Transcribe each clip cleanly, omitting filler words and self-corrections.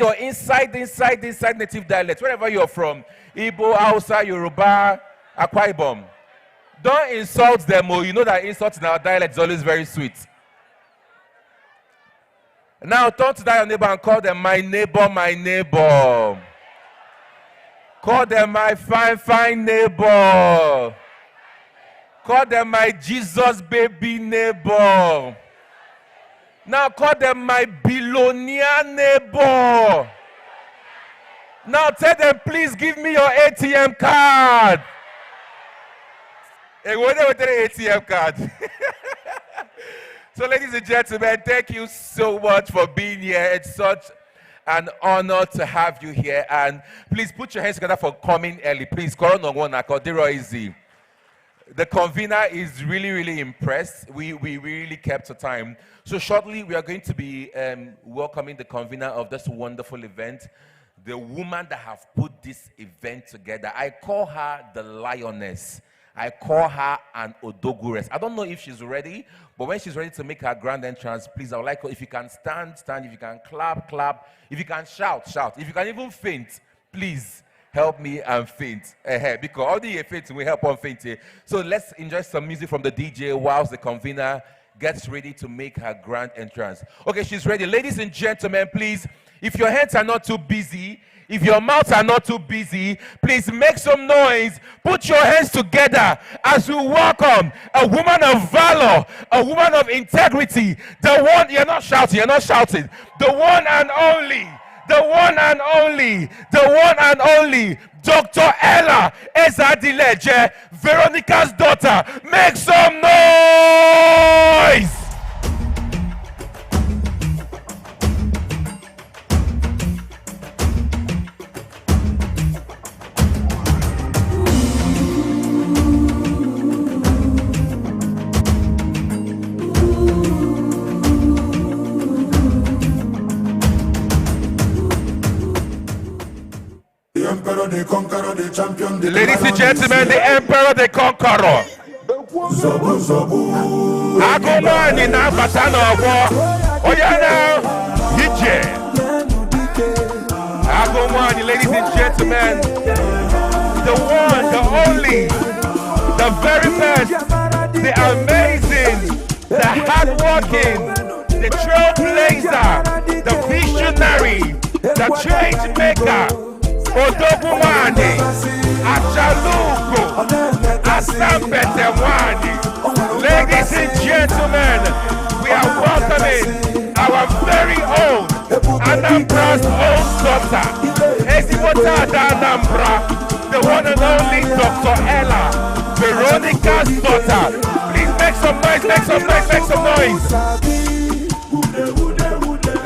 your inside native dialect, wherever you're from, Igbo, Hausa, Yoruba, Akwa Ibom. Don't insult them, or you know that insult in our dialect is always very sweet. Now turn to that your neighbor and call them my neighbor, my neighbor. Call them my fine neighbor. Call them my Jesus baby neighbor. Now call them my billionaire neighbor. Now tell them, please give me your ATM card. Hey, what with the ATM card? So, ladies and gentlemen, thank you so much for being here. It's such an honor to have you here. And please put your hands together for coming early. Please, easy. The convener is really impressed. We really kept the time. So shortly, we are going to be welcoming the convener of this wonderful event, the woman that have put this event together. I call her the lioness. I call her an Odogures. I don't know if she's ready, but when she's ready to make her grand entrance, please, I would like her, if you can stand. If you can clap. If you can shout. If you can even faint, please help me and faint. Because all the fainting will help on fainting. So let's enjoy some music from the DJ whilst the convener gets ready to make her grand entrance. Okay, she's ready. Ladies and gentlemen, please, if your hands are not too busy, if your mouths are not too busy, please make some noise. Put your hands together as we welcome a woman of valor, a woman of integrity. The one, you're not shouting. The one and only, Dr. Ella Ezadileje, Veronica's daughter. Make some noise! The conqueror, the champion, the ladies and gentlemen, the emperor, the conqueror. Agumani na batano wo. Oyana Hije. Agumani, ladies and gentlemen, the one, the only, the very best, the amazing, the hardworking, the trailblazer, the visionary, the change maker. Odogumani, Achalugo, Asambetewani. Ladies and gentlemen, we are welcoming our very own Anambra's own daughter, Ezimota Anambra, the one and only Dr. Ella, Veronica's daughter. Please make some noise.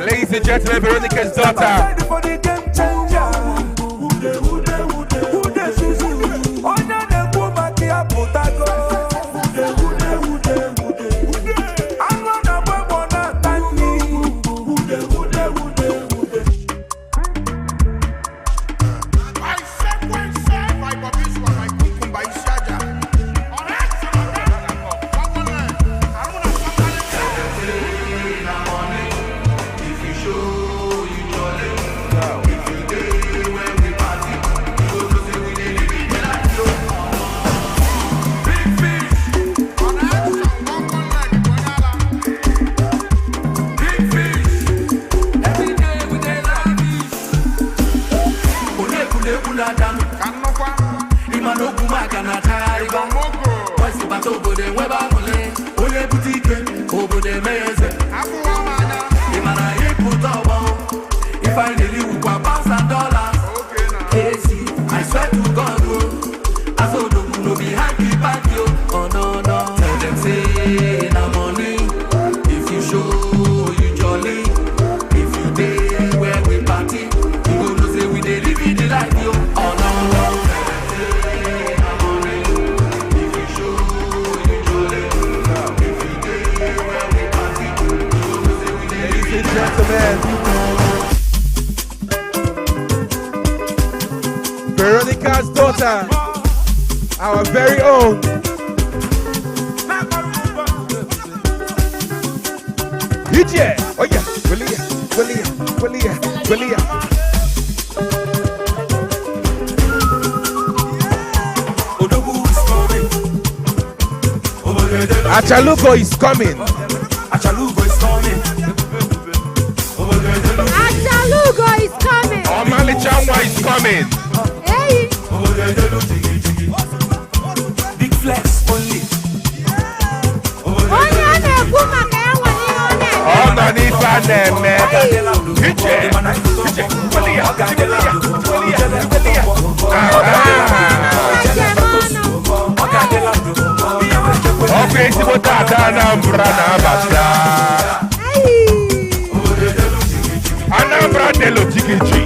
Ladies and gentlemen, Veronica's daughter. Veronica's daughter, our very own. DJ, oh yeah, really? Achalugo is coming. Achalugo is coming. Achalugo is coming. Omali Chanwa is coming. Hey. Big flex only. Anambra Anambra delo jigiji.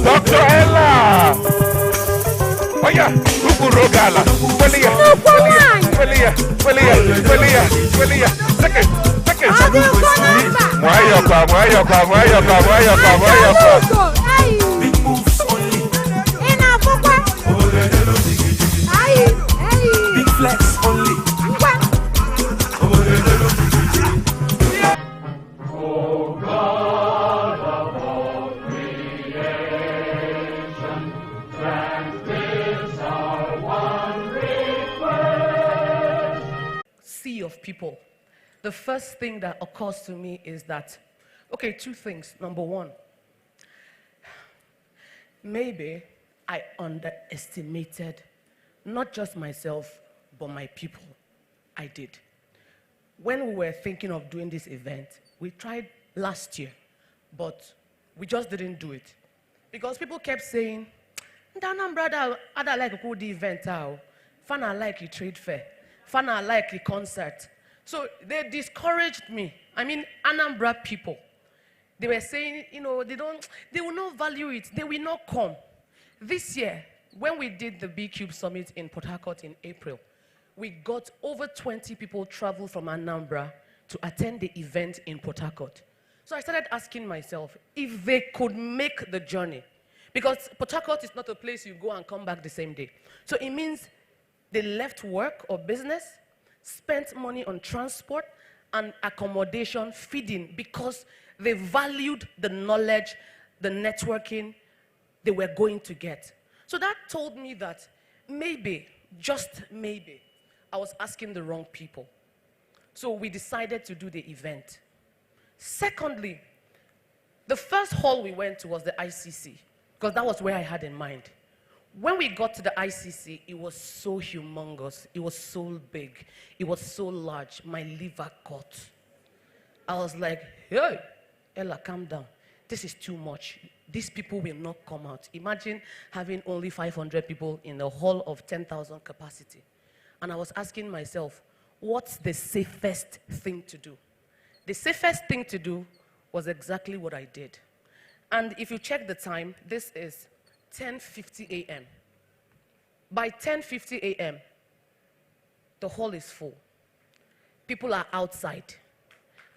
Dr. Ella! Oh yeah, Rogala. Second. Big moves only. Big flex only. Of people, the first thing that occurs to me is that, okay, two things. Number one, maybe I underestimated not just myself, but my people. I did. When we were thinking of doing this event, we tried last year, but we just didn't do it. Because people kept saying, Anambra, I like a good event, Fana like a trade fair. Fana like a concert. So they discouraged me. I mean, Anambra people. They were saying, they will not value it. They will not come. This year, when we did the B-Cube Summit in Port Harcourt in April, we got over 20 people travel from Anambra to attend the event in Port Harcourt. So I started asking myself if they could make the journey. Because Port Harcourt is not a place you go and come back the same day. So it means they left work or business, spent money on transport and accommodation, feeding, because they valued the knowledge, the networking they were going to get. So that told me that maybe, just maybe, I was asking the wrong people. So we decided to do the event. Secondly, the first hall we went to was the ICC, because that was where I had in mind. When we got to the ICC, it was so humongous. It was so big. It was so large. My liver caught. I was like, hey, Ella, calm down. This is too much. These people will not come out. Imagine having only 500 people in a hall of 10,000 capacity. And I was asking myself, what's the safest thing to do? The safest thing to do was exactly what I did. And if you check the time, this is 10:50 a.m. By 10:50 a.m., the hall is full. People are outside.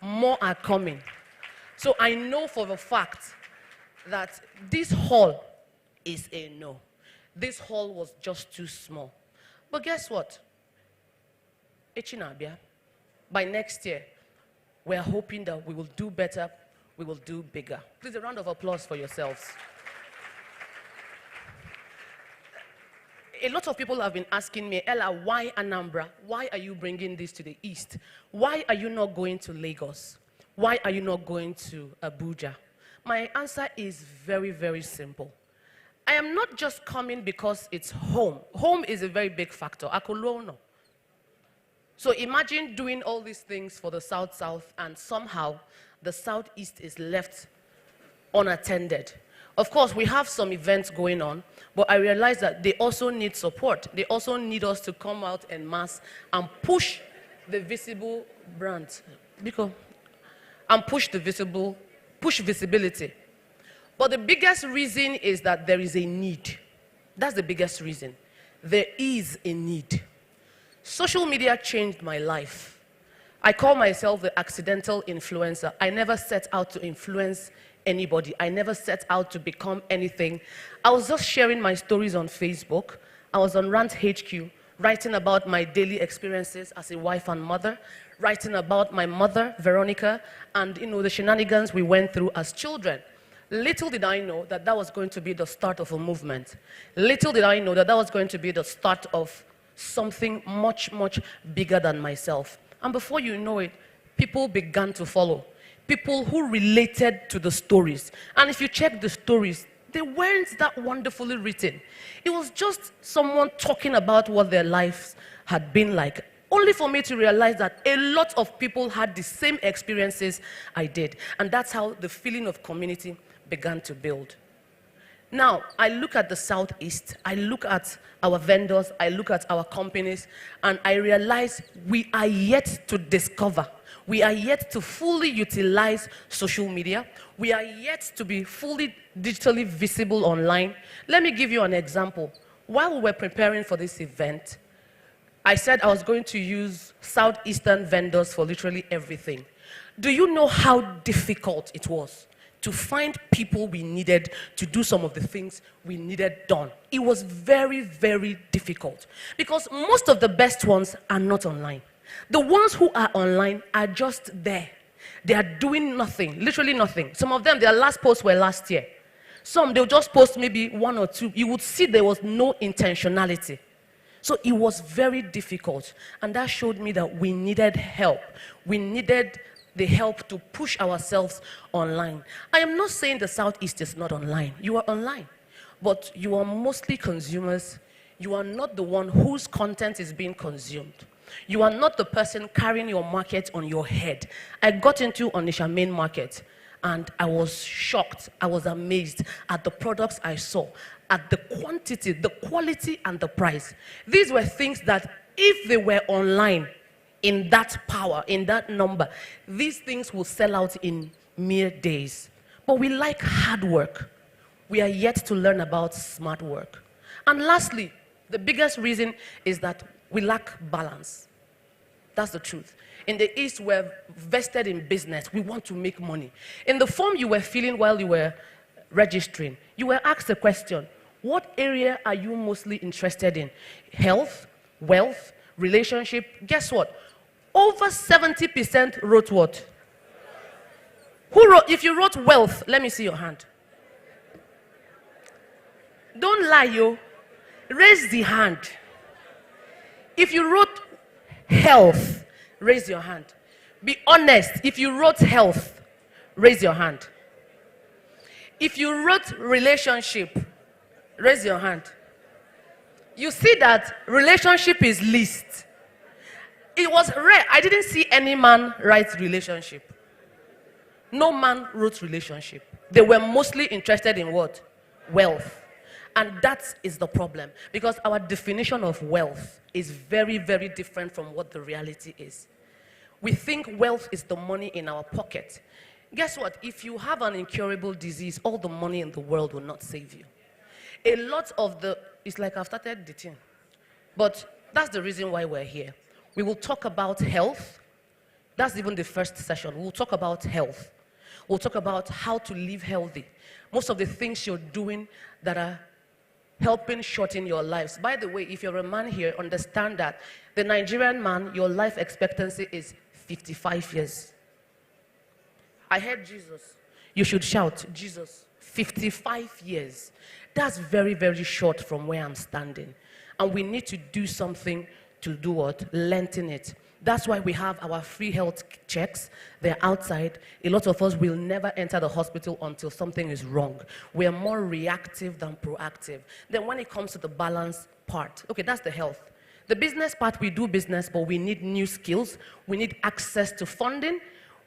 More are coming. So I know for the fact that this hall is a no. This hall was just too small. But guess what? Echinabia, by next year, we're hoping that we will do better, we will do bigger. Please, a round of applause for yourselves. A lot of people have been asking me, Ella, why Anambra? Why are you bringing this to the East? Why are you not going to Lagos? Why are you not going to Abuja? My answer is very, very simple. I am not just coming because it's home. Home is a very big factor. Akolono. So imagine doing all these things for the South-South and somehow the Southeast is left unattended. Of course, we have some events going on, but I realize that they also need support. They also need us to come out en masse and push the visible brand. And push visibility. But the biggest reason is that there is a need. That's the biggest reason. There is a need. Social media changed my life. I call myself the accidental influencer. I never set out to influence anybody. I never set out to become anything. I was just sharing my stories on Facebook. I was on Rant HQ, writing about my daily experiences as a wife and mother, writing about my mother, Veronica, and the shenanigans we went through as children. Little did I know that that was going to be the start of a movement. Little did I know that that was going to be the start of something much, much bigger than myself. And before you know it, people began to follow. People who related to the stories. And if you check the stories, they weren't that wonderfully written. It was just someone talking about what their lives had been like, only for me to realize that a lot of people had the same experiences I did. And that's how the feeling of community began to build. Now, I look at the Southeast, I look at our vendors, I look at our companies, and I realize we are yet to discover, we are yet to fully utilize social media, we are yet to be fully digitally visible online. Let me give you an example. While we were preparing for this event, I said I was going to use Southeastern vendors for literally everything. Do you know how difficult it was to find people we needed to do some of the things we needed done? It was very, very difficult because most of the best ones are not online. The ones who are online are just there. They are doing nothing, literally nothing. Some of them, their last posts were last year. Some, they'll just post maybe one or two. You would see there was no intentionality. So it was very difficult. And that showed me that we needed help. We needed the help to push ourselves online. I am not saying the Southeast is not online. You are online. But you are mostly consumers. You are not the one whose content is being consumed. You are not the person carrying your market on your head. I got into Onitsha main market and I was shocked. I was amazed at the products I saw, at the quantity, the quality, and the price. These were things that if they were online, in that power, in that number, these things will sell out in mere days. But we like hard work. We are yet to learn about smart work. And lastly, the biggest reason is that we lack balance. That's the truth. In the East, we're vested in business. We want to make money. In the form you were filling while you were registering, you were asked a question. What area are you mostly interested in? Health, wealth, relationship? Guess what? Over 70% wrote what? Who wrote? If you wrote wealth, let me see your hand. Don't lie, yo. Raise the hand. If you wrote health, raise your hand. Be honest. If you wrote health, raise your hand. If you wrote relationship, raise your hand. You see that relationship is least. It was rare. I didn't see any man write relationship. No man wrote relationship. They were mostly interested in what? Wealth. And that is the problem. Because our definition of wealth is very, very different from what the reality is. We think wealth is the money in our pocket. Guess what? If you have an incurable disease, all the money in the world will not save you. A lot of it's like I've started the thing. But that's the reason why we're here. We will talk about health. That's even the first session. We'll talk about health. We'll talk about how to live healthy. Most of the things you're doing that are helping shorten your lives. By the way, if you're a man here, understand that the Nigerian man, your life expectancy is 55 years. I heard Jesus. You should shout, Jesus. 55 years. That's very, very short from where I'm standing. And we need to do something to do what? Lengthen it. That's why we have our free health checks. They're outside. A lot of us will never enter the hospital until something is wrong. We are more reactive than proactive. Then when it comes to the balance part, okay, that's the health. The business part, we do business, but we need new skills. We need access to funding.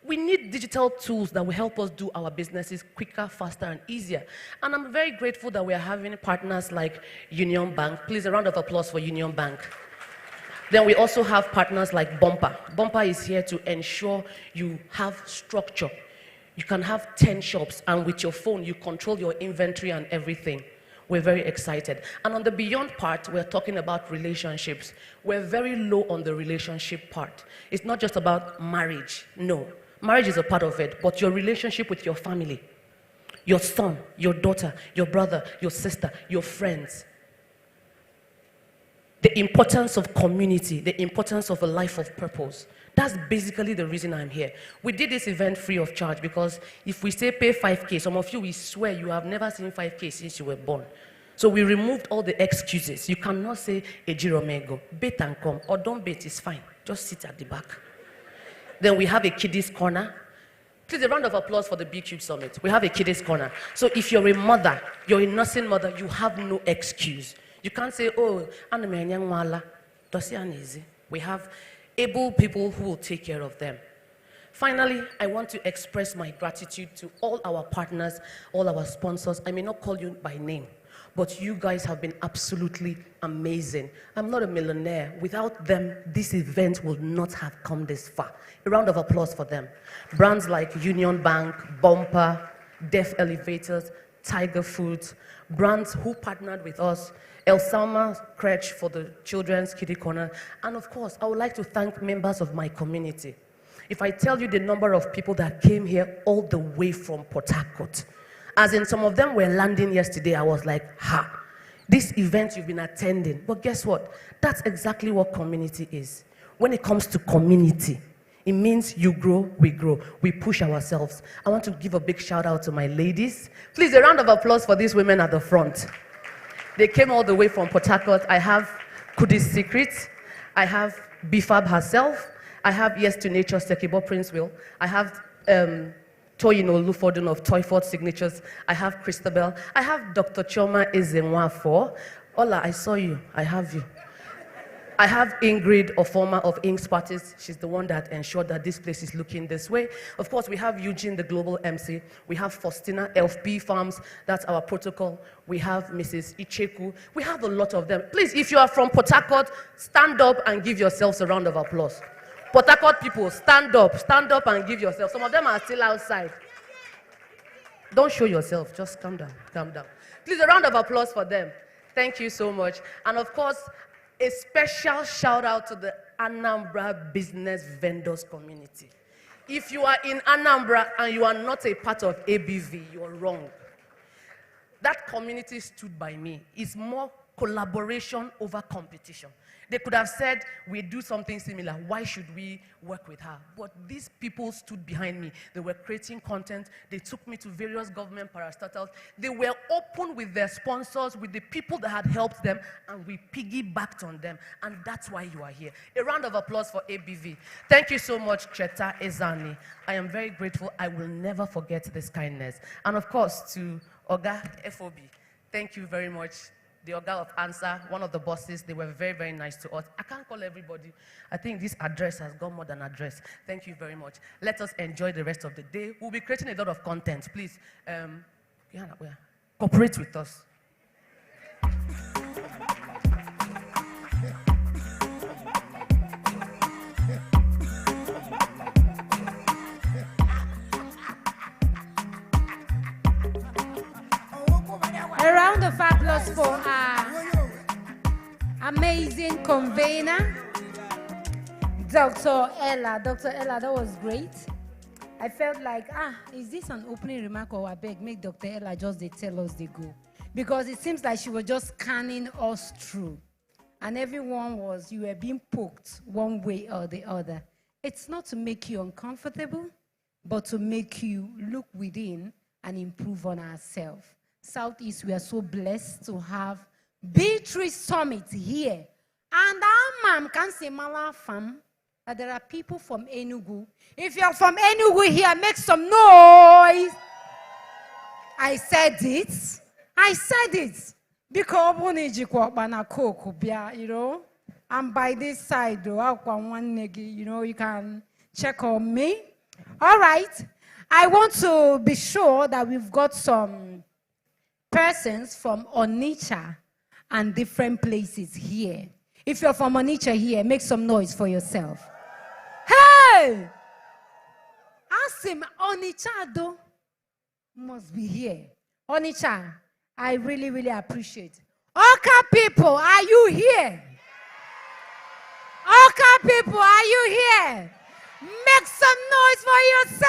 We need digital tools that will help us do our businesses quicker, faster, and easier. And I'm very grateful that we are having partners like Union Bank. Please, a round of applause for Union Bank. Then we also have partners like Bumper. Bumper is here to ensure you have structure. You can have 10 shops, and with your phone, you control your inventory and everything. We're very excited. And on the Beyond part, we're talking about relationships. We're very low on the relationship part. It's not just about marriage. No. Marriage is a part of it, but your relationship with your family, your son, your daughter, your brother, your sister, your friends. The importance of community, the importance of a life of purpose. That's basically the reason I'm here. We did this event free of charge because if we say pay 5K, some of you, we swear you have never seen 5K since you were born. So we removed all the excuses. You cannot say, Ejiromego, bait and come, or don't bait, it's fine. Just sit at the back. Then we have a kiddies corner. Please, a round of applause for the Big Cube Summit. We have a kiddies corner. So if you're a mother, you're a nursing mother, you have no excuse. You can't say, oh, we have able people who will take care of them. Finally, I want to express my gratitude to all our partners, all our sponsors. I may not call you by name, but you guys have been absolutely amazing. I'm not a millionaire. Without them, this event would not have come this far. A round of applause for them. Brands like Union Bank, Bumper, Def Elevators, Tiger Foods, brands who partnered with us, El Salma Crèche for the Children's Kiddie Corner, and of course, I would like to thank members of my community. If I tell you the number of people that came here all the way from Port Harcourt, as in some of them were landing yesterday, I was like, ha, this event you've been attending. But guess what? That's exactly what community is. When it comes to community, it means you grow, we push ourselves. I want to give a big shout out to my ladies. Please, a round of applause for these women at the front. They came all the way from Port Harcourt. I have Kudi's Secret. I have Bifab herself. I have Yes to Nature, Sekibo Prince Will. I have Toyin Olufodun of Toyford Signatures. I have Christabel. I have Dr. Choma Ezenwafo. Ola, I saw you. I have you. I have Ingrid Ofoma of Inks Parties. She's the one that ensured that this place is looking this way. Of course, we have Eugene, the global MC. We have Faustina, LFB Farms. That's our protocol. We have Mrs. Icheku. We have a lot of them. Please, if you are from Port Harcourt, stand up and give yourselves a round of applause. Port Harcourt people, stand up and give yourself. Some of them are still outside. Don't show yourself, just calm down, calm down. Please, a round of applause for them. Thank you so much. And of course, a special shout out to the Anambra business vendors community. If you are in Anambra and you are not a part of ABV, you're wrong. That community stood by me. It's more collaboration over competition. They could have said, we do something similar. Why should we work with her? But these people stood behind me. They were creating content. They took me to various government parastatals. They were open with their sponsors, with the people that had helped them, and we piggybacked on them. And that's why you are here. A round of applause for ABV. Thank you so much, Cheta Ezani. I am very grateful. I will never forget this kindness. And of course, to Oga FOB, thank you very much. The Oga of Answer, one of the bosses, they were very, very nice to us. I can't call everybody. I think this address has got more than address. Thank you very much. Let us enjoy the rest of the day. We'll be creating a lot of content. Please, cooperate with us. A round of applause for our amazing convener, Dr. Ella. Dr. Ella, that was great. I felt like, is this an opening remark or I beg, make Dr. Ella just tell us they go. Because it seems like she was just scanning us through. And everyone you were being poked one way or the other. It's not to make you uncomfortable, but to make you look within and improve on ourselves. Southeast, we are so blessed to have B3 Summit here. And our can say Mala fam, that there are people from Enugu. If you're from Enugu here, make some noise. I said it. Because you know, I'm by this side, you can check on me. All right. I want to be sure that we've got some persons from Onitsha and different places here. If you're from Onitsha here, make some noise for yourself. Hey! Ask him, Onitsha must be here. Onitsha, I really, really appreciate. Oka people, are you here? Oka people, are you here? Make some noise for yourself.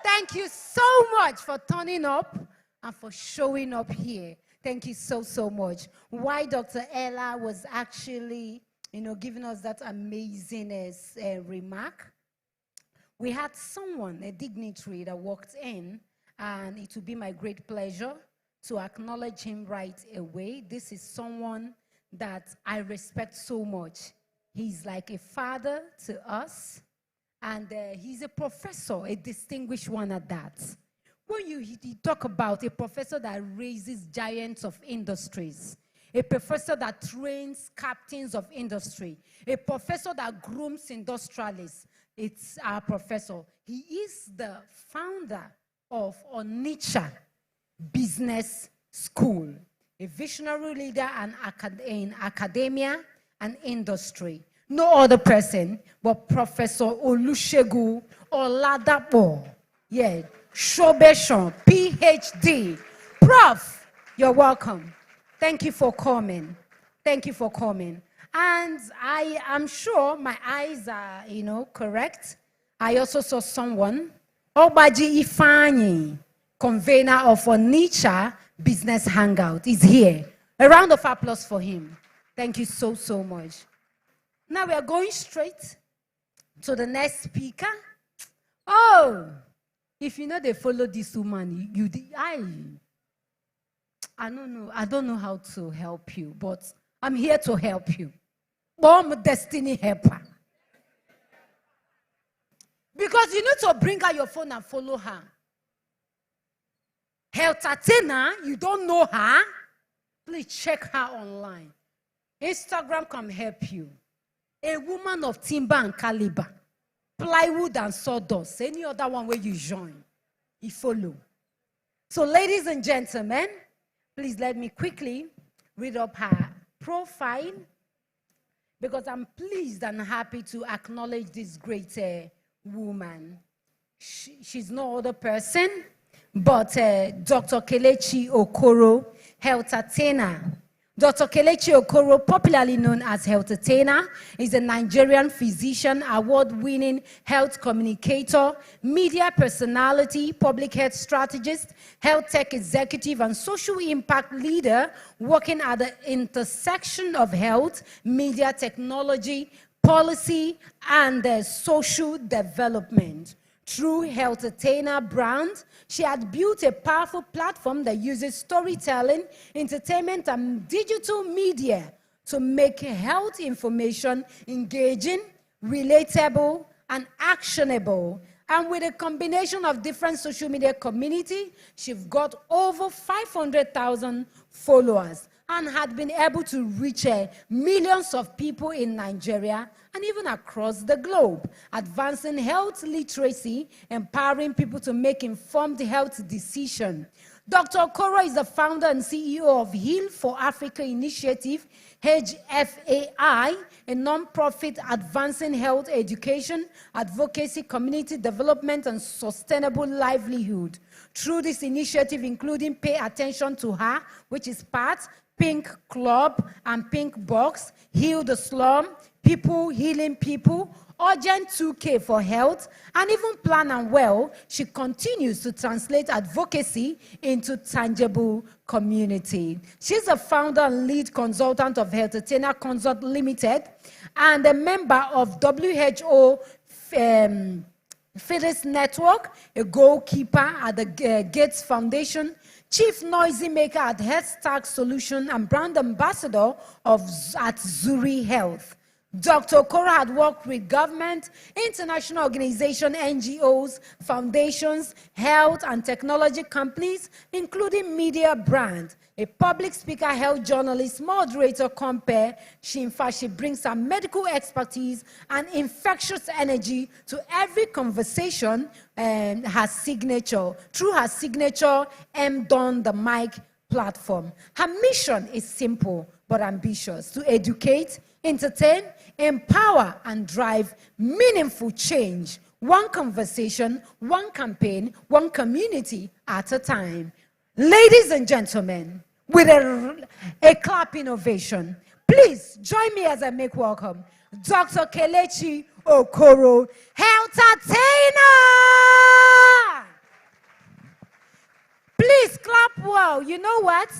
Thank you so much for turning up and for showing up here. Thank you so, so much. Why Dr. Ella was actually, giving us that amazing remark. We had someone, a dignitary, that walked in, and it would be my great pleasure to acknowledge him right away. This is someone that I respect so much. He's like a father to us, and he's a professor, a distinguished one at that. When you talk about a professor that raises giants of industries, a professor that trains captains of industry, a professor that grooms industrialists, it's our professor. He is the founder of Onitsha Business School, a visionary leader in academia and industry. No other person but Professor Olusegun Oladapo. Yeah, Shobeshon, PhD. Prof, you're welcome. Thank you for coming. Thank you for coming. And I am sure my eyes are, correct. I also saw someone, Obaji Ifani, convener of Onitsha Business Hangout, is here. A round of applause for him. Thank you so, so much. Now we are going straight to the next speaker. Oh, if they follow this woman, I don't know how to help you, but I'm here to help you. I'm a destiny helper. Because you need to bring out your phone and follow her. Health Athena, you don't know her? Please check her online. Instagram can help you. A woman of timber and caliber, plywood and sawdust, any other one where you join, you follow. So ladies and gentlemen, please let me quickly read up her profile, because I'm pleased and happy to acknowledge this great woman. She's no other person but Dr. Kelechi Okoro, Health Athena. Dr. Kelechi Okoro, popularly known as Health Athena, is a Nigerian physician, award-winning health communicator, media personality, public health strategist, health tech executive, and social impact leader working at the intersection of health, media technology, policy, and social development. Through Health Athena brand, she had built a powerful platform that uses storytelling, entertainment, and digital media to make health information engaging, relatable, and actionable. And with a combination of different social media community, she's got over 500,000 followers and had been able to reach millions of people in Nigeria and even across the globe, advancing health literacy, empowering people to make informed health decisions. Dr. Okoro is the founder and CEO of Heal for Africa Initiative, HFAI, a non-profit advancing health education, advocacy, community development, and sustainable livelihood. Through this initiative, including Pay Attention to Her, which is part, Pink Club and Pink Box, Heal the Slum, People Healing People, Urgent 2K for Health, and even Plan and Well, she continues to translate advocacy into tangible community. She's a founder and lead consultant of Health Athena Consult Limited and a member of WHO Fitness Network, a goalkeeper at the Gates Foundation, Chief Noisy Maker at Health Solution, and brand ambassador at Zuri Health. Dr. Okoro had worked with government, international organizations, NGOs, foundations, health and technology companies, including media brands. A public speaker, health journalist, moderator, compare. She brings her medical expertise and infectious energy to every conversation and her signature, through her signature Don the Mic platform. Her mission is simple but ambitious: to educate, entertain, empower, and drive meaningful change one conversation, one campaign, one community at a time. Ladies and gentlemen, with a clapping ovation, please join me as I make welcome Dr. Kelechi Okoro, Health-tainer. Please clap well. You know what?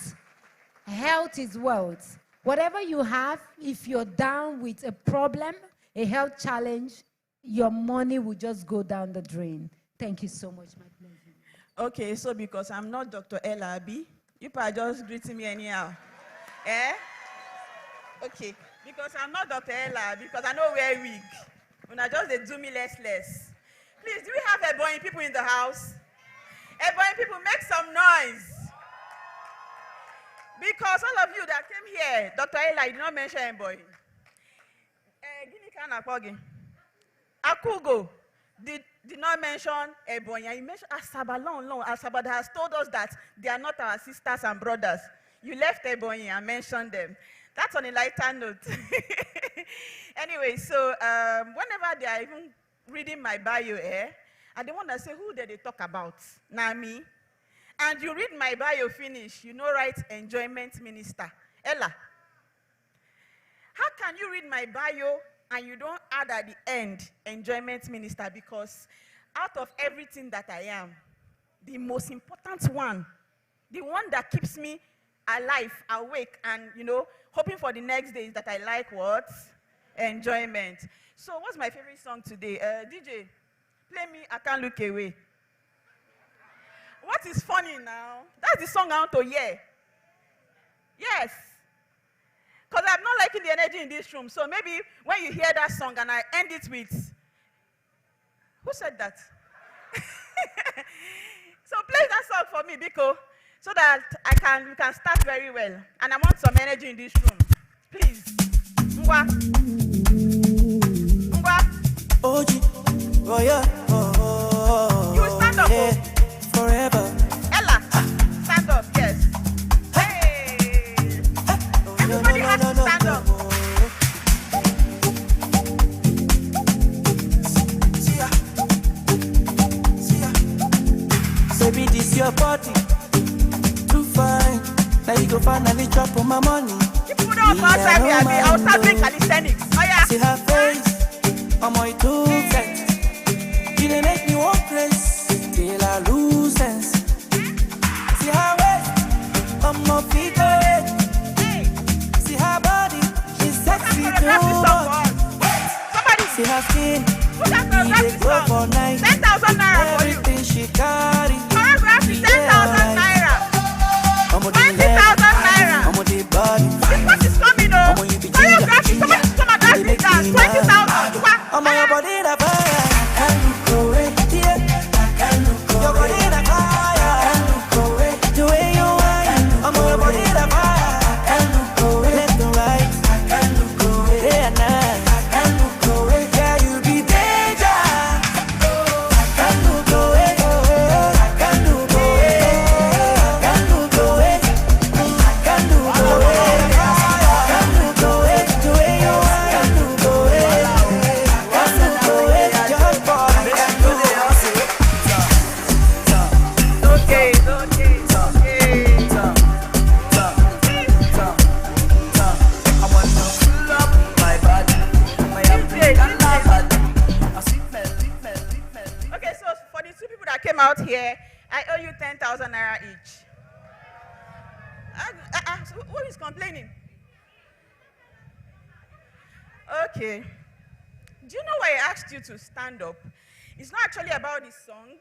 Health is wealth. Whatever you have, if you're down with a problem, a health challenge, your money will just go down the drain. Thank you so much, my pleasure. Okay, so because I'm not Dr. Elabi, you are just greeting me anyhow. Eh? Okay, because I'm not Dr. Ella, because I know we're weak. When I just they do me less. Please, do we have Ebonyi people in the house? Ebonyi people, make some noise. Because all of you that came here, Dr. Ella, you did not mention Ebonyi. Gini kana pogi. Akugo did not mention Ebonyi. You mentioned Asaba long. Asaba has told us that they are not our sisters and brothers. You left Ebonyi and mentioned them. That's on a lighter note. Anyway, so whenever they are even reading my bio, and they want to say, who did they talk about? Now me. And you read my bio finish, you know, right? Enjoyment minister. Ella. How can you read my bio and you don't add at the end, enjoyment minister? Because out of everything that I am, the most important one, the one that keeps me alive, awake, and, you know, hoping for the next day is that I like what? Enjoyment. So what's my favorite song today? DJ, play me I Can't Look Away. What is funny now? That's the song I want to hear. Yes. Because I'm not liking the energy in this room. So maybe when you hear that song and I end it with, who said that? So play that song for me, Biko, so that we can start very well. And I want some energy in this room. Please. Ngwa. Ngwa. Oji, oh yeah, oh. You stand up. Yeah, forever. Ella, stand up, yes. Hey. Everybody has to stand up. Baby, this your body, too fine. Now you go finally drop on my money. You put on outside me, I'll start doing calisthenics. Oh yeah. See her face, I'm on too set. You done make me walk place till I lose sense. See her waist, I'm on feet away. Hey. See her body, she's sexy too Somebody. See her skin, Who's that choreography go song? for night. 10,000 naira for you. Everything she carry. Choreography, 10,000 naira. 20,000 naira. I'm on the body. This one is coming, oh. Choreography, somebody come and dance this dance. 20,000. I'm on your body, the fire. I can look away, yeah. I can look away. Your body, the fire. I can look away. The way you whine. I'm on your body, the fire. I can look away. Left and right. I can look away. Day and night. I can look away. Yeah, you be danger. I can look away. I can look away. I can look away. I can look away. I can look away. The way you whine. I can look away. Okay, so for the two people that came out here, I owe you 10,000 naira each. So who is complaining? Okay. Do you know why I asked you to stand up? It's not actually about the song.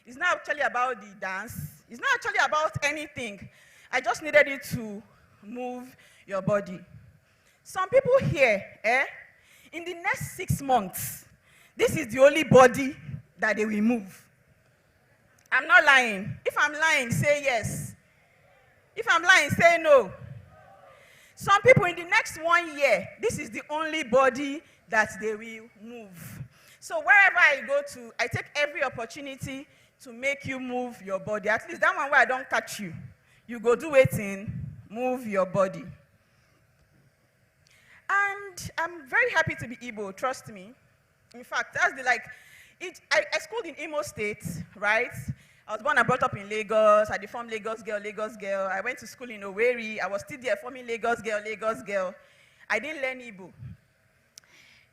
It's not actually about the dance. It's not actually about anything. I just needed you to move your body. Some people here, in the next 6 months, this is the only body that they will move. I'm not lying. If I'm lying, say yes. If I'm lying, say no. Some people in the next 1 year, this is the only body that they will move. So wherever I go to, I take every opportunity to make you move your body. At least that one where I don't catch you. You go do it in, move your body. And I'm very happy to be Igbo, trust me. In fact, that's the like, I schooled in Imo State, right? I was born and brought up in Lagos. I formed Lagos girl, Lagos girl. I went to school in Owerri. I was still there forming Lagos girl, Lagos girl. I didn't learn Igbo.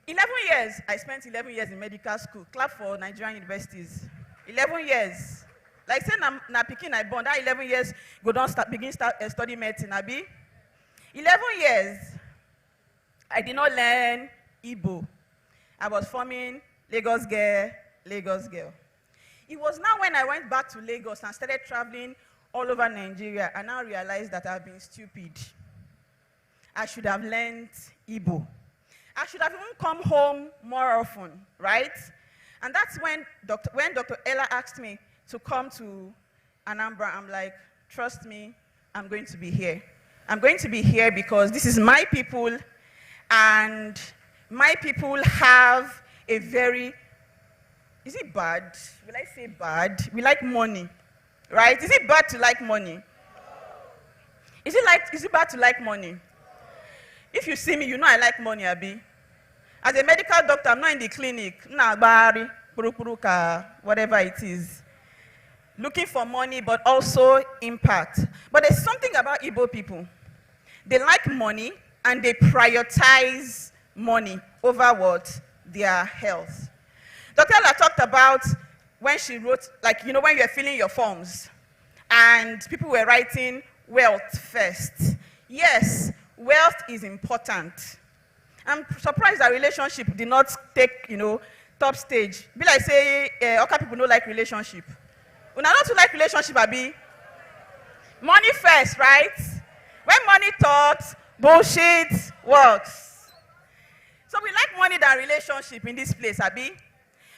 11 years, I spent 11 years in medical school. Clap for Nigerian universities. 11 years. Like say na pikin I born, that 11 years go down study medicine, abi. 11 years, I did not learn Igbo. I was forming Lagos girl, Lagos girl. It was now when I went back to Lagos and started traveling all over Nigeria, I now realized that I've been stupid. I should have learned Igbo. I should have even come home more often, right? And that's when Dr. Ella asked me to come to Anambra. I'm like, trust me, I'm going to be here. I'm going to be here because this is my people, and my people have a very, is it bad? Will I say bad? We like money, right? Is it bad to like money? Is it bad to like money? If you see me, you know I like money, Abi. As a medical doctor, I'm not in the clinic, whatever it is. Looking for money, but also impact. But there's something about Igbo people. They like money, and they prioritize money over what? Their health. Dr. Ella talked about when she wrote, like, you know, when you're filling your forms, and people were writing wealth first. Yes, wealth is important. I'm surprised that relationship did not take, you know, top stage. Be like say, okay, people don't like relationship. Una don't like relationship, Abi. Money first, right? When money talks, bullshit works. So we like money than relationship in this place, Abi.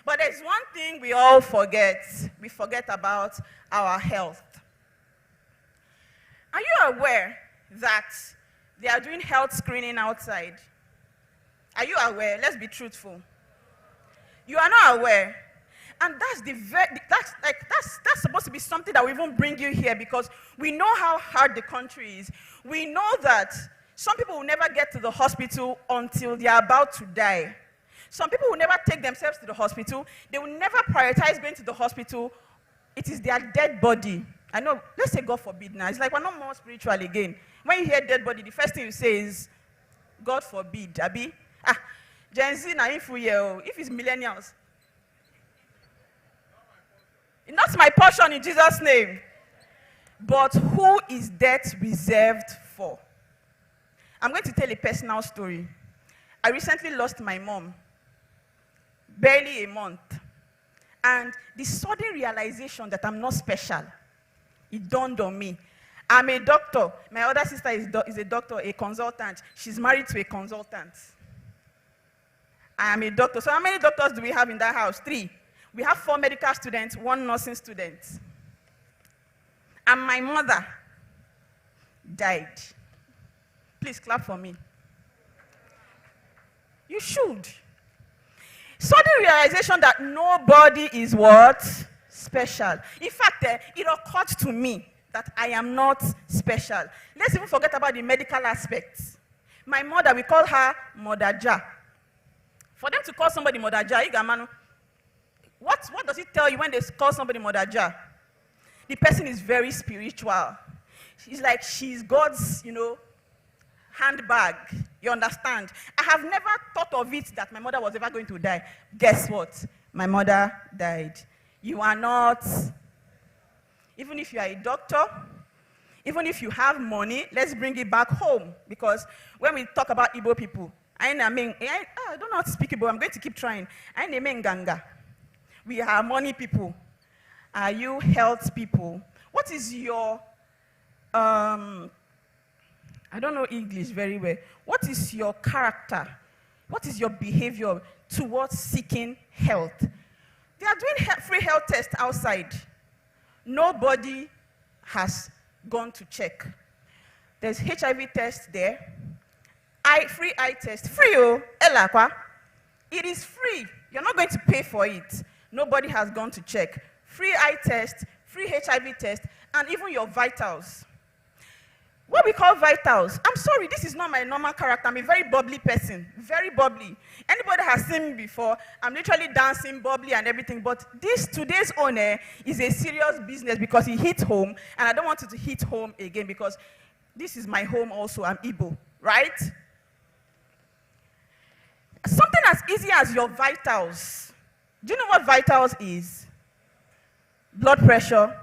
But there's one thing we all forget. We forget about our health. Are you aware that they are doing health screening outside? Are you aware? Let's be truthful. You are not aware. And that's supposed to be something that will even bring you here, because we know how hard the country is. We know that some people will never get to the hospital until they are about to die. Some people will never take themselves to the hospital. They will never prioritize going to the hospital. It is their dead body. I know, let's say God forbid now. It's like we're not more spiritual again. When you hear dead body, the first thing you say is, God forbid, Abi. Gen Z na if it's millennials. Not my portion in Jesus' name. But who is death reserved for? I'm going to tell a personal story. I recently lost my mom. Barely a month. And the sudden realization that I'm not special, it dawned on me. I'm a doctor. My other sister is a doctor, a consultant. She's married to a consultant. I am a doctor. So how many doctors do we have in that house? 3. We have 4 medical students, 1 nursing student. And my mother died. Please clap for me. You should. Sudden realization that nobody is what? Special. In fact, it occurred to me that I am not special. Let's even forget about the medical aspects. My mother, we call her Mother Ja. For them to call somebody Mother Ja, what does it tell you when they call somebody Mother Ja? The person is very spiritual. She's God's, handbag. You understand? I have never thought of it that my mother was ever going to die. Guess what? My mother died. You are not. Even if you are a doctor, even if you have money, let's bring it back home. Because when we talk about Igbo people, I don't know how to speak Igbo. I'm going to keep trying. I name Ganga. We are money people. Are you health people? What is your, I don't know English very well. What is your character? What is your behavior towards seeking health? They are doing free health tests outside. Nobody has gone to check. There's HIV test there. Free eye test. Free, Elakwa. It is free. You're not going to pay for it. Nobody has gone to check. Free eye test, free HIV test, and even your vitals. what we call vitals. I'm sorry, this is not my normal character. I'm a very bubbly person, very bubbly. Anybody has seen me before, I'm literally dancing, bubbly and everything, but this today's owner is a serious business because he hit home, and I don't want it to hit home again because this is my home also. I'm Igbo, right? Something as easy as your vitals. Do you know what vitals is? Blood pressure,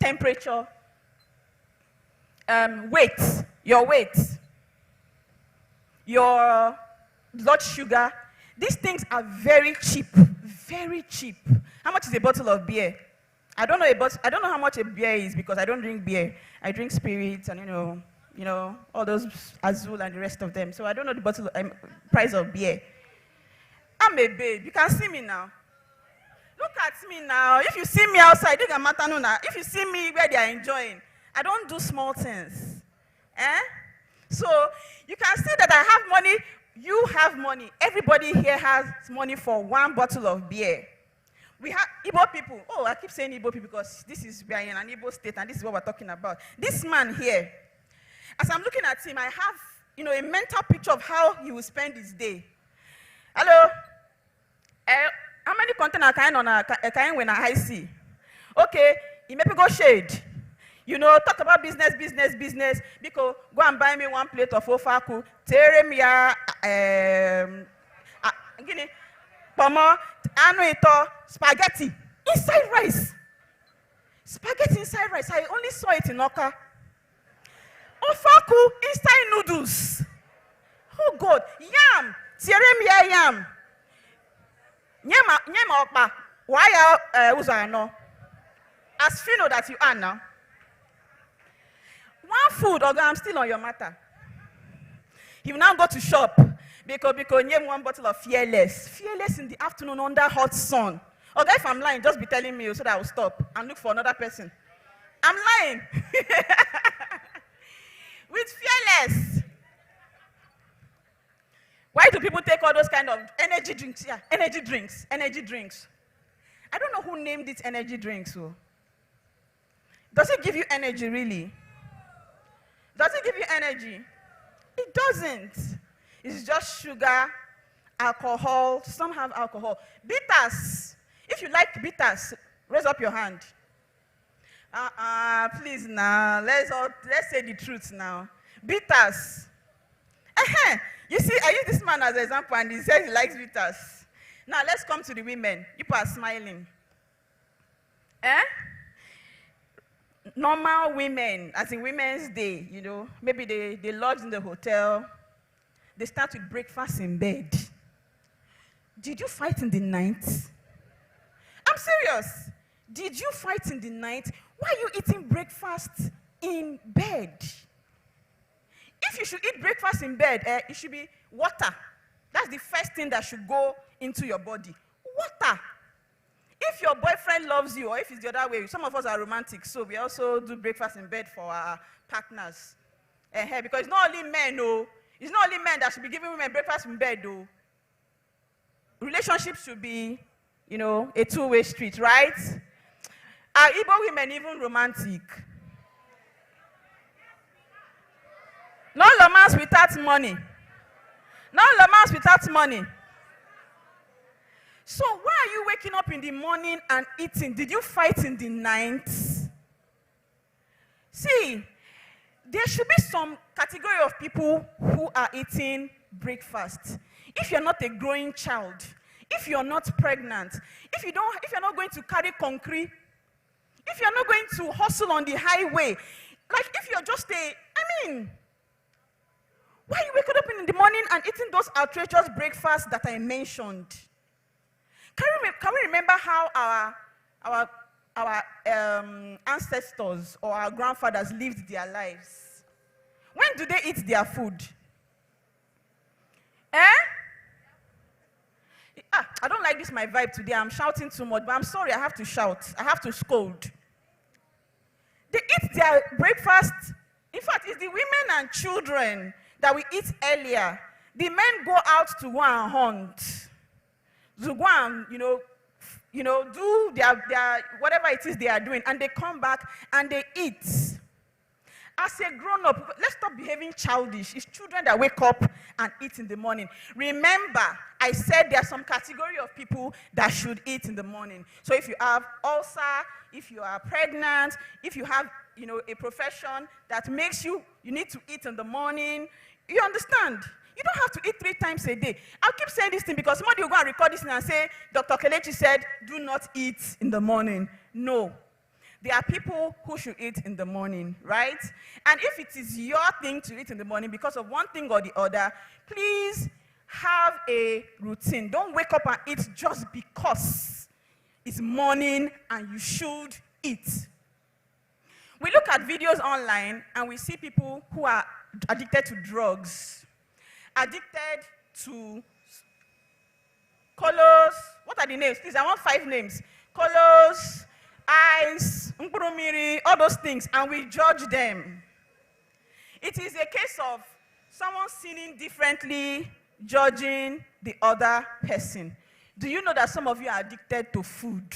temperature, weight, your blood sugar. These things are very cheap, very cheap. How much is a bottle of beer? I don't know how much a beer is because I don't drink beer. I drink spirits and you know all those Azul and the rest of them. So I don't know the price of beer. I'm a babe. You can see me now. Look at me now. If you see me outside, you can matter no now. If you see me where they are enjoying, I don't do small things. So you can see that I have money, you have money. Everybody here has money for one bottle of beer. We have Igbo people. Oh, I keep saying Igbo people because we are in an Igbo state and this is what we're talking about. This man here, as I'm looking at him, I have a mental picture of how he will spend his day. Hello? How many containers can when I high see? Okay, you maybe go shade. Talk about business. Because go and buy me one plate of ofaku. Tere me pomo, spaghetti inside rice. Spaghetti inside rice. I only saw it in Oka. Ofaku inside noodles. Oh God, yam. Tere me yam. Nyema okpa. Why are no? As fino that you are now. One food, or I'm still on your matter. He will now go to shop because name one bottle of Fearless. Fearless in the afternoon under hot sun. Okay, if I'm lying, just be telling me so that I will stop and look for another person. I'm lying. With Fearless. Why do people take all those kind of energy drinks? Yeah, energy drinks. I don't know who named it energy drinks. So. Does it give you energy, really? Does it give you energy? It doesn't. It's just sugar, alcohol. Some have alcohol. Bitters. If you like bitters, raise up your hand. Please now. Let's say the truth now. Bitters. You see, I use this man as an example, and he says he likes bitters. Now let's come to the women. People are smiling. Normal women, as in Women's Day, maybe they lodge in the hotel. They start with breakfast in bed. Did you fight in the night? I'm serious. Did you fight in the night? Why are you eating breakfast in bed? If you should eat breakfast in bed, it should be water. That's the first thing that should go into your body. Water. If your boyfriend loves you, or if it's the other way, some of us are romantic, so we also do breakfast in bed for our partners. Because it's not only men, no. It's not only men that should be giving women breakfast in bed, though. Relationships should be, a two-way street, right? Are Igbo women even romantic? No romance without money. No romance without money. So why are you waking up in the morning and eating? Did you fight in the night? See, there should be some category of people who are eating breakfast. If you're not a growing child, if you're not pregnant, if you're not going to carry concrete, if you're not going to hustle on the highway, like if you're just why are you waking up in the morning and eating those outrageous breakfasts that I mentioned? Can we remember how our ancestors or our grandfathers lived their lives? When do they eat their food? I don't like this, my vibe today. I'm shouting too much, but I'm sorry, I have to shout. I have to scold. They eat their breakfast. In fact, it's the women and children that we eat earlier. The men go out to go and hunt. To go and, do their whatever it is they are doing, and they come back and they eat. As a grown-up, let's stop behaving childish. It's children that wake up and eat in the morning. Remember, I said there are some category of people that should eat in the morning. So if you have ulcer, if you are pregnant, if you have, a profession that makes you need to eat in the morning, you understand? You don't have to eat 3 times a day. I'll keep saying this thing because somebody will go and record this thing and say, Dr. Kelechi said, do not eat in the morning. No. There are people who should eat in the morning, right? And if it is your thing to eat in the morning because of one thing or the other, please have a routine. Don't wake up and eat just because it's morning and you should eat. We look at videos online and we see people who are addicted to drugs, addicted to colos. What are the names? Please, I want 5 names. Colos, ice, mkpurumiri, all those things, and we judge them. It is a case of someone sinning differently, judging the other person. Do you know that some of you are addicted to food?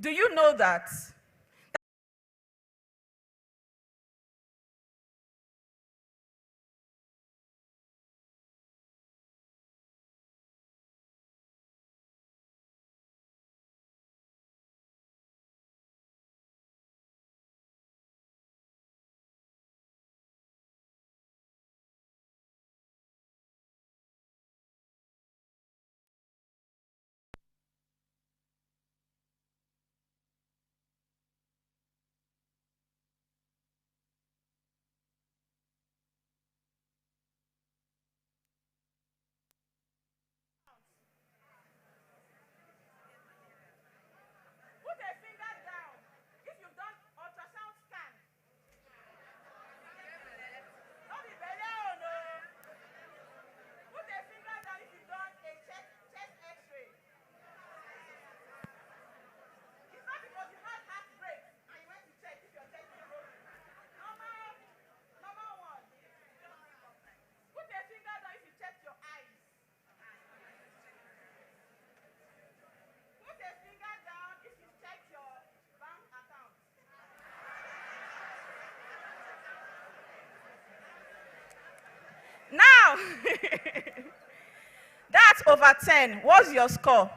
Do you know that? Put a finger down if you've done ultrasound scan. Not the belly, oh no. Put a finger down if you've done a chest x-ray. It's not because you had heartbreak and you went to check if your chest is broken. Number 1. Put a finger down if you checked your eyes. Put a finger down if you check your bank account. Now, that's over 10. What's your score?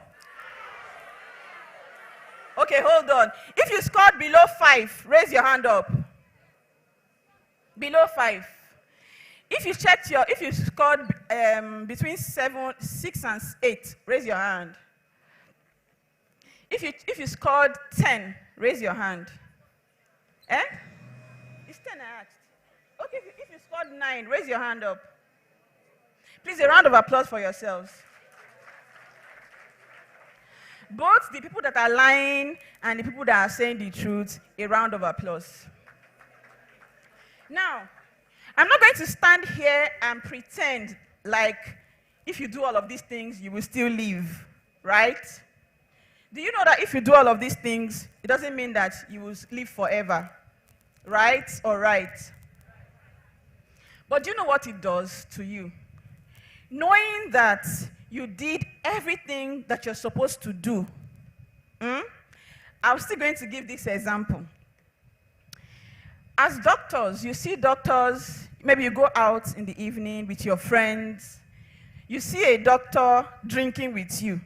Okay, hold on. If you scored below 5, raise your hand up. Below 5. If you scored between 6 and 8, raise your hand. If you scored 10, raise your hand. Eh? It's 10 I asked. Okay, if you scored 9, raise your hand up. Please, a round of applause for yourselves. Both the people that are lying and the people that are saying the truth, a round of applause. Now, I'm not going to stand here and pretend like if you do all of these things, you will still live, right? Do you know that if you do all of these things, it doesn't mean that you will live forever, right? All right. But do you know what it does to you? Knowing that you did everything that you're supposed to do. I'm still going to give this example. As doctors, you see doctors, maybe you go out in the evening with your friends, you see a doctor drinking with you.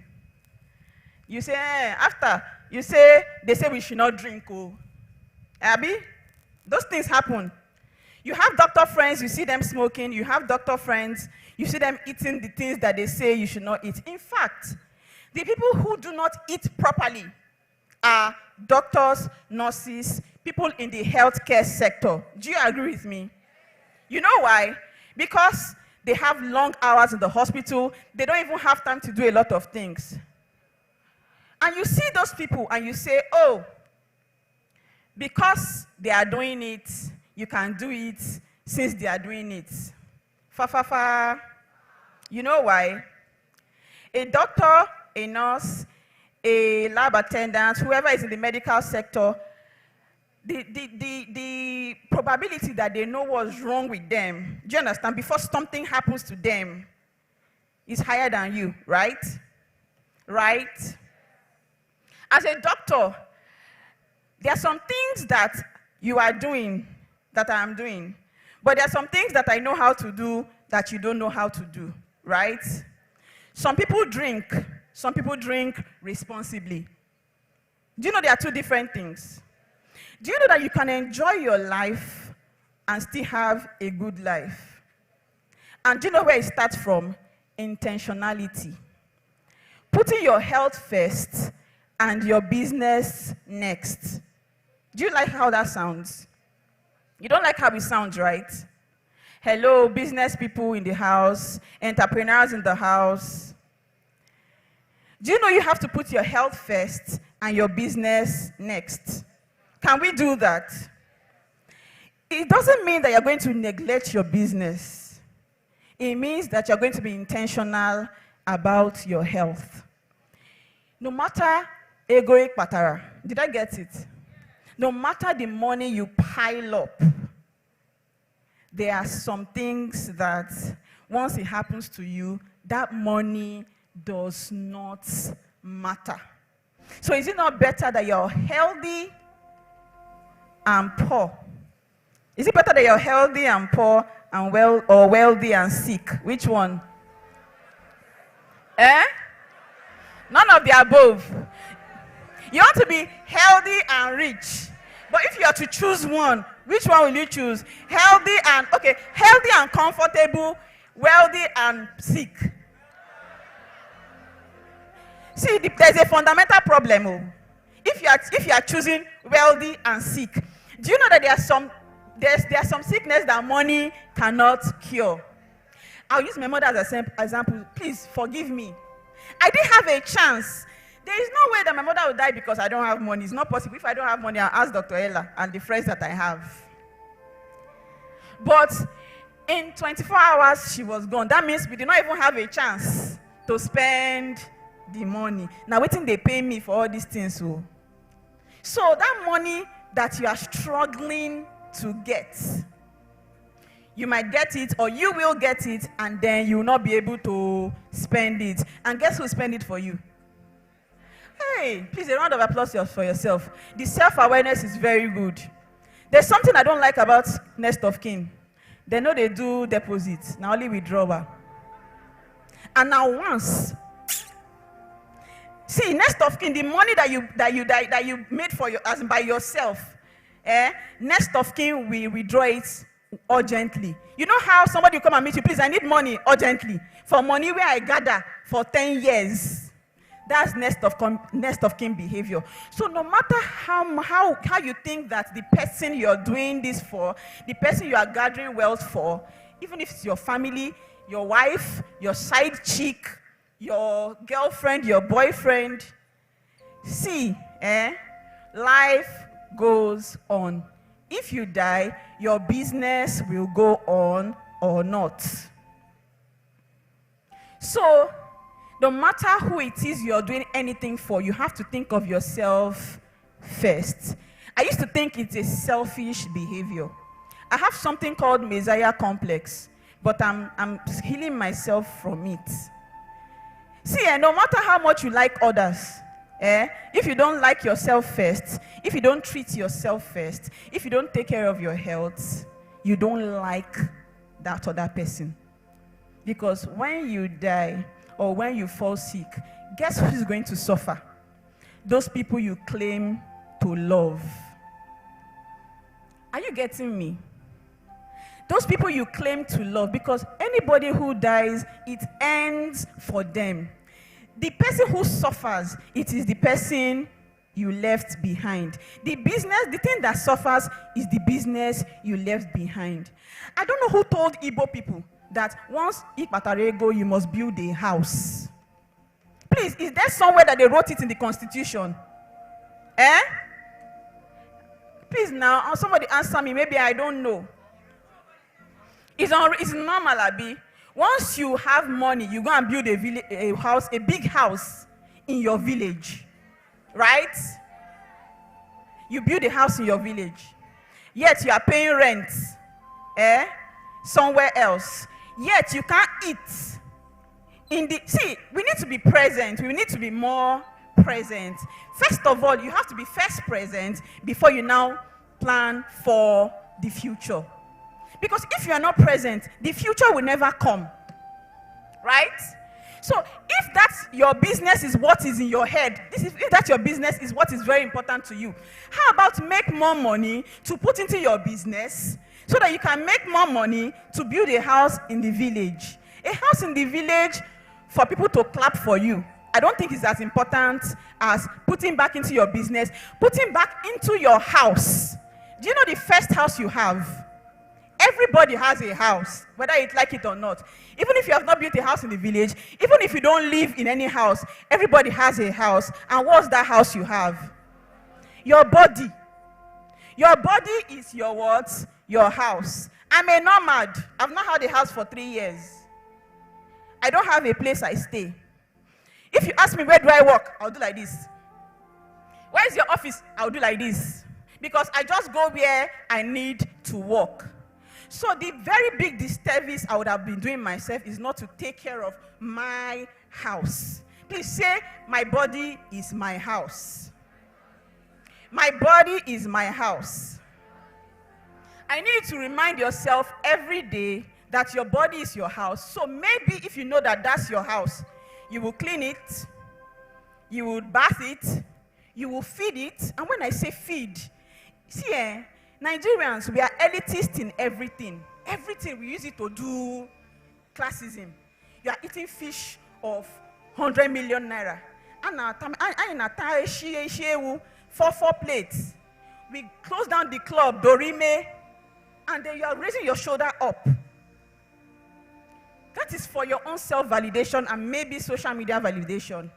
You say, they say we should not drink, oh. Abby, those things happen. You have doctor friends, you see them smoking, you have doctor friends, you see them eating the things that they say you should not eat. In fact, the people who do not eat properly are doctors, nurses, people in the healthcare sector. Do you agree with me? You know why? Because they have long hours in the hospital, they don't even have time to do a lot of things. And you see those people and you say, oh, because they are doing it, you can do it since they are doing it. Fa. You know why? A doctor, a nurse, a lab attendant, whoever is in the medical sector, the probability that they know what's wrong with them, do you understand, before something happens to them, is higher than you, right? Right? As a doctor, there are some things that you are doing that I am doing. But there are some things that I know how to do that you don't know how to do, right? Some people drink responsibly. Do you know there are two different things? Do you know that you can enjoy your life and still have a good life? And do you know where it starts from? Intentionality. Putting your health first and your business next. Do you like how that sounds? You don't like how it sounds, right? Hello, business people in the house, entrepreneurs in the house. Do you know you have to put your health first and your business next? Can we do that? It doesn't mean that you're going to neglect your business. It means that you're going to be intentional about your health. No matter egoic patara, did I get it? No matter the money you pile up, there are some things that once it happens to you, that money does not matter. So is it not better that you're healthy and poor? Is it better that you're healthy and poor and well, or wealthy and sick? Which one? None of the above. You want to be healthy and rich. But if you are to choose one, which one will you choose? Healthy and comfortable, wealthy and sick. See, there's a fundamental problem. If you are choosing wealthy and sick, do you know that there are some sickness that money cannot cure? I'll use my mother as an example. Please forgive me. I didn't have a chance. There is no way that my mother will die because I don't have money. It's not possible. If I don't have money, I'll ask Dr. Ella and the friends that I have. But in 24 hours, she was gone. That means we did not even have a chance to spend the money. Now, waiting, they pay me for all these things. So that money that you are struggling to get, you might get it or you will get it and then you will not be able to spend it. And guess who will spend it for you? Hey, please, a round of applause for yourself. The self-awareness is very good. There's something I don't like about Next of Kin. They know they do deposits, now only withdrawal. And now once, see, Next of Kin, the money that you made for your, as in by yourself, Next of Kin will withdraw it urgently. You know how somebody will come and meet you, please, I need money urgently. For money where I gather for 10 years. That's next of kin behavior. So no matter how you think that the person you're doing this for, the person you are gathering wealth for, even if it's your family, your wife, your side chick, your girlfriend, your boyfriend, see, life goes on. If you die, your business will go on or not. So, no matter who it is you're doing anything for, you have to think of yourself first. I used to think it's a selfish behavior. I have something called Messiah complex, but I'm healing myself from it. See, no matter how much you like others, if you don't like yourself first, if you don't treat yourself first, if you don't take care of your health, you don't like that other person. Because when you die, or when you fall sick, guess who's going to suffer? Those people you claim to love. Are you getting me? Those people you claim to love, because anybody who dies, it ends for them. The person who suffers, it is the person you left behind. The thing that suffers is the business you left behind. I don't know who told Igbo people that once Ikpatarego, you must build a house. Please, is there somewhere that they wrote it in the Constitution? Please now, somebody answer me. Maybe I don't know. It's normal, Abi. Once you have money, you go and build a big house in your village. Right? You build a house in your village. Yet you are paying rent. Somewhere else. Yet you can't eat. See, we need to be present. We need to be more present. First of all, you have to be first present before you now plan for the future. Because if you are not present, the future will never come. Right? So if that's your business is what is in your head, if that your business is what is very important to you, how about make more money to put into your business so that you can make more money to build a house in the village? A house in the village for people to clap for you, I don't think it's as important as putting back into your business, putting back into your house. Do you know the first house you have? Everybody has a house, whether you like it or not. Even if you have not built a house in the village, even if you don't live in any house, everybody has a house. And what's that house you have? Your body. Your body is your what? Your house. I'm a nomad. I've not had a house for 3 years. I don't have a place I stay. If you ask me where do I work, I'll do like this. Where is your office? I'll do like this. Because I just go where I need to work. So the very big disservice I would have been doing myself is not to take care of my house. Please say, my body is my house. My body is my house. I need you to remind yourself every day that your body is your house. So maybe if you know that that's your house, you will clean it, you will bath it, you will feed it. And when I say feed, see, Nigerians, we are elitist in everything. Everything, we use it to do classism. You are eating fish of 100 million naira. And 4 plates. We close down the club, Dorime, and then you are raising your shoulder up. That is for your own self-validation and maybe social media validation.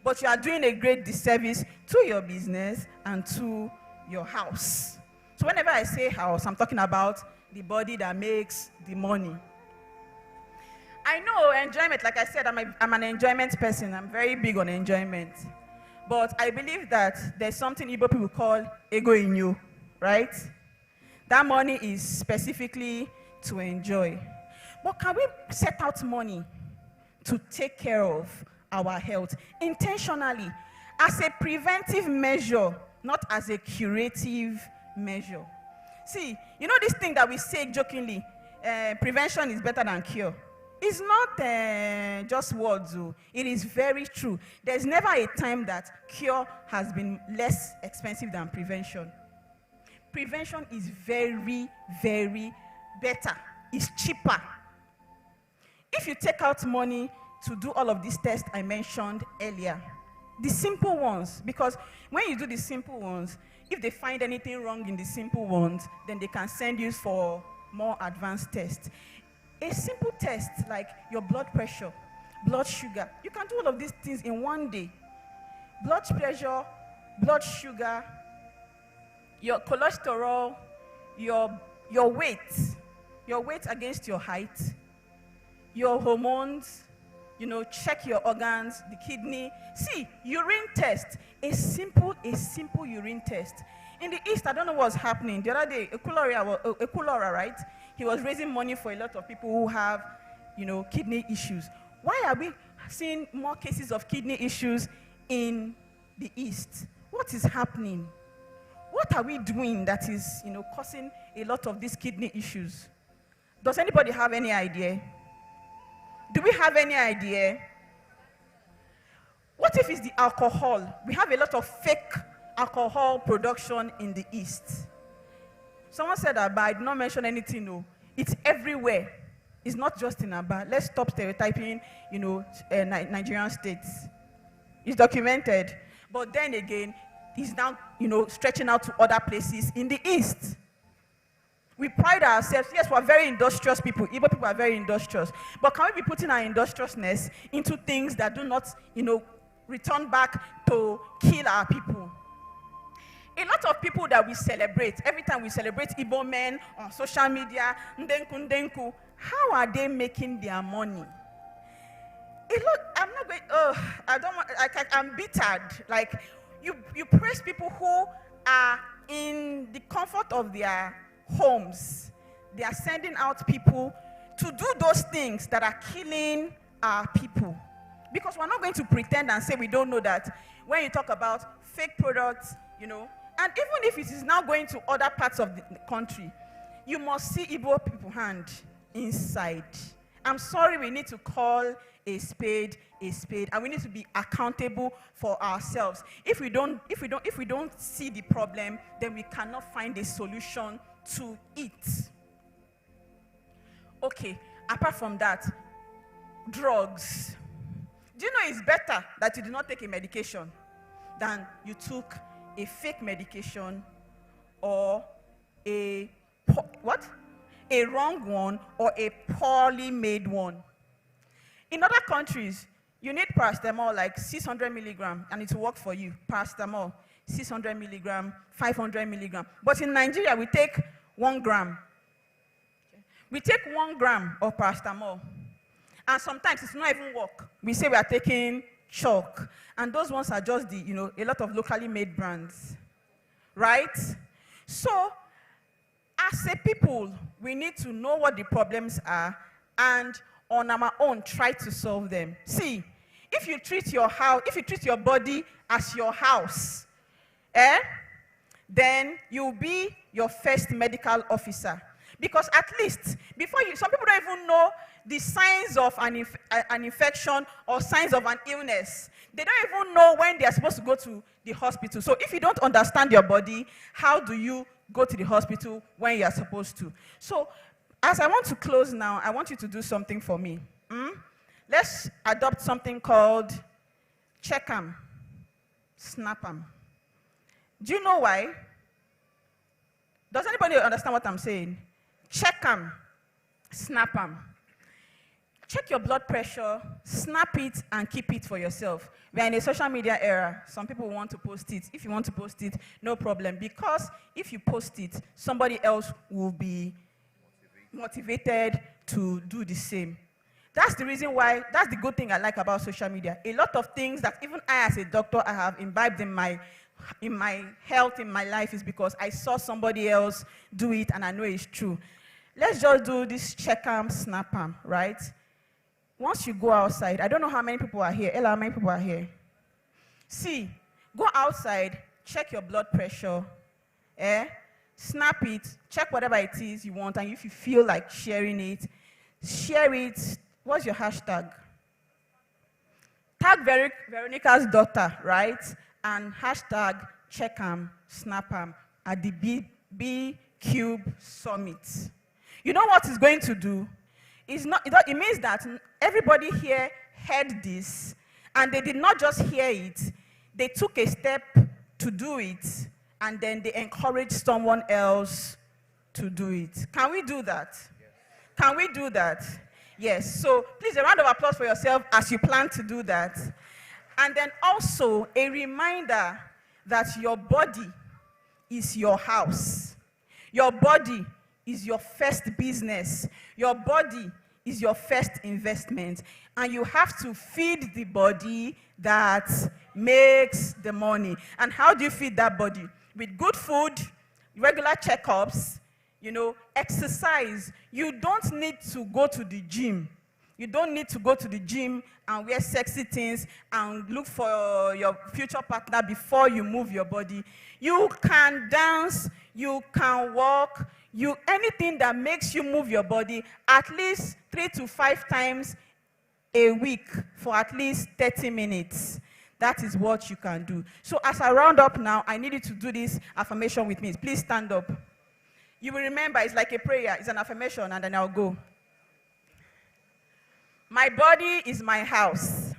But you are doing a great disservice to your business and to your house. So whenever I say house, I'm talking about the body that makes the money. I know enjoyment, like I said, I'm an enjoyment person. I'm very big on enjoyment. But I believe that there's something Igbo people call ego in you, right? That money is specifically to enjoy. But can we set out money to take care of our health intentionally as a preventive measure, not as a curative measure? See, you know this thing that we say jokingly, prevention is better than cure. It's not just words, it is very true. There's never a time that cure has been less expensive than prevention. Prevention is very, very better. It's cheaper. If you take out money to do all of these tests I mentioned earlier, the simple ones, because when you do the simple ones, if they find anything wrong in the simple ones, then they can send you for more advanced tests. A simple test like your blood pressure, blood sugar, you can do all of these things in one day. Blood pressure, blood sugar, your cholesterol, your weight against your height, your hormones, check your organs, the kidney. See, urine test, a simple urine test. In the East, I don't know what's happening. The other day, Ekulora, right? He was raising money for a lot of people who have, kidney issues. Why are we seeing more cases of kidney issues in the East? What is happening? What are we doing that is, causing a lot of these kidney issues? Does anybody have any idea? Do we have any idea? What if it's the alcohol? We have a lot of fake alcohol production in the East. Someone said Aba, I did not mention anything, no. It's everywhere. It's not just in Aba. Let's stop stereotyping, Nigerian states. It's documented. But then again, it's now, stretching out to other places in the East. We pride ourselves, yes, we're very industrious people. Igbo people are very industrious. But can we be putting our industriousness into things that do not, return back to kill our people? A lot of people that we celebrate, every time we celebrate Igbo men on social media, ndenku, how are they making their money? I'm not going, I'm bittered. Like, you praise people who are in the comfort of their homes. They are sending out people to do those things that are killing our people. Because we're not going to pretend and say we don't know that when you talk about fake products, And even if it is now going to other parts of the country, you must see Igbo people hand inside. I'm sorry, we need to call a spade, and we need to be accountable for ourselves. If we don't see the problem, then we cannot find a solution to it. Okay, apart from that, drugs. Do you know it's better that you do not take a medication than you took a fake medication or a wrong one or a poorly made one? In other countries, you need paracetamol like 600 milligram and it will work for you. Paracetamol, 600 milligram, 500 milligram. But in Nigeria, we take 1 gram. We take 1 gram of paracetamol. And sometimes it's not even work. We say we are taking chalk. And those ones are just a lot of locally made brands. Right? So, as a people, we need to know what the problems are and on our own try to solve them. See, if you treat your body as your house, then you'll be your first medical officer. Because at least, some people don't even know the signs of an infection or signs of an illness. They don't even know when they are supposed to go to the hospital. So if you don't understand your body, how do you go to the hospital when you are supposed to? So as I want to close now, I want you to do something for me. Let's adopt something called check 'em, snap 'em. Do you know why? Does anybody understand what I'm saying? Check 'em, snap 'em. Check your blood pressure, snap it, and keep it for yourself. We are in a social media era. Some people want to post it. If you want to post it, no problem. Because if you post it, somebody else will be motivated to do the same. That's the reason why, that's the good thing I like about social media. A lot of things that even I as a doctor, I have imbibed in my health, in my life, is because I saw somebody else do it and I know it's true. Let's just do this check 'em, snap 'em, right? Once you go outside, I don't know how many people are here. Ella, how many people are here? See, go outside, check your blood pressure, snap it, check whatever it is you want, and if you feel like sharing it, share it. What's your hashtag? Tag Veronica's daughter, right? And hashtag check 'em, snap 'em at the B Cube Summit. You know what it's going to do? It means that everybody here heard this, and they did not just hear it, they took a step to do it, and then they encouraged someone else to do it. Can we do that? Yes. Can we do that? Yes. So please, a round of applause for yourself as you plan to do that. And then also a reminder that your body is your house. Your body is your first business. Your body is your first investment. And you have to feed the body that makes the money. And how do you feed that body? With good food, regular checkups, exercise. You don't need to go to the gym. You don't need to go to the gym and wear sexy things and look for your future partner before you move your body. You can dance, you can walk, anything that makes you move your body at least 3 to 5 times a week for at least 30 minutes. That is what you can do. So as I round up now, I need you to do this affirmation with me. Please stand up. You will remember, it's like a prayer. It's an affirmation, and then I'll go. My body is my house.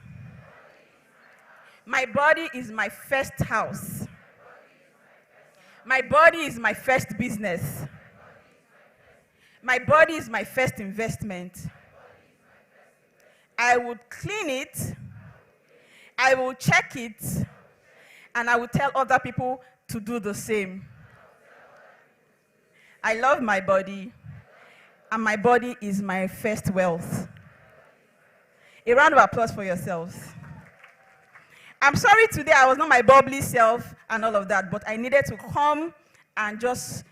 My body is my first house. My body is my first business. My body is my first investment. I would clean it, I will check it, and I will tell other people to do the same. I love my body, and my body is my first wealth. A round of applause for yourselves. I'm sorry today I was not my bubbly self and all of that, but I needed to come and just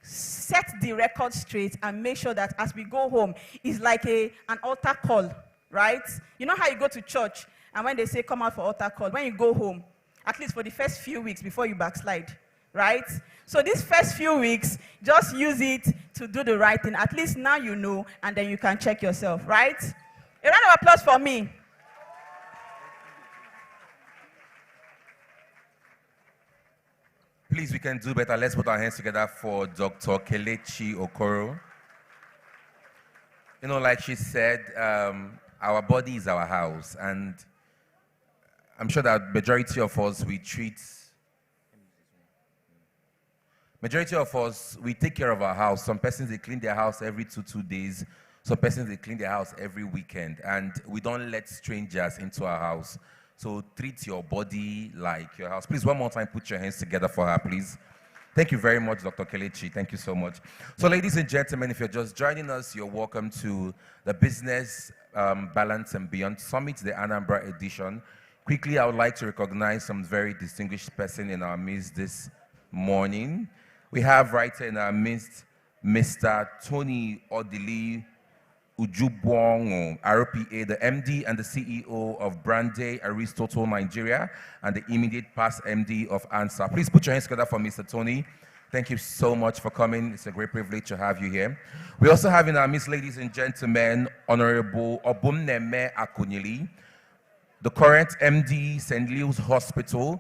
set the record straight and make sure that as we go home, it's like an altar call, right? You know how you go to church and when they say come out for altar call, when you go home, at least for the first few weeks before you backslide, right? So these first few weeks, just use it to do the right thing. At least now you know, and then you can check yourself, right? A round of applause for me. Please, we can do better. Let's put our hands together for Dr. Kelechi Okoro. You know, like she said, our body is our house, and I'm sure that majority of us, we take care of our house. Some persons, they clean their house every two days. Some persons, they clean their house every weekend, and we don't let strangers into our house. So treat your body like your house. Please, one more time, put your hands together for her, please. Thank you very much, Dr. Kelechi. Thank you so much. So, ladies and gentlemen, if you're just joining us, you're welcome to the Business Balance and Beyond Summit, the Anambra edition. Quickly, I would like to recognize some very distinguished person in our midst this morning. We have right here in our midst Mr. Tony Odili Ujubwongo, RPA, the MD and the CEO of Brande Aristotle Nigeria, and the immediate past MD of ANSA. Please put your hands together for Mr. Tony. Thank you so much for coming. It's a great privilege to have you here. We also have in our midst, ladies and gentlemen, Honorable Obumneme Akunyili, the current MD, St. Leo's Hospital.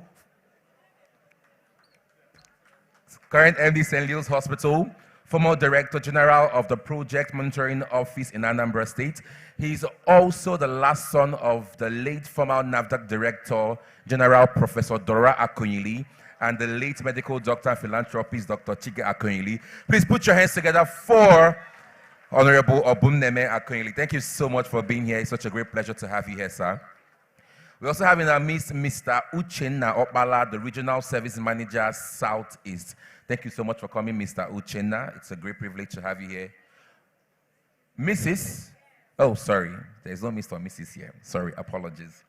Former Director General of the Project Monitoring Office in Anambra State. He's also the last son of the late former NAFDAC Director General Professor Dora Akunyili and the late medical doctor and philanthropist Dr. Chige Akunyili. Please put your hands together for Honorable Obumneme Akunyili. Thank you so much for being here. It's such a great pleasure to have you here, sir. We also have in our midst Mr. Uchenna Opala, the Regional Service Manager, Southeast. Thank you so much for coming, Mr. Uchenna. It's a great privilege to have you here. Mrs. Oh, sorry. There's no Mr. or Mrs. here. Sorry, apologies.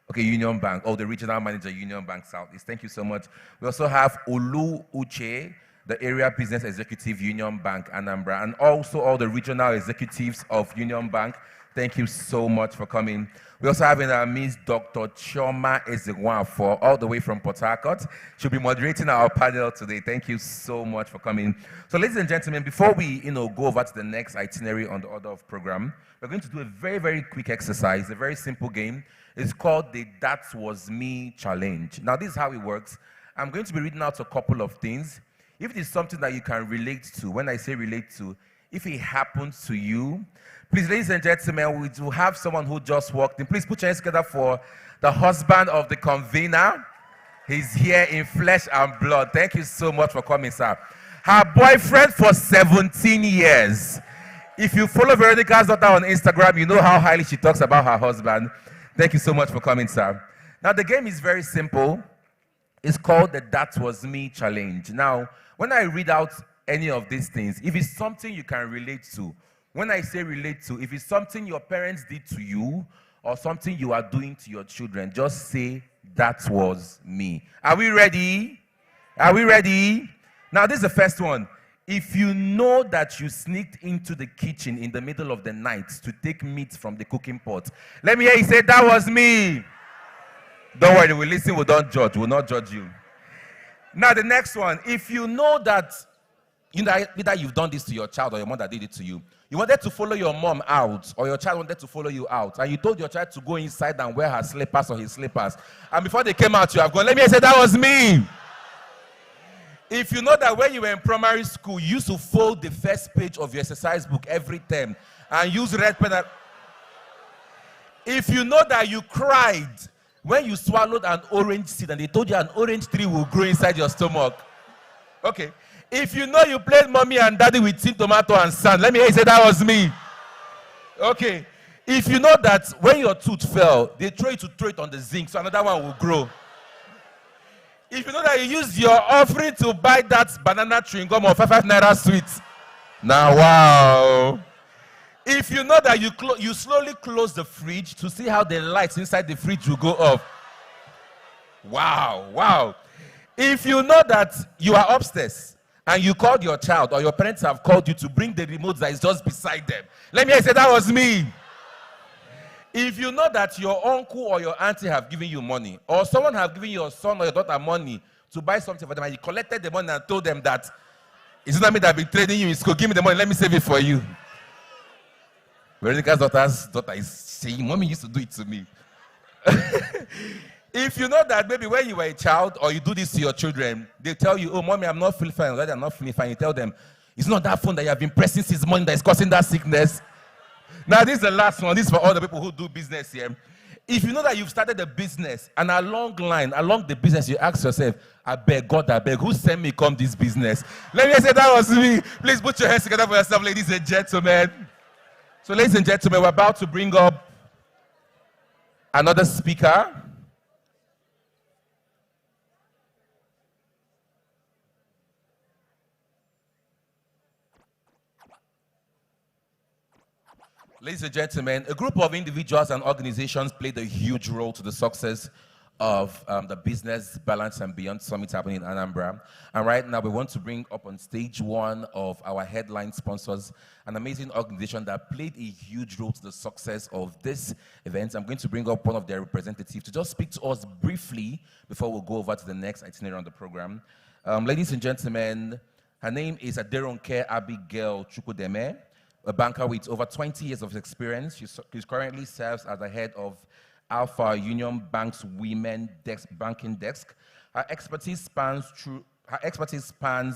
Okay, Union Bank. Oh, the Regional Manager, Union Bank Southeast. Thank you so much. We also have Olu Uche, the Area Business Executive, Union Bank, Anambra, and also all the regional executives of Union Bank. Thank you so much for coming. We also have in our midst Dr. Chioma Ezegwafo, all the way from Port Harcourt. She'll be moderating our panel today. Thank you so much for coming. So, ladies and gentlemen, before we go over to the next itinerary on the order of program, we're going to do a very, very quick exercise, a very simple game. It's called the That Was Me Challenge. Now, this is how it works. I'm going to be reading out a couple of things. If it is something that you can relate to, when I say relate to, if it happens to you, please, ladies and gentlemen, we do have someone who just walked in. Please put your hands together for the husband of the convener. He's here in flesh and blood. Thank you so much for coming, sir. Her boyfriend for 17 years. If you follow Veronica's daughter on Instagram, you know how highly she talks about her husband. Thank you so much for coming, sir. Now, the game is very simple. It's called the That Was Me Challenge. Now, when I read out any of these things, if it's something you can relate to, when I say relate to, if it's something your parents did to you or something you are doing to your children, just say, that was me. Are we ready? Are we ready? Now, this is the first one. If you know that you sneaked into the kitchen in the middle of the night to take meat from the cooking pot, let me hear you say, that was me. Don't worry, we'll listen, we don't judge. We'll not judge you. Now, the next one. If you know that either you've done this to your child or your mother did it to you, you wanted to follow your mom out, or your child wanted to follow you out, and you told your child to go inside and wear her slippers or his slippers, and before they came out, you have gone, let me say, that was me. If you know that when you were in primary school, you used to fold the first page of your exercise book every term and use red pen. If you know that you cried when you swallowed an orange seed and they told you an orange tree will grow inside your stomach. Okay. If you know you played mommy and daddy with tin, tomato, and sand, let me hear you say, that was me. Okay. If you know that when your tooth fell, they throw it on the zinc so another one will grow. If you know that you used your offering to buy that banana chewing gum or 5 naira sweet. Now, wow. If you know that you slowly close the fridge to see how the lights inside the fridge will go off. Wow, wow. If you know that you are upstairs and you called your child or your parents have called you to bring the remote that is just beside them. Let me say, that was me. If you know that your uncle or your auntie have given you money, or someone have given your son or your daughter money to buy something for them, and you collected the money and told them that it's not me that I've been training you in school. Give me the money, let me save it for you. Veronica's daughter is saying, Mommy used to do it to me. If you know that maybe when you were a child or you do this to your children, they tell you, oh, Mommy, I'm not feeling fine. Daddy, I'm not feeling fine. You tell them, it's not that phone that you have been pressing since morning that is causing that sickness. Now, this is the last one. This is for all the people who do business here. If you know that you've started a business and along the business, you ask yourself, I beg, God, I beg, who sent me come this business? Let me say that was me. Please put your hands together for yourself, ladies and gentlemen. So, ladies and gentlemen, we're about to bring up another speaker. Ladies and gentlemen, a group of individuals and organizations played a huge role to the success of the Business Balance and Beyond Summit happening in Anambra. And right now, we want to bring up on stage one of our headline sponsors, an amazing organization that played a huge role to the success of this event. I'm going to bring up one of their representatives to just speak to us briefly before we go over to the next itinerary on the program. Ladies and gentlemen, her name is Aderonke Abigail Chukwudeme, a banker with over 20 years of experience. She currently serves as the head of Alpha Union Bank's Women Banking Desk. Her expertise spans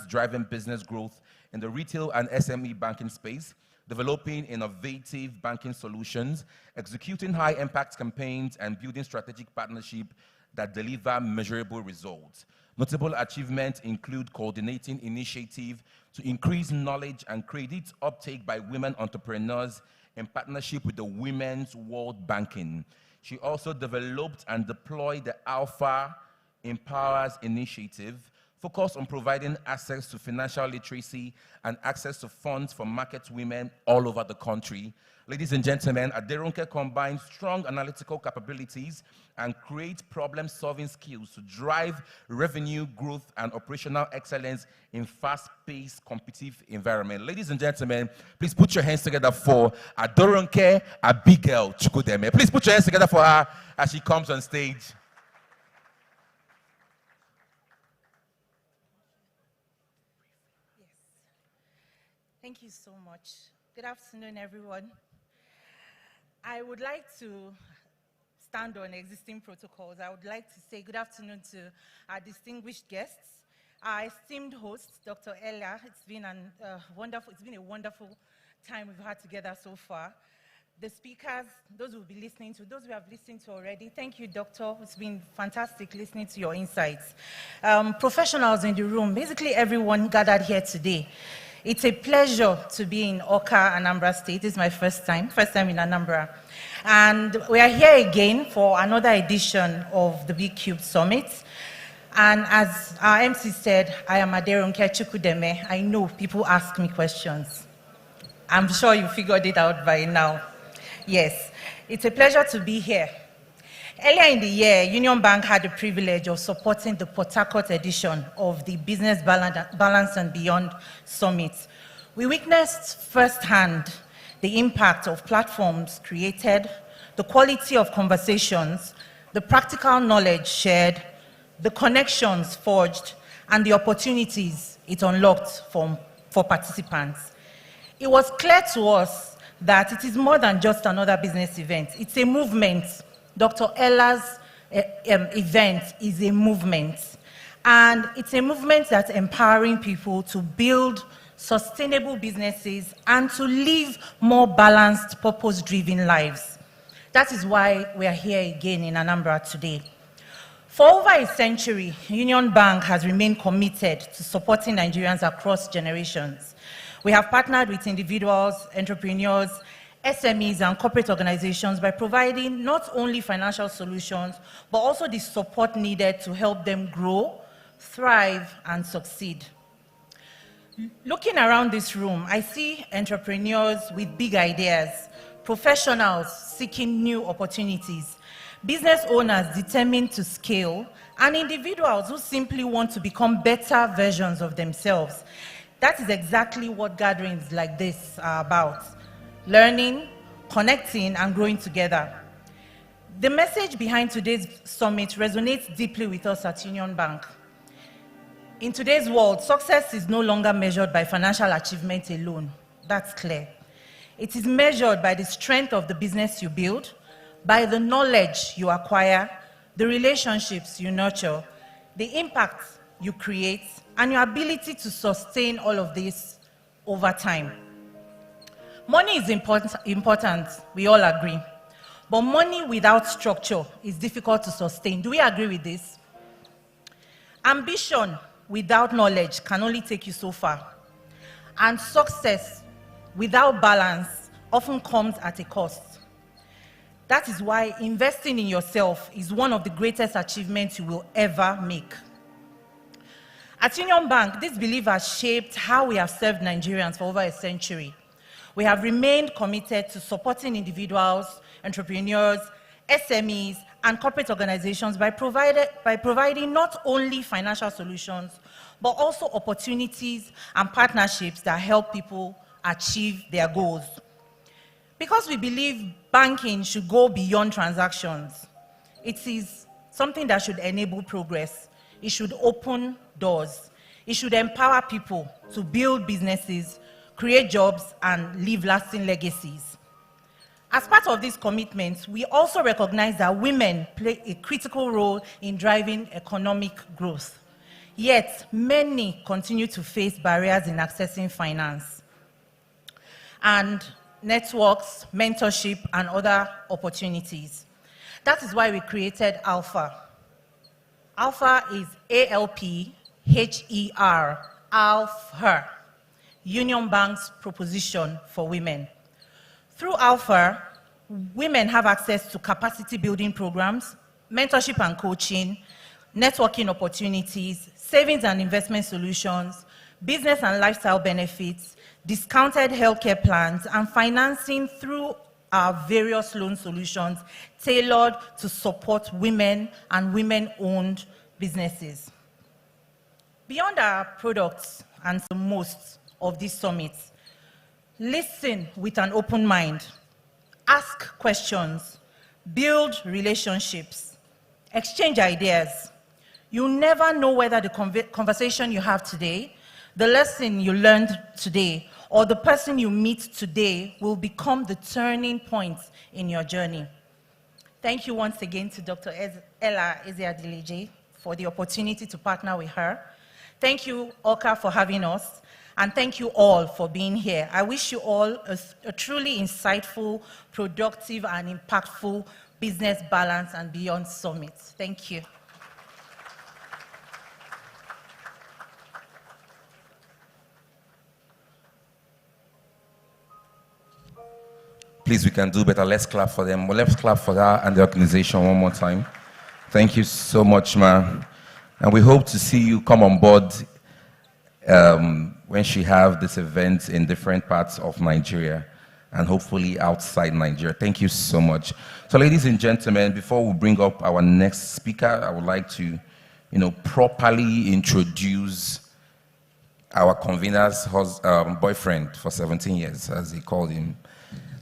driving business growth in the retail and SME banking space, developing innovative banking solutions, executing high-impact campaigns, and building strategic partnerships that deliver measurable results. Notable achievements include coordinating initiatives to increase knowledge and credit uptake by women entrepreneurs in partnership with the Women's World Banking. She also developed and deployed the Alpha Empowers initiative, focused on providing access to financial literacy and access to funds for market women all over the country. Ladies and gentlemen, Aderonke combines strong analytical capabilities and great problem-solving skills to drive revenue growth and operational excellence in fast-paced, competitive environment. Ladies and gentlemen, please put your hands together for Aderonke Abigail Chukwudeme. Please put your hands together for her as she comes on stage. Thank you so much. Good afternoon, everyone. I would like to stand on existing protocols. I would like to say good afternoon to our distinguished guests, our esteemed host, Dr. Ella. It's been a wonderful time we've had together so far. The speakers, those who will be listening to, those we have listened to already, thank you, Doctor. It's been fantastic listening to your insights. Professionals in the room, basically everyone gathered here today. It's a pleasure to be in Oka, Anambra State. This is my first time in Anambra. And we are here again for another edition of the Big Cube Summit. And as our MC said, I am Aderonke Chukwudeme. I know people ask me questions. I'm sure you figured it out by now. Yes, it's a pleasure to be here. Earlier in the year, Union Bank had the privilege of supporting the Port Harcourt edition of the Business Balance and Beyond Summit. We witnessed firsthand the impact of platforms created, the quality of conversations, the practical knowledge shared, the connections forged, and the opportunities it unlocked for participants. It was clear to us that it is more than just another business event. It's a movement. Dr. Ella's event is a movement. And it's a movement that's empowering people to build sustainable businesses and to live more balanced, purpose-driven lives. That is why we are here again in Anambra today. For over a century, Union Bank has remained committed to supporting Nigerians across generations. We have partnered with individuals, entrepreneurs, SMEs, and corporate organizations by providing not only financial solutions, but also the support needed to help them grow, thrive, and succeed. Looking around this room, I see entrepreneurs with big ideas, professionals seeking new opportunities, business owners determined to scale, and individuals who simply want to become better versions of themselves. That is exactly what gatherings like this are about: learning, connecting, and growing together. The message behind today's summit resonates deeply with us at Union Bank. In today's world, success is no longer measured by financial achievement alone. That's clear. It is measured by the strength of the business you build, by the knowledge you acquire, the relationships you nurture, the impact you create, and your ability to sustain all of this over time. Money is important, we all agree. But money without structure is difficult to sustain. Do we agree with this? Ambition without knowledge can only take you so far. And success without balance often comes at a cost. That is why investing in yourself is one of the greatest achievements you will ever make. At Union Bank, this belief has shaped how we have served Nigerians for over a century. We have remained committed to supporting individuals, entrepreneurs, SMEs, and corporate organizations by providing not only financial solutions, but also opportunities and partnerships that help people achieve their goals. Because we believe banking should go beyond transactions, it is something that should enable progress. It should open doors. It should empower people to build businesses, create jobs, and leave lasting legacies. As part of these commitments, we also recognize that women play a critical role in driving economic growth. Yet, many continue to face barriers in accessing finance and networks, mentorship, and other opportunities. That is why we created Alpha. Alpha is ALPHER, Alpha, Union Bank's proposition for women. Through Alpha, women have access to capacity building programs, mentorship and coaching, networking opportunities, savings and investment solutions, business and lifestyle benefits, discounted healthcare plans, and financing through our various loan solutions tailored to support women and women-owned businesses. Beyond our products and the most of these summits, listen with an open mind, ask questions, build relationships, exchange ideas. You never know whether the conversation you have today, the lesson you learned today, or the person you meet today will become the turning point in your journey. Thank you once again to Dr. Ella Ezeadileje for the opportunity to partner with her. Thank you, Oka, for having us. And thank you all for being here. I wish you all a truly insightful, productive, and impactful Business Balance and Beyond Summit. Thank you. Please, we can do better. Let's clap for them. Well, let's clap for her and the organization one more time. Thank you so much, ma. And we hope to see you come on board when she have this event in different parts of Nigeria and hopefully outside Nigeria. Thank you so much. So, ladies and gentlemen, before we bring up our next speaker, I would like to, properly introduce our convener's boyfriend for 17 years, as he called him.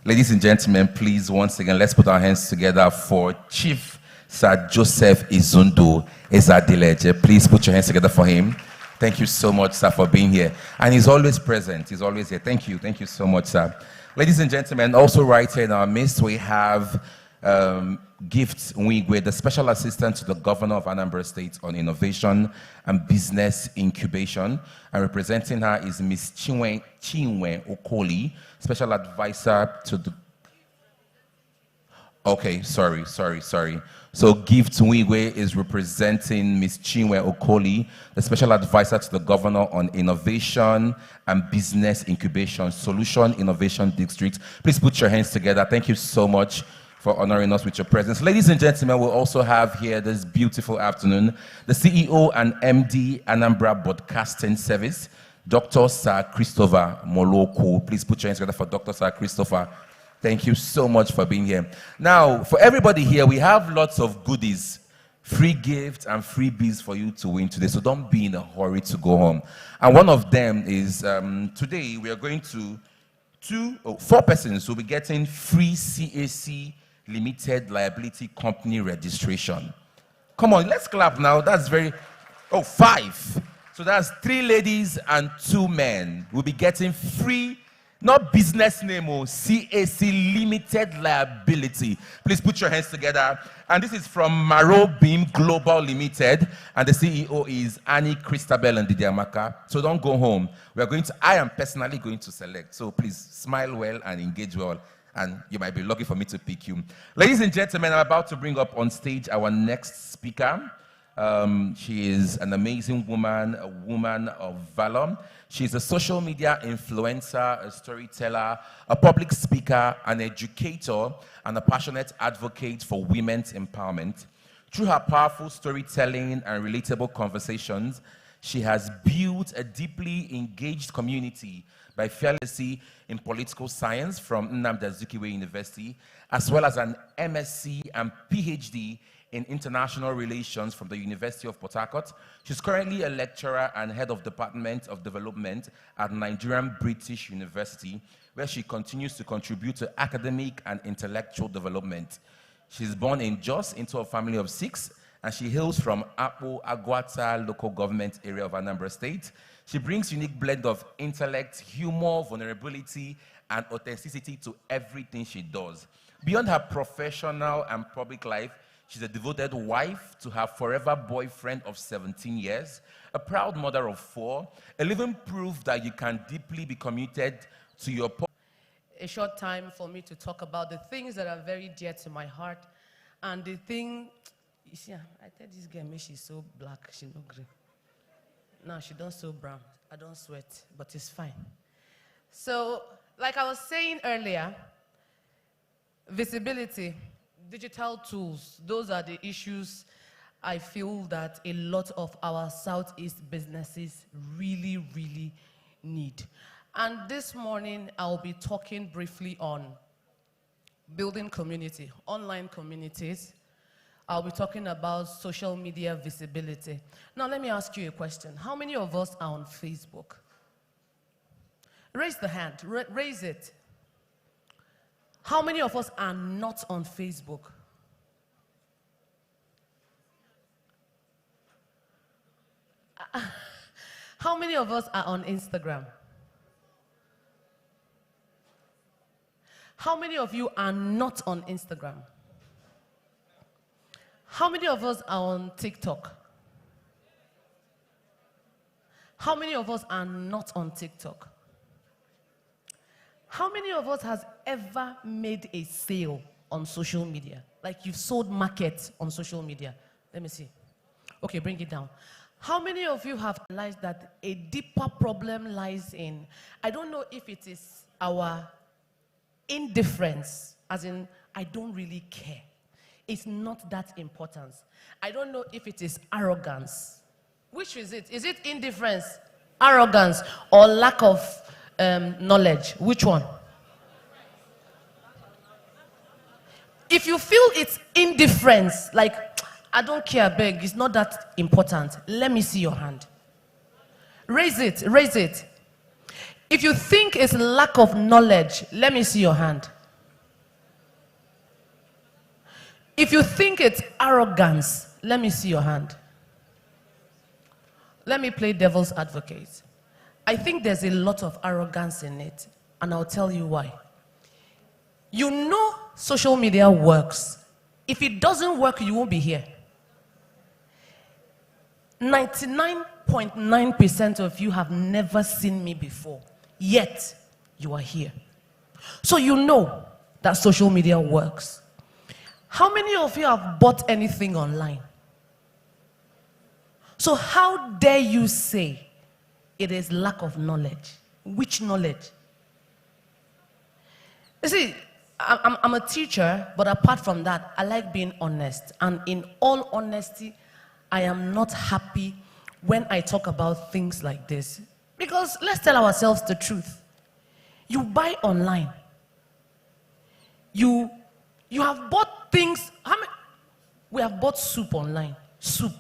Ladies and gentlemen, please, once again, let's put our hands together for Chief Sir Joseph Izundo Ezeadileje. Please put your hands together for him. Thank you so much, sir, for being here. And he's always present. He's always here. Thank you. Thank you so much, sir. Ladies and gentlemen, also right here in our midst, we have Gift Nwigwe, the Special Assistant to the Governor of Anambra State on Innovation and Business Incubation. And representing her is Ms. Chinwe Okoli, Special Advisor to the... Okay, sorry. So Gift Nwigwe is representing Ms. Chinwe Okoli, the Special Advisor to the Governor on Innovation and Business Incubation, Solution Innovation District. Please put your hands together. Thank you so much for honoring us with your presence. Ladies and gentlemen, we'll also have here this beautiful afternoon the CEO and MD Anambra Broadcasting Service, Dr. Sir Christopher Moloko. Please put your hands together for Dr. Sir Christopher. Thank you so much for being here. Now, for everybody here, we have lots of goodies, free gifts and freebies for you to win today, so don't be in a hurry to go home. And one of them is, today we are going to, 4 persons will be getting free CAC Limited Liability Company registration. Come on, let's clap now. That's very... Oh, 5. So that's 3 ladies and 2 men. Will be getting free, not business name, CAC limited liability. Please put your hands together. And this is from Maro Beam Global Limited. And the CEO is Annie Christabel and Didiamaka. So don't go home. I am personally going to select. So please smile well and engage well. And you might be lucky for me to pick you. Ladies and gentlemen, I'm about to bring up on stage our next speaker. She is an amazing woman, a woman of valor. She's a social media influencer, a storyteller, a public speaker, an educator, and a passionate advocate for women's empowerment. Through her powerful storytelling and relatable conversations, she has built a deeply engaged community by fearlessly in political science from Anambra University, as well as an MSc and PhD in international relations from the University of Port Harcourt. She's currently a lecturer and head of Department of Development at Nigerian British University, where she continues to contribute to academic and intellectual development. She's born in Jos into a family of 6, and she hails from Apo Aguata local government area of Anambra State. She brings unique blend of intellect, humor, vulnerability, and authenticity to everything she does. Beyond her professional and public life, she's a devoted wife to her forever boyfriend of 17 years, a proud mother of 4, a living proof that you can deeply be committed to your a short time for me to talk about the things that are very dear to my heart. And the thing, you see, I tell this girl, she's so black, she no green. Now she don't so brown. I don't sweat, but it's fine. So, like I was saying earlier, visibility, digital tools, those are the issues I feel that a lot of our Southeast businesses really, really need. And this morning, I'll be talking briefly on building community, online communities. I'll be talking about social media visibility. Now, let me ask you a question. How many of us are on Facebook? Raise the hand. Raise it. How many of us are not on Facebook? How many of us are on Instagram? How many of you are not on Instagram? How many of us are on TikTok? How many of us are not on TikTok? How many of us has ever made a sale on social media? Like you've sold markets on social media? Let me see. Okay, bring it down. How many of you have realized that a deeper problem lies in, I don't know if it is our indifference, as in, I don't really care. It's not that important. I don't know if it is arrogance. Which is it? Is it indifference, arrogance, or lack of knowledge? Which one? If you feel it's indifference, like, I don't care, beg, it's not that important, let me see your hand. Raise it, raise it. If you think it's lack of knowledge, let me see your hand. If you think it's arrogance, let me see your hand. Let me play devil's advocate. I think there's a lot of arrogance in it, and I'll tell you why. You know social media works. If it doesn't work, you won't be here. 99.9% of you have never seen me before, yet you are here. So you know that social media works. How many of you have bought anything online? So how dare you say it is lack of knowledge? Which knowledge? You see, I'm a teacher, but apart from that, I like being honest. And in all honesty, I am not happy when I talk about things like this. Because let's tell ourselves the truth. You buy online. You have bought things. We have bought soup online. Soup.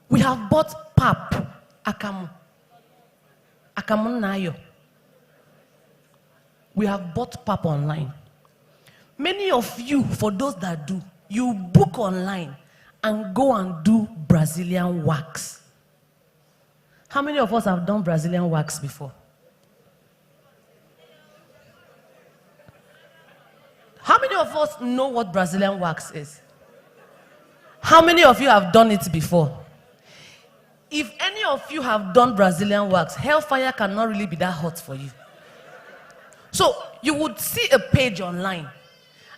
We have bought pap, akamu nayo. We have bought pap online. Many of you, for those that do, you book online and go and do Brazilian wax. How many of us have done Brazilian wax before? How many of us know what Brazilian wax is? How many of you have done it before? If any of you have done Brazilian wax, hellfire cannot really be that hot for you. So you would see a page online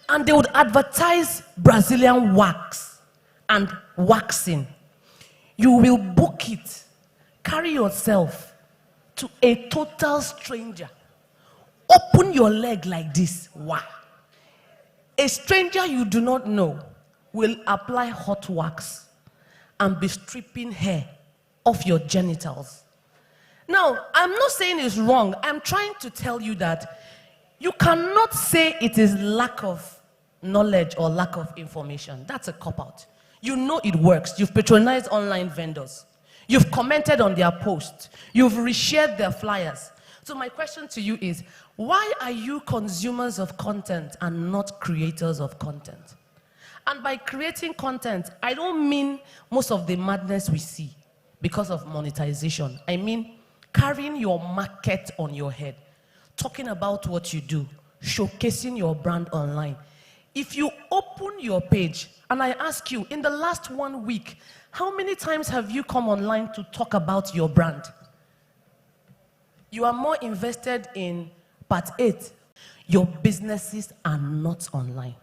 and they would advertise Brazilian wax and waxing. You will book it, carry yourself to a total stranger. Open your leg like this. Wow. A stranger you do not know will apply hot wax and be stripping hair off your genitals. Now, I'm not saying it's wrong. I'm trying to tell you that you cannot say it is lack of knowledge or lack of information. That's a cop-out. You know it works. You've patronized online vendors. You've commented on their posts. You've reshared their flyers. So my question to you is, why are you consumers of content and not creators of content? And by creating content, I don't mean most of the madness we see because of monetization. I mean carrying your market on your head, talking about what you do, showcasing your brand online. If you open your page, and I ask you, in the last 1 week, how many times have you come online to talk about your brand? You are more invested in part 8. Your businesses are not online.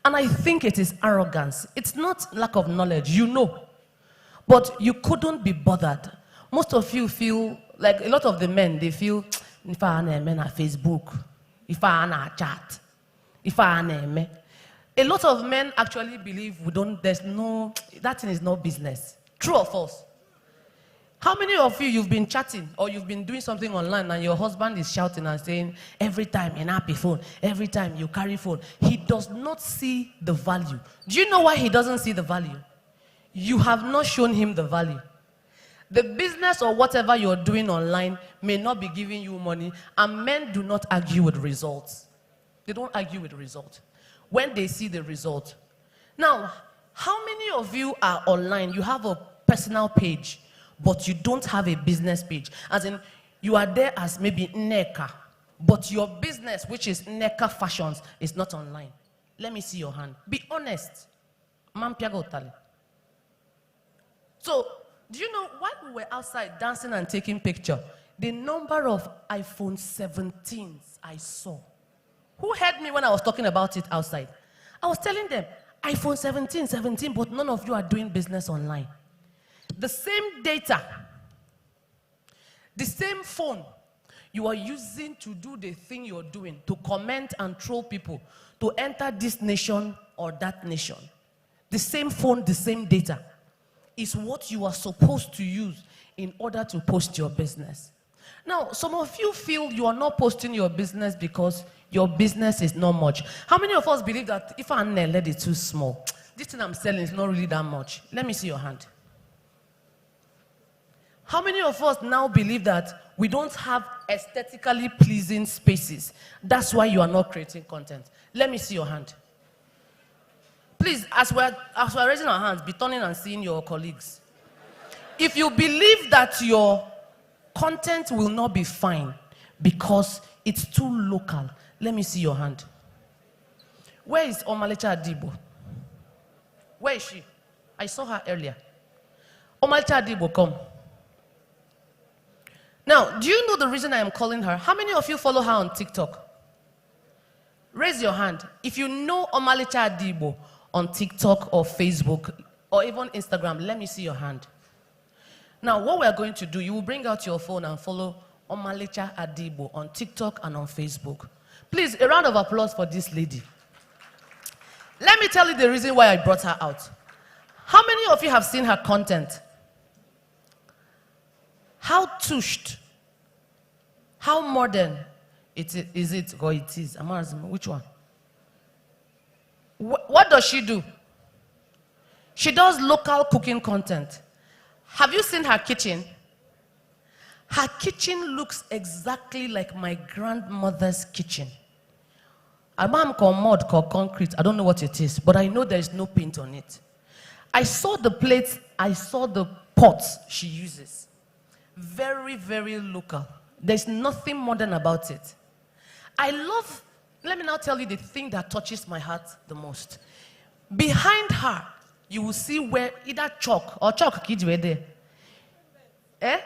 And I think it is arrogance. It's not lack of knowledge, you know. But you couldn't be bothered. Most of you feel, like a lot of the men, they feel, if I am on Facebook, if I am on chat, if I am a lot of men actually believe that thing is no business. True or false? How many of you've been chatting or you've been doing something online and your husband is shouting and saying, every time you happy phone, every time you carry phone, he does not see the value. Do you know why he doesn't see the value? You have not shown him the value. The business or whatever you're doing online may not be giving you money, and men do not argue with results. They don't argue with results when they see the result. Now, how many of you are online? You have a personal page, but you don't have a business page. As in, you are there as maybe Neka, but your business, which is Neka Fashions, is not online. Let me see your hand. Be honest. So, do you know, while we were outside dancing and taking picture, the number of iPhone 17s I saw. Who heard me when I was talking about it outside? I was telling them, iPhone 17, but none of you are doing business online. The same data, the same phone you are using to do the thing you're doing, to comment and troll people, to enter this nation or that nation. The same phone, the same data is what you are supposed to use in order to post your business. Now, some of you feel you are not posting your business because your business is not much. How many of us believe that if I let it too small, this thing I'm selling is not really that much? Let me see your hand. How many of us now believe that we don't have aesthetically pleasing spaces? That's why you are not creating content. Let me see your hand. Please, as we're raising our hands, be turning and seeing your colleagues. If you believe that your content will not be fine because it's too local, let me see your hand. Where is Omalecha Adibo? Where is she? I saw her earlier. Omalecha Adibo, come. Now, do you know the reason I am calling her? How many of you follow her on TikTok? Raise your hand. If you know Omalecha Adibo on TikTok or Facebook or even Instagram, let me see your hand. Now, what we are going to do, you will bring out your phone and follow Omalecha Adibo on TikTok and on Facebook. Please, a round of applause for this lady. Let me tell you the reason why I brought her out. How many of you have seen her content? How tushed, how modern is it, or it is? I'm asking, which one? What does she do? She does local cooking content. Have you seen her kitchen? Her kitchen looks exactly like my grandmother's kitchen. I'm called mud, called concrete. I don't know what it is, but I know there is no paint on it. I saw the plates, I saw the pots she uses. Very, very local. There's nothing modern about it. I love, let me now tell you the thing that touches my heart the most. Behind her, you will see where either chalk or chalk kids were there. Eh?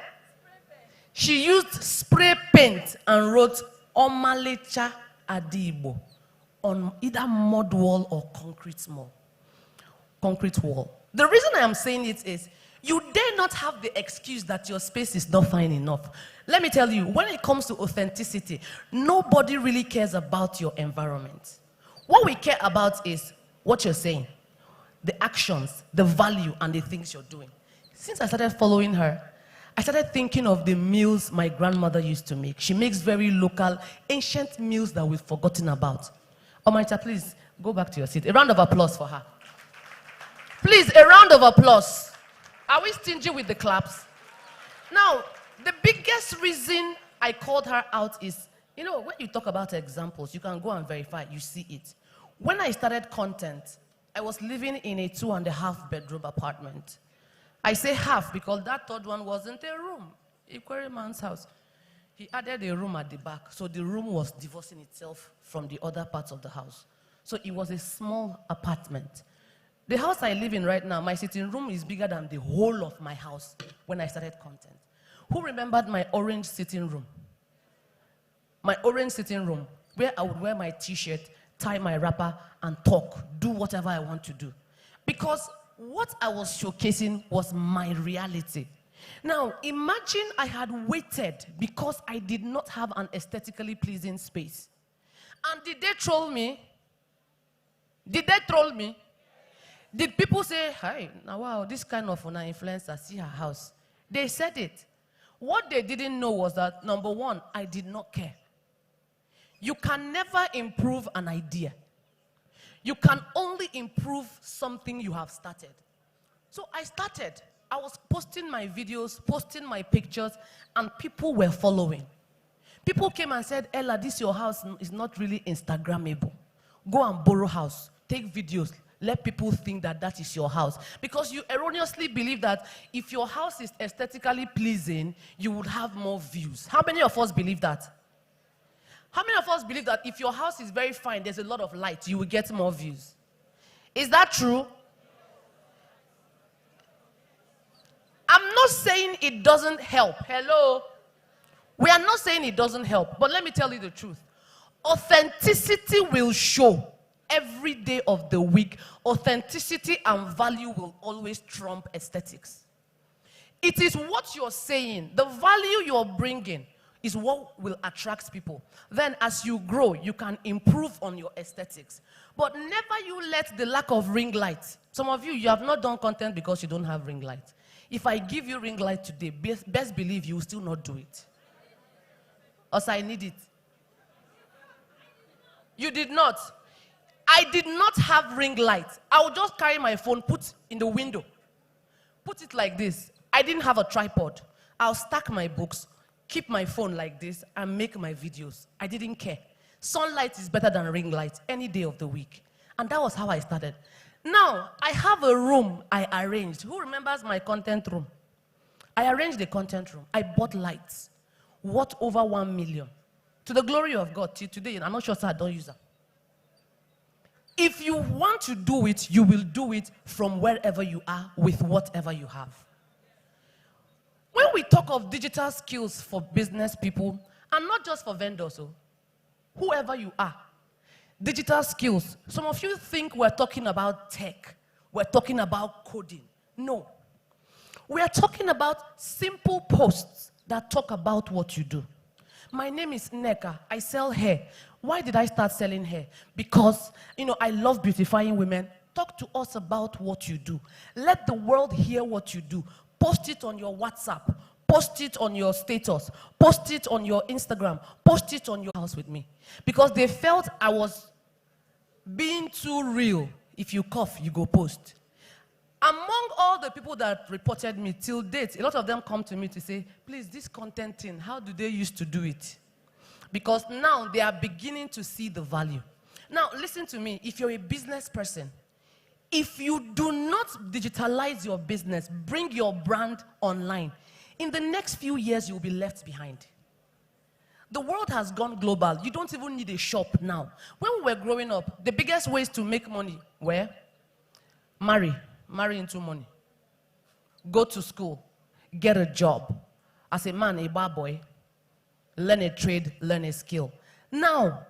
She used spray paint and wrote Omalecha Adibo on either mud wall or concrete wall. The reason I am saying it is, you dare not have the excuse that your space is not fine enough. Let me tell you, when it comes to authenticity, nobody really cares about your environment. What we care about is what you're saying, the actions, the value, and the things you're doing. Since I started following her, I started thinking of the meals my grandmother used to make. She makes very local, ancient meals that we've forgotten about. Omarita, please, go back to your seat. A round of applause for her. Please, a round of applause. Are we stingy with the claps? Now, the biggest reason I called her out is, you know, when you talk about examples, you can go and verify, you see it. When I started content, I was living in a 2.5 bedroom apartment. I say half because that third one wasn't a room. A quarry man's house. He added a room at the back, so the room was divorcing itself from the other parts of the house. So it was a small apartment. The house I live in right now, my sitting room is bigger than the whole of my house when I started content. Who remembered my orange sitting room? My orange sitting room, where I would wear my t-shirt, tie my wrapper, and talk, do whatever I want to do. Because what I was showcasing was my reality. Now, imagine I had waited because I did not have an aesthetically pleasing space. And did they troll me? Did they troll me? Did people say, hi, now wow, this kind of an influencer, see her house? They said it. What they didn't know was that, number one, I did not care. You can never improve an idea. You can only improve something you have started. So I started. I was posting my videos, posting my pictures, and people were following. People came and said, Ella, this your house is not really Instagrammable. Go and borrow house. Take videos. Let people think that that is your house. Because you erroneously believe that if your house is aesthetically pleasing, you would have more views. How many of us believe that? How many of us believe that if your house is very fine, there's a lot of light, you will get more views? Is that true? I'm not saying it doesn't help. Hello? We are not saying it doesn't help. But let me tell you the truth. Authenticity will show. Every day of the week, authenticity and value will always trump aesthetics. It is what you're saying, the value you're bringing is what will attract people. Then as you grow, you can improve on your aesthetics. But never you let the lack of ring light. Some of you have not done content because you don't have ring light. If I give you ring light today, best believe you will still not do it. Or I need it. You did not. I did not have ring light. I would just carry my phone, put in the window. Put it like this. I didn't have a tripod. I'll stack my books, keep my phone like this, and make my videos. I didn't care. Sunlight is better than ring light any day of the week. And that was how I started. Now, I have a room I arranged. Who remembers my content room? I arranged the content room. I bought lights. Worth over 1 million. To the glory of God, till today, I'm not sure I don't use them. If you want to do it, you will do it from wherever you are with whatever you have. When we talk of digital skills for business people, and not just for vendors, whoever you are, digital skills, some of you think we're talking about tech, we're talking about coding. No. We are talking about simple posts that talk about what you do. My name is Nneka. I sell hair. Why did I start selling hair? Because, I love beautifying women. Talk to us about what you do. Let the world hear what you do. Post it on your WhatsApp. Post it on your status. Post it on your Instagram. Post it on your house with me. Because they felt I was being too real. If you cough, you go post. Among all the people that reported me till date, a lot of them come to me to say, please, this content thing, how do they used to do it? Because now they are beginning to see the value. Now, listen to me. If you're a business person, If you do not digitalize your business, bring your brand online, in the next few years, you'll be left behind. The world has gone global. You don't even need a shop now. When we were growing up, the biggest ways to make money were marry into money, go to school, get a job. As a man, a bad boy, learn a trade, learn a skill. Now,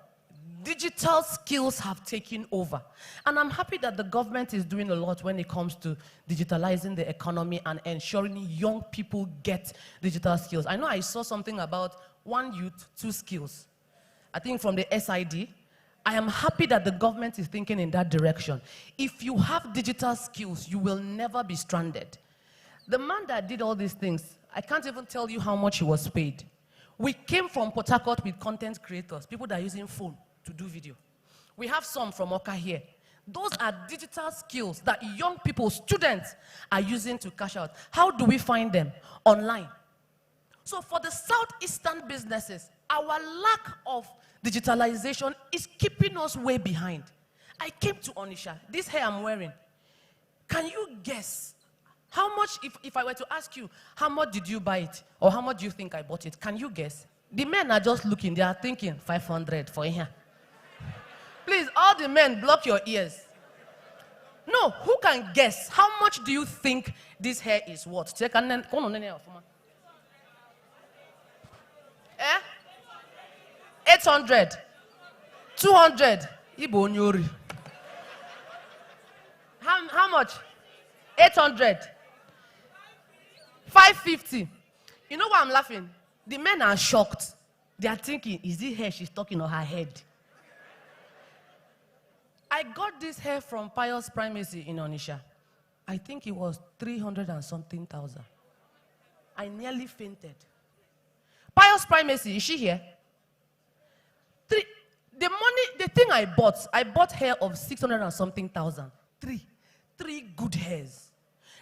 digital skills have taken over. And I'm happy that the government is doing a lot when it comes to digitalizing the economy and ensuring young people get digital skills. I know I saw something about 1 youth, 2 skills. I think from the SID. I am happy that the government is thinking in that direction. If you have digital skills, you will never be stranded. The man that did all these things, I can't even tell you how much he was paid. We came from Port Harcourt with content creators, people that are using phone to do video. We have some from Oka here. Those are digital skills that young people, students, are using to cash out. How do we find them? Online. So for the southeastern businesses, our lack of digitalization is keeping us way behind. I came to Onitsha. This hair I'm wearing, can you guess how much, if I were to ask you, how much did you buy it? Or how much do you think I bought it? Can you guess? The men are just looking, they are thinking 500 for here. Please, all the men, block your ears. No, who can guess? How much do you think this hair is worth? Eh? 800. 200. Ibo Nyori. How much? 800. 550. You know why I'm laughing? The men are shocked. They are thinking, is it hair she's talking or her head? I got this hair from Pious Primacy in Onitsha. I think it was 300 and something thousand. I nearly fainted. Pious Primacy, is she here? The thing I bought hair of 600 and something thousand. Three good hairs.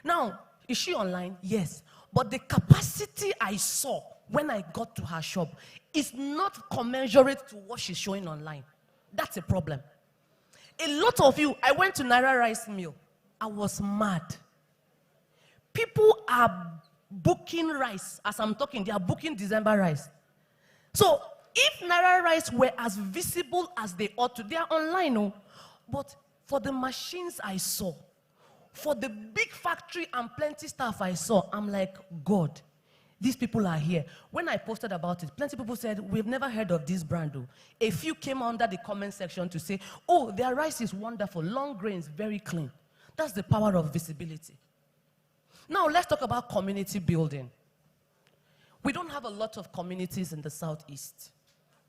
Now, is she online? Yes. But the capacity I saw when I got to her shop is not commensurate to what she's showing online. That's a problem. A lot of you, I went to Naira Rice Mill. I was mad. People are booking rice. As I'm talking, they are booking December rice. So, if Naira Rice were as visible as they ought to, they are online, no? But for the machines I saw, for the big factory and plenty stuff I saw, I'm like, God, these people are here. When I posted about it, plenty of people said, we've never heard of this brand, though. A few came under the comment section to say, oh, their rice is wonderful, long grains, very clean. That's the power of visibility. Now, let's talk about community building. We don't have a lot of communities in the Southeast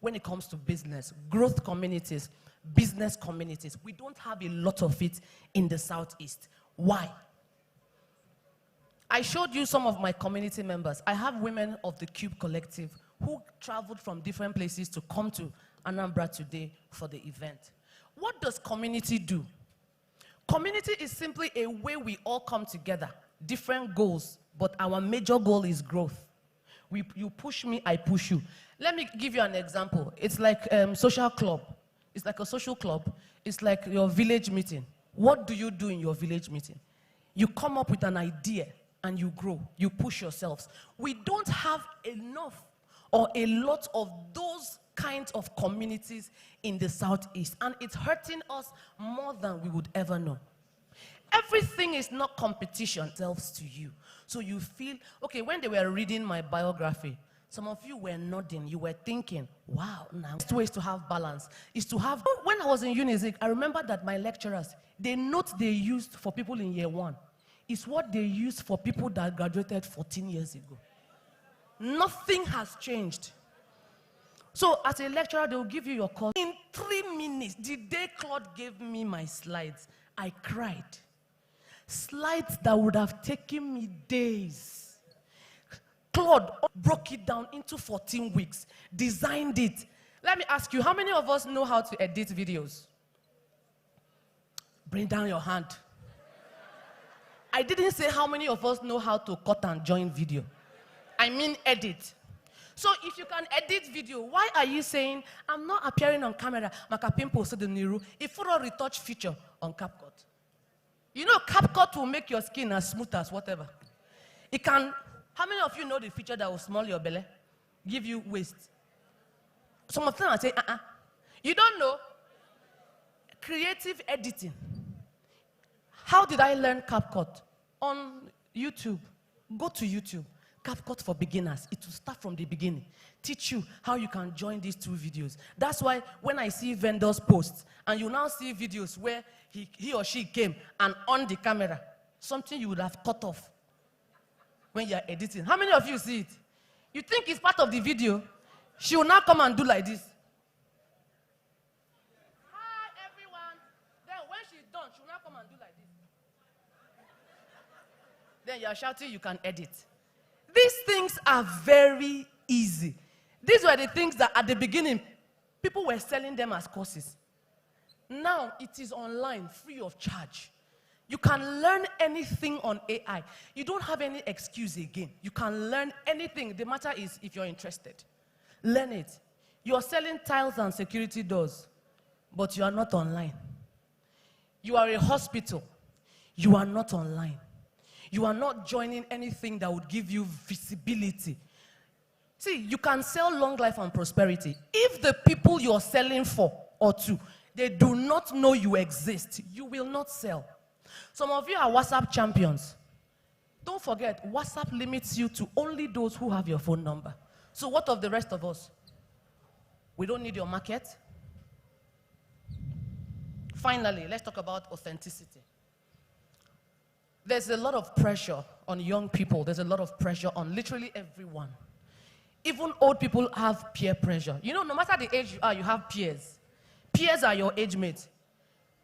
when it comes to business, growth communities, business communities. We don't have a lot of it in the Southeast. Why? I showed you some of my community members. I have women of the Cube Collective who traveled from different places to come to Anambra today for the event. What does community do? Community is simply a way we all come together, different goals, but our major goal is growth. You push me, I push you. Let me give you an example. It's like social club. It's like a social club. It's like your village meeting. What do you do in your village meeting? You come up with an idea and you grow. You push yourselves. We don't have enough or a lot of those kinds of communities in the Southeast, and it's hurting us more than we would ever know. Everything is not competition selves to you. So you feel, okay, when they were reading my biography, some of you were nodding, you were thinking, wow, now the ways to have balance is to have, when I was in Unizik, I remember that my lecturers, the notes they used for people in year 1 is what they used for people that graduated 14 years ago. Nothing has changed. So as a lecturer, they will give you your course. In 3 minutes, the day Claude gave me my slides, I cried. Slides that would have taken me days. Claude broke it down into 14 weeks, designed it. Let me ask you, how many of us know how to edit videos? Bring down your hand. I didn't say how many of us know how to cut and join video. I mean edit. So if you can edit video, why are you saying, I'm not appearing on camera, Makapim posted the Niru, if for a retouch feature on CapCut? You know, CapCut will make your skin as smooth as whatever. It can, how many of you know the feature that will small your belly? Give you waist. Some of them are saying, You don't know? Creative editing. How did I learn CapCut? On YouTube. Go to YouTube. CapCut for beginners. It will start from the beginning. Teach you how you can join these two videos. That's why when I see vendors post, and you now see videos where he or she came and on the camera, something you would have cut off when you're editing. How many of you see it? You think it's part of the video? She will now come and do like this. Hi, everyone. Then when she's done, she will now come and do like this. Then you're shouting, you can edit. These things are very easy. These were the things that at the beginning, people were selling them as courses. Now it is online, free of charge. You can learn anything on AI. You don't have any excuse again. You can learn anything. The matter is if you're interested. Learn it. You are selling tiles and security doors, but you are not online. You are a hospital. You are not online. You are not joining anything that would give you visibility. See, you can sell long life and prosperity. If the people you're selling for or to, they do not know you exist, you will not sell. Some of you are WhatsApp champions. Don't forget, WhatsApp limits you to only those who have your phone number. So what of the rest of us? We don't need your market. Finally, let's talk about authenticity. There's a lot of pressure on young people. There's a lot of pressure on literally everyone. Even old people have peer pressure. You know, no matter the age you are, you have peers. Peers are your age mates.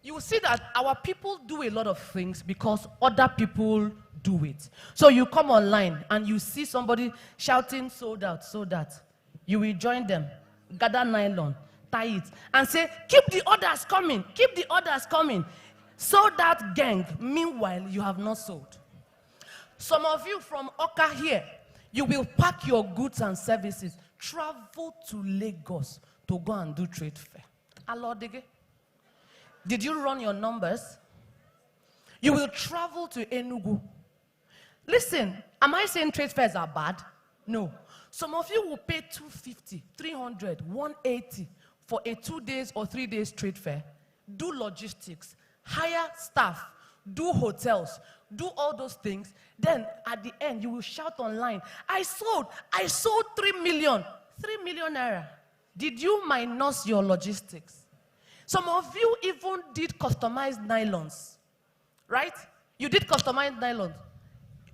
You will see that our people do a lot of things because other people do it. So you come online and you see somebody shouting, sold out, sold out. You will join them, gather nylon, tie it, and say, keep the orders coming, keep the orders coming. Sold out gang, meanwhile, you have not sold. Some of you from Oka here, you will pack your goods and services, travel to Lagos to go and do trade fair. Alodege. Did you run your numbers? You will travel to Enugu. Listen, am I saying trade fairs are bad? No. Some of you will pay 250, 300, 180 for a 2 days or 3 days trade fair. Do logistics, hire staff, do hotels, do all those things. Then at the end, you will shout online, I sold 3 million. 3 million naira. Did you minus your logistics? Some of you even did customized nylons, right? You did customized nylons.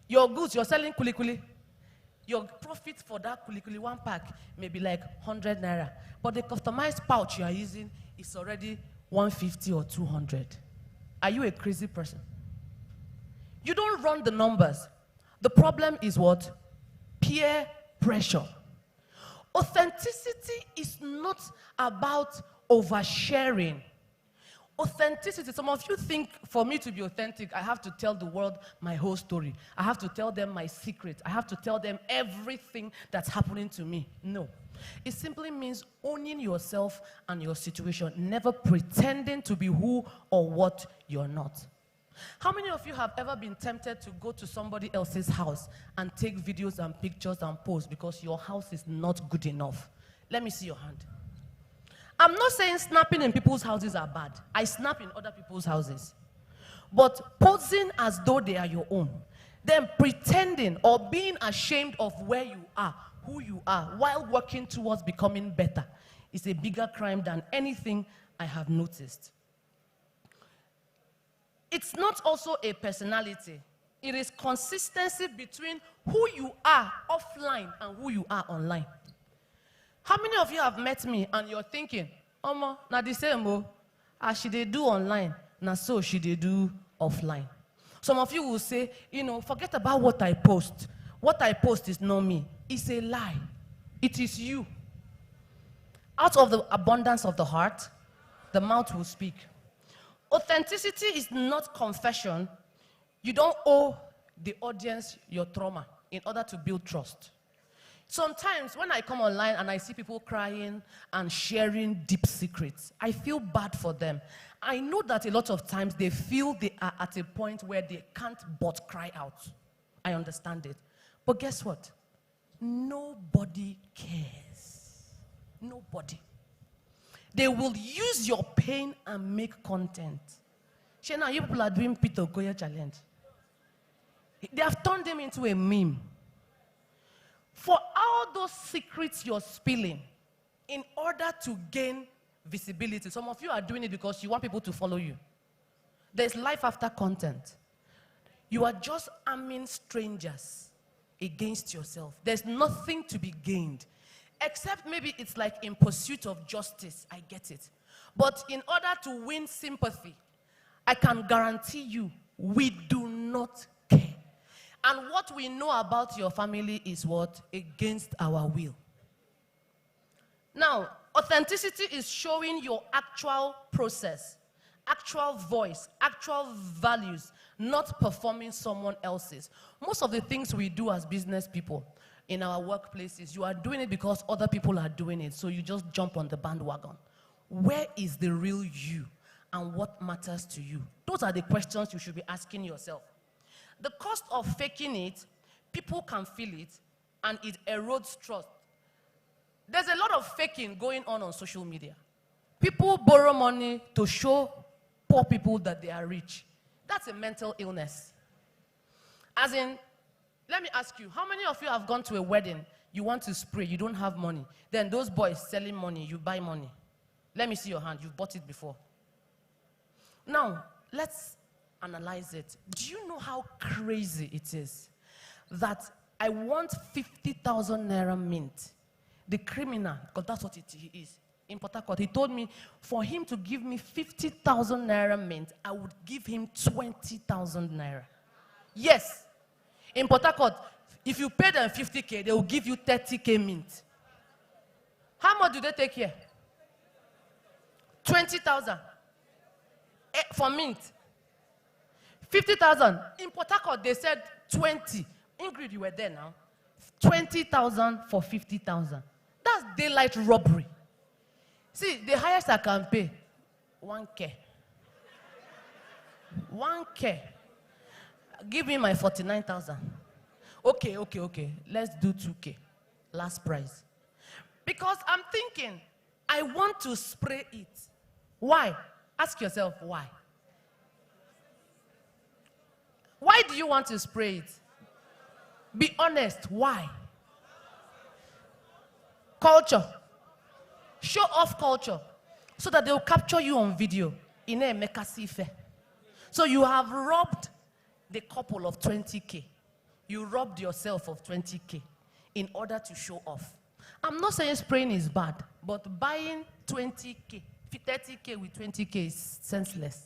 Your goods, you're selling kulikuli. Your profit for that kulikuli, one pack, may be like 100 naira. But the customized pouch you are using is already 150 or 200. Are you a crazy person? You don't run the numbers. The problem is what? Peer pressure. Authenticity is not about oversharing. Authenticity, some of you think for me to be authentic, I have to tell the world my whole story. I have to tell them my secret. I have to tell them everything that's happening to me. No. It simply means owning yourself and your situation, never pretending to be who or what you're not. How many of you have ever been tempted to go to somebody else's house and take videos and pictures and post because your house is not good enough? Let me see your hand. I'm not saying snapping in people's houses are bad. I snap in other people's houses. But posing as though they are your own, then pretending or being ashamed of where you are, who you are, while working towards becoming better, is a bigger crime than anything I have noticed. It's not also a personality. It is consistency between who you are offline and who you are online. How many of you have met me and you're thinking, Omo, na the same, as she dey do online, na so she dey do offline. Some of you will say, forget about what I post. What I post is not me. It's a lie. It is you. Out of the abundance of the heart, the mouth will speak. Authenticity is not confession. You don't owe the audience your trauma in order to build trust. Sometimes when I come online and I see people crying and sharing deep secrets, I feel bad for them. I know that a lot of times they feel they are at a point where they can't but cry out. I understand it. But guess what? Nobody cares. Nobody. They will use your pain and make content. Shena, you people are doing Peter Okoye challenge. They have turned them into a meme. For all those secrets you're spilling, in order to gain visibility, some of you are doing it because you want people to follow you. There's life after content. You are just arming strangers against yourself. There's nothing to be gained. Except maybe it's like in pursuit of justice. I get it. But in order to win sympathy, I can guarantee you, we do not care. And what we know about your family is what? Against our will. Now, authenticity is showing your actual process, actual voice, actual values, not performing someone else's. Most of the things we do as business people in our workplaces, you are doing it because other people are doing it, so you just jump on the bandwagon. Where is the real you and what matters to you? Those are the questions you should be asking yourself. The cost of faking it, people can feel it, and it erodes trust. There's a lot of faking going on social media. People borrow money to show poor people that they are rich. That's a mental illness. As in, let me ask you, how many of you have gone to a wedding, you want to spray, you don't have money, then those boys selling money, you buy money? Let me see your hand, you've bought it before. Now, let's analyze it. Do you know how crazy it is that I want 50,000 naira mint? The criminal, because that's what he is, in Port Harcourt, he told me for him to give me 50,000 naira mint, I would give him 20,000 naira. Yes. In Port Harcourt, if you pay them 50K, they will give you 30K mint. How much do they take here? 20,000 for mint. 50,000. In Port Harcourt, they said 20. Ingrid, you were there now. 20,000 for 50,000. That's daylight robbery. See, the highest I can pay, 1K. 1K. Give me my 49,000. Okay. Let's do 2K. Last price. Because I'm thinking, I want to spray it. Why? Ask yourself why. Why do you want to spray it? Be honest, why? Culture. Show off culture. So that they'll capture you on video. So you have robbed the couple of 20K. You robbed yourself of 20K in order to show off. I'm not saying spraying is bad, but buying 20K, 30K with 20K is senseless.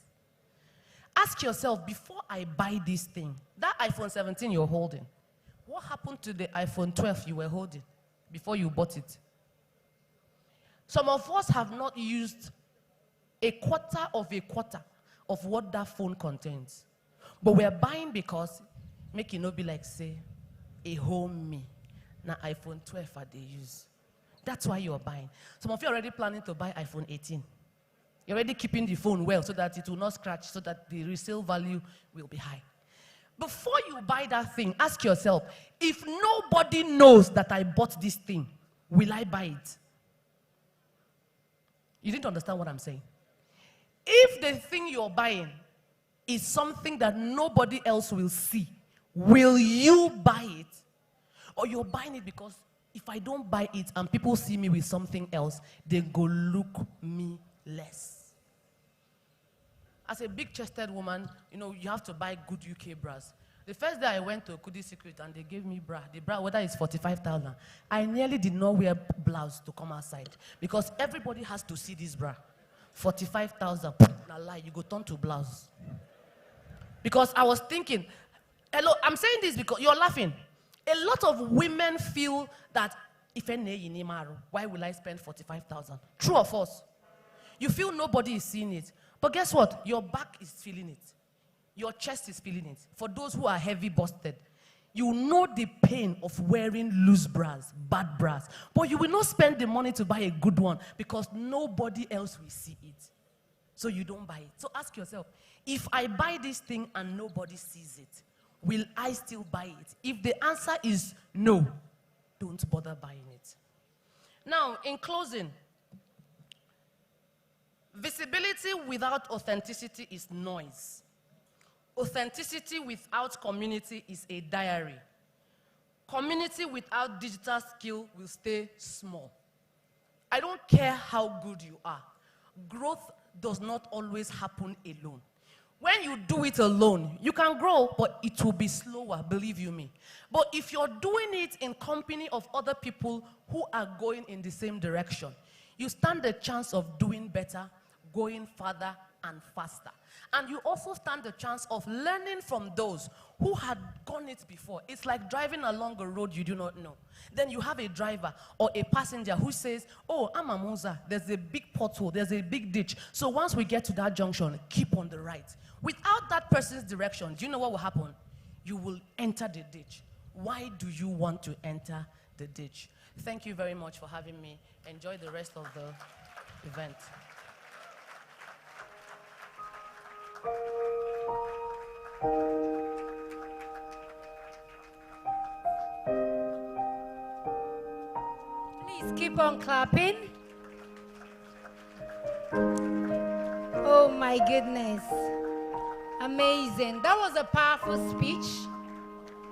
Ask yourself, before I buy this thing, that iPhone 17 you're holding, what happened to the iPhone 12 you were holding before you bought it? Some of us have not used a quarter of what that phone contains. But we're buying because, make it not be like, say, a home me. Now iPhone 12 are they use. That's why you're buying. Some of you are already planning to buy iPhone 18. You're already keeping the phone well so that it will not scratch, so that the resale value will be high. Before you buy that thing, ask yourself, if nobody knows that I bought this thing, will I buy it? You didn't understand what I'm saying. If the thing you're buying is something that nobody else will see, will you buy it? Or you're buying it because if I don't buy it and people see me with something else, they go look me less. As a big-chested woman, you have to buy good UK bras. The first day I went to Kudi Secret and they gave me bra. The bra, whether it's 45,000, I nearly did not wear blouse to come outside because everybody has to see this bra. 45,000, na lie, you go turn to blouse. Because I was thinking, hello, I'm saying this because you're laughing. A lot of women feel that if why will I spend 45,000? True or false? You feel nobody is seeing it. But guess what? Your back is feeling it. Your chest is feeling it. For those who are heavy busted, You know the pain of wearing loose bras, bad bras. But you will not spend the money to buy a good one because nobody else will see it. So you don't buy it. So ask yourself, if I buy this thing and nobody sees it, will I still buy it? If the answer is no, don't bother buying it. Now, in closing, visibility without authenticity is noise. Authenticity without community is a diary. Community without digital skill will stay small. I don't care how good you are. Growth does not always happen alone. When you do it alone, you can grow, but it will be slower, believe you me. But if you're doing it in company of other people who are going in the same direction, you stand a chance of doing better, going further and faster. And you also stand the chance of learning from those who had gone it before. It's like driving along a road you do not know. Then you have a driver or a passenger who says, oh, I'm a Moza, there's a big pothole, there's a big ditch. So once we get to that junction, keep on the right. Without that person's direction, do you know what will happen? You will enter the ditch. Why do you want to enter the ditch? Thank you very much for having me. Enjoy the rest of the event. Please keep on clapping. Oh my goodness. Amazing. That was a powerful speech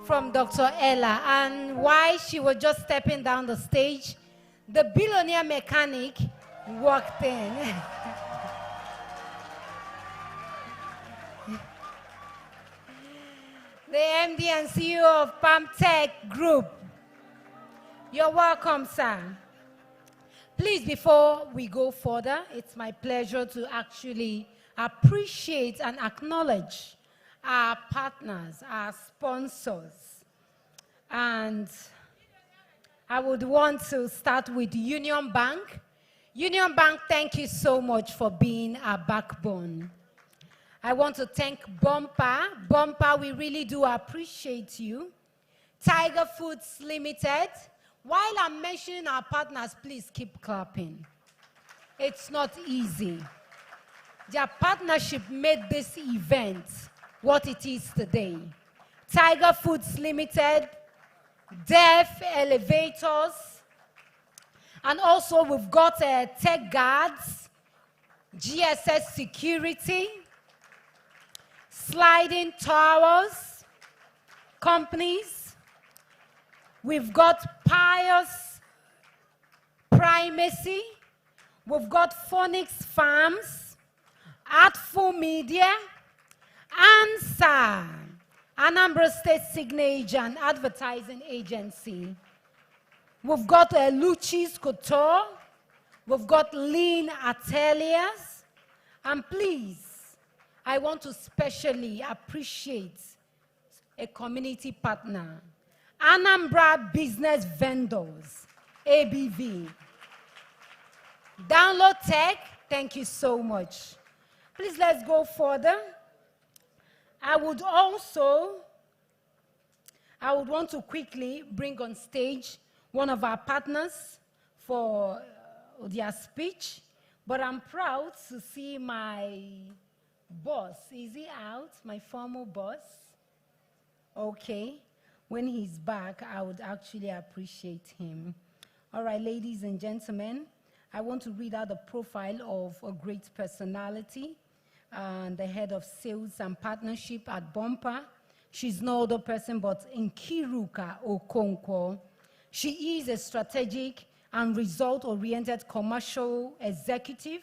from Dr. Ella. And while she was just stepping down the stage, the billionaire mechanic walked in. The MD and CEO of Palm Tech Group. You're welcome, sir. Please, before we go further, it's my pleasure to actually appreciate and acknowledge our partners, our sponsors. And I would want to start with Union Bank. Union Bank, thank you so much for being our backbone. I want to thank Bumper. Bumper, we really do appreciate you. Tiger Foods Limited. While I'm mentioning our partners, please keep clapping. It's not easy. Their partnership made this event what it is today. Tiger Foods Limited, Def Elevators, and also we've got Tech Guards, GSS Security, Sliding Towers companies. We've got Pious Primacy. We've got Phoenix Farms, Artful Media, ANSA, Anambra State Signature and Advertising Agency. We've got Lucis Couture. We've got Lean Ateliers. And please, I want to specially appreciate a community partner, Anambra Business Vendors, ABV. Download Tech, thank you so much. Please, let's go further. I would want to quickly bring on stage one of our partners for their speech, but I'm proud to see my boss. Is he out? My former boss? Okay. When he's back, I would actually appreciate him. All right, ladies and gentlemen, I want to read out the profile of a great personality, the head of sales and partnership at Bumper. She's no other person but Nkiruka Okonkwo. She is a strategic and result-oriented commercial executive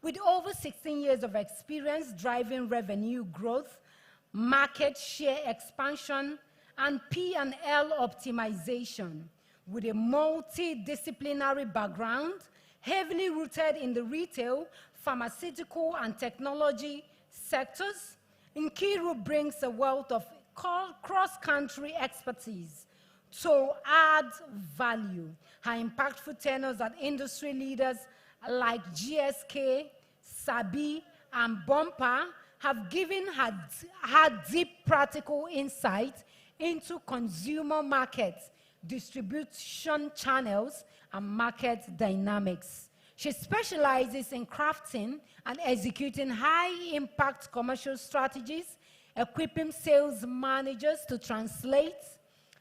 with over 16 years of experience driving revenue growth, market share expansion, and P&L optimization. With a multidisciplinary background, heavily rooted in the retail, pharmaceutical, and technology sectors, Nkiru brings a wealth of cross-country expertise to add value. Her impactful tenures at industry leaders like GSK, Sabi, and Bumper have given her deep practical insight into consumer markets, distribution channels, and market dynamics. She specializes in crafting and executing high-impact commercial strategies, equipping sales managers to translate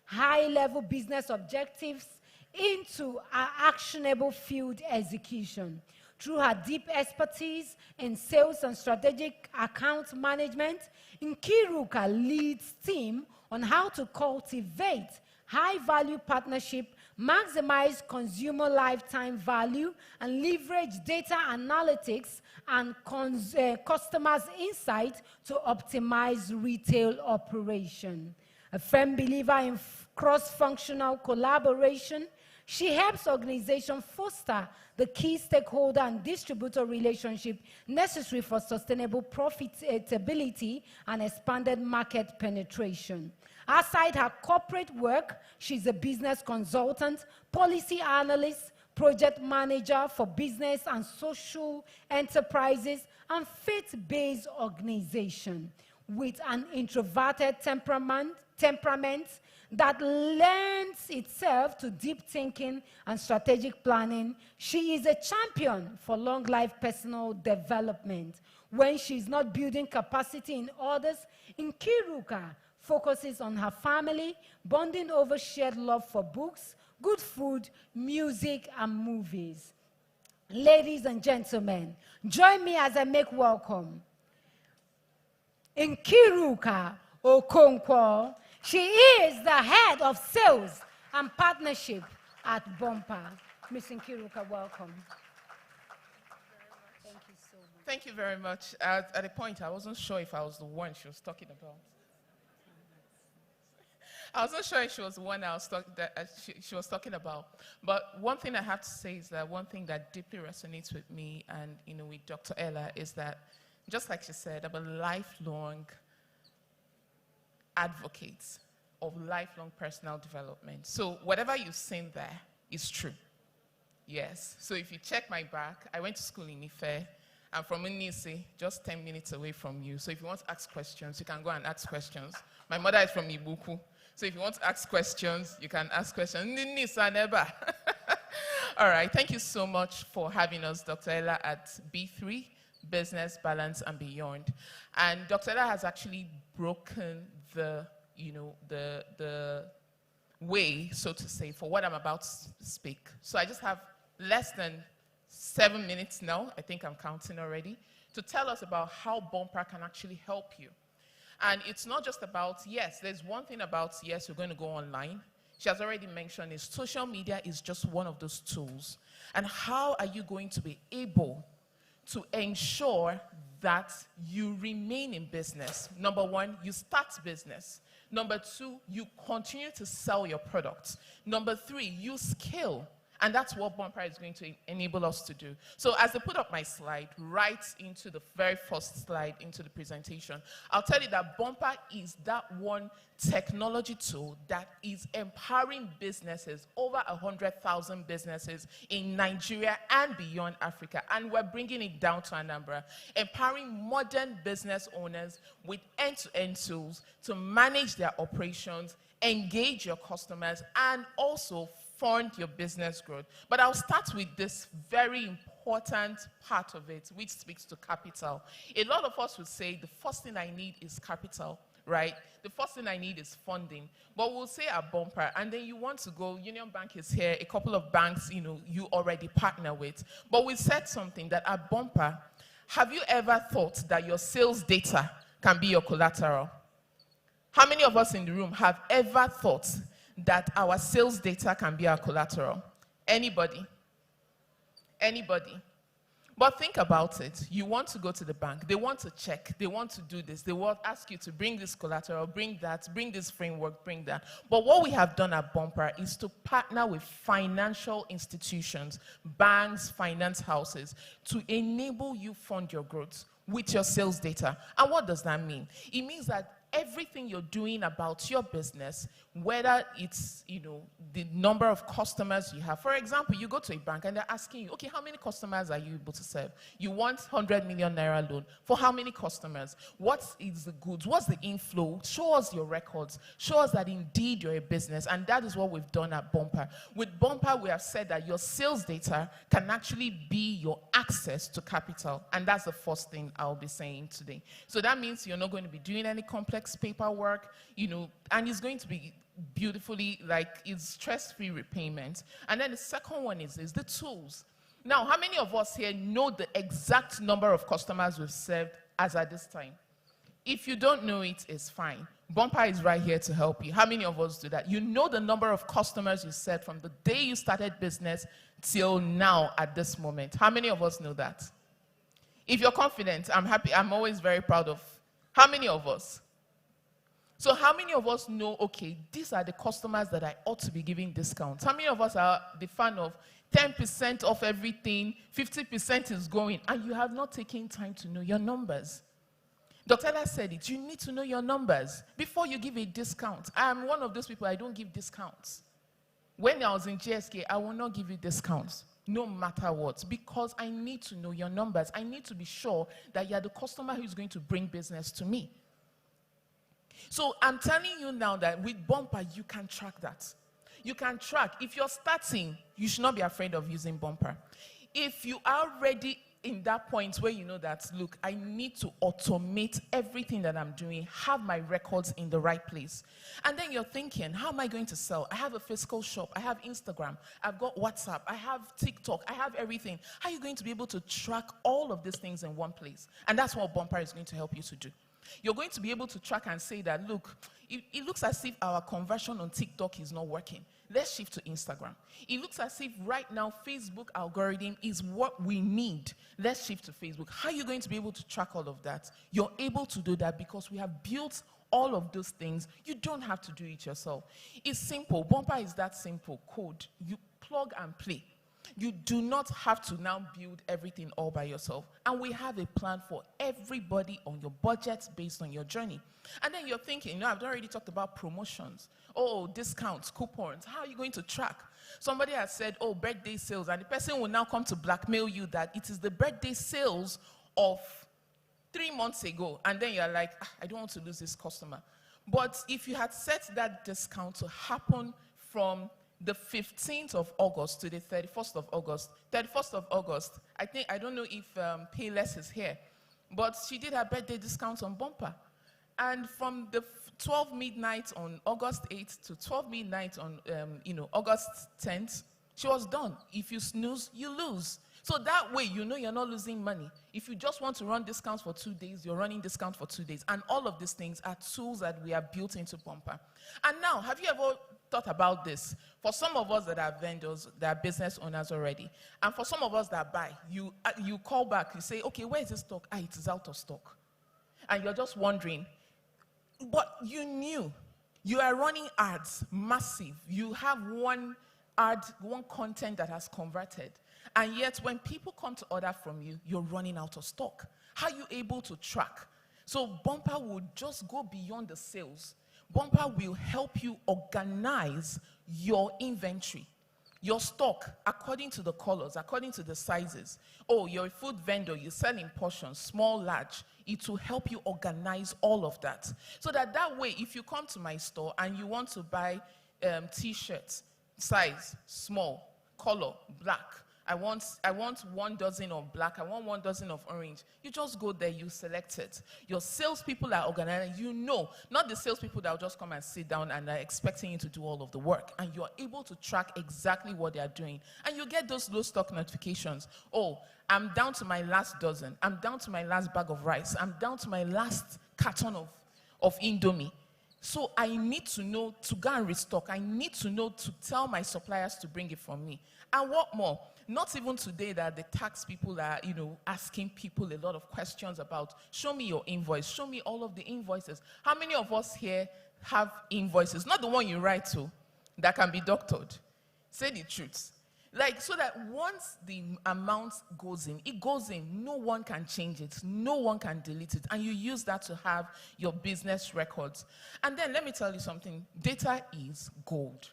high-level business objectives into actionable field execution. Through her deep expertise in sales and strategic account management, Nkiruka leads team on how to cultivate high-value partnership, maximize consumer lifetime value, and leverage data analytics and customers' insight to optimize retail operation. A firm believer in cross-functional collaboration, she helps organizations foster the key stakeholder and distributor relationship necessary for sustainable profitability and expanded market penetration. Outside her corporate work, she's a business consultant, policy analyst, project manager for business and social enterprises, and faith-based organization. With an introverted temperament that lends itself to deep thinking and strategic planning, she is a champion for long-life personal development. When she's not building capacity in others, Nkiruka focuses on her family, bonding over shared love for books, good food, music, and movies. Ladies and gentlemen, join me as I make welcome Nkiruka Okonkwo. She is the head of sales and partnership at Bumper. Ms. Nkiruka, welcome. Thank you so much. Thank you very much. At a point, I wasn't sure if I was the one she was talking about. I wasn't sure if she was the one she was talking about. But one thing I have to say is that one thing that deeply resonates with me and with Dr. Ella is that, just like she said, I'm a lifelong advocate of lifelong personal development. So whatever you've seen there is true. Yes. So if you check my back, I went to school in Ife. I'm from Unisi, just 10 minutes away from you. So if you want to ask questions, you can go and ask questions. My mother is from Ibuku. So if you want to ask questions, you can ask questions. All right. Thank you so much for having us, Dr. Ella, at B3, Business, Balance, and Beyond. And Dr. Ella has actually broken the way, so to say, for what I'm about to speak. So I just have less than 7 minutes now, I think I'm counting already, to tell us about how Bumper can actually help you. And it's not just about, yes, there's one thing about, yes, you're going to go online. She has already mentioned is social media is just one of those tools. And how are you going to be able to ensure that you remain in business? Number one, you start business. Number two, you continue to sell your products. Number three, you scale. And that's what Bumper is going to enable us to do. So as I put up my slide, right into the very first slide into the presentation, I'll tell you that Bumper is that one technology tool that is empowering businesses, over 100,000 businesses in Nigeria and beyond Africa. And we're bringing it down to Anambra, empowering modern business owners with end-to-end tools to manage their operations, engage your customers, and also fund your business growth. But I'll start with this very important part of it, which speaks to capital. A lot of us would say the first thing I need is capital, right? The first thing I need is funding. But we'll say a Bumper, and then you want to go, Union Bank is here, a couple of banks, you already partner with. But we said something that at Bumper, have you ever thought that your sales data can be your collateral? How many of us in the room have ever thought that our sales data can be our collateral? Anybody? Anybody? But think about it. You want to go to the bank. They want to check. They want to do this. They will ask you to bring this collateral, bring that, bring this framework, bring that. But what we have done at Bumper is to partner with financial institutions, banks, finance houses, to enable you fund your growth with your sales data. And what does that mean? It means that everything you're doing about your business, whether it's, the number of customers you have. For example, you go to a bank and they're asking you, okay, how many customers are you able to serve? You want 100 million naira loan. For how many customers? What is the goods? What's the inflow? Show us your records. Show us that indeed you're a business. And that is what we've done at Bumper. With Bumper, we have said that your sales data can actually be your access to capital. And that's the first thing I'll be saying today. So that means you're not going to be doing any complex paperwork, and it's going to be beautifully, it's stress-free repayment. And then the second one is the tools. Now, how many of us here know the exact number of customers we've served as at this time? If you don't know it, it's fine. Bumper is right here to help you. How many of us do that? You know the number of customers you served from the day you started business till now at this moment. How many of us know that? If you're confident, I'm happy. I'm always very proud of. How many of us? So how many of us know, okay, these are the customers that I ought to be giving discounts? How many of us are the fan of 10% off everything, 50% is going, and you have not taken time to know your numbers? Dr. Ella said it, you need to know your numbers before you give a discount. I am one of those people, I don't give discounts. When I was in GSK, I will not give you discounts, no matter what, because I need to know your numbers. I need to be sure that you're the customer who's going to bring business to me. So I'm telling you now that with Bumper, you can track that. You can track. If you're starting, you should not be afraid of using Bumper. If you are already in that point where you know that, look, I need to automate everything that I'm doing, have my records in the right place. And then you're thinking, how am I going to sell? I have a physical shop. I have Instagram. I've got WhatsApp. I have TikTok. I have everything. How are you going to be able to track all of these things in one place? And that's what Bumper is going to help you to do. You're going to be able to track and say that, look, it looks as if our conversion on TikTok is not working. Let's shift to Instagram. It looks as if right now Facebook algorithm is what we need. Let's shift to Facebook. How are you going to be able to track all of that? You're able to do that because we have built all of those things. You don't have to do it yourself. It's simple. Bumper is that simple. Code. You plug and play. You do not have to now build everything all by yourself. And we have a plan for everybody on your budget based on your journey. And then you're thinking, I've already talked about promotions. Oh, discounts, coupons. How are you going to track? Somebody has said, oh, birthday sales. And the person will now come to blackmail you that it is the birthday sales of 3 months ago. And then you're like, I don't want to lose this customer. But if you had set that discount to happen from the 15th of August to the 31st of August. 31st of August, I don't know if Payless is here, but she did her birthday discount on Bumper. And from the 12 midnight on August 8th to 12 midnight on August 10th, she was done. If you snooze, you lose. So that way, you're not losing money. If you just want to run discounts for 2 days, you're running discounts for 2 days. And all of these things are tools that we have built into Bumper. And now, have you ever thought about this? For some of us that are vendors, that are business owners already, and for some of us that buy, you call back, you say, okay, where is this stock? It is out of stock. And you're just wondering, but you knew. You are running ads, massive. You have one ad, one content that has converted. And yet, when people come to order from you, you're running out of stock. How are you able to track? So Bumper will just go beyond the sales. Bumper will help you organize your inventory, your stock, according to the colors, according to the sizes. Oh, you're a food vendor, you sell in portions, small, large. It will help you organize all of that. So that way, if you come to my store and you want to buy T-shirts, size, small, color, black, I want 1 dozen of black, I want 1 dozen of orange. You just go there, you select it. Your salespeople are organized, not the salespeople that will just come and sit down and are expecting you to do all of the work. And you are able to track exactly what they are doing. And you get those low stock notifications. Oh, I'm down to my last dozen. I'm down to my last bag of rice. I'm down to my last carton of Indomie. So I need to know to go and restock. I need to know to tell my suppliers to bring it for me. And what more? Not even today that the tax people are, asking people a lot of questions about, show me your invoice, show me all of the invoices. How many of us here have invoices? Not the one you write to, that can be doctored. Say the truth. Like, so that once the amount goes in, it goes in. No one can change it. No one can delete it. And you use that to have your business records. And then let me tell you something. Data is gold.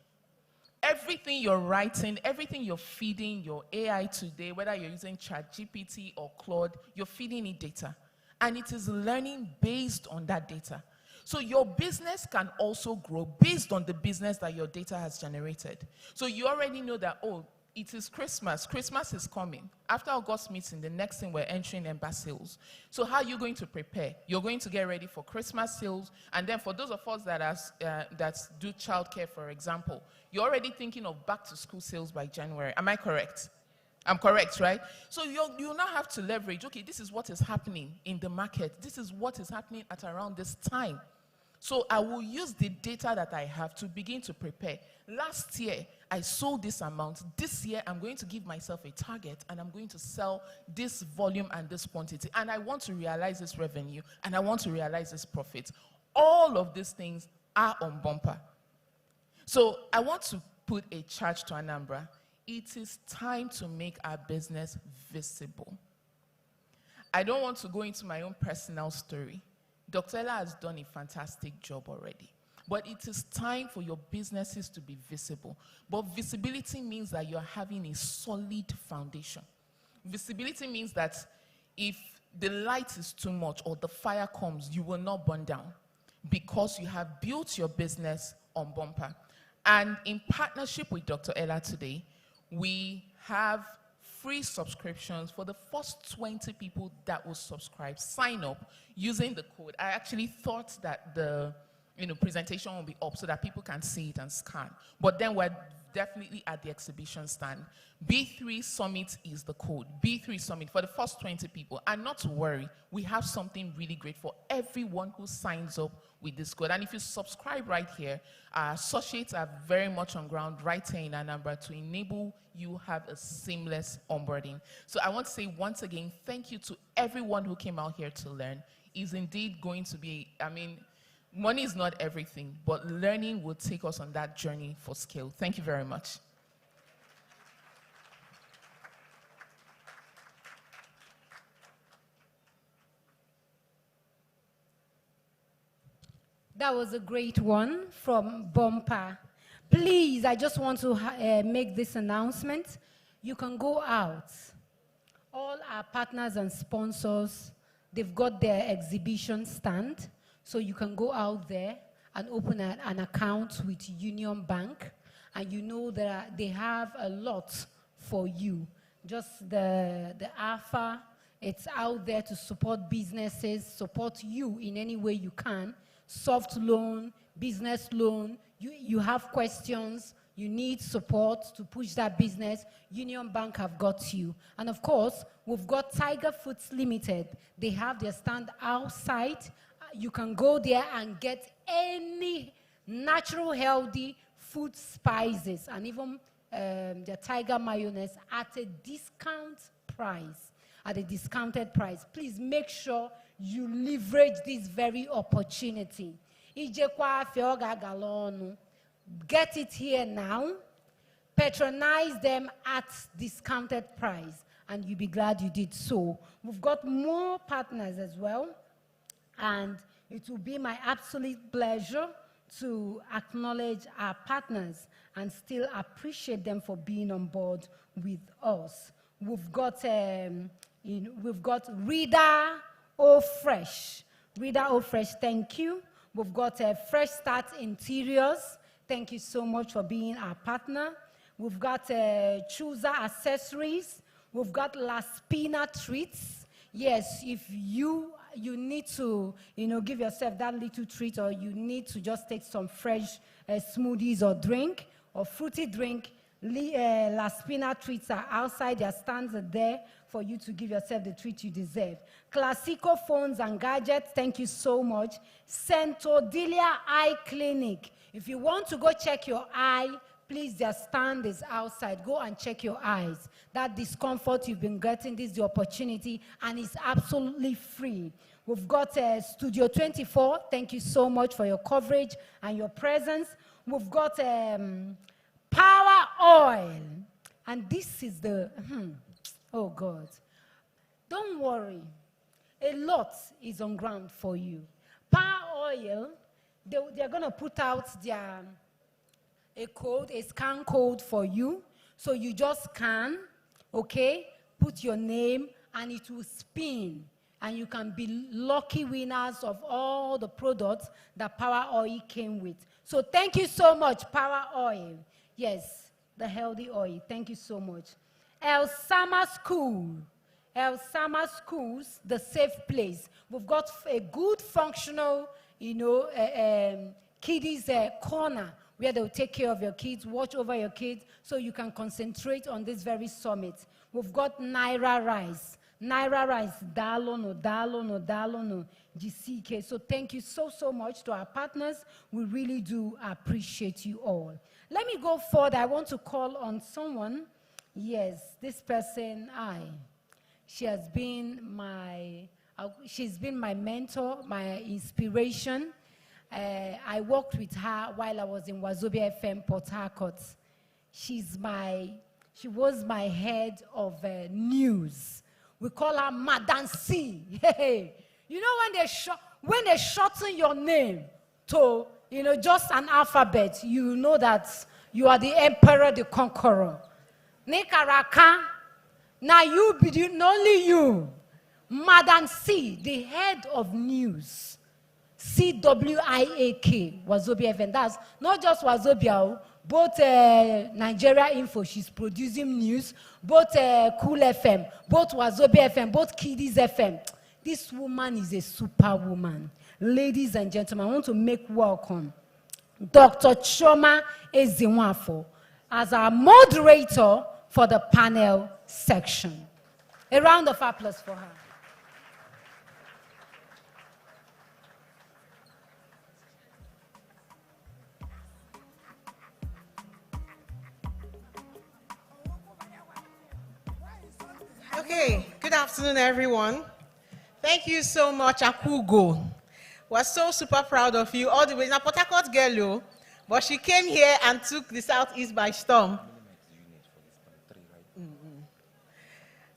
Everything you're writing, everything you're feeding your AI today, whether you're using ChatGPT or Claude, you're feeding it data. And it is learning based on that data. So your business can also grow based on the business that your data has generated. So you already know that, oh, it is Christmas. Christmas is coming. After August meeting, the next thing we're entering Ember sales. So how are you going to prepare? You're going to get ready for Christmas sales. And then for those of us that do childcare, for example, you're already thinking of back to school sales by January. Am I correct? I'm correct, right? So you now have to leverage, okay, this is what is happening in the market. This is what is happening at around this time. So I will use the data that I have to begin to prepare. Last year, I sold this amount. This year, I'm going to give myself a target, and I'm going to sell this volume and this quantity. And I want to realize this revenue, and I want to realize this profit. All of these things are on Bumper. So I want to put a charge to Anambra. It is time to make our business visible. I don't want to go into my own personal story. Dr. Ella has done a fantastic job already. But it is time for your businesses to be visible. But visibility means that you're having a solid foundation. Visibility means that if the light is too much or the fire comes, you will not burn down because you have built your business on Bumper. And in partnership with Dr. Ella today, we have free subscriptions for the first 20 people that will subscribe, sign up using the code. I actually thought that the presentation will be up so that people can see it and scan. But then we're definitely at the exhibition stand. B3 Summit is the code. B3 Summit for the first 20 people. And not to worry, we have something really great for everyone who signs up with this code. And if you subscribe right here, our associates are very much on ground right here in Anambra to enable you have a seamless onboarding. So I want to say once again, thank you to everyone who came out here to learn. It's indeed going to be, money is not everything, but learning will take us on that journey for scale. Thank you very much. That was a great one from Bumper. Please, I just want to make this announcement. You can go out. All our partners and sponsors, they've got their exhibition stand. So you can go out there and open an account with Union Bank. And you know that they have a lot for you. Just the alpha, it's out there to support businesses, support you in any way you can. Soft loan, business loan, you have questions, you need support to push that business, Union Bank have got you. And of course, we've got Tiger Foods Limited. They have their stand outside. You can go there and get any natural, healthy food spices and even the Tiger mayonnaise at a discount price, at a discounted price. Please make sure you leverage this very opportunity. Get it here now. Patronize them at discounted price, and you'll be glad you did so. We've got more partners as well, and it will be my absolute pleasure to acknowledge our partners and still appreciate them for being on board with us. We've got Reader O Fresh. Reader O Fresh, thank you. We've got Fresh Start Interiors. Thank you so much for being our partner. We've got Chooser Accessories. We've got La Spina Treats. Yes, if you need to, give yourself that little treat, or you need to just take some fresh smoothies or drink or fruity drink, La Spina Treats are outside. Their stands are there for you to give yourself the treat you deserve. Classico Phones and Gadgets, thank you so much. Centodilia Eye Clinic. If you want to go check your eye, please, their stand is outside. Go and check your eyes. That discomfort you've been getting, this is the opportunity, and it's absolutely free. We've got Studio 24. Thank you so much for your coverage and your presence. We've got Power Oil. And this is the, oh God. Don't worry. A lot is on ground for you. Power oil, they're going to put out a scan code for you. So you just scan, okay, put your name, and it will spin. And you can be lucky winners of all the products that Power Oil came with. So thank you so much, Power Oil. Yes, the healthy oil. Thank you so much. El Sama School. El Sama Schools, the safe place. We've got a good functional, kiddies corner where they'll take care of your kids, watch over your kids, so you can concentrate on this very summit. We've got Naira Rice. Naira Rice, Dalono, GCK. So thank you so much to our partners. We really do appreciate you all. Let me go further. I want to call on someone. Yes, this person, she's been my mentor, my inspiration. I worked with her while I was in Wazobia FM, Port Harcourt. She was my head of news. We call her Madam C. Hey, you know when they shorten your name to just an alphabet, you know that you are the emperor, the conqueror. Nekaraka, now you be only you, Madam C, the head of news. CWIAK, Wazobia FM. That's not just Wazobia, both Nigeria Info, she's producing news, both Cool FM, both Wazobia FM, both Kiddies FM. This woman is a superwoman. Ladies and gentlemen, I want to make welcome Dr. Choma Ezinwafo as our moderator for the panel section. A round of applause for her. Okay, good afternoon, everyone. Thank you so much, Akugo. We're so super proud of you all the way. Now, Port Harcourt girl, but she came here and took the Southeast by storm.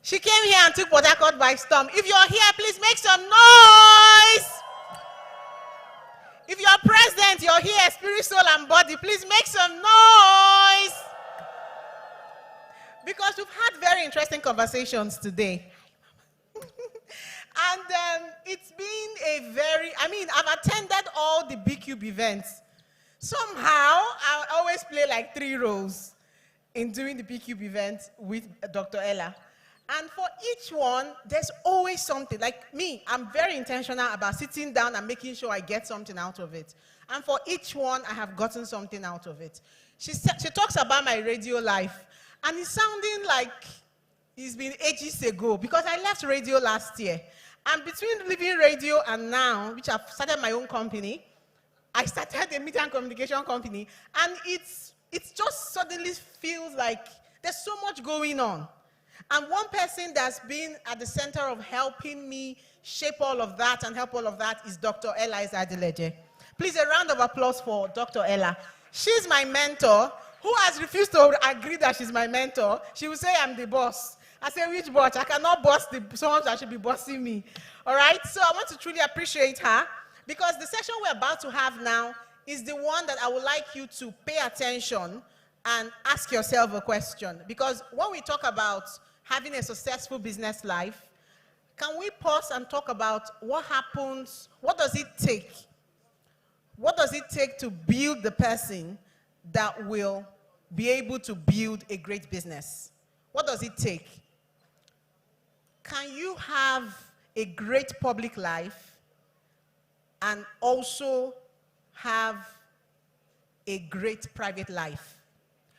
She came here and took Port Harcourt by storm. If you're here, please make some noise. If you're present, you're here, spirit, soul, and body, please make some noise. Because we've had very interesting conversations today. And it's been I've attended all the BCube events. Somehow, I always play like 3 roles in doing the BCube event with Dr. Ella. And for each one, there's always something. Like me, I'm very intentional about sitting down and making sure I get something out of it. And for each one, I have gotten something out of it. She talks about my radio life. And it's sounding like it's been ages ago because I left radio last year. And between leaving radio and now, which I've started my own company, I started a media and communication company. And it's just suddenly feels like there's so much going on. And one person that's been at the center of helping me shape all of that and help all of that is Dr. Ella Adeleje. Please, a round of applause for Dr. Ella. She's my mentor, who has refused to agree that she's my mentor. She will say I'm the boss. I say, which boss? I cannot boss someone that should be bossing me. All right? So I want to truly appreciate her because the session we're about to have now is the one that I would like you to pay attention and ask yourself a question. Because when we talk about having a successful business life, can we pause and talk about what happens, what does it take? What does it take to build the person that will be able to build a great business? What does it take? Can you have a great public life and also have a great private life?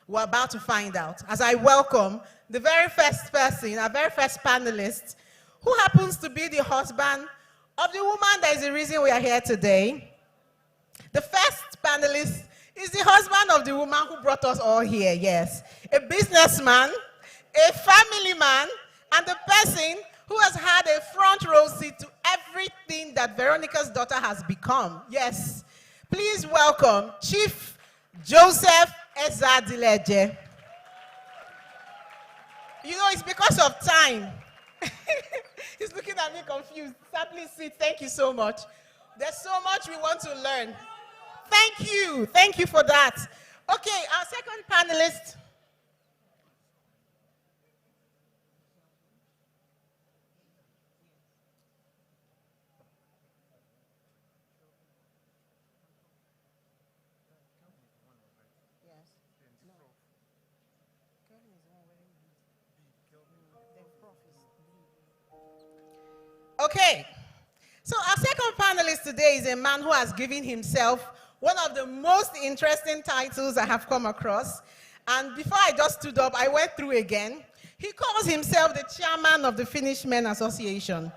We're about to find out as I welcome the very first person, our very first panelist, who happens to be the husband of the woman that is the reason we are here today. The first panelist is the husband of the woman who brought us all here, yes. A businessman, a family man, and the person who has had a front row seat to everything that Veronica's daughter has become. Yes. Please welcome Chief Joseph Ezadileje. You know, it's because of time. He's looking at me confused. Sir, please sit. Thank you so much. There's so much we want to learn. Thank you. Thank you for that. Okay, our second panelist. Okay, so our second panelist today is a man who has given himself one of the most interesting titles I have come across. And before I just stood up, I went through again. He calls himself the chairman of the Finnish Men Association.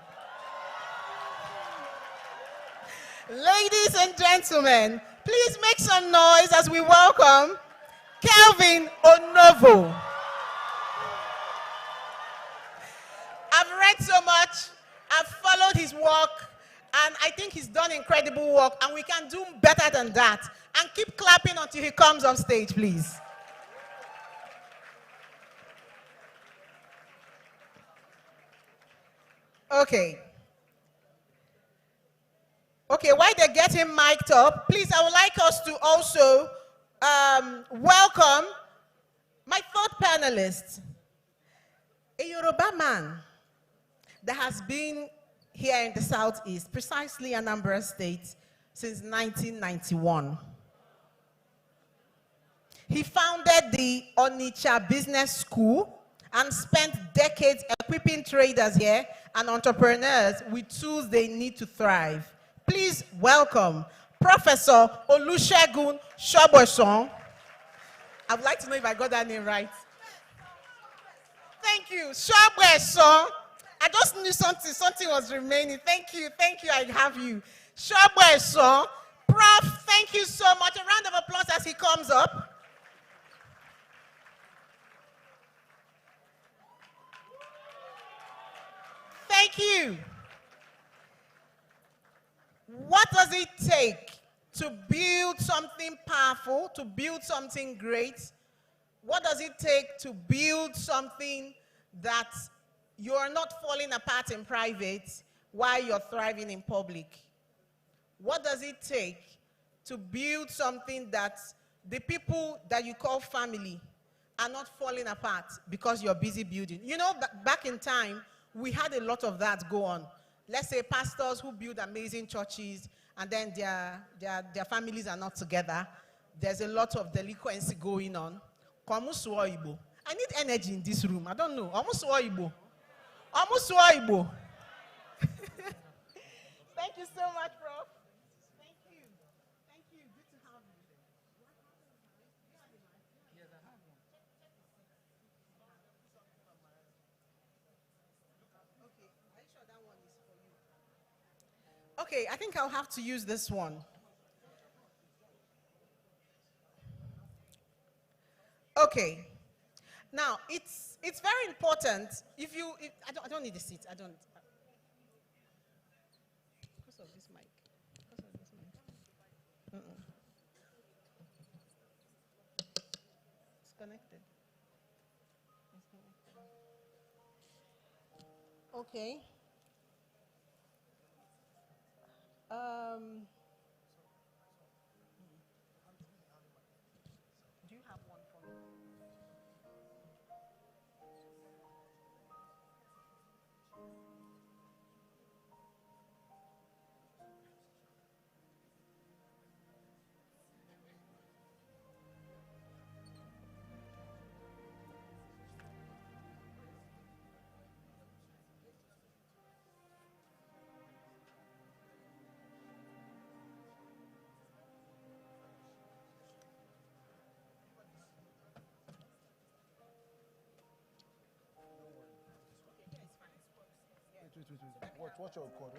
Ladies and gentlemen, please make some noise as we welcome Kelvin Onovo. I've read so much. I've followed his work, and I think he's done incredible work, and we can do better than that. And keep clapping until he comes off stage, please. Okay. Okay, while they get him mic'd up, please, I would like us to also welcome my third panelist, a Yoruba man that has been here in the Southeast, precisely Anambra State, since 1991. He founded the Onitsha Business School and spent decades equipping traders here and entrepreneurs with tools they need to thrive. Please welcome Professor Olusegun Shoboson. I would like to know if I got that name right. Thank you, Shoboson. I just knew something was remaining. Thank you, I have you. Shoboson, Prof, thank you so much. A round of applause as he comes up. Thank you. What does it take to build something powerful, to build something great? What does it take to build something that you're not falling apart in private while you're thriving in public? What does it take to build something that the people that you call family are not falling apart because you're busy building? You know, back in time, we had a lot of that go on. Let's say pastors who build amazing churches and then their families are not together. There's a lot of delinquency going on. I need energy in this room. I don't know. Thank you so much, Prof. Thank you. Thank you. Good to have you. Yes, I have one. Okay, are you sure that one is for you? Okay, I think I'll have to use this one. Okay. Now, it's very important. I don't need a seat. I don't. Because of this mic. It's connected. Okay. Do you have one for me? Wait. Watch your code.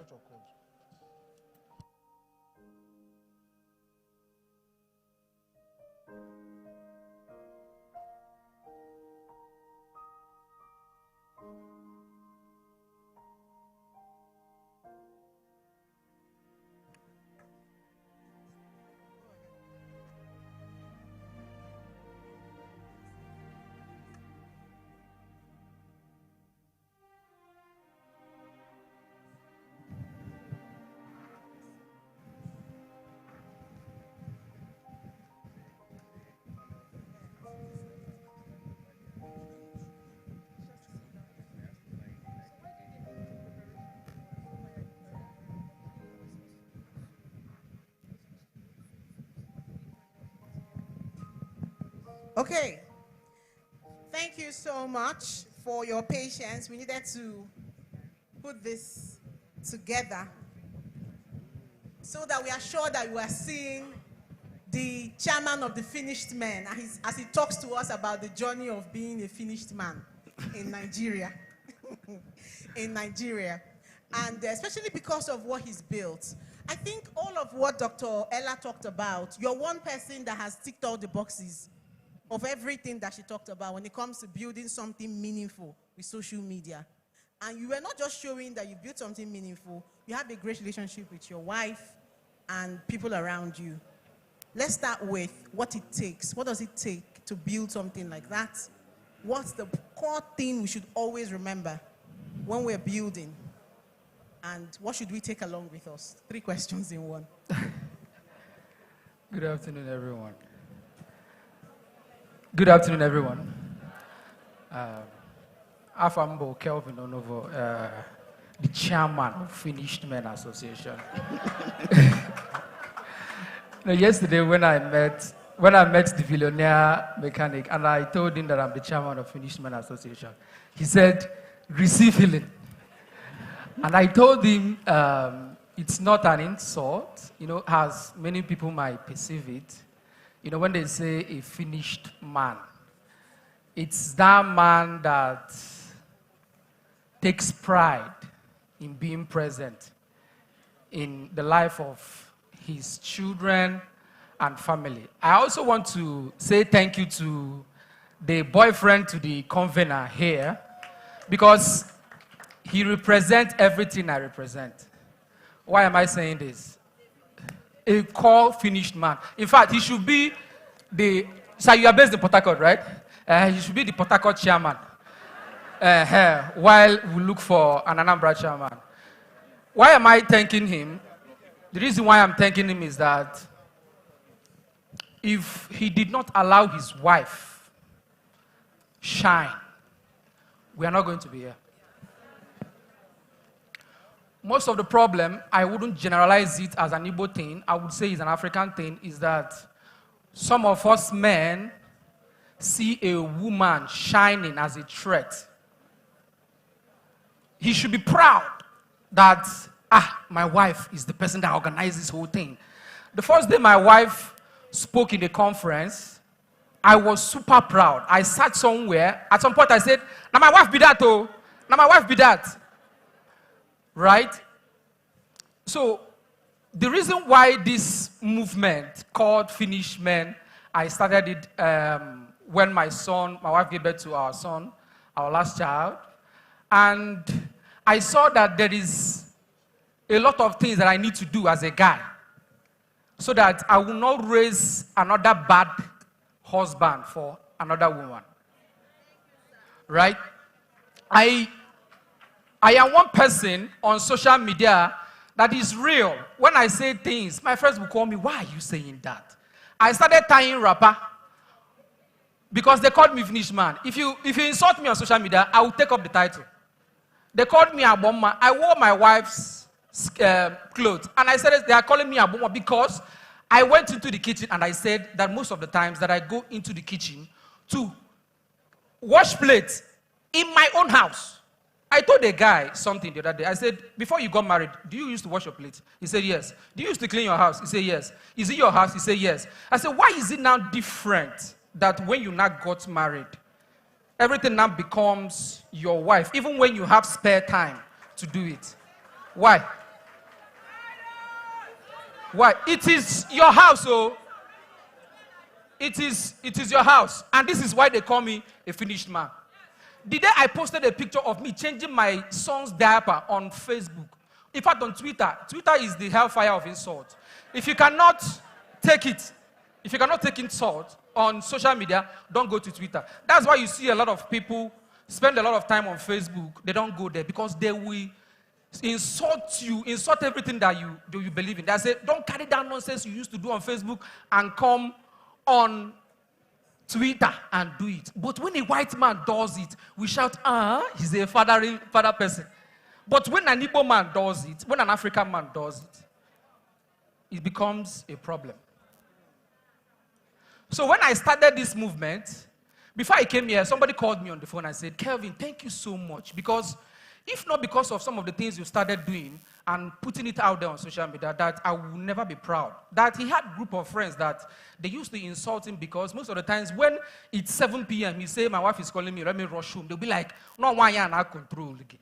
Okay. Thank you so much for your patience. We needed to put this together so that we are sure that you are seeing the chairman of the finished men as he talks to us about the journey of being a finished man in Nigeria. In Nigeria. And especially because of what he's built. I think all of what Dr. Ella talked about, you're one person that has ticked all the boxes of everything that she talked about when it comes to building something meaningful with social media. And you were not just showing that you built something meaningful, you have a great relationship with your wife and people around you. Let's start with what it takes. What does it take to build something like that? What's the core thing we should always remember when we're building? And what should we take along with us? 3 questions in one. Good afternoon, everyone. Good afternoon, everyone. Afambo Kelvin Onovo, the chairman of Finished Men Association. Now, yesterday, when I met the billionaire mechanic, and I told him that I'm the chairman of Finished Men Association, he said, "Receive healing." And I told him it's not an insult, as many people might perceive it. When they say a finished man, it's that man that takes pride in being present in the life of his children and family. I also want to say thank you to the boyfriend to the convener here, because he represents everything I represent. Why am I saying this? A core finished man. In fact, he should be so you are based in Port Harcourt, right? He should be the Port Harcourt chairman. While we look for an Anambra chairman. Why am I thanking him? The reason why I'm thanking him is that if he did not allow his wife shine, we are not going to be here. Most of the problem, I wouldn't generalize it as an Igbo thing, I would say it's an African thing, is that some of us men see a woman shining as a threat. He should be proud that, my wife is the person that organized this whole thing. The first day my wife spoke in a conference, I was super proud. I sat somewhere. At some point I said, "Now my wife be that, oh. Now my wife be that." Right? So, the reason why this movement called Finished Men, I started it when my wife gave birth to our son, our last child. And I saw that there is a lot of things that I need to do as a guy so that I will not raise another bad husband for another woman. Right? I am one person on social media that is real. When I say things, my friends will call me, "Why are you saying that?" I started tying rapper because they called me finished man. If you insult me on social media, I will take up the title. They called me Aboma. I wore my wife's clothes. And I said they are calling me Aboma because I went into the kitchen and I said that most of the times that I go into the kitchen to wash plates in my own house. I told a guy something the other day. I said, "Before you got married, do you used to wash your plate?" He said, "Yes." "Do you used to clean your house?" He said, "Yes." "Is it your house?" He said, "Yes." I said, "Why is it now different that when you now got married, everything now becomes your wife, even when you have spare time to do it? Why? Why? It is your house, oh. It is your house. And this is why they call me a finished man. The day I posted a picture of me changing my son's diaper on Facebook, in fact on Twitter is the hellfire of insult. If you cannot take insult on social media, don't go to Twitter. That's why you see a lot of people spend a lot of time on Facebook. They don't go there because they will insult you, insult everything that you believe in. They say, "Don't carry that nonsense you used to do on Facebook and come on Twitter and do it." But when a white man does it, we shout, he's a father person. But when an Igbo man does it, when an African man does it, it becomes a problem. So when I started this movement, before I came here, somebody called me on the phone and said, Kelvin, thank you so much. Because if not because of some of the things you started doing and putting it out there on social media, that I will never be proud. That he had a group of friends that they used to insult him because most of the times when it's 7 p.m., he say, my wife is calling me, let me rush home. They'll be like, no, why you not control again?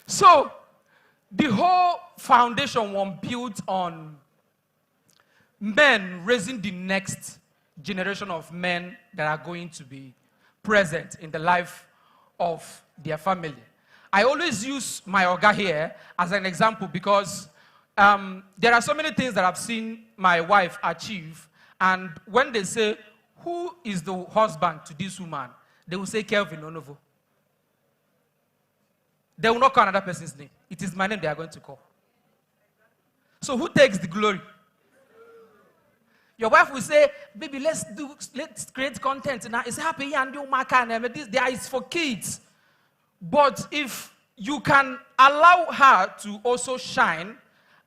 So the whole foundation was built on men raising the next generation of men that are going to be present in the life of their family. I always use my Oga here as an example because there are so many things that I've seen my wife achieve, and when they say, who is the husband to this woman, they will say Kelvin Onovo. They will not call another person's name. It is my name they are going to call. So who takes the glory? Your wife will say, baby, let's create content. Now it's happy and you this there is for kids. But if you can allow her to also shine,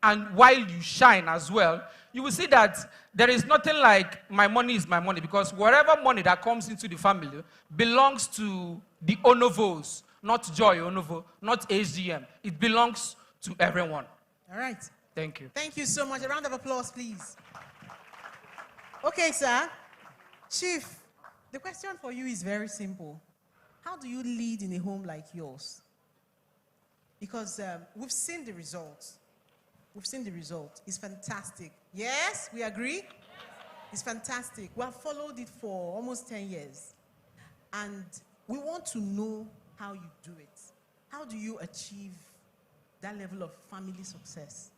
and while you shine as well, you will see that there is nothing like my money is my money, because whatever money that comes into the family belongs to the Onovos, not Joy Onovo, not HGM. It belongs to everyone. All right. Thank you. Thank you so much. A round of applause, please. Okay, sir. Chief, the question for you is very simple. How do you lead in a home like yours? Because we've seen the results. We've seen the result. It's fantastic. Yes, we agree? It's fantastic. We have followed it for almost 10 years. And we want to know how you do it. How do you achieve that level of family success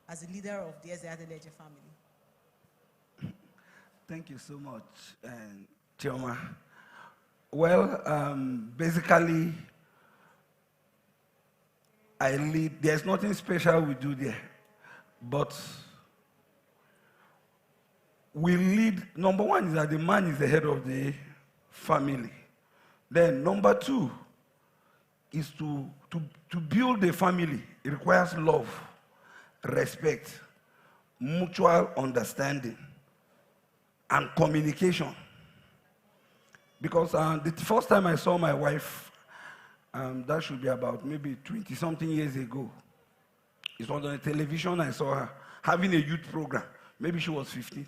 as a leader of the Ezeadeleje family? Thank you so much, Chioma. Well, basically, I lead. There's nothing special we do there, but we lead. Number one is that the man is the head of the family. Then number two is to build a family. It requires love, respect, mutual understanding, and communication. Because the first time I saw my wife, that should be about maybe 20-something years ago. It was on the television. I saw her having a youth program. Maybe she was 15.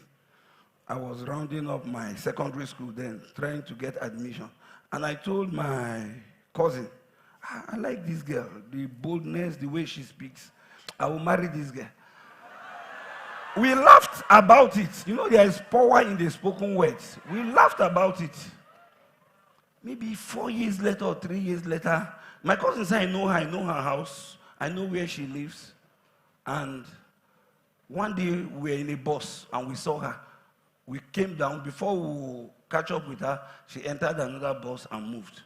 I was rounding up my secondary school then, trying to get admission. And I told my cousin, I like this girl, the boldness, the way she speaks. I will marry this girl. We laughed about it. You know, there is power in the spoken words. We laughed about it. Maybe 4 years later or 3 years later, my cousin said, I know her house, I know where she lives. And one day we were in a bus and we saw her. We came down. Before we catch up with her, she entered another bus and moved.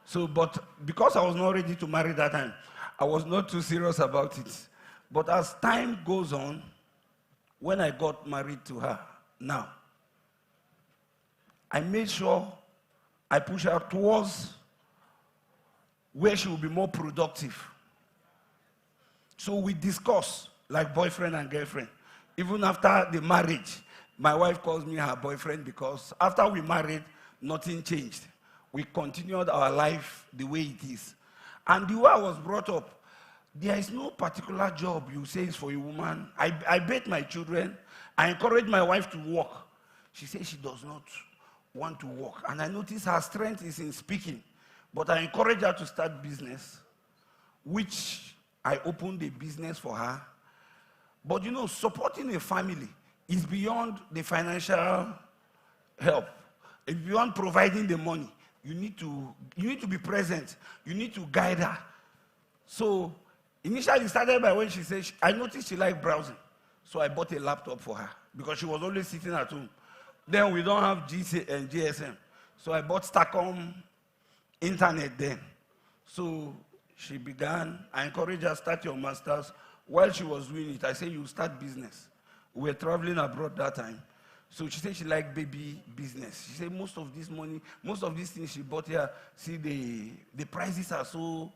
So, but because I was not ready to marry that time, I was not too serious about it. But as time goes on, when I got married to her now, I made sure I push her towards where she will be more productive. So we discuss like boyfriend and girlfriend. Even after the marriage, my wife calls me her boyfriend because after we married, nothing changed. We continued our life the way it is. And the way I was brought up, there is no particular job you say is for a woman. I bathe my children. I encourage my wife to work. She says she does not want to work. And I notice her strength is in speaking. But I encourage her to start business, which I opened a business for her. But you know, supporting a family is beyond the financial help. It's beyond providing the money. You need to be present. You need to guide her. So initially it started by when she said, I noticed she liked browsing. So I bought a laptop for her because she was always sitting at home. Then we don't have GC and GSM. So I bought Starcom internet then. So she began, I encouraged her, start your master's. While she was doing it, I said, you start business. We were traveling abroad that time. So she said she liked baby business. She said most of this money, most of these things she bought here, see the prices are so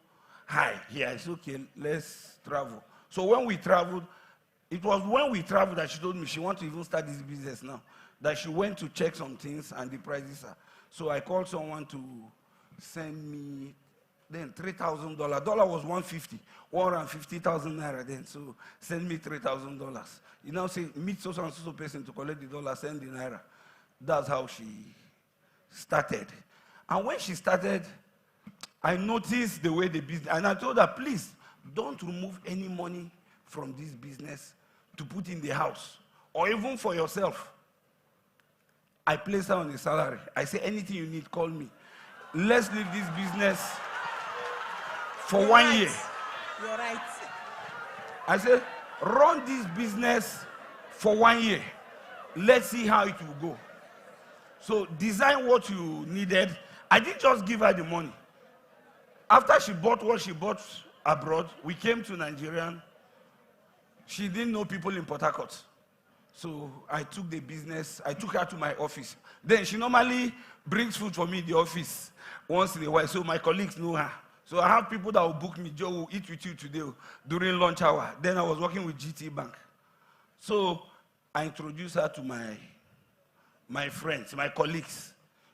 high here. It's okay, let's travel. So when we traveled, It was when we traveled that she told me she wants to even start this business now. That she went to check some things and the prices are. So I called someone to send me then $3,000. Dollar was 150, 150,000 naira then. So send me $3,000. You now say meet so and so person to collect the dollar, send the naira. That's how she started. And when she started, I noticed the way the business, and I told her, please don't remove any money from this business to put in the house or even for yourself. I placed her on a salary. I say, anything you need, call me. Let's leave this business for You're 1 right. year. You're right. I said, run this business for 1 year. Let's see how it will go. So design what you needed. I didn't just give her the money. After she bought what she bought abroad, we came to Nigeria. She didn't know people in Port Harcourt. So I took the business, I took her to my office. Then she normally brings food for me in the office once in a while, so my colleagues know her. So I have people that will book me, Joe will eat with you today during lunch hour. Then I was working with GT Bank. So I introduced her to my friends, my colleagues,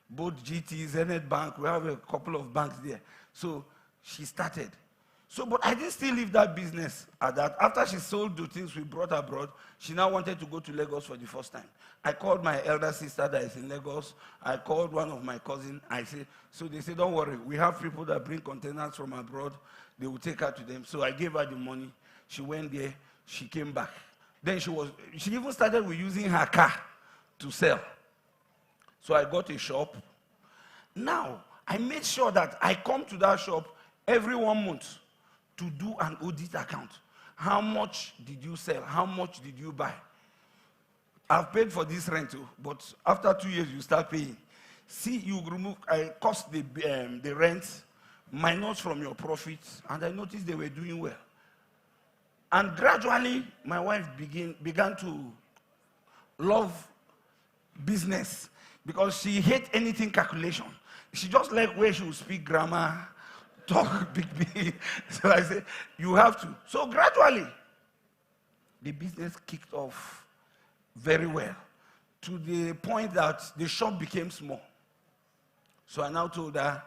both GT, Zenith Bank, we have a couple of banks there. So she started. So, but I didn't still leave that business at that. After she sold the things we brought abroad, she now wanted to go to Lagos for the first time. I called my elder sister that is in Lagos. I called one of my cousins. I said, so they said, don't worry, we have people that bring containers from abroad. They will take her to them. So I gave her the money. She went there. She came back. Then she even started with using her car to sell. So I got a shop. Now, I made sure that I come to that shop every 1 month to do an audit account. How much did you sell? How much did you buy? I've paid for this rental, but after 2 years, you start paying. See, you remove, I cost the rent minus from your profits, and I noticed they were doing well. And gradually, my wife began to love business because she hates anything calculation. She just like where she will speak grammar, talk big. So I said, you have to. So gradually, the business kicked off very well to the point that the shop became small. So I now told her,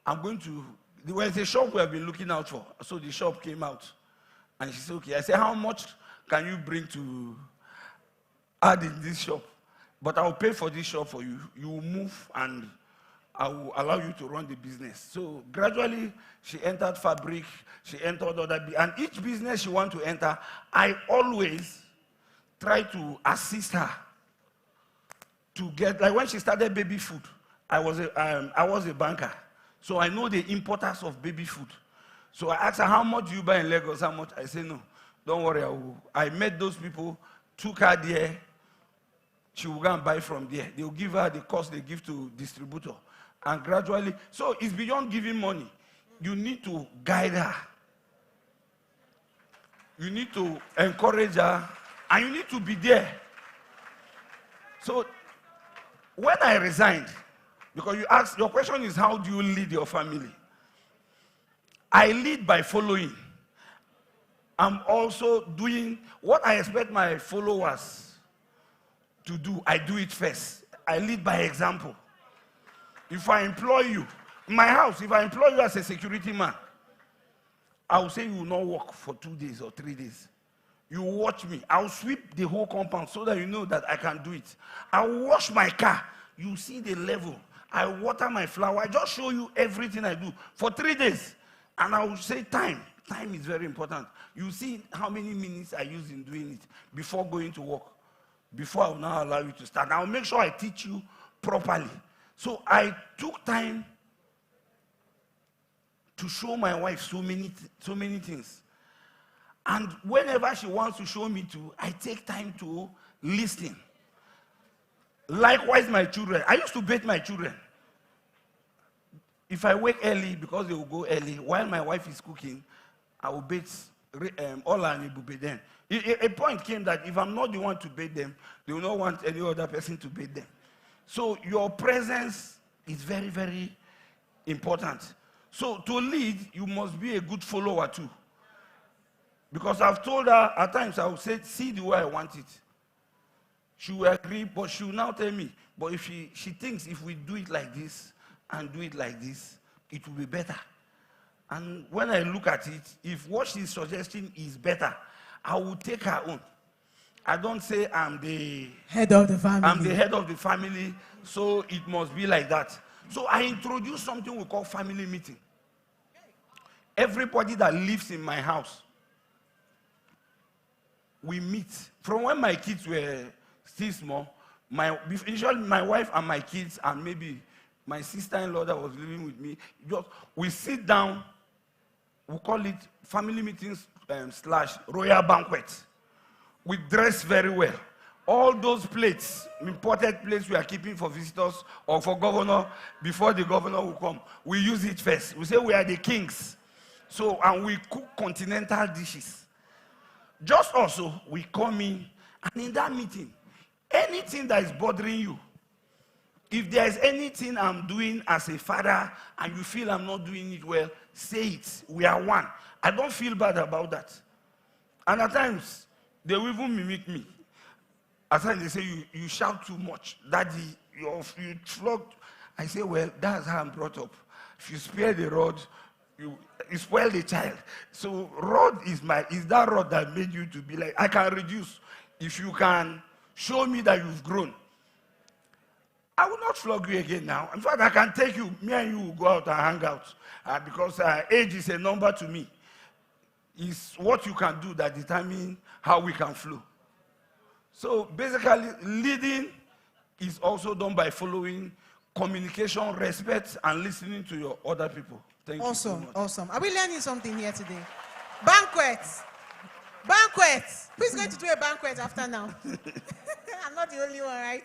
there was a shop we have been looking out for. So the shop came out. And she said, okay. I said, how much can you bring to add in this shop? But I'll pay for this shop for you. You will move and I will allow you to run the business. So gradually, she entered fabric, she entered other, and each business she wants to enter, I always try to assist her to get, like when she started baby food, I was a banker. So I know the importance of baby food. So I asked her, how much do you buy in Lagos? How much? I said, no, don't worry. I met those people, took her there. She will go and buy from there. They will give her the cost they give to distributor. And gradually, so it's beyond giving money. You need to guide her. You need to encourage her. And you need to be there. So when I resigned, because you asked, your question is, how do you lead your family? I lead by following. I'm also doing what I expect my followers to do. I do it first. I lead by example. If I employ you, in my house, if I employ you as a security man, I will say you will not work for 2 days or 3 days. You watch me. I'll sweep the whole compound so that you know that I can do it. I'll wash my car. You see the level. I water my flower. I just show you everything I do for 3 days. And I will say time. Time is very important. You see how many minutes I use in doing it before going to work. Before I will now allow you to start. I'll make sure I teach you properly. So I took time to show my wife so many things. And whenever she wants to show me to, I take time to listen. Likewise, my children. I used to bathe my children. If I wake early, because they will go early, while my wife is cooking, I will bathe all and Ibube then. A point came that if I'm not the one to bathe them, they will not want any other person to bathe them. So your presence is very, very important. So to lead, you must be a good follower too. Because I've told her, at times I will say, see the way I want it. She will agree, but she will now tell me, but if she thinks if we do it like this and do it like this, it will be better. And when I look at it, if what she's suggesting is better, I will take her own. I don't say I'm the head of the family. I'm the head of the family, so it must be like that. So I introduce something we call family meeting. Everybody that lives in my house, we meet. From when my kids were still small, initially my wife and my kids and maybe my sister-in-law that was living with me, we sit down, we call it family meetings / royal banquet. We dress very well. All those plates, imported plates we are keeping for visitors or for governor, before the governor will come, we use it first. We say we are the kings. So, and we cook continental dishes. Just also, we come in, and in that meeting, anything that is bothering you, if there is anything I'm doing as a father and you feel I'm not doing it well, say it. We are one. I don't feel bad about that. And at times, they will even mimic me. At times they say, you shout too much. Daddy, you flogged. I say, well, that's how I'm brought up. If you spare the rod, you spoil the child. So rod is that rod that made you to be like, I can reduce. If you can show me that you've grown, I will not flog you again now. In fact, I can take you, me and you will go out and hang out. Because age is a number to me. It's what you can do that determines how we can flow. So basically, leading is also done by following communication, respect, and listening to your other people. Thank you so much. Awesome. Are we learning something here today? Banquets. Banquets. Who's going to do a banquet after now? I'm not the only one, right?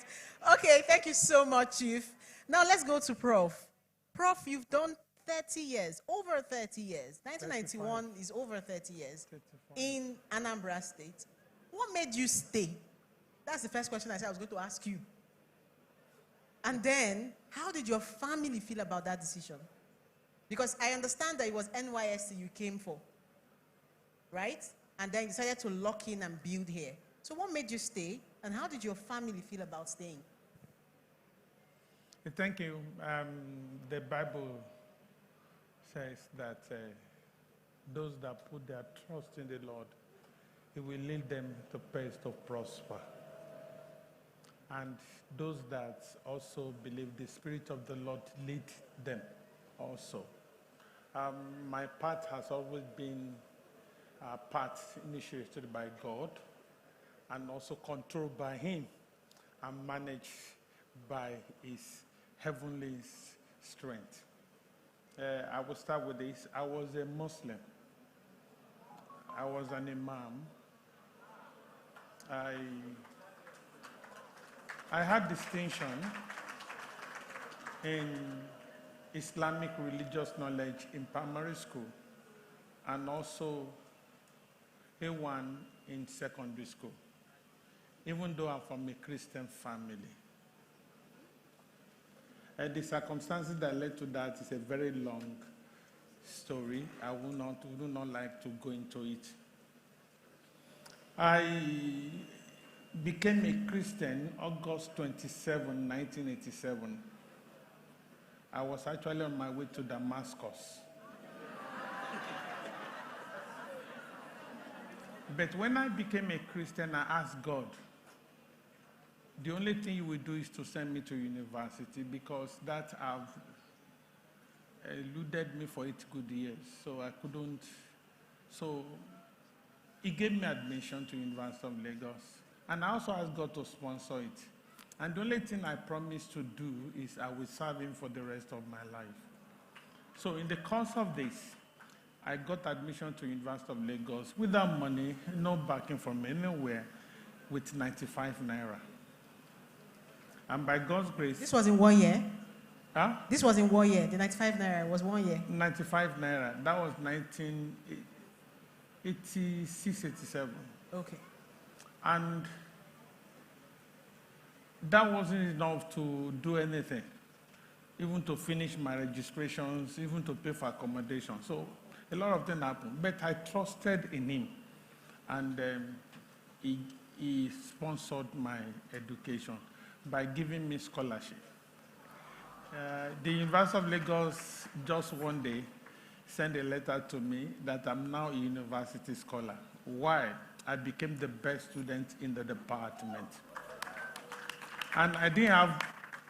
Okay, thank you so much, Chief. Now let's go to Prof. Prof, you've done 30 years, over 30 years. 1991 35. Is over 30 years 35. In Anambra State. What made you stay? That's the first question I said I was going to ask you. And then, how did your family feel about that decision? Because I understand that it was NYSC you came for, right? And then you decided to lock in and build here. So what made you stay? And how did your family feel about staying? Thank you. The Bible says that those that put their trust in the Lord, He will lead them to paths to prosper. And those that also believe the Spirit of the Lord lead them also. My path has always been a path initiated by God and also controlled by Him and managed by His heavenly strength. I will start with this. I was a Muslim. I was an imam. I had distinction in Islamic religious knowledge in primary school and also A1 in secondary school, even though I'm from a Christian family. The circumstances that led to that is a very long story. I would not like to go into it. I became a Christian August 27, 1987. I was actually on my way to Damascus. But when I became a Christian, I asked God, the only thing you will do is to send me to university because that have eluded me for 8 good years. So I couldn't. So He gave me admission to University of Lagos. And I also asked God to sponsor it. And the only thing I promised to do is I will serve Him for the rest of my life. So in the course of this, I got admission to University of Lagos without money, no backing from anywhere, with 95 naira. And by God's grace... This was in 1 year? Huh? This was in 1 year. The 95 naira was 1 year. 95 naira. That was 1986, 87. Okay. And that wasn't enough to do anything, even to finish my registrations, even to pay for accommodation. So a lot of things happened. But I trusted in Him. And he sponsored my education by giving me scholarship. The University of Lagos just one day sent a letter to me that I'm now a university scholar. Why? I became the best student in the department. And I didn't have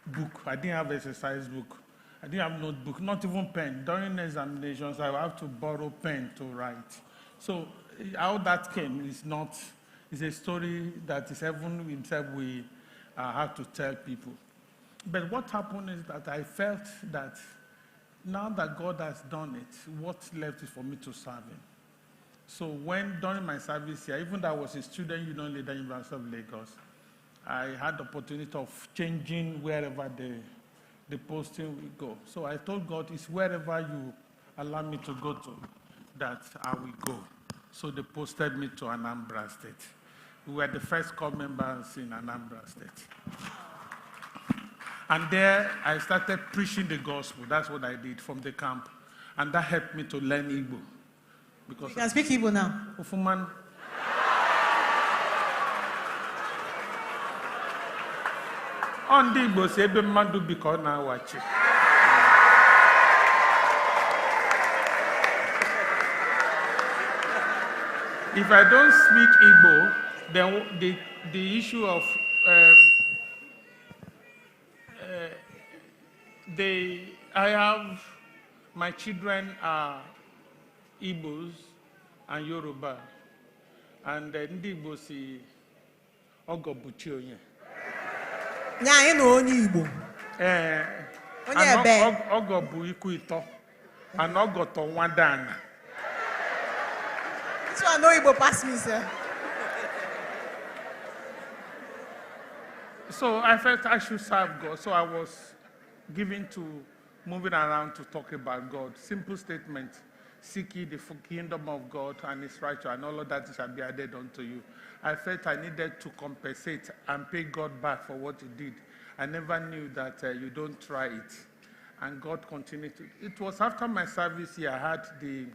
book, I didn't have exercise book, I didn't have notebook, not even pen. During examinations, I would have to borrow pen to write. So how that came is not, it's a story that is heaven himself we have to tell people. But what happened is that I felt that now that God has done it, what's left is for me to serve him. So when, during my service here, even though I was a student union leader in the University of Lagos, I had the opportunity of changing wherever the posting will go. So I told God, it's wherever you allow me to go to, that I will go. So they posted me to Anambra State. We were the first corps members in Anambra State. And there, I started preaching the gospel. That's what I did from the camp. And that helped me to learn Igbo. Because You can speak Igbo now. Ufuman. On the Igbo, say, "Ebe mmadụ biko na-awachi." If I don't speak Igbo, then the issue of I have, my children are Igbos and Yoruba, and ndị Igbo si ọgọ buchi onye. Nya ị na onye Igbo. Onye ebe. Ọgọ bụ ikwu ito, and ọgọ to nwadana. This one no Igbo pass me, sir. So I felt I should serve God, so I was given to moving around to talk about God. Simple statement: seek ye the kingdom of God and his righteousness, and all of that shall be added unto you. I felt I needed to compensate and pay God back for what he did. I never knew that you don't try it. And God continued to. It was after my service here, I had the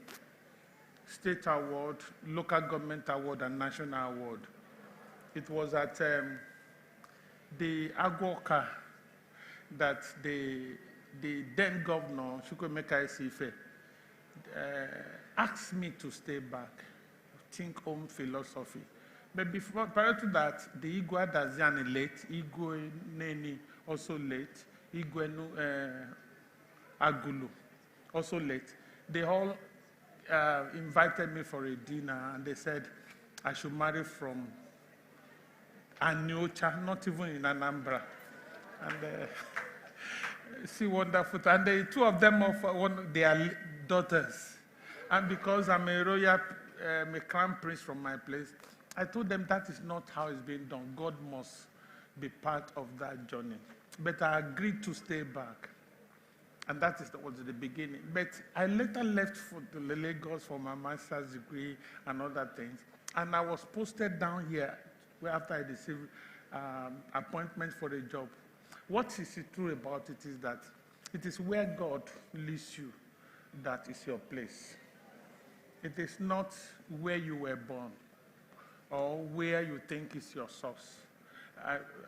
state award, local government award, and national award. It was at the Agoka that the then governor, Chukwemeka Esife, asked me to stay back, think home philosophy. But prior to that, the Igwe Daziani late, Igwe Neni also late, Igwe Agulu also late. They all invited me for a dinner, and they said I should marry from Anyocha, not even in Anambra. And see, wonderful. And the two of them of their daughters. And because I'm a royal, a crown prince from my place, I told them that is not how it's being done. God must be part of that journey. But I agreed to stay back. And that was the beginning. But I later left for Lagos for my master's degree and other things. And I was posted down here after I received appointment for a job. What is true about it is that it is where God leads you that is your place. It is not where you were born or where you think is your source.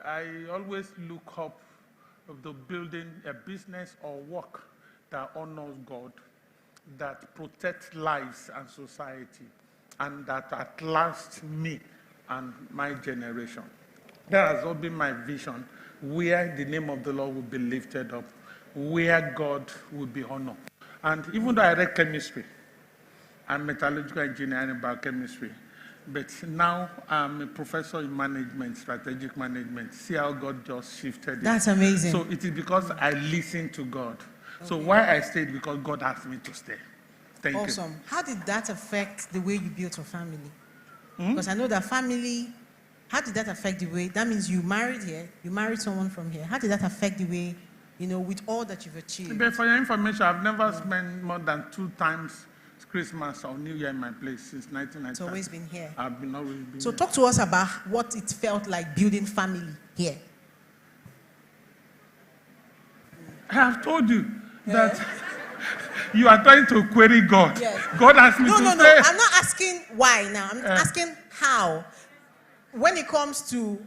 I always look up of the building a business or work that honors God, that protects lives and society, and that outlasts me and my generation. That has all been my vision, where the name of the Lord will be lifted up, where God will be honored. And even though I read chemistry, I'm metallurgical engineering and biochemistry, but now I'm a professor in management, strategic management. See how God just shifted it. That's amazing. So it is because I listened to God. Okay. So why I stayed, because God asked me to stay. Thank you. Awesome. How did that affect the way you built your family? Because I know that family, how did that affect the way, that means you married here, you married someone from here. How did that affect the way, with all that you've achieved? But for your information, I've never spent more than 2 times Christmas or New Year in my place since 1990. It's always been here. I've always been So here. talk to us about what it felt like building family here. I have told you that You are trying to query God. Yes. God asked me No, to no, say. no. I'm not asking why now. I'm asking how. When it comes to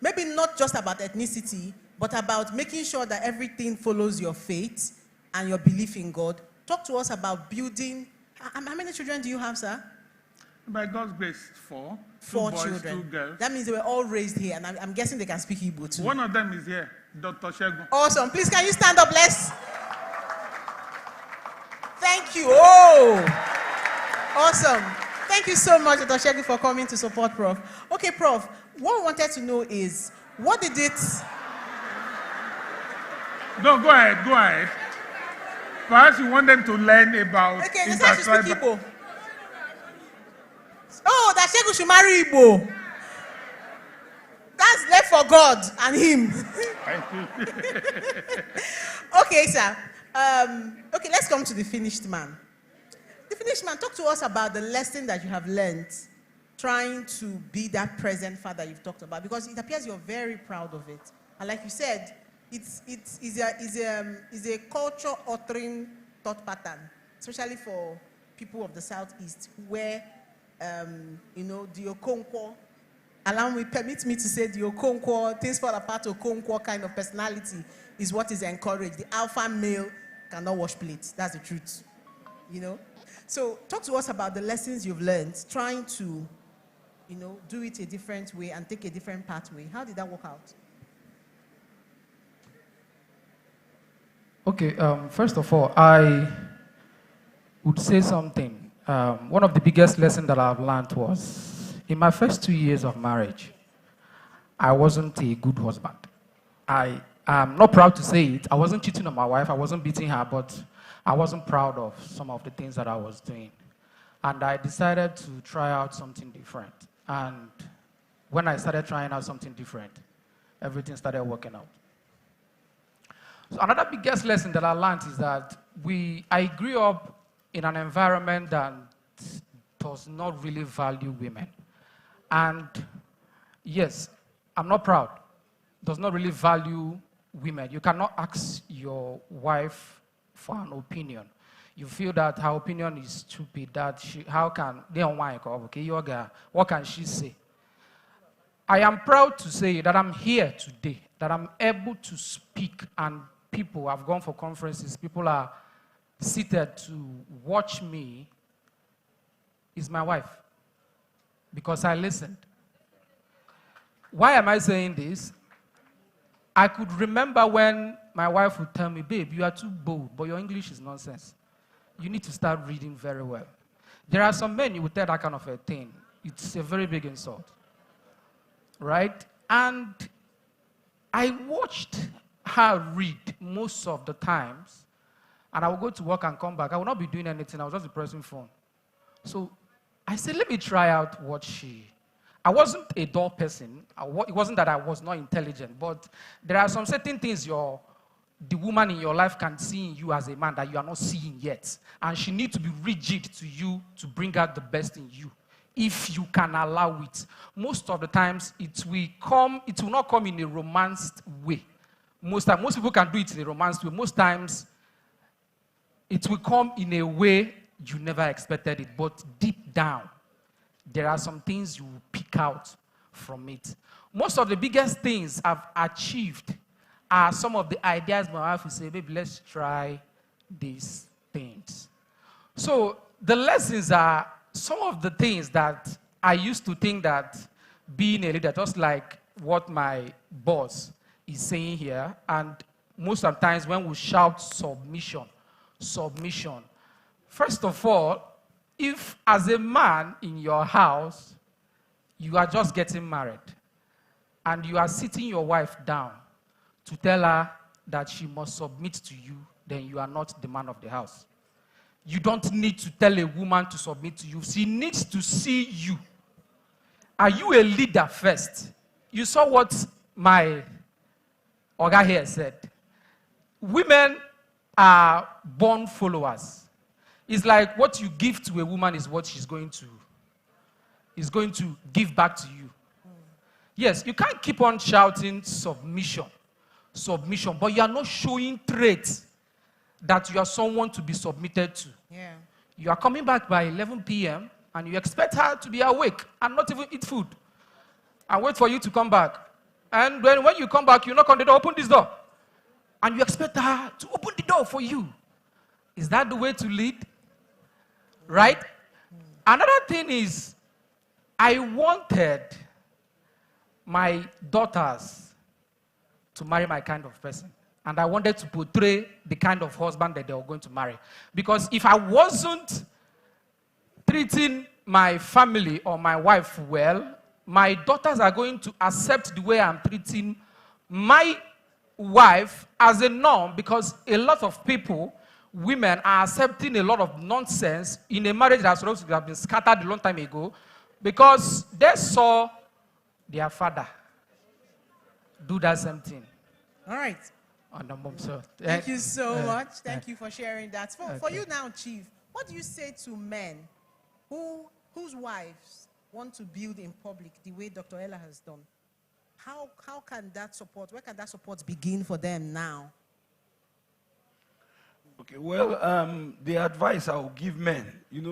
maybe not just about ethnicity, but about making sure that everything follows your faith and your belief in God. Talk to us about building. How many children do you have, sir? By God's grace, 4. Four 2 boys, children. 2 girls. That means they were all raised here, and I'm guessing they can speak Igbo too. One of them is here, Dr. Shegun. Awesome. Please, can you stand up? Let's. Thank you. Oh, awesome. Thank you so much, Dr. Shegun, for coming to support Prof. Okay, Prof, what we wanted to know is, what did it... No, go ahead, go ahead. Perhaps you want them to learn about Okay, this time she speak intertribal. Igbo. Oh, that Shegun should marry Igbo. That's left for God and him. Okay, sir. Okay, let's come to the finished man. The finished man, talk to us about the lesson that you have learned trying to be that present father you've talked about, because it appears you're very proud of it. And like you said, it's a culture altering thought pattern, especially for people of the Southeast, where, the Okonkwo, permit me to say the Okonkwo, things fall apart Okonkwo kind of personality is what is encouraged. The alpha male cannot wash plates. That's the truth, So talk to us about the lessons you've learned, trying to, do it a different way and take a different pathway. How did that work out? Okay, first of all, I would say something. One of the biggest lessons that I've learned was, in my first 2 years of marriage, I wasn't a good husband. I am not proud to say it. I wasn't cheating on my wife. I wasn't beating her, but I wasn't proud of some of the things that I was doing. And I decided to try out something different. And when I started trying out something different, everything started working out. So another biggest lesson that I learned is that I grew up in an environment that does not really value women. And yes, I'm not proud, does not really value women. You cannot ask your wife for an opinion. You feel that her opinion is stupid, that what can she say? I am proud to say that I'm here today, that I'm able to speak, and people have gone for conferences, people are seated to watch me, is my wife, because I listened. Why am I saying this? I could remember when my wife would tell me, babe, you are too bold, but your English is nonsense. You need to start reading very well. There are some men you would tell that kind of a thing. It's a very big insult, right? And I watched her read most of the times, and I would go to work and come back. I would not be doing anything. I was just be pressing phone. So I said, let me try out what I wasn't a dull person. It wasn't that I was not intelligent, but there are some certain things the woman in your life can see in you as a man that you are not seeing yet. And she needs to be rigid to you to bring out the best in you, if you can allow it. Most of the times, it will not come in a romanced way. Most people can do it in a romanced way. Most times, it will come in a way you never expected it. But deep down, there are some things you will pick out from it. Most of the biggest things I've achieved are some of the ideas my wife will say, baby, let's try these things. So the lessons are some of the things that I used to think that being a leader, just like what my boss is saying here, and most of the times when we shout submission. First of all, if as a man in your house, you are just getting married, and you are sitting your wife down to tell her that she must submit to you, then you are not the man of the house. You don't need to tell a woman to submit to you. She needs to see you. Are you a leader first? You saw what my Oga here said. Women are born followers. It's like what you give to a woman is what she's going to give back to you. Yes, you can't keep on shouting submission, but you are not showing traits that you are someone to be submitted to. Yeah. You are coming back by 11 p.m. and you expect her to be awake and not even eat food and wait for you to come back. And when you come back, you knock on the door, open this door. And you expect her to open the door for you. Is that the way to lead? Right? Another thing is, I wanted my daughters to marry my kind of person. And I wanted to portray the kind of husband that they were going to marry. Because if I wasn't treating my family or my wife well, my daughters are going to accept the way I'm treating my wife as a norm, because a lot of people, women, are accepting a lot of nonsense in a marriage that's supposed to have been scattered a long time ago, because they saw their father do that same thing. All right. On the mom, so Thank you so much. Thank you for sharing that. For you now, Chief, what do you say to men whose wives want to build in public the way Dr. Ella has done? How can that support, where can that support begin for them now? Okay, well, the advice I will give men,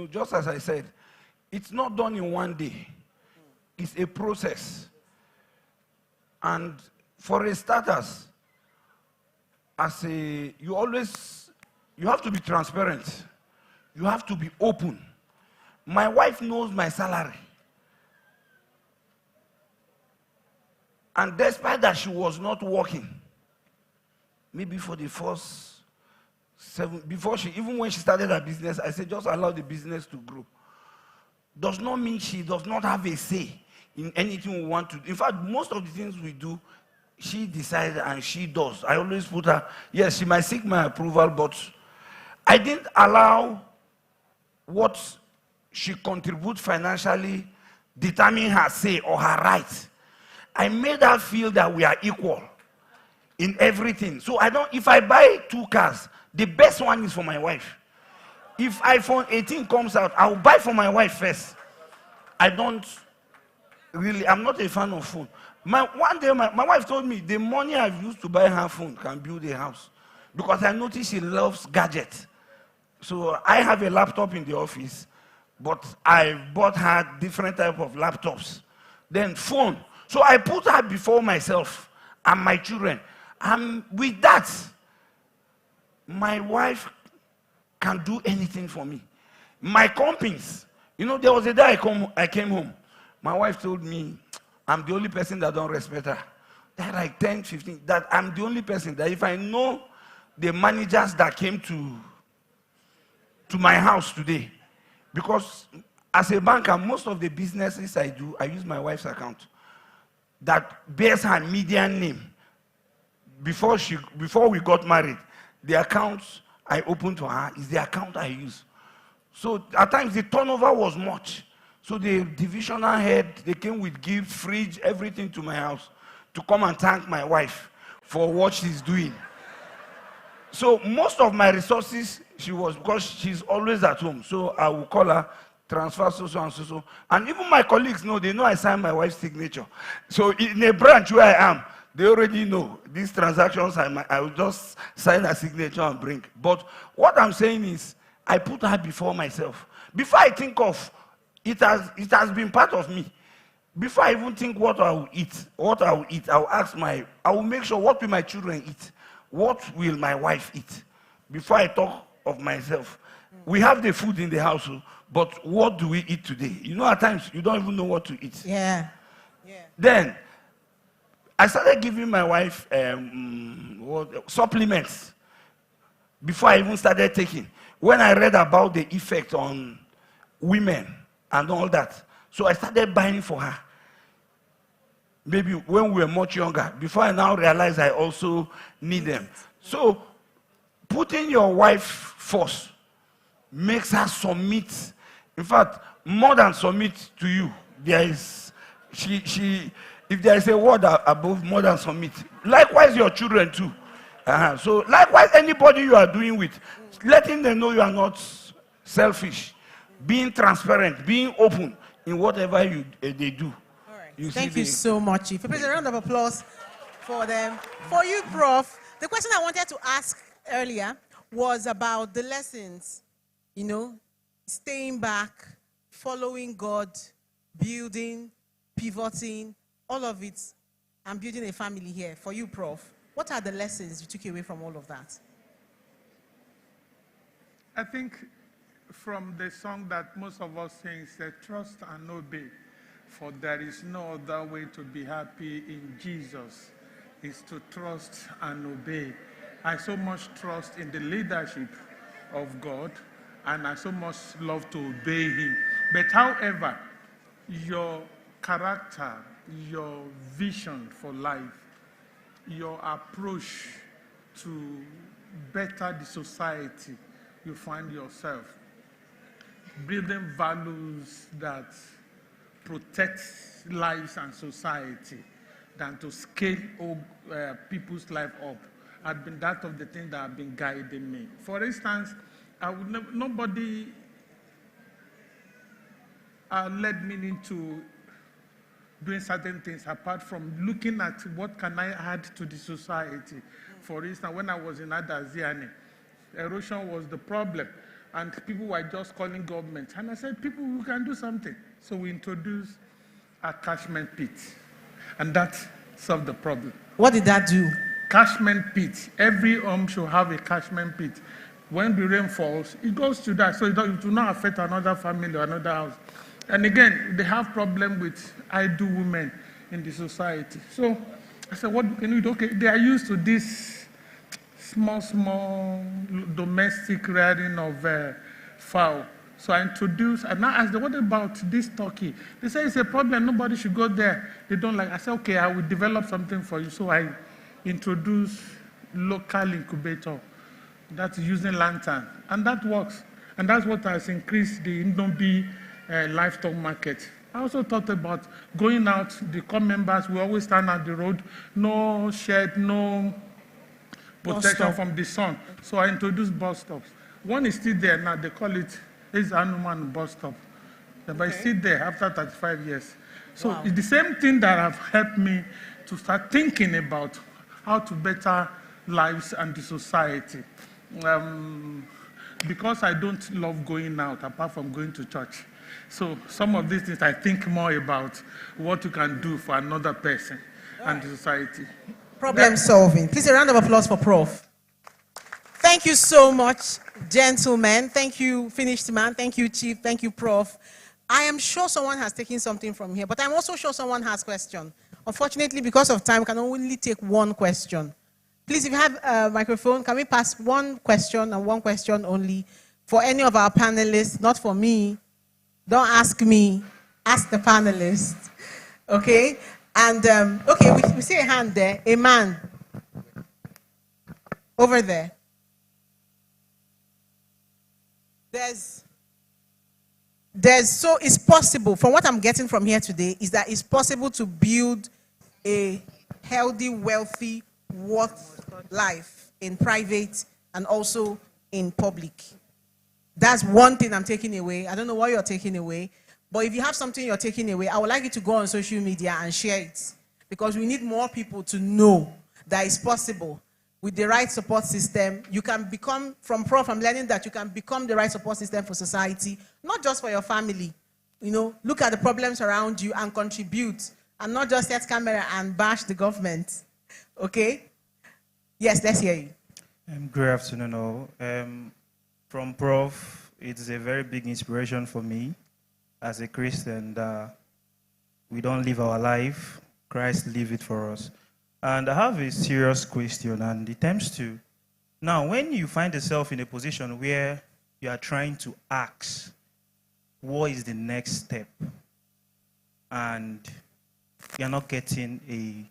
just as I said, it's not done in one day. It's a process. And for a starters, you have to be transparent. You have to be open. My wife knows my salary. And despite that she was not working, maybe for the first even when she started her business, I said, just allow the business to grow. Does not mean she does not have a say in anything we want to do. In fact, most of the things we do, she decides and she does. I always put her, yes, she might seek my approval, but I didn't allow what she contributes financially determine her say or her right. I made her feel that we are equal in everything. So if I buy 2 cars, the best one is for my wife. If iPhone 18 comes out, I'll buy for my wife first. I'm not a fan of phone. One day, my wife told me the money I've used to buy her phone can build a house. Because I noticed she loves gadgets. So I have a laptop in the office, but I bought her different type of laptops. Then phone. So I put her before myself and my children. And with that, my wife can do anything for me. My companies, there was a day I came home. My wife told me, I'm the only person that don't respect her. That like 10, 15, that I'm the only person that if I know the managers that came to my house today, because as a banker, most of the businesses I do, I use my wife's account that bears her median name. Before we got married, the account I opened for her is the account I use. So at times the turnover was much. So the divisional head, they came with gifts, fridge, everything to my house to come and thank my wife for what she's doing. So most of my resources, because she's always at home. So I will call her, transfer so and so. And even my colleagues know, they know I signed my wife's signature. So in a branch where I am, they already know these transactions, I will just sign a signature and bring. But what I'm saying is, I put her before myself. Before I think of, it has been part of me. Before I even think what I will eat, I will make sure what will my children eat, what will my wife eat, before I talk of myself. We have the food in the house, but what do we eat today? At times, you don't even know what to eat. Yeah. Then, I started giving my wife supplements before I even started taking. When I read about the effect on women and all that, so I started buying for her. Maybe when we were much younger, before I now realize I also need them. So, putting your wife first makes her submit. In fact, more than submit to you, if there is a word above more than submit, likewise your children too. So likewise anybody you are doing with, letting them know you are not selfish, being transparent, being open in whatever they do. All right. Thank you so much, Chief. Please, a round of applause for them. For you, Prof, the question I wanted to ask earlier was about the lessons, staying back, following God, building, pivoting, all of it, and building a family here. For you, Prof, what are the lessons you took away from all of that? I think from the song that most of us sing, said, trust and obey, for there is no other way to be happy in Jesus, is to trust and obey. I so much trust in the leadership of God, and I so much love to obey him. But however, your character, your vision for life, your approach to better the society you find yourself, building values that protect lives and society than to scale people's life up, had been that of the thing that have been guiding me. For instance, nobody led me into doing certain things apart from looking at what can I add to the society. For instance, when I was in Adaziani, erosion was the problem, and people were just calling government. And I said, people, we can do something. So we introduced a catchment pit, and that solved the problem. What did that do? Catchment pit. Every home should have a catchment pit. When the rain falls, it goes to that, so it will not affect another family or another house. And again, they have problem with idle women in the society. So I said, what can we do? Okay, they are used to this small domestic rearing of fowl. So I introduced, and I asked them, what about this turkey? They say it's a problem, nobody should go there. They don't like. I said, okay, I will develop something for you. So I introduced local incubator that's using lantern, and that works. And that's what has increased the Indomie livestock market. I also thought about going out, the core members, we always stand at the road, no shed, no protection from the sun. So I introduced bus stops. One is still there now, they call it Anuman bus stop. But it's still there after 35 years. So it's the same thing that have helped me to start thinking about how to better lives and the society. Because I don't love going out apart from going to church. So some of these things I think more about what you can do for another person and the society. Problem solving. Please a round of applause for Prof. Thank you so much, gentlemen. Thank you, Finished Man. Thank you, Chief. Thank you, Prof. I am sure someone has taken something from here, but I'm also sure someone has a question. Unfortunately, because of time, we can only take one question. Please, if you have a microphone, can we pass one question and one question only for any of our panelists, not for me. Don't ask me, ask the panelists. Okay? And, okay, we see a hand there, a man. Over there. So it's possible, from what I'm getting from here today, is that it's possible to build a healthy, wealthy, worth life in private and also in public. That's one thing I'm taking away. I don't know what you're taking away, but if you have something you're taking away, I would like you to go on social media and share it, because we need more people to know that it's possible. With the right support system, you can become, from Prof, I'm learning that you can become the right support system for society, not just for your family. You know, look at the problems around you and contribute, and not just set camera and bash the government. Okay? Yes, let's hear you. Good afternoon, all. From Prof, it's a very big inspiration for me as a Christian that we don't live our life, Christ live it for us. And I have a serious question, and it tends to, now when you find yourself in a position where you are trying to ask, what is the next step? And you're not getting a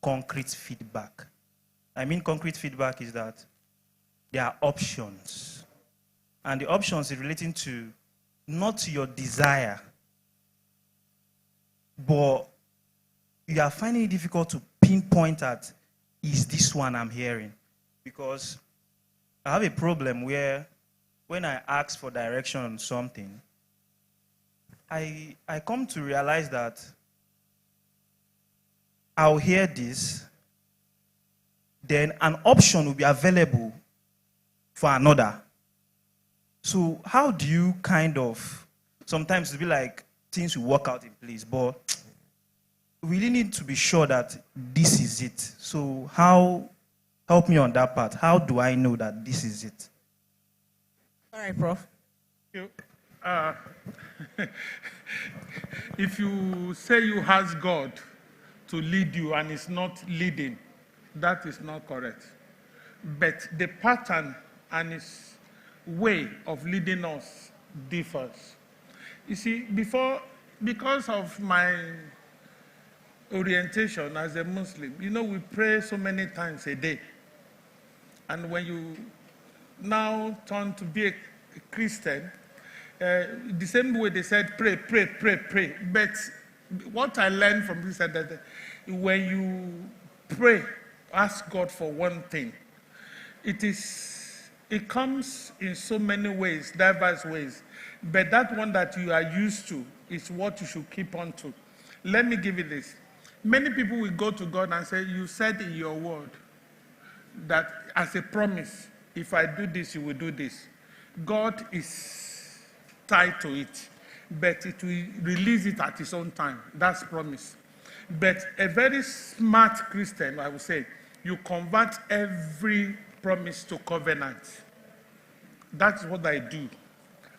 concrete feedback. I mean concrete feedback is that there are options. And the options is relating to not your desire, but you are finding it difficult to pinpoint at, is this one I'm hearing? Because I have a problem where when I ask for direction on something, I come to realize that I'll hear this, then an option will be available for another. So how do you kind of, sometimes it be like things will work out in place, but we really need to be sure that this is it. So help me on that part. How do I know that this is it? All right, Prof. If you say you ask God to lead you and it's not leading, that is not correct. But the pattern and his way of leading us differs. You see, because of my orientation as a Muslim, we pray so many times a day. And when you now turn to be a Christian, the same way they said pray, pray, pray, pray. But what I learned from this is that when you pray, ask God for one thing, it comes in so many ways, diverse ways. But that one that you are used to is what you should keep on to. Let me give you this. Many people will go to God and say, you said in your word that as a promise, if I do this, you will do this. God is tied to it, but it will release it at his own time. That's promise. But a very smart Christian, I would say, you convert every promise to covenant. That's what I do.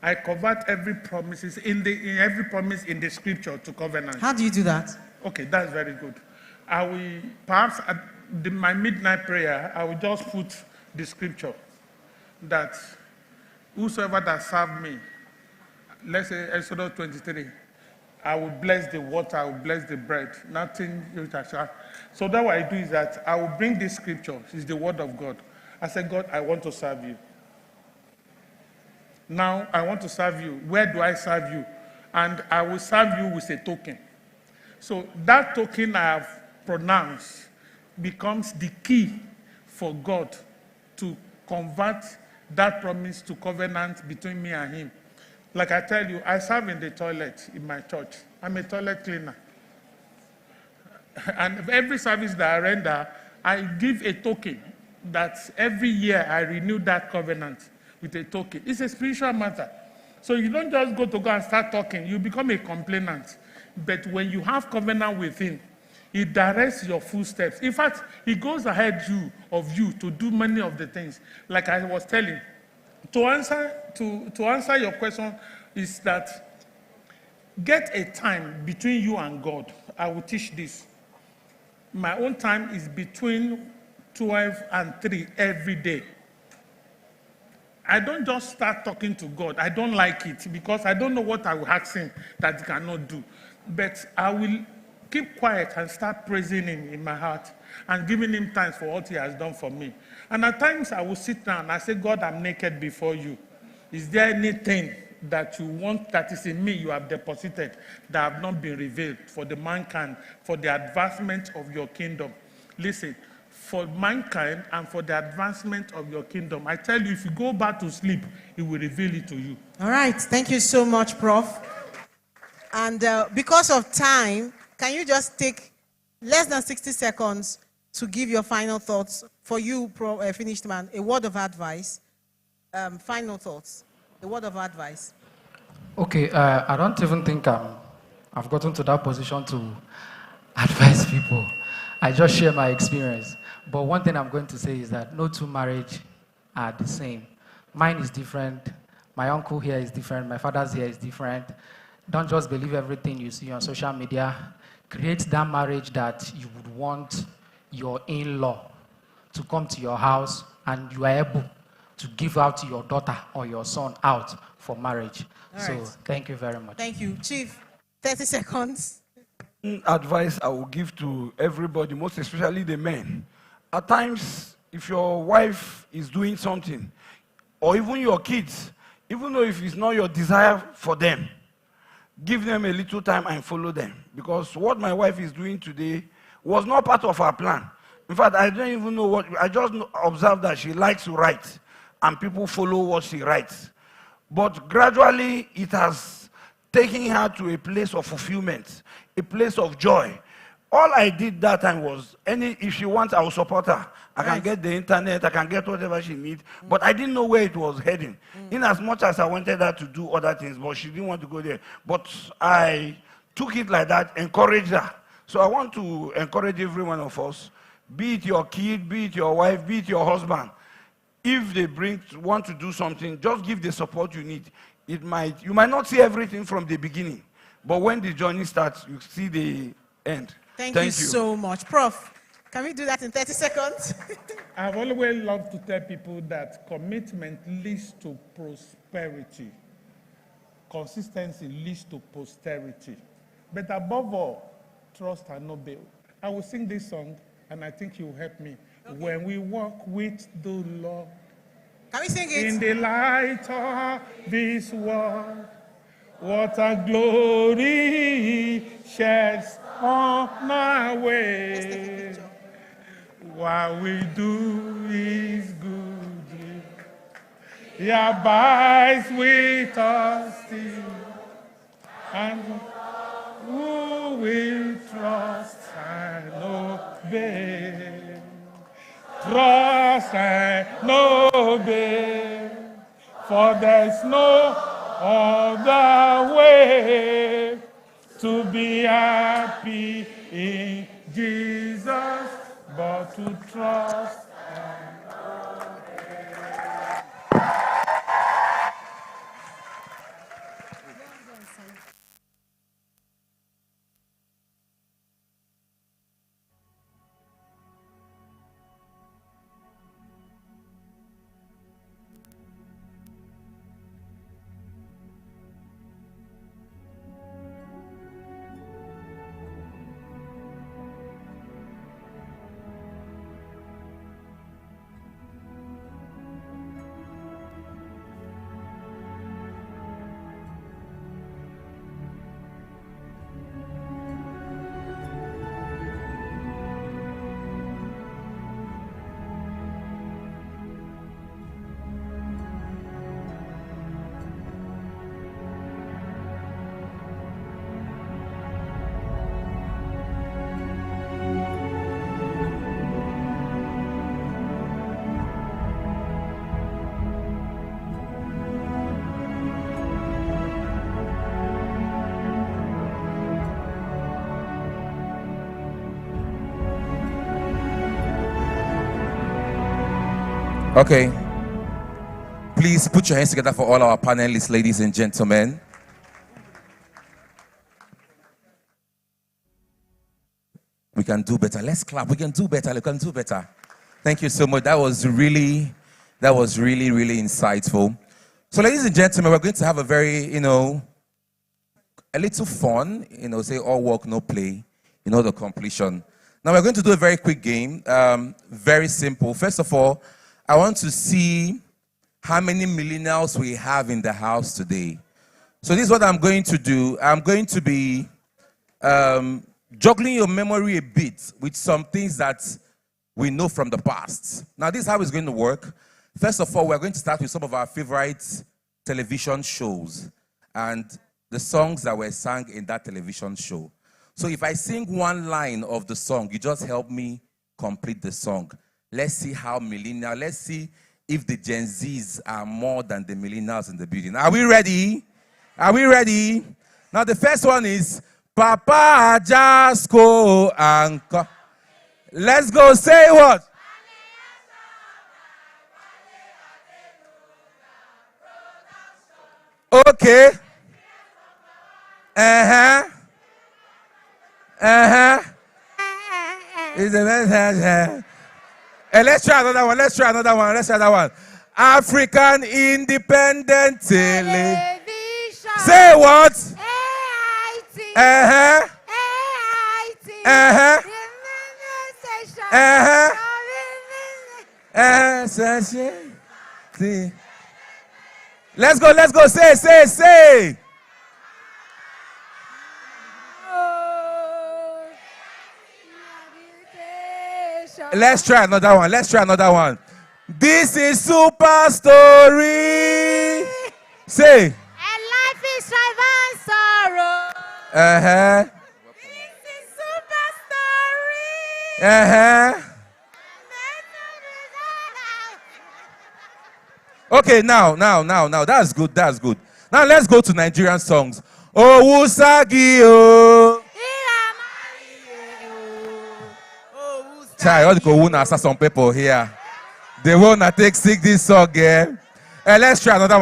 I convert every promise in every promise in the scripture to covenant. How do you do that? Okay, that's very good. I will, perhaps at my midnight prayer, I will just put the scripture that whosoever that serve me, let's say Exodus 23, I will bless the water, I will bless the bread, nothing you shall. So that what I do is that I will bring this scripture, it's the word of God. I say, God, I want to serve you. Now I want to serve you. Where do I serve you? And I will serve you with a token. So that token I have pronounced becomes the key for God to convert that promise to covenant between me and him. Like I tell you, I serve in the toilet in my church. I'm a toilet cleaner. And every service that I render, I give a token that every year I renew that covenant with a token. It's a spiritual matter. So you don't just go to God and start talking. You become a complainant. But when you have covenant with him, he directs your footsteps. In fact, he goes ahead of you to do many of the things. Like I was telling, to answer your question is that get a time between you and God. I will teach this. My own time is between 12 and 3 every day. I don't just start talking to God. I don't like it because I don't know what I will ask him that he cannot do. But I will keep quiet and start praising him in my heart and giving him thanks for what he has done for me. And at times I will sit down and I say, God, I'm naked before you. Is there anything that you want that is in me you have deposited that have not been revealed for the mankind, for the advancement of your kingdom? Listen, for mankind and for the advancement of your kingdom. I tell you, if you go back to sleep, it will reveal it to you. All right. Thank you so much, Prof. And because of time, can you just take less than 60 seconds to give your final thoughts? For you, finished man, a word of advice. Final thoughts. A word of advice. Okay, I don't even think I've gotten to that position to advise people. I just share my experience. But one thing I'm going to say is that no two marriages are the same. Mine is different. My uncle here is different. My father's here is different. Don't just believe everything you see on social media. Create that marriage that you would want your in-law to come to your house and you are able to give out to your daughter or your son out for marriage. So thank you very much. Thank you. Chief, 30 seconds. Advice I will give to everybody, most especially the men. At times, if your wife is doing something, or even your kids, even though if it's not your desire for them, give them a little time and follow them. Because what my wife is doing today was not part of our plan. In fact, I don't even know what, I just observed that she likes to write, and people follow what she writes. But gradually, it has taken her to a place of fulfillment, a place of joy. All I did that time was, if she wants, I will support her. I can get the internet, I can get whatever she needs, but I didn't know where it was heading. In as much as I wanted her to do other things, but she didn't want to go there. But I took it like that, encouraged her. So I want to encourage every one of us, be it your kid, be it your wife, be it your husband. If they want to do something, just give the support you need. You might not see everything from the beginning, but when the journey starts, you see the end. Thank you so much. Prof, can we do that in 30 seconds? I've always loved to tell people that commitment leads to prosperity. Consistency leads to posterity. But above all, trust and obey. I will sing this song, and I think you will help me. Okay. When we walk with the Lord, can we sing it? In the light of this world, what a glory sheds on our way. What we do is good. He abides with us still. And who will trust and obey? Trust and obey, for there's no other way to be happy in Jesus but to trust and obey. Okay. Please put your hands together for all our panelists, ladies and gentlemen. We can do better. Let's clap. We can do better. We can do better. Thank you so much. That was really, really insightful. So, ladies and gentlemen, we're going to have a very, a little fun, say all work, no play, the completion. Now, we're going to do a very quick game, very simple. First of all, I want to see how many millennials we have in the house today. So this is what I'm going to do. I'm going to be juggling your memory a bit with some things that we know from the past. Now, this is how it's going to work. First of all, we're going to start with some of our favorite television shows and the songs that were sung in that television show. So if I sing one line of the song, you just help me complete the song. Let's see how millennial, let's see if the Gen Zs are more than the millennials in the building. Are we ready? Are we ready? Now the first one is Papa just go and come. Let's go, say what? Okay. Is the best. Let's try another one. Let's try another one. African Independent Television. Say what? AIT. AIT. Let's go. Say. Let's try another one. This is Super Story. Say. And life is strife and sorrow. This is Super Story. Okay, now. That's good. Now let's go to Nigerian songs. Oh, Usagi, oh. Child, all the Kowuna are some people here. They wanna sing this song, yeah. Let's try another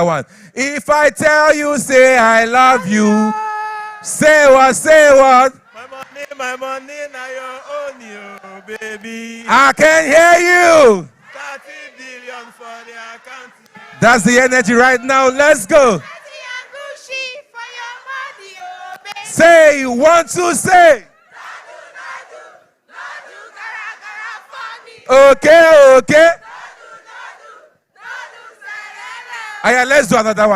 one. If I tell you, say I love you. Say what? My money, now your own, you, baby. I can hear you. 30 billion for the account. That's the energy right now. Let's go. Say you want to say. Okay. Aya, let's do another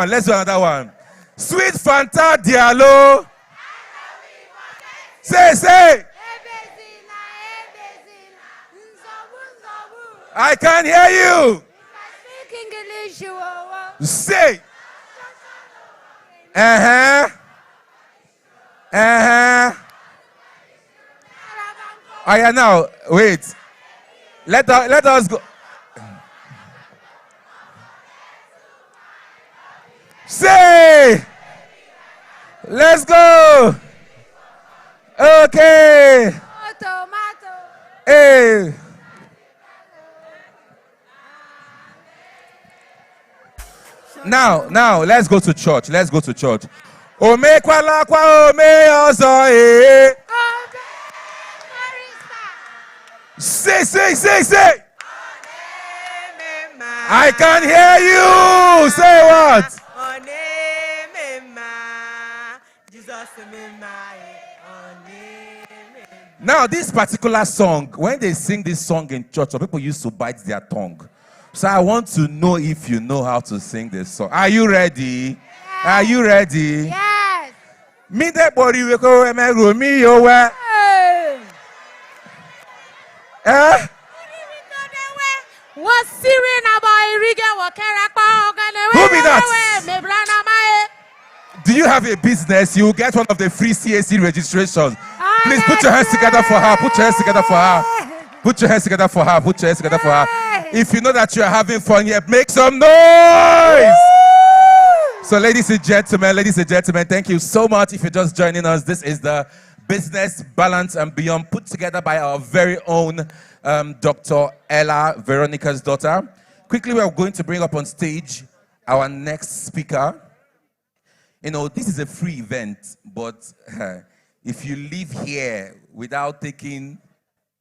one. Sweet Fanta Diallo. Say. I can't hear you. Say. Aya, now, wait. Let us go. Say. Let's go. Okay. Hey. Now, let's go to church. Ome kwala kwa ome ozo eh. Say. I can hear you. Say what? Now, this particular song, when they sing this song in church, some people used to bite their tongue. So I want to know if you know how to sing this song. Are you ready? Yes. Are you ready? Yes. Me de body we go me romi yo we. Eh? What's Syrian about Who be that? Do you have a business? You will get one of the free CAC registrations. Please put your hands together for her. Put your hands together for her. If you know that you are having fun here, make some noise. So ladies and gentlemen, thank you so much. If you're just joining us, this is the Business Balance and Beyond, put together by our very own Dr. Ella, Veronica's daughter. Quickly, we are going to bring up on stage our next speaker. You know, this is a free event, but if you leave here without taking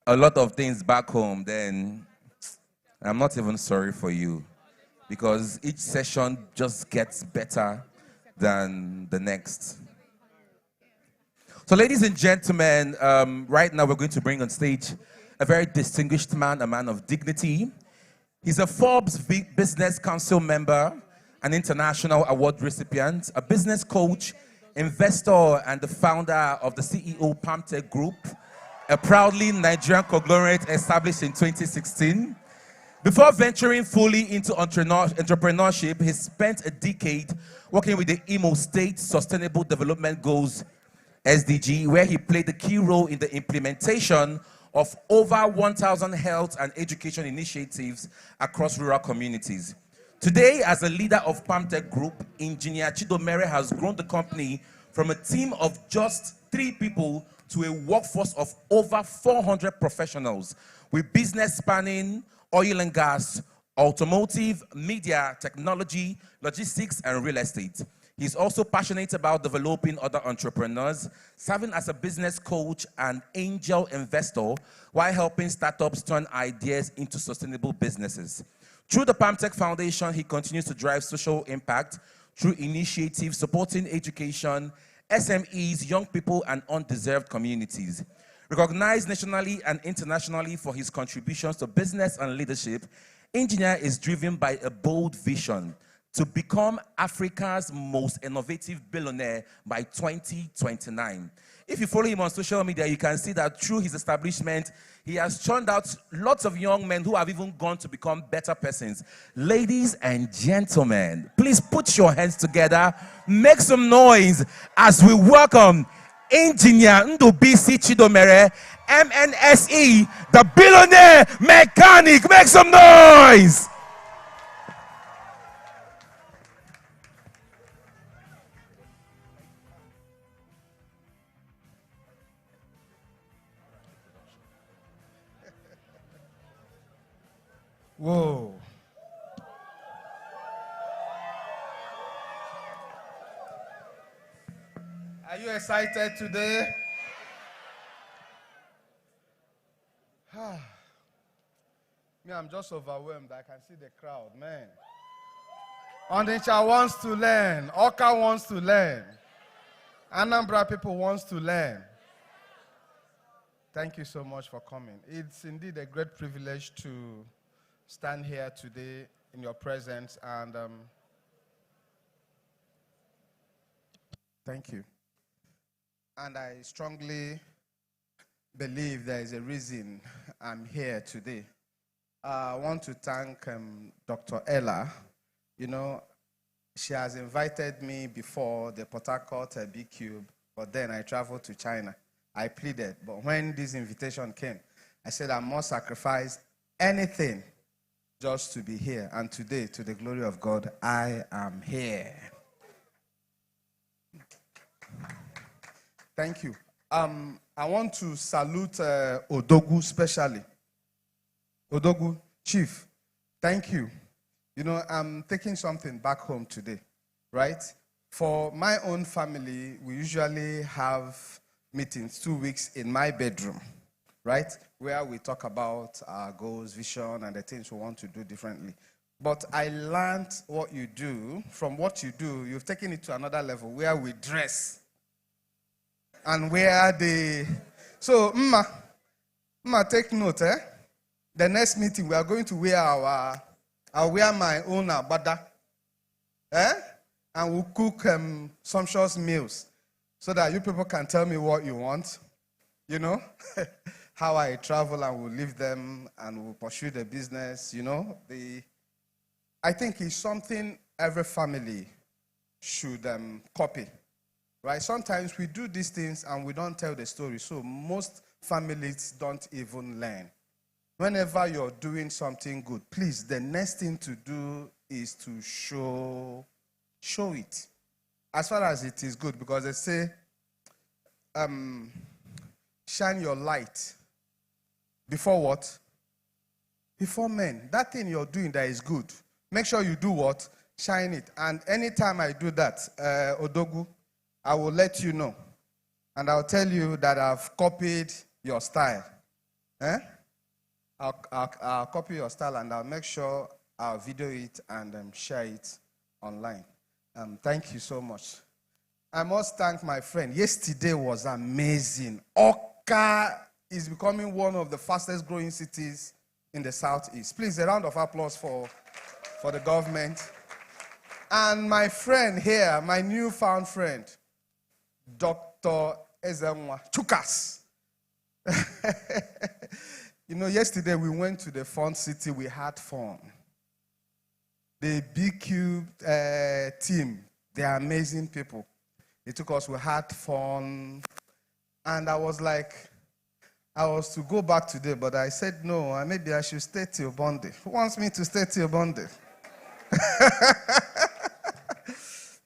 a lot of things back home, then I'm not even sorry for you, because each session just gets better than the next. So ladies and gentlemen, right now we're going to bring on stage a very distinguished man, a man of dignity. He's a Forbes Business Council member, an international award recipient, a business coach, investor, and the founder of the CEO Palmtech Group, a proudly Nigerian conglomerate established in 2016. Before venturing fully into entrepreneurship, he spent a decade working with the Imo State Sustainable Development Goals, SDG, where he played a key role in the implementation of over 1,000 health and education initiatives across rural communities. Today, as a leader of Palmtech Group, Engineer Chidomere has grown the company from a team of just 3 people to a workforce of over 400 professionals, with business spanning oil and gas, automotive, media, technology, logistics, and real estate. He's also passionate about developing other entrepreneurs, serving as a business coach and angel investor, while helping startups turn ideas into sustainable businesses. Through the Palmtech Foundation, he continues to drive social impact through initiatives supporting education, SMEs, young people, and undeserved communities. Recognized nationally and internationally for his contributions to business and leadership, Engineer is driven by a bold vision to become Africa's most innovative billionaire by 2029. If you follow him on social media, you can see that through his establishment, he has churned out lots of young men who have even gone to become better persons. Ladies and gentlemen, please put your hands together, make some noise as we welcome Engineer Ndubisi Chidomere, MNSE, the billionaire mechanic. Make some noise. Whoa. Are you excited today? Me, I'm just overwhelmed. I can see the crowd, man. Onitsha wants to learn. Oka wants to learn. Anambra people wants to learn. Thank you so much for coming. It's indeed a great privilege to stand here today in your presence, and thank you. And I strongly believe there is a reason I'm here today. I want to thank Dr. Ella. You know, she has invited me before the Port Harcourt B-Cube, but then I traveled to China. I pleaded, but when this invitation came, I said I must sacrifice anything just to be here. And today, to the glory of God, I am here. Thank you. I want to salute Odogu specially. Odogu, Chief, thank you. You know, I'm taking something back home today, right? For my own family, we usually have meetings 2 weeks in my bedroom, right? Where we talk about our goals, vision, and the things we want to do differently. But I learned what you do. From what you do, you've taken it to another level where we dress. And where they... So, Mma, take note, eh? The next meeting, we are going to wear I'll wear my own abada. Eh? And we'll cook sumptuous meals so that you people can tell me what you want. You know? How I travel and we'll leave them and we'll pursue the business, you know? I think it's something every family should copy. Right? Sometimes we do these things and we don't tell the story. So most families don't even learn. Whenever you're doing something good, please, the next thing to do is to show it. As far as it is good, because they say, shine your light. Before what? Before men. That thing you're doing that is good. Make sure you do what? Shine it. And anytime I do that, Odogu, I will let you know. And I'll tell you that I've copied your style. Eh? I'll copy your style and I'll make sure I'll video it and share it online. Thank you so much. I must thank my friend. Yesterday was amazing. Oka is becoming one of the fastest growing cities in the Southeast. Please, a round of applause for the government. And my friend here, my newfound friend, Dr. Ezenwa Chukas. You know, yesterday we went to the fun city. We had fun. The B-Cube team, they're amazing people. They took us, we had fun. And I was like, I was to go back today, but I said, no, maybe I should stay till Monday. Who wants me to stay till Monday?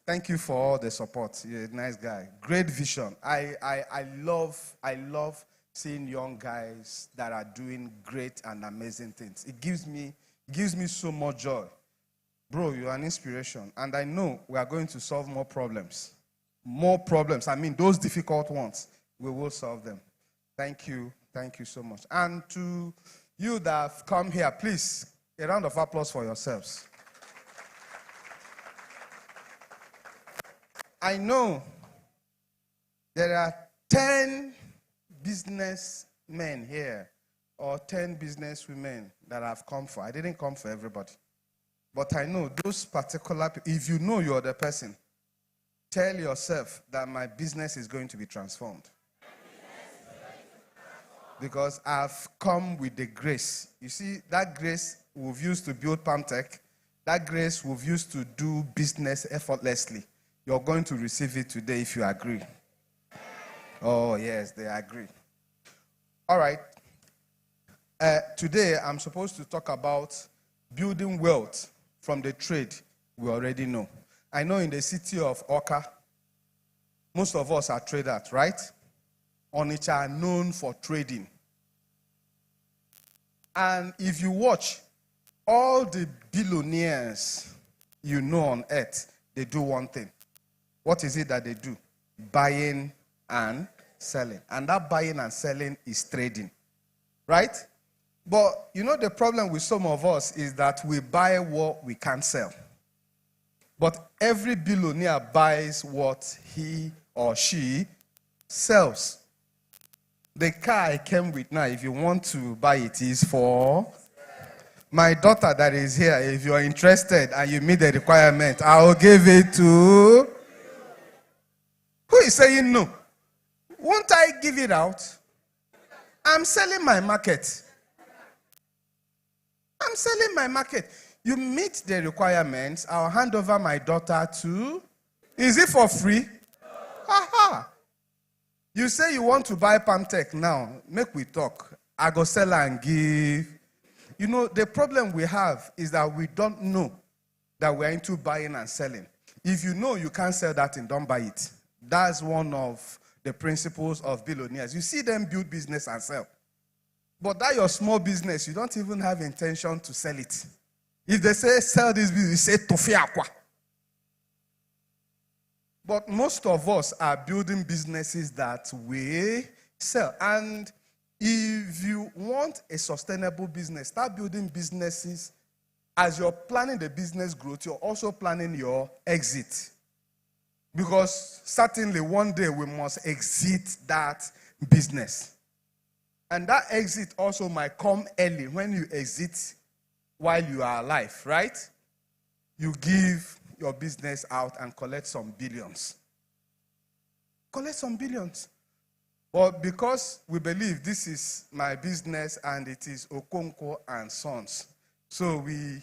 Thank you for all the support. You're a nice guy. Great vision. I love seeing young guys that are doing great and amazing things. It gives me so much joy. Bro, you're an inspiration. And I know we are going to solve more problems. More problems. I mean, those difficult ones, we will solve them. Thank you. Thank you so much. And to you that have come here, please, a round of applause for yourselves. I know there are 10 businessmen here or 10 businesswomen that have come for. I didn't come for everybody. But I know those particular people, if you know you're the person, tell yourself that my business is going to be transformed. Because I've come with the grace. You see, that grace we've used to build Palmtech, that grace we've used to do business effortlessly. You're going to receive it today if you agree. Oh, yes, they agree. All right. Today, I'm supposed to talk about building wealth from the trade we already know. I know in the city of Oka, most of us are traders, right? Onitsha are known for trading. And if you watch, all the billionaires you know on earth, they do one thing. What is it that they do? Buying and selling. And that buying and selling is trading. Right? But you know the problem with some of us is that we buy what we can't sell. But every billionaire buys what he or she sells. The car I came with now, if you want to buy it, is for my daughter that is here. If you're interested and you meet the requirement, I'll give it to... Who is saying no? Won't I give it out? I'm selling my market. I'm selling my market. You meet the requirements, I'll hand over my daughter to... Is it for free? Haha. You say you want to buy Pamtech now. Make we talk. I go sell and give. You know, the problem we have is that we don't know that we're into buying and selling. If you know you can't sell that thing, don't buy it. That's one of the principles of billionaires. You see them build business and sell. But that your small business, you don't even have intention to sell it. If they say sell this business, you say tofi aqua. But most of us are building businesses that we sell. And if you want a sustainable business, start building businesses. As you're planning the business growth, you're also planning your exit. Because certainly one day we must exit that business. And that exit also might come early when you exit while you are alive, right? You give your business out and collect some billions. Collect some billions. But because we believe this is my business and it is Okonkwo and Sons, so we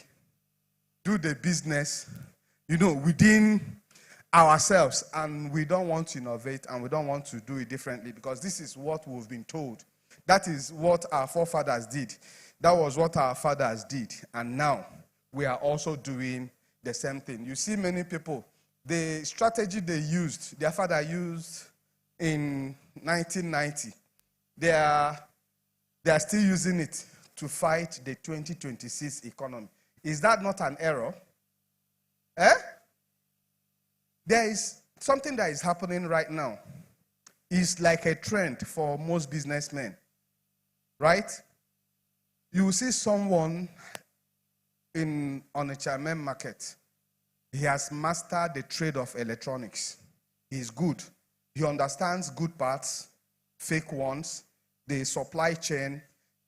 do the business, within ourselves, and we don't want to innovate and we don't want to do it differently because this is what we've been told. That is what our forefathers did. That was what our fathers did. And now we are also doing the same thing. You see many people, the strategy they used, their father used in 1990, they are still using it to fight the 2026 economy. Is that not an error? There is something that is happening right now. It's like a trend for most businessmen, right? You will see someone on a Onitsha market. He has mastered the trade of electronics. He's good. He understands good parts, fake ones, the supply chain.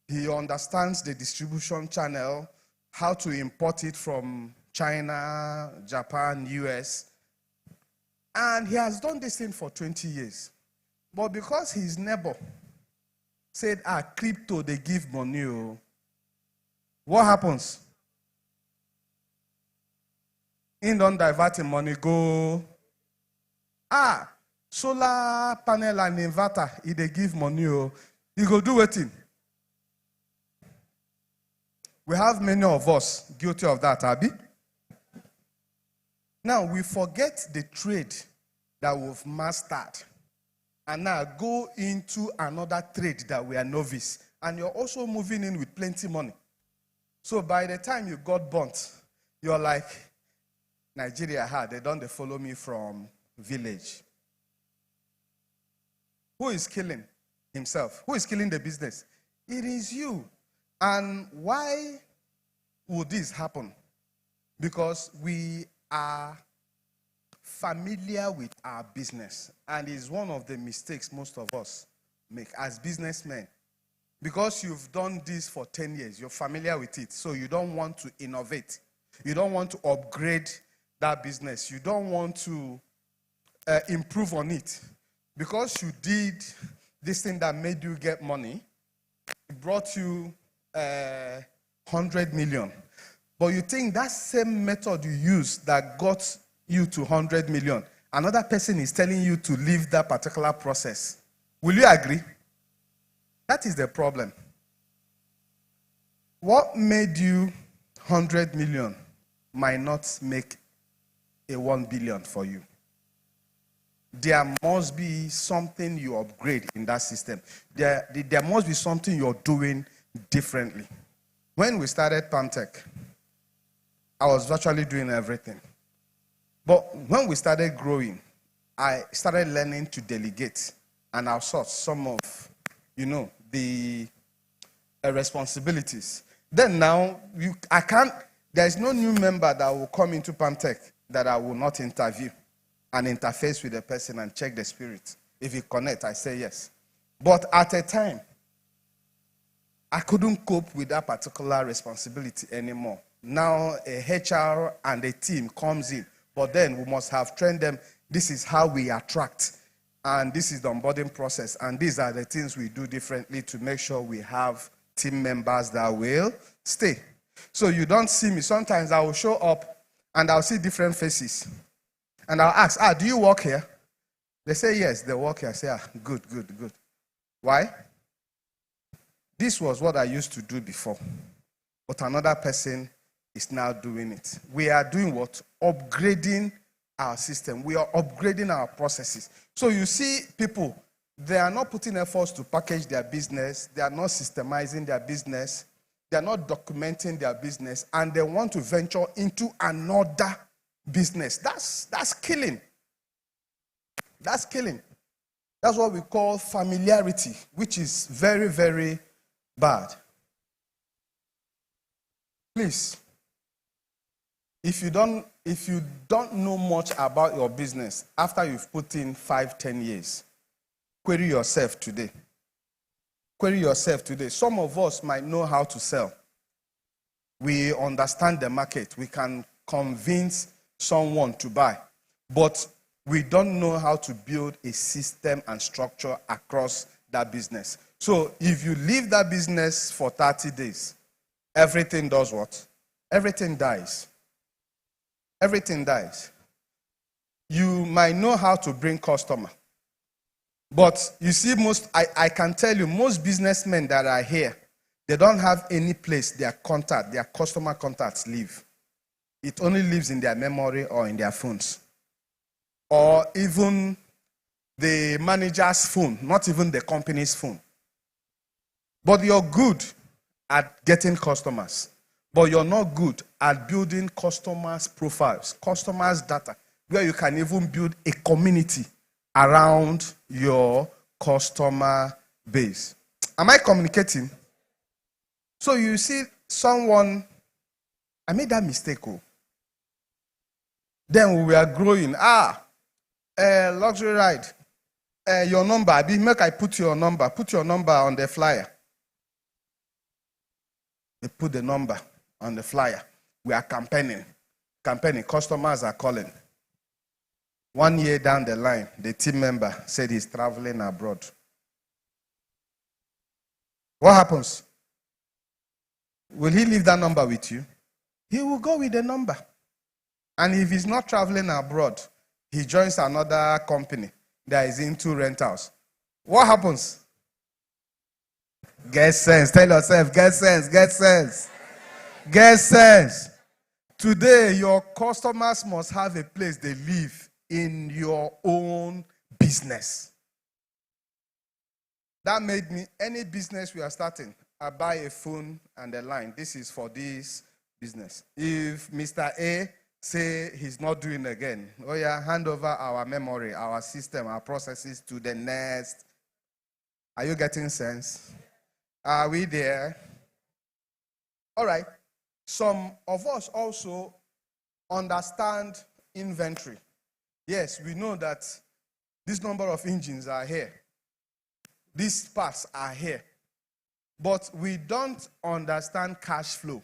He understands the distribution channel, how to import it from China, Japan, US. And he has done this thing for 20 years. But because his neighbor said, crypto, they give money, what happens? He don't divert him money, go, solar panel and inverter, if they give money, he go do it. We have many of us guilty of that, Abby. Now, we forget the trade that we've mastered and now go into another trade that we are novice. And you're also moving in with plenty money. So by the time you got burnt, you're like, Nigeria, they don't follow me from village. Who is killing himself? Who is killing the business? It is you. And why would this happen? Because we are familiar with our business. And it's one of the mistakes most of us make as businessmen. Because you've done this for 10 years, you're familiar with it. So you don't want to innovate. You don't want to upgrade that business. You don't want to improve on it. Because you did this thing that made you get money, it brought you 100 million. But you think that same method you used that got you to 100 million, another person is telling you to leave that particular process. Will you agree? That is the problem. What made you 100 million might not make a 1 billion for you. There must be something you upgrade in that system. There must be something you're doing differently. When we started Pamtech, I was virtually doing everything. But when we started growing, I started learning to delegate and outsource some of, the responsibilities. Then now, there's no new member that will come into Pamtech that I will not interview and interface with the person and check the spirit. If he connect, I say yes. But at a time, I couldn't cope with that particular responsibility anymore. Now a HR and a team comes in, but then we must have trained them. This is how we attract, and this is the onboarding process, and these are the things we do differently to make sure we have team members that will stay. So you don't see me. Sometimes I will show up and I'll see different faces. And I'll ask, do you work here? They say, yes, they work here. I say, good. Why? This was what I used to do before. But another person is now doing it. We are doing what? Upgrading our system. We are upgrading our processes. So you see people, they are not putting efforts to package their business. They are not systemizing their business. They are not documenting their business. And they want to venture into another business. That's killing. That's killing. That's what we call familiarity, which is very, very bad. Please, if you don't know much about your business after you've put in 5-10 years, query yourself today. Query yourself today. Some of us might know how to sell. We understand the market. We can convince someone to buy. But we don't know how to build a system and structure across that business. So if you leave that business for 30 days, everything does what? Everything dies. Everything dies. You might know how to bring customer. But you see, I can tell you, most businessmen that are here, they don't have any place their customer contacts live. It only lives in their memory or in their phones. Or even the manager's phone, not even the company's phone. But you're good at getting customers. But you're not good at building customers' profiles, customers' data, where you can even build a community around your customer base. Am I communicating? So you see someone, I made that mistake. Then we were growing. Luxury ride. Your number. Make I put your number. Put your number on the flyer. They put the number on the flyer. We are campaigning. Customers are calling. 1 year down the line, the team member said he's traveling abroad. What happens? Will he leave that number with you? He will go with the number. And if he's not traveling abroad, he joins another company that is into rentals. What happens? Get sense. Tell yourself, get sense, get sense. Get sense. Today, your customers must have a place they live in your own business. That made me, any business we are starting, I buy a phone and a line. This is for this business. If Mr. A say he's not doing again, hand over our memory, our system, our processes to the next. Are you getting sense? Are we there? All right. Some of us also understand inventory. Yes, we know that this number of engines are here. These parts are here. But we don't understand cash flow.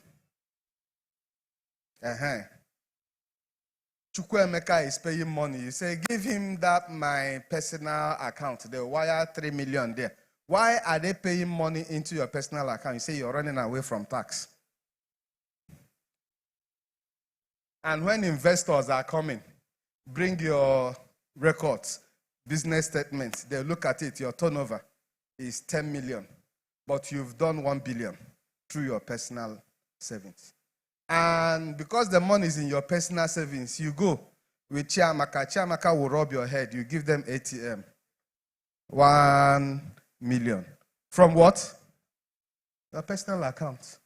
Chukwuemeka is paying money. You say, give him that my personal account. They wire 3 million there. Why are they paying money into your personal account? You say you're running away from tax. And when investors are coming, bring your records, business statements. They look at it. Your turnover is 10 million. But you've done 1 billion through your personal savings. And because the money is in your personal savings, you go with Chiamaka. Chiamaka will rub your head. You give them ATM. 1 million. From what? Your personal account.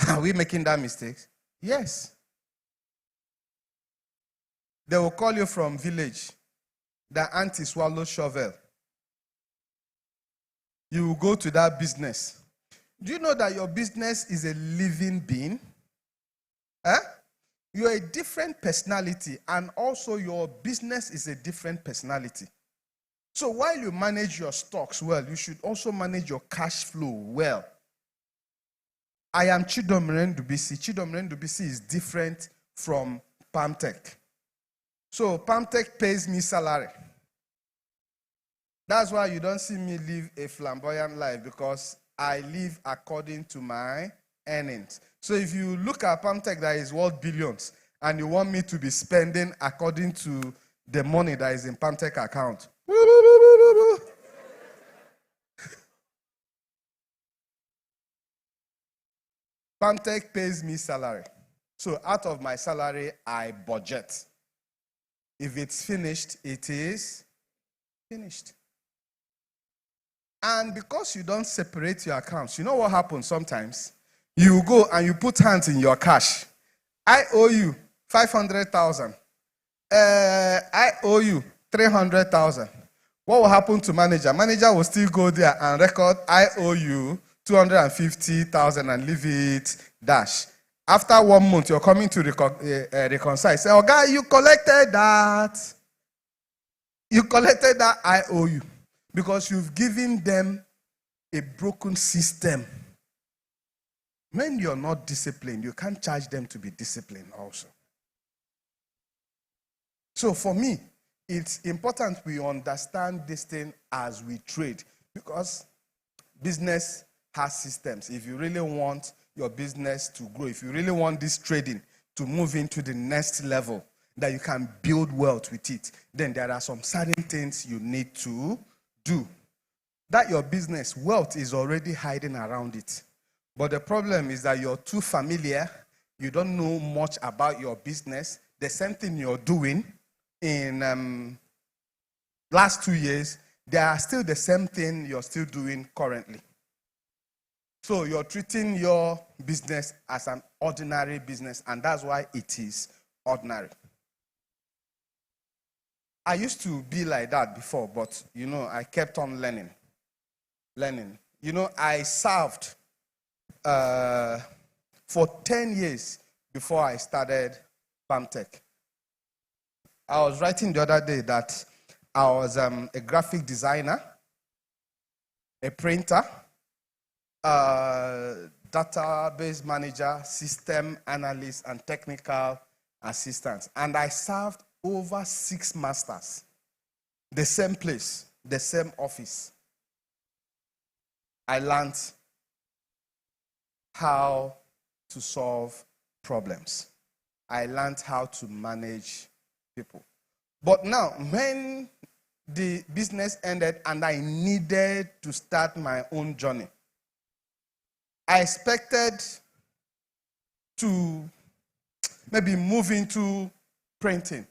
Are we making that mistake? Yes. They will call you from village. The auntie swallowed shovel. You will go to that business. Do you know that your business is a living being? Huh? You're a different personality, and also your business is a different personality. So while you manage your stocks well, you should also manage your cash flow well. I am Chidomren Dubisi. Chidomren Dubisi is different from Palmtech. So Palmtech pays me salary. That's why you don't see me live a flamboyant life, because I live according to my earnings. So if you look at Palmtech that is worth billions, and you want me to be spending according to the money that is in Palmtech account, Palmtech pays me salary. So out of my salary, I budget. If it's finished, it is finished. And because you don't separate your accounts, you know what happens sometimes? You go and you put hands in your cash. I owe you 500,000. I owe you 300,000. What will happen to manager? Manager will still go there and record, I owe you 250,000 and leave it dash. After 1 month, you're coming to reconcile. Say, oh, guy, you collected that. You collected that, I owe you. Because you've given them a broken system. When you're not disciplined, you can't charge them to be disciplined also. So for me, it's important we understand this thing as we trade, because business has systems. If you really want your business to grow, if you really want this trading to move into the next level, that you can build wealth with it, then there are some certain things you need to do. That your business, wealth is already hiding around it. But the problem is that you're too familiar, you don't know much about your business. The same thing you're doing in last 2 years, they are still the same thing you're still doing currently. So you're treating your business as an ordinary business, and that's why it is ordinary. I used to be like that before, but, I kept on learning. I served for 10 years before I started Palmtech. I was writing the other day that I was a graphic designer, a printer, database manager, system analyst, and technical assistant. And I served over 6 masters. The same place, the same office. I learned how to solve problems. I learned how to manage people. But now, when the business ended and I needed to start my own journey, I expected to maybe move into printing.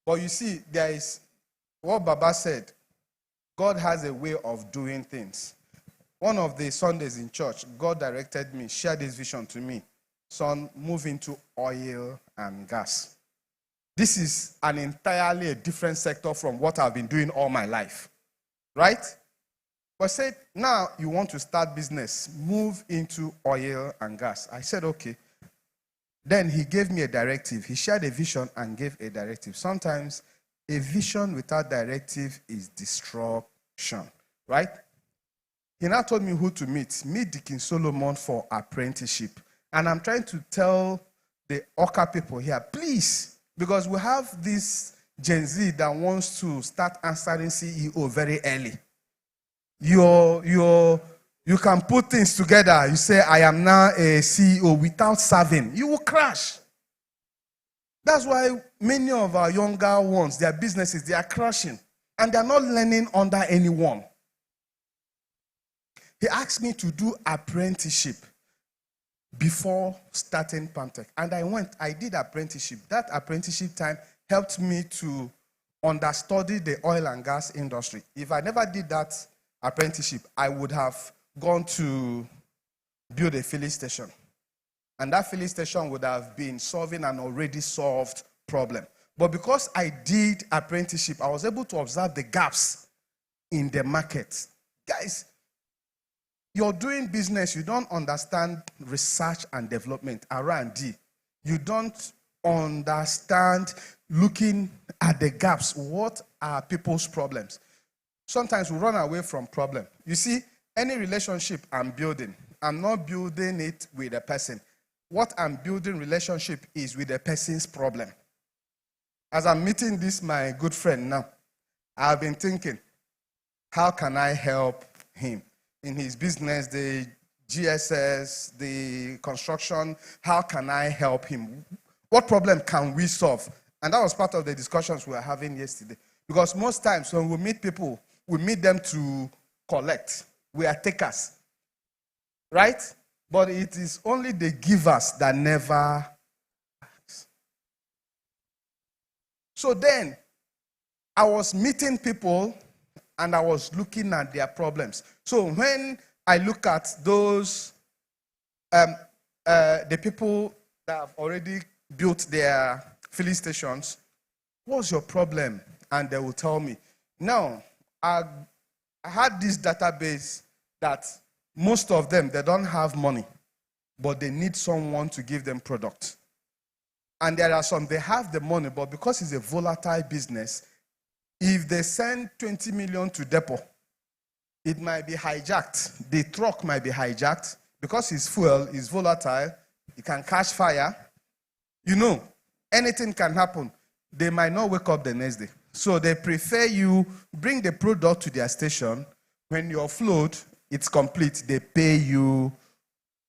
But you see, there is what Baba said. God has a way of doing things. One of the Sundays in church, God directed me, shared this vision to me. Son, move into oil and gas. This is an entirely a different sector from what I've been doing all my life. Right? But said, now you want to start business, move into oil and gas. I said, okay. Then he gave me a directive. He shared a vision and gave a directive. Sometimes a vision without directive is destruction. Right? He now told me who to meet. Meet Deacon Solomon for apprenticeship. And I'm trying to tell the Oka people here, please, because we have this Gen Z that wants to start answering CEO very early. You can put things together. You say, I am now a CEO without serving. You will crash. That's why many of our younger ones, their businesses, they are crashing. And they're not learning under anyone. He asked me to do apprenticeship before starting Palmtech. And I did apprenticeship. That apprenticeship time helped me to understudy the oil and gas industry. If I never did that apprenticeship, I would have gone to build a filling station. And that filling station would have been solving an already solved problem. But because I did apprenticeship, I was able to observe the gaps in the market. Guys, you're doing business, you don't understand research and development, R&D. You don't understand looking at the gaps. What are people's problems? Sometimes we run away from problem. You see, any relationship I'm building, I'm not building it with a person. What I'm building relationship is with a person's problem. As I'm meeting this, my good friend now, I've been thinking, how can I help him in his business, the GSS, the construction? How can I help him? What problem can we solve? And that was part of the discussions we were having yesterday. Because most times when we meet people, we meet them to collect. We are takers. Right? But it is only the givers that never ask. So then, I was meeting people and I was looking at their problems. So when I look at those, the people that have already built their filling stations, what's your problem? And they will tell me. Now, I had this database that most of them, they don't have money, but they need someone to give them product. And there are some, they have the money, but because it's a volatile business, if they send 20 million to depot, it might be hijacked. The truck might be hijacked because it's fuel, it's volatile, it can catch fire. You know, anything can happen. They might not wake up the next day. So they prefer you bring the product to their station. When your float, it's complete, they pay you.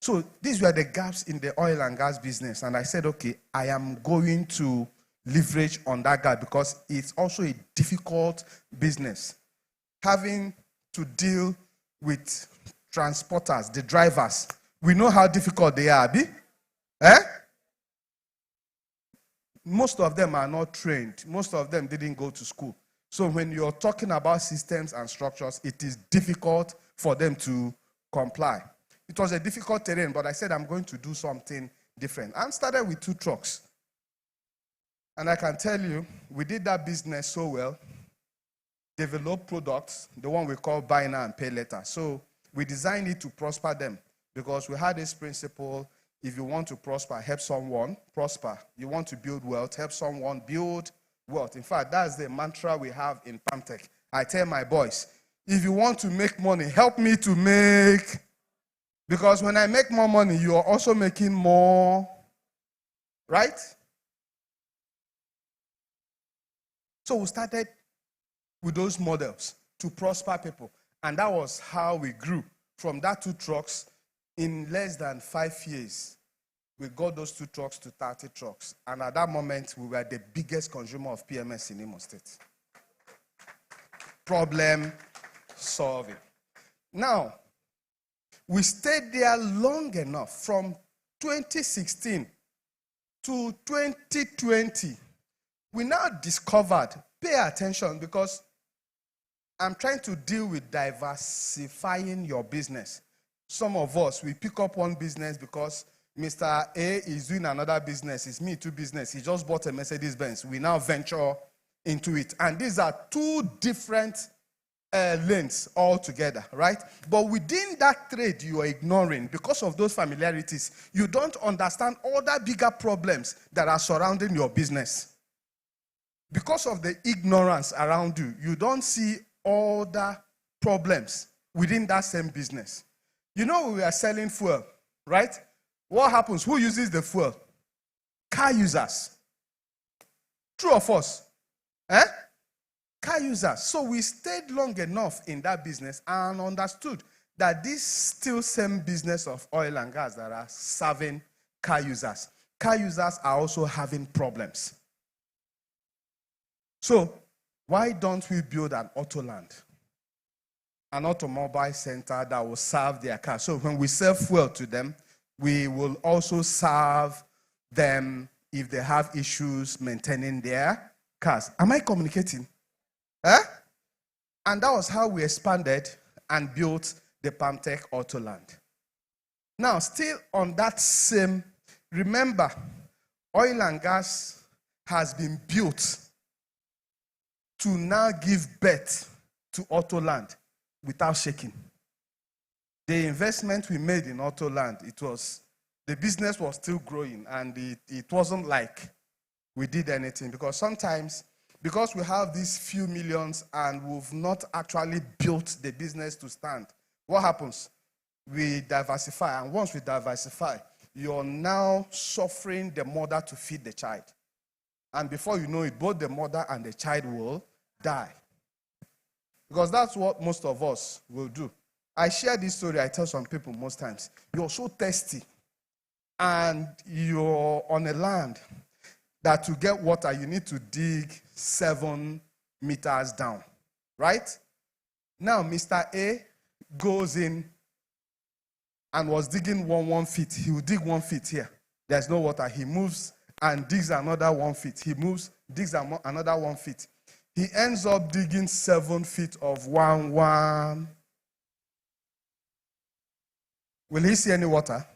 So these were the gaps in the oil and gas business. And I said, okay, I am going to leverage on that gap because it's also a difficult business. Having to deal with transporters, the drivers. We know how difficult they are, Abi? Most of them are not trained. Most of them didn't go to school. So when you're talking about systems and structures, it is difficult for them to comply. It was a difficult terrain, but I said I'm going to do something different. And started with 2 trucks. And I can tell you, we did that business so well, developed products, the one we call buy now and pay later. So we designed it to prosper them because we had this principle, if you want to prosper, help someone prosper. You want to build wealth, help someone build wealth. In fact, that's the mantra we have in PAMTech. I tell my boys, if you want to make money, help me to make, because when I make more money, you are also making more, right? So we started with those models to prosper people. And that was how we grew. From that 2 trucks, in less than 5 years, we got those 2 trucks to 30 trucks. And at that moment, we were the biggest consumer of PMS in Imo State. Problem solving. Now, we stayed there long enough from 2016 to 2020. We now discovered, pay attention because I'm trying to deal with diversifying your business. Some of us, we pick up one business because Mr. A is doing another business. It's me too business. He just bought a Mercedes-Benz. We now venture into it. And these are 2 different lanes altogether, right? But within that trade you are ignoring, because of those familiarities, you don't understand other bigger problems that are surrounding your business. Because of the ignorance around you, you don't see other problems within that same business. You know, we are selling fuel, right? What happens? Who uses the fuel? Car users. True or false? Car users. So we stayed long enough in that business and understood that this still same business of oil and gas that are serving car users are also having problems. So why don't we build an Autoland, an automobile center that will serve their cars? So when we sell fuel to them, we will also serve them if they have issues maintaining their cars. Am I communicating? And that was how we expanded and built the PAMTech Autoland. Now, still on that same remember, oil and gas has been built to now give birth to auto land without shaking. The investment we made in auto land, the business was still growing, and it wasn't like we did anything, because sometimes, because we have these few millions and we've not actually built the business to stand, what happens? We diversify, and once we diversify, you're now suffering the mother to feed the child. And before you know it, both the mother and the child will die. Because that's what most of us will do. I share this story, I tell some people most times. You're so thirsty, and you're on a land that to get water, you need to dig 7 meters down, right? Now, Mr. A goes in and was digging 1 feet. He will dig 1 feet here. There's no water. He moves and digs another 1 feet. He moves, digs another 1 feet. He ends up digging 7 feet of one. Will he see any water?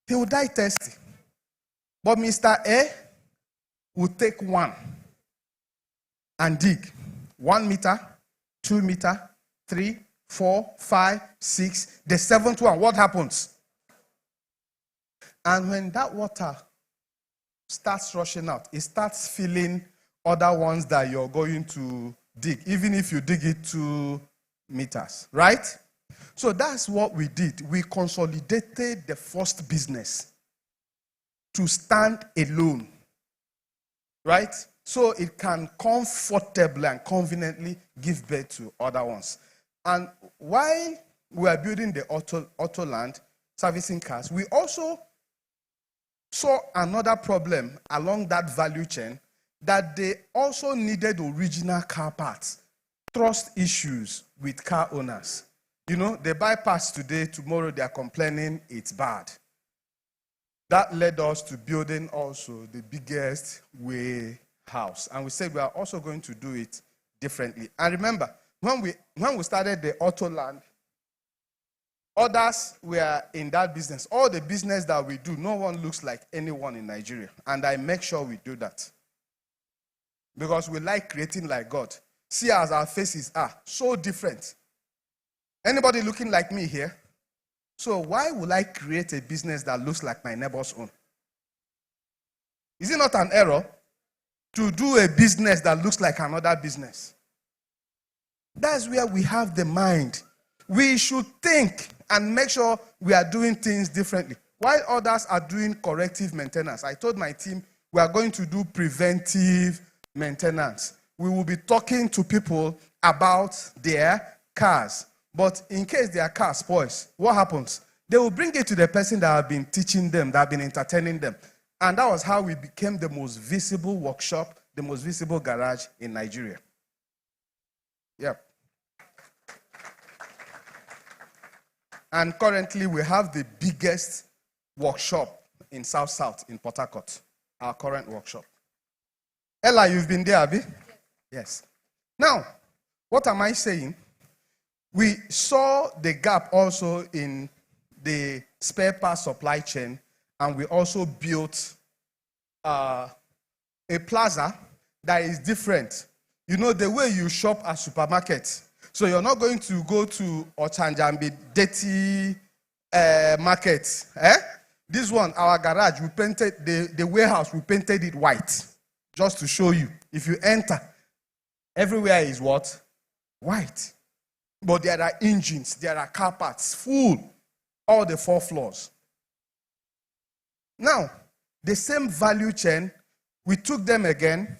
He will die thirsty. But Mr. A will take 1 and dig 1 meter, 2 meter, 3, 4, 5, 6. The 7th one, what happens? And when that water starts rushing out, it starts filling other ones that you're going to dig, even if you dig it 2 meters, right? So that's what we did. We consolidated the first business to stand alone, right? So it can comfortably and conveniently give birth to other ones. And while we are building the auto land, servicing cars, we also saw another problem along that value chain, that they also needed original car parts, trust issues with car owners. You know, they buy parts today, tomorrow they are complaining it's bad. That led us to building also the biggest warehouse. And we said we are also going to do it differently. And remember, when we started the auto land, others were in that business. All the business that we do, no one looks like anyone in Nigeria. And I make sure we do that. Because we like creating like God. See as our faces are so different. Anybody looking like me here? So why would I create a business that looks like my neighbor's own? Is it not an error to do a business that looks like another business? That's where we have the mind. We should think and make sure we are doing things differently. While others are doing corrective maintenance, I told my team we are going to do preventive maintenance. We will be talking to people about their cars. But in case their car spoils, what happens? They will bring it to the person that have been teaching them, that have been entertaining them. And that was how we became the most visible workshop, the most visible garage in Nigeria. Yep. And currently we have the biggest workshop in South in Port Harcourt, our current workshop. Ella, you've been there, Abby? Yes. Now, what am I saying? We saw the gap also in the spare parts supply chain, and we also built a plaza that is different. You know, the way you shop at supermarkets. So you're not going to go to Ochanja and be dirty market. This one, our garage, we painted the warehouse, we painted it white. Just to show you. If you enter, everywhere is what? White. But there are engines, there are car parts, full, all the 4 floors. Now, the same value chain, we took them again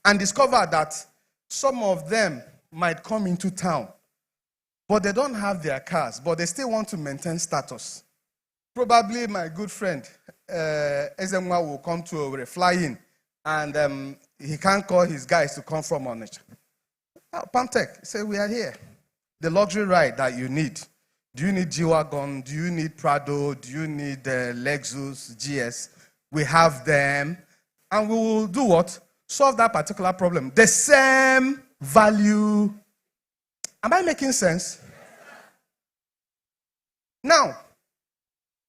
and discovered that some of them might come into town, but they don't have their cars, but they still want to maintain status. Probably my good friend, Ezemwa, will come to Owerri, fly in, and he can't call his guys to come from Onitsha. Pamtech, say we are here. The luxury ride that you need. Do you need G-Wagon? Do you need Prado? Do you need Lexus, GS? We have them. And we will do what? Solve that particular problem. The same value. Am I making sense? Now,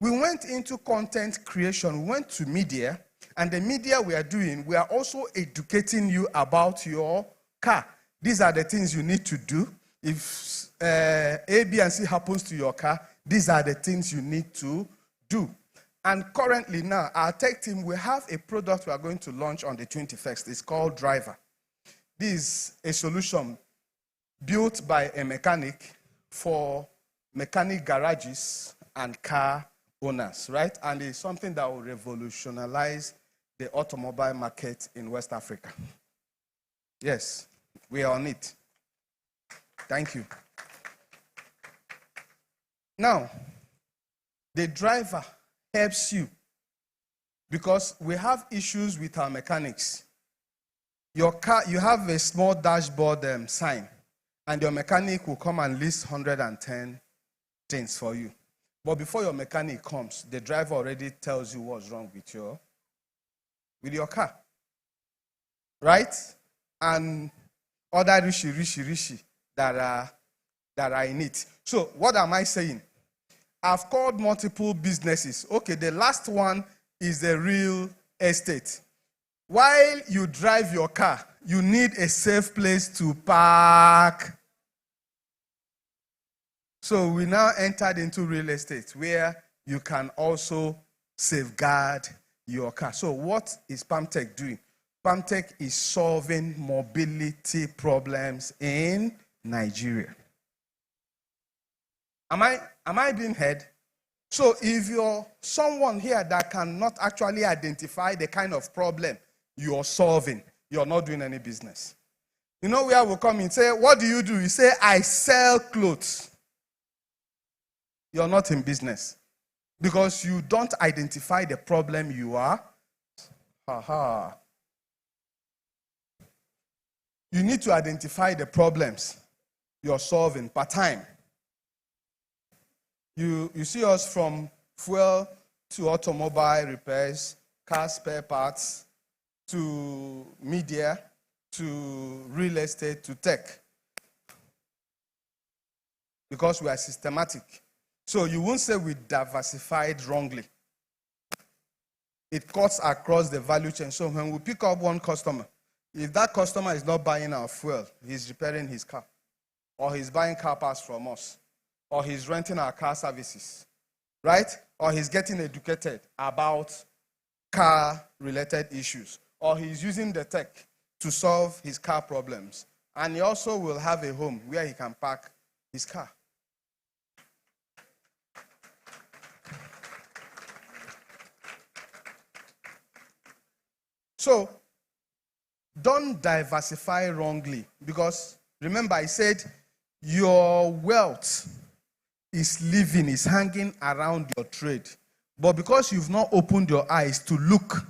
We went into content creation. We went to media, and the media we are doing, we are also educating you about your car. These are the things you need to do. If A, B, and C happens to your car, these are the things you need to do. And currently now, our tech team, we have a product we are going to launch on the 21st. It's called Driver. This is a solution built by a mechanic for mechanic garages and car owners, right? And it's something that will revolutionize the automobile market in West Africa. Yes, we are on it. Thank you. Now, the Driver helps you because we have issues with our mechanics. Your car, you have a small dashboard sign, and your mechanic will come and list 110 things for you. But before your mechanic comes, the driver already tells you what's wrong with your car. Right? And other rishi that are in it. So what am I saying? I've called multiple businesses. Okay, the last one is the real estate. While you drive your car, you need a safe place to park. So we now entered into real estate where you can also safeguard your car. So what is PalmTech doing? PalmTech is solving mobility problems in Nigeria. Am I being heard? So if you're someone here that cannot actually identify the kind of problem you're solving, you're not doing any business. You know where we'll come in and say, what do? You say, I sell clothes. You're not in business because you don't identify the problem you are. You need to identify the problems you're solving per time. You see us from fuel to automobile repairs, car spare parts, to media, to real estate, to tech. Because we are systematic. So you won't say we diversified wrongly. It cuts across the value chain. So when we pick up one customer, if that customer is not buying our fuel, he's repairing his car, or he's buying car parts from us, or he's renting our car services, right? Or he's getting educated about car-related issues, or he's using the tech to solve his car problems. And he also will have a home where he can park his car. So, don't diversify wrongly, because remember I said your wealth is hanging around your trade. But because you've not opened your eyes to look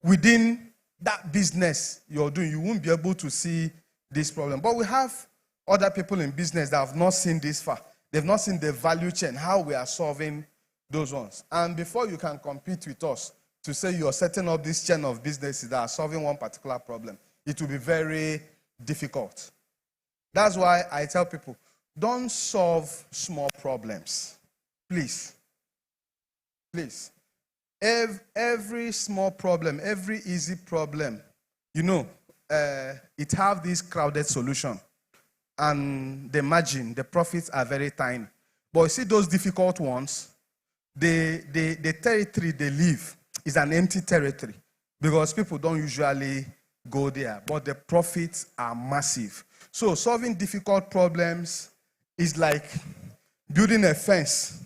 within that business you're doing, you won't be able to see this problem. But we have other people in business that have not seen this far. They've not seen the value chain, how we are solving those ones. And before you can compete with us to say you're setting up this chain of businesses that are solving one particular problem, it will be very difficult. That's why I tell people, don't solve small problems. Please. Please. Every small problem, every easy problem, it have this crowded solution. And the margin, the profits are very tiny. But you see those difficult ones, the territory they live is an empty territory because people don't usually go there. But the profits are massive. So solving difficult problems is like building a fence.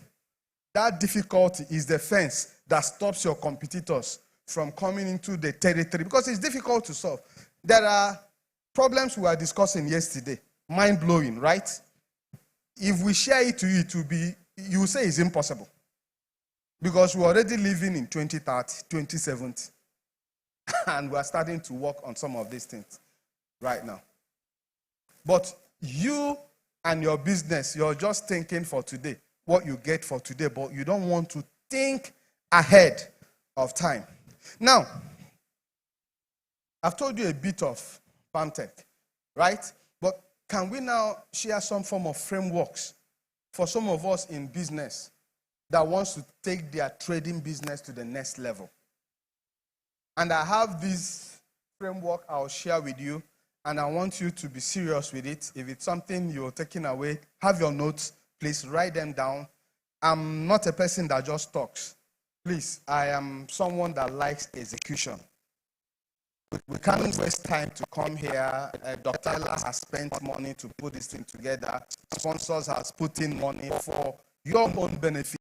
That difficulty is the fence that stops your competitors from coming into the territory because it's difficult to solve. There are problems we were discussing yesterday. Mind-blowing, right? If we share it to you, it will be, you will say it's impossible. Because we're already living in 2030, 2070. And we're starting to work on some of these things right now. But you and your business, you're just thinking for today, what you get for today, but you don't want to think ahead of time. Now, I've told you a bit of PalmTech, right? But can we now share some form of frameworks for some of us in business that wants to take their trading business to the next level. And I have this framework I'll share with you, and I want you to be serious with it. If it's something you're taking away, have your notes, please write them down. I'm not a person that just talks. Please, I am someone that likes execution. We can't waste time to come here. Dr. Ella has spent money to put this thing together. Sponsors has put in money for your own benefit.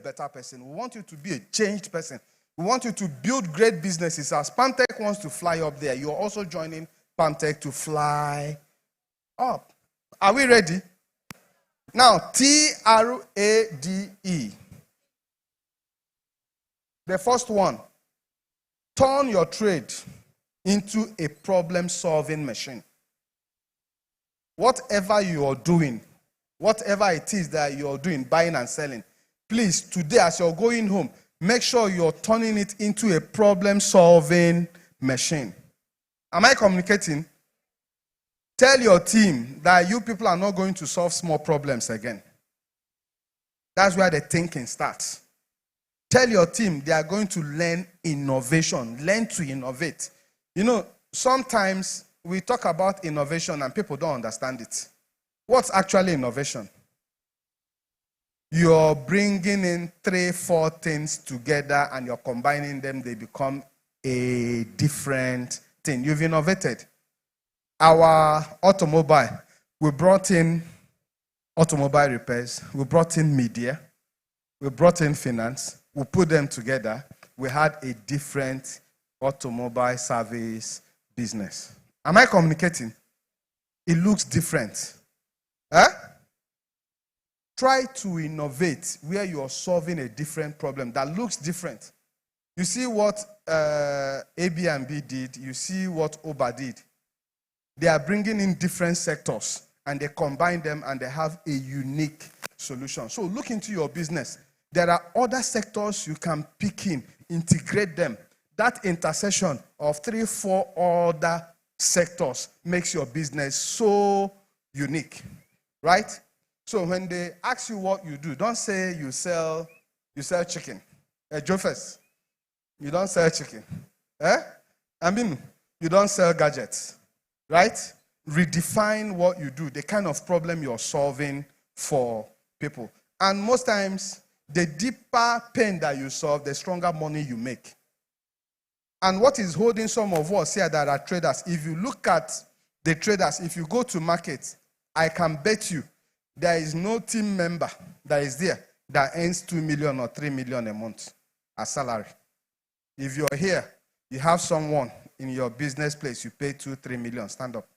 Better person. We want you to be a changed person. We want you to build great businesses. As Pamtech wants to fly up there, you're also joining Pamtech to fly up. Are we ready? Now, TRADE. The first one, turn your trade into a problem-solving machine. Whatever you are doing, whatever it is that you're doing, buying and selling, please, today as you're going home, make sure you're turning it into a problem-solving machine. Am I communicating? Tell your team that you people are not going to solve small problems again. That's where the thinking starts. Tell your team they are going to learn innovation, learn to innovate. You know, sometimes we talk about innovation and people don't understand it. What's actually innovation? You're bringing in 3-4 things together and you're combining them, they become a different thing. You've innovated. Our automobile, we brought in automobile repairs, we brought in media, we brought in finance, we put them together, we had a different automobile service business. Am I communicating? It looks different. Huh? Try to innovate where you're solving a different problem that looks different. You see what Airbnb did, you see what Uber did. They are bringing in different sectors and they combine them and they have a unique solution. So look into your business. There are other sectors you can pick in, integrate them. That intersection of 3-4 other sectors makes your business so unique, right? So when they ask you what you do, don't say you sell chicken. Jofes, you don't sell chicken. I mean, you don't sell gadgets, right? Redefine what you do, the kind of problem you're solving for people. And most times, the deeper pain that you solve, the stronger money you make. And what is holding some of us here that are traders, if you look at the traders, if you go to market, I can bet you there is no team member that is there that earns 2 million or 3 million a month as salary. If you're here, you have someone in your business place, you pay 2-3 million, stand up.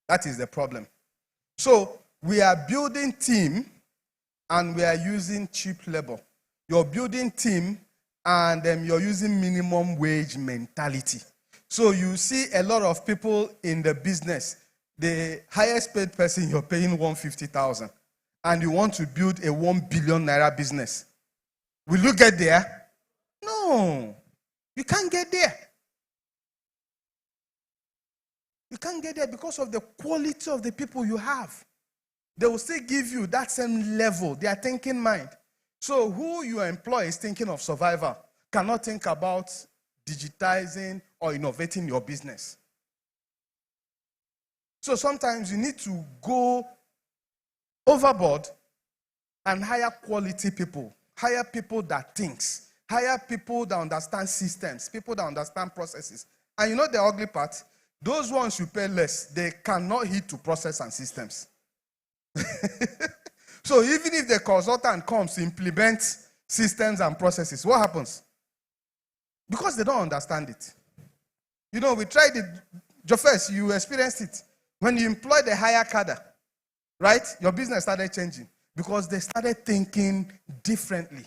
That is the problem. So we are building team and we are using cheap labor. You're building team and you're using minimum wage mentality. So you see a lot of people in the business, the highest paid person you're paying 150,000 and you want to build a 1 billion naira business. Will you get there? No, you can't get there. You can't get there because of the quality of the people you have. They will still give you that same level, their thinking mind. So who you employ is thinking of survival, cannot think about digitizing or innovating your business. So sometimes you need to go overboard and hire quality people, hire people that thinks, hire people that understand systems, people that understand processes. And you know the ugly part? Those ones you pay less, they cannot hit to process and systems. So even if the consultant comes to implement systems and processes, what happens? Because they don't understand it. You know, we tried it. Jofes, you experienced it. When you employed a higher cadre, right? Your business started changing because they started thinking differently.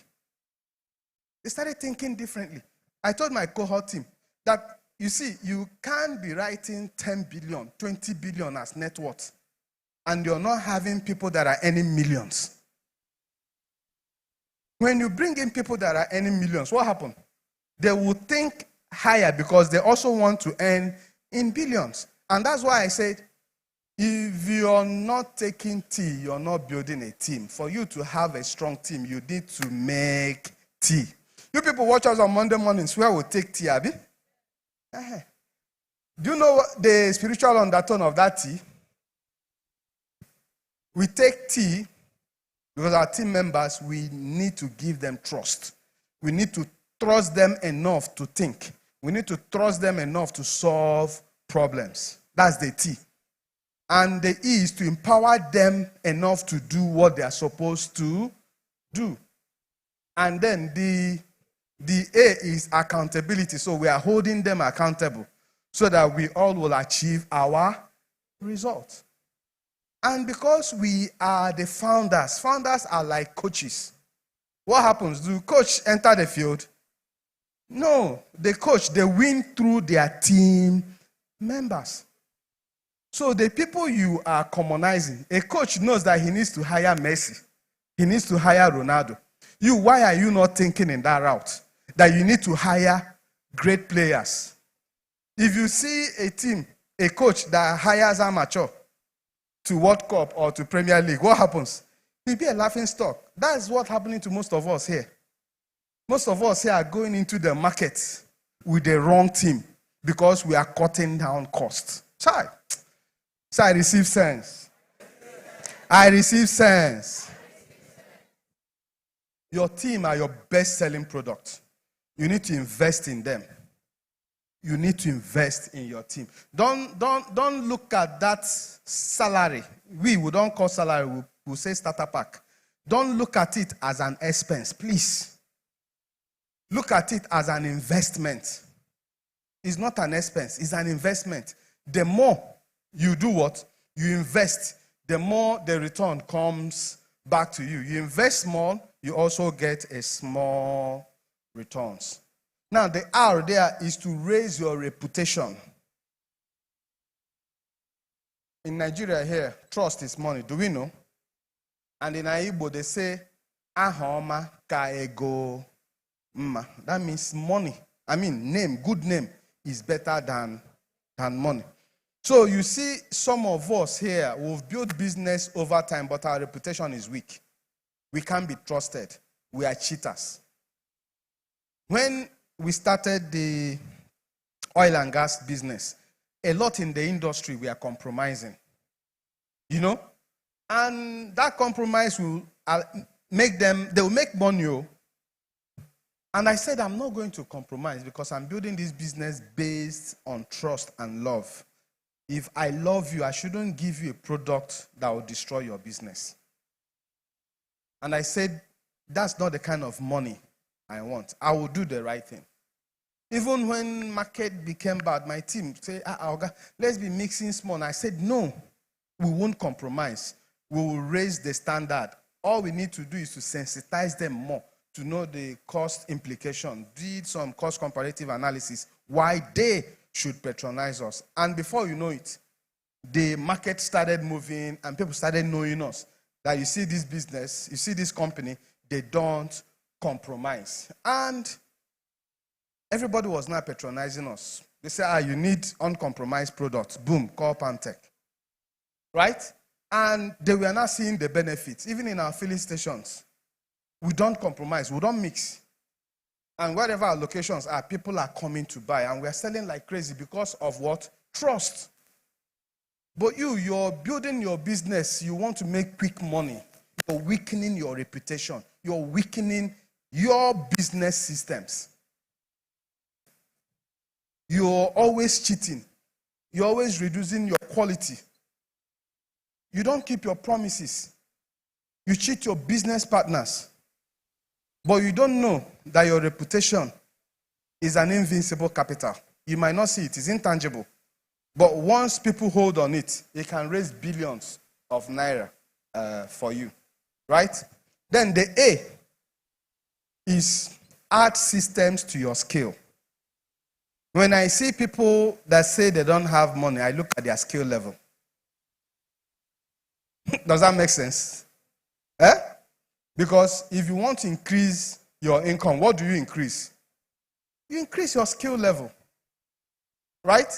They started thinking differently. I told my cohort team that, you see, you can't be writing 10 billion, 20 billion as net worth, and you're not having people that are earning millions. When you bring in people that are earning millions, what happens? They will think higher because they also want to earn in billions. And that's why I said, If you're not taking tea, you're not building a team. For you to have a strong team, you need to make tea. You people watch us on Monday mornings where we take tea, Abby. Do you know what the spiritual undertone of that tea? We take tea because our team members, we need to give them trust. We need to trust them enough to think. We need to trust them enough to solve problems. That's the tea. And the E is to empower them enough to do what they are supposed to do. And then the A is accountability. So we are holding them accountable so that we all will achieve our results. And because we are the founders are like coaches. What happens? Do coach enter the field? No. The coach, they win through their team members. So the people you are commonizing, a coach knows that he needs to hire Messi. He needs to hire Ronaldo. Why are you not thinking in that route? That you need to hire great players. If you see a team, a coach that hires amateur to World Cup or to Premier League, what happens? He'll be a laughing stock. That's what's happening to most of us here. Most of us here are going into the market with the wrong team because we are cutting down costs. Child. So I receive sense. I receive sense. Your team are your best-selling product. You need to invest in them. You need to invest in your team. Don't look at that salary. We don't call salary, we say starter pack. Don't look at it as an expense, please. Look at it as an investment. It's not an expense, it's an investment. The more you do what? You invest, the more the return comes back to you. You invest small, you also get a small returns. Now, the R there is to raise your reputation. In Nigeria here, trust is money. Do we know? And in Igbo, they say, Ahoma ka ego mma. That means money. Name, good name is better than money. So you see, some of us here, we've built business over time, but our reputation is weak. We can't be trusted. We are cheaters. When we started the oil and gas business, a lot in the industry we are compromising. And that compromise will make them, they will make money. And I said, I'm not going to compromise because I'm building this business based on trust and love. If I love you, I shouldn't give you a product that will destroy your business. And I said, that's not the kind of money I want. I will do the right thing. Even when market became bad, my team said, let's be mixing small. And I said, no, we won't compromise. We will raise the standard. All we need to do is to sensitize them more to know the cost implication. Did some cost comparative analysis, why they should patronize us. And before you know it, the market started moving and people started knowing us. That you see this business, you see this company, they don't compromise. And everybody was now patronizing us. They say, you need uncompromised products. Boom, call Pantech. Right? And they were not seeing the benefits. Even in our filling stations, we don't compromise, we don't mix. And wherever our locations are, people are coming to buy. And we are selling like crazy because of what? Trust. But you're building your business, you want to make quick money. You're weakening your reputation. You're weakening your business systems. You're always cheating. You're always reducing your quality. You don't keep your promises. You cheat your business partners. But you don't know that your reputation is an invincible capital. You might not see it. It's intangible. But once people hold on it, it can raise billions of naira for you. Right? Then the A is add systems to your skill. When I see people that say they don't have money, I look at their skill level. Does that make sense? Because if you want to increase your income, what do you increase? You increase your skill level. Right?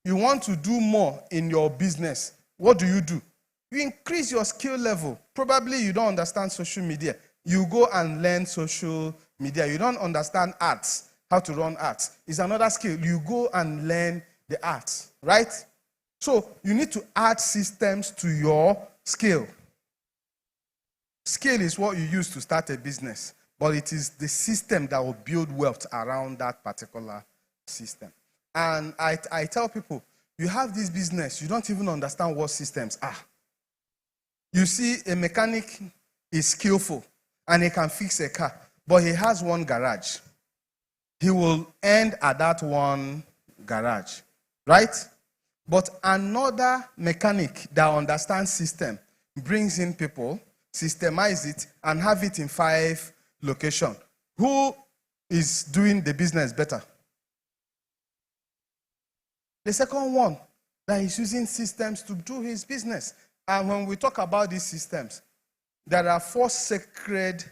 You want to do more in your business. what do? You increase your skill level. Probably you don't understand social media. You go and learn social media. You don't understand arts, how to run arts. It's another skill. You go and learn the arts, right? So you need to add systems to your skill. Skill is what you use to start a business, but it is the system that will build wealth around that particular system. And I tell people, you have this business, you don't even understand what systems are. You see, a mechanic is skillful and he can fix a car, but he has one garage. He will end at that one garage, right? But another mechanic that understands system brings in people, systemize it, and have it in 5 locations. Who is doing the business better? The second one that is using systems to do his business. And when we talk about these systems, there are 4 sacred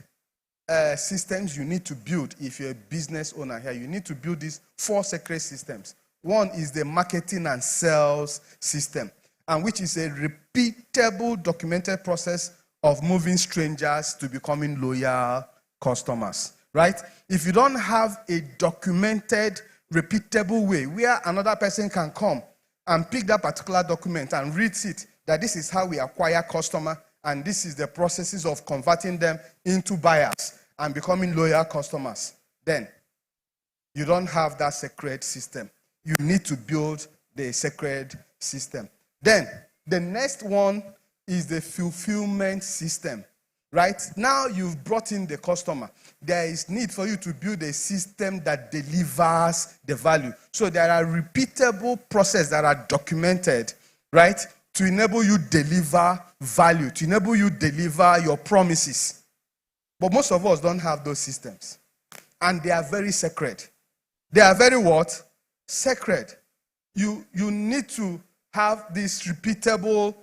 systems you need to build if you're a business owner here. You need to build these 4 sacred systems. One is the marketing and sales system, and which is a repeatable, documented process of moving strangers to becoming loyal customers, right? If you don't have a documented, repeatable way where another person can come and pick that particular document and read it, that this is how we acquire customer, and this is the processes of converting them into buyers and becoming loyal customers, then you don't have that sacred system. You need to build the sacred system. Then, the next one is the fulfillment system, right? Now you've brought in the customer. There is need for you to build a system that delivers the value. So there are repeatable processes that are documented, right? To enable you deliver value, to enable you deliver your promises. But most of us don't have those systems. And they are very sacred. They are very what? Sacred. You need to have this repeatable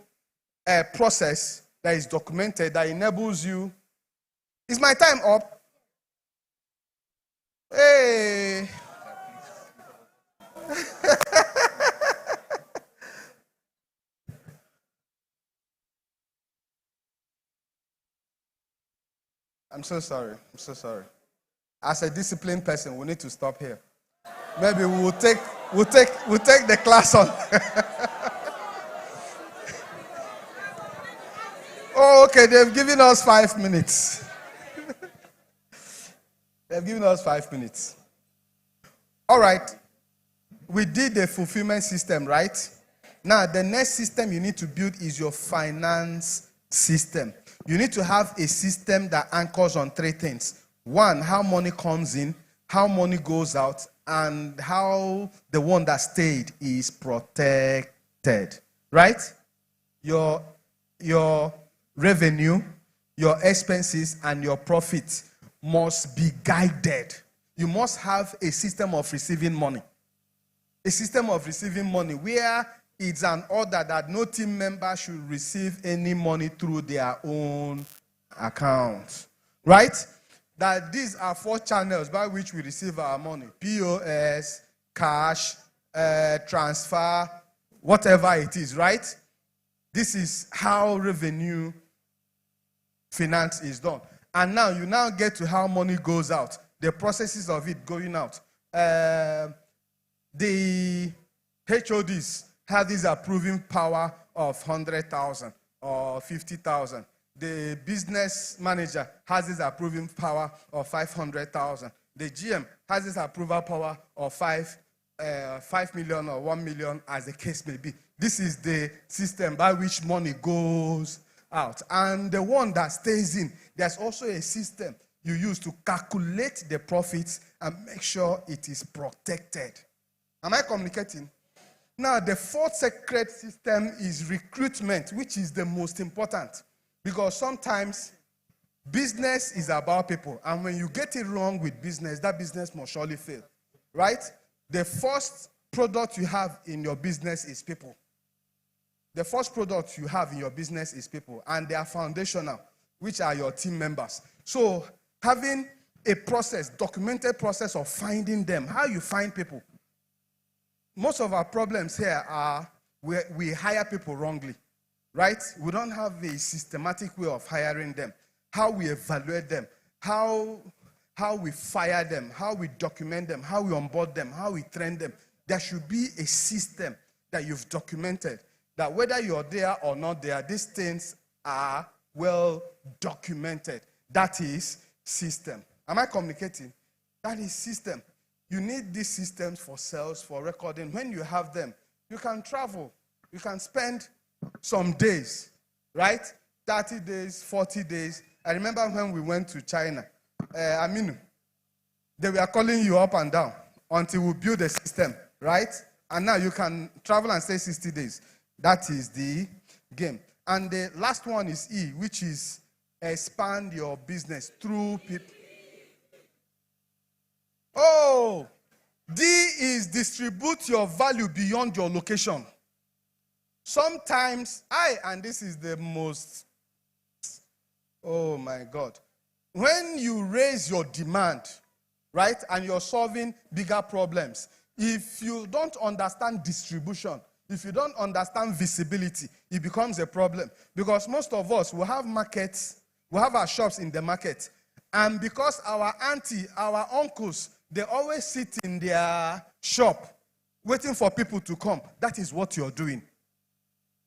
process that is documented, that enables you. Is my time up? Hey. I'm so sorry. I'm so sorry. As a disciplined person, we need to stop here. Maybe we'll take the class on. Oh, okay, they've given us 5 minutes. They've given us 5 minutes. All right. We did the fulfillment system, right? Now, the next system you need to build is your finance system. You need to have a system that anchors on 3 things. 1, how money comes in, how money goes out, and how the one that stayed is protected. Right? Your revenue, your expenses, and your profits must be guided. You must have a system of receiving money. A system of receiving money where it's an order that no team member should receive any money through their own account. Right? That these are 4 channels by which we receive our money. POS, cash, transfer, whatever it is, right? This is how revenue finance is done. And now you now get to how money goes out. The processes of it going out. The HODs have this approving power of 100,000 or 50,000. The business manager has this approving power of 500,000. The GM has this approval power of 5 million or 1 million, as the case may be. This is the system by which money goes out. And the one that stays in, there's also a system you use to calculate the profits and make sure it is protected. Am I communicating? Now, the 4th sacred system is recruitment, which is the most important. Because sometimes business is about people. And when you get it wrong with business, that business must surely fail. Right? The first product you have in your business is people. The first product you have in your business is people. And they are foundational, which are your team members. So having a process, documented process of finding them, how you find people. Most of our problems here are we hire people wrongly. right? We don't have a systematic way of hiring them, how we evaluate them, how we fire them, how we document them, how we onboard them, how we train them. There should be a system that you've documented, that whether you're there or not there, these things are well documented. That is system. Am I communicating? That is system. You need these systems for sales, for recording. When you have them, you can travel. You can spend some days, right? 30 days, 40 days. I remember when we went to China, Aminu, they were calling you up and down until we build a system, right? And now you can travel and stay 60 days. That is the game. And the last one is E, which is expand your business through people. Oh, D is distribute your value beyond your location. Sometimes, and this is the most, oh my God. When you raise your demand, right, and you're solving bigger problems, if you don't understand distribution, if you don't understand visibility, it becomes a problem. Because most of us will have markets, we have our shops in the market. And because our auntie, our uncles, they always sit in their shop waiting for people to come. That is what you're doing.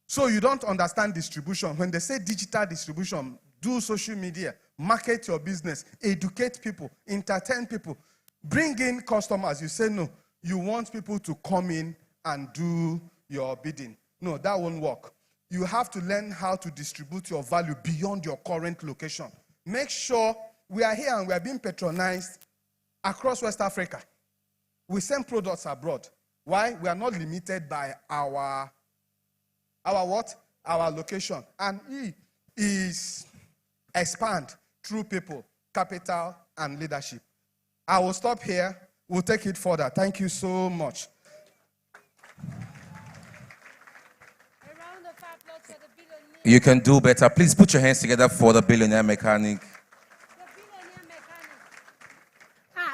So you don't understand distribution. When they say digital distribution, do social media, market your business, educate people, entertain people, bring in customers. You say no, you want people to come in and do your bidding. No, that won't work. You have to learn how to distribute your value beyond your current location. Make sure we are here and we are being patronized across West Africa. We send products abroad. Why? We are not limited by our what? Our location. And E is expand through people, capital, and leadership. I will stop here. We'll take it further. Thank you so much. You can do better. Please put your hands together for the billionaire mechanic.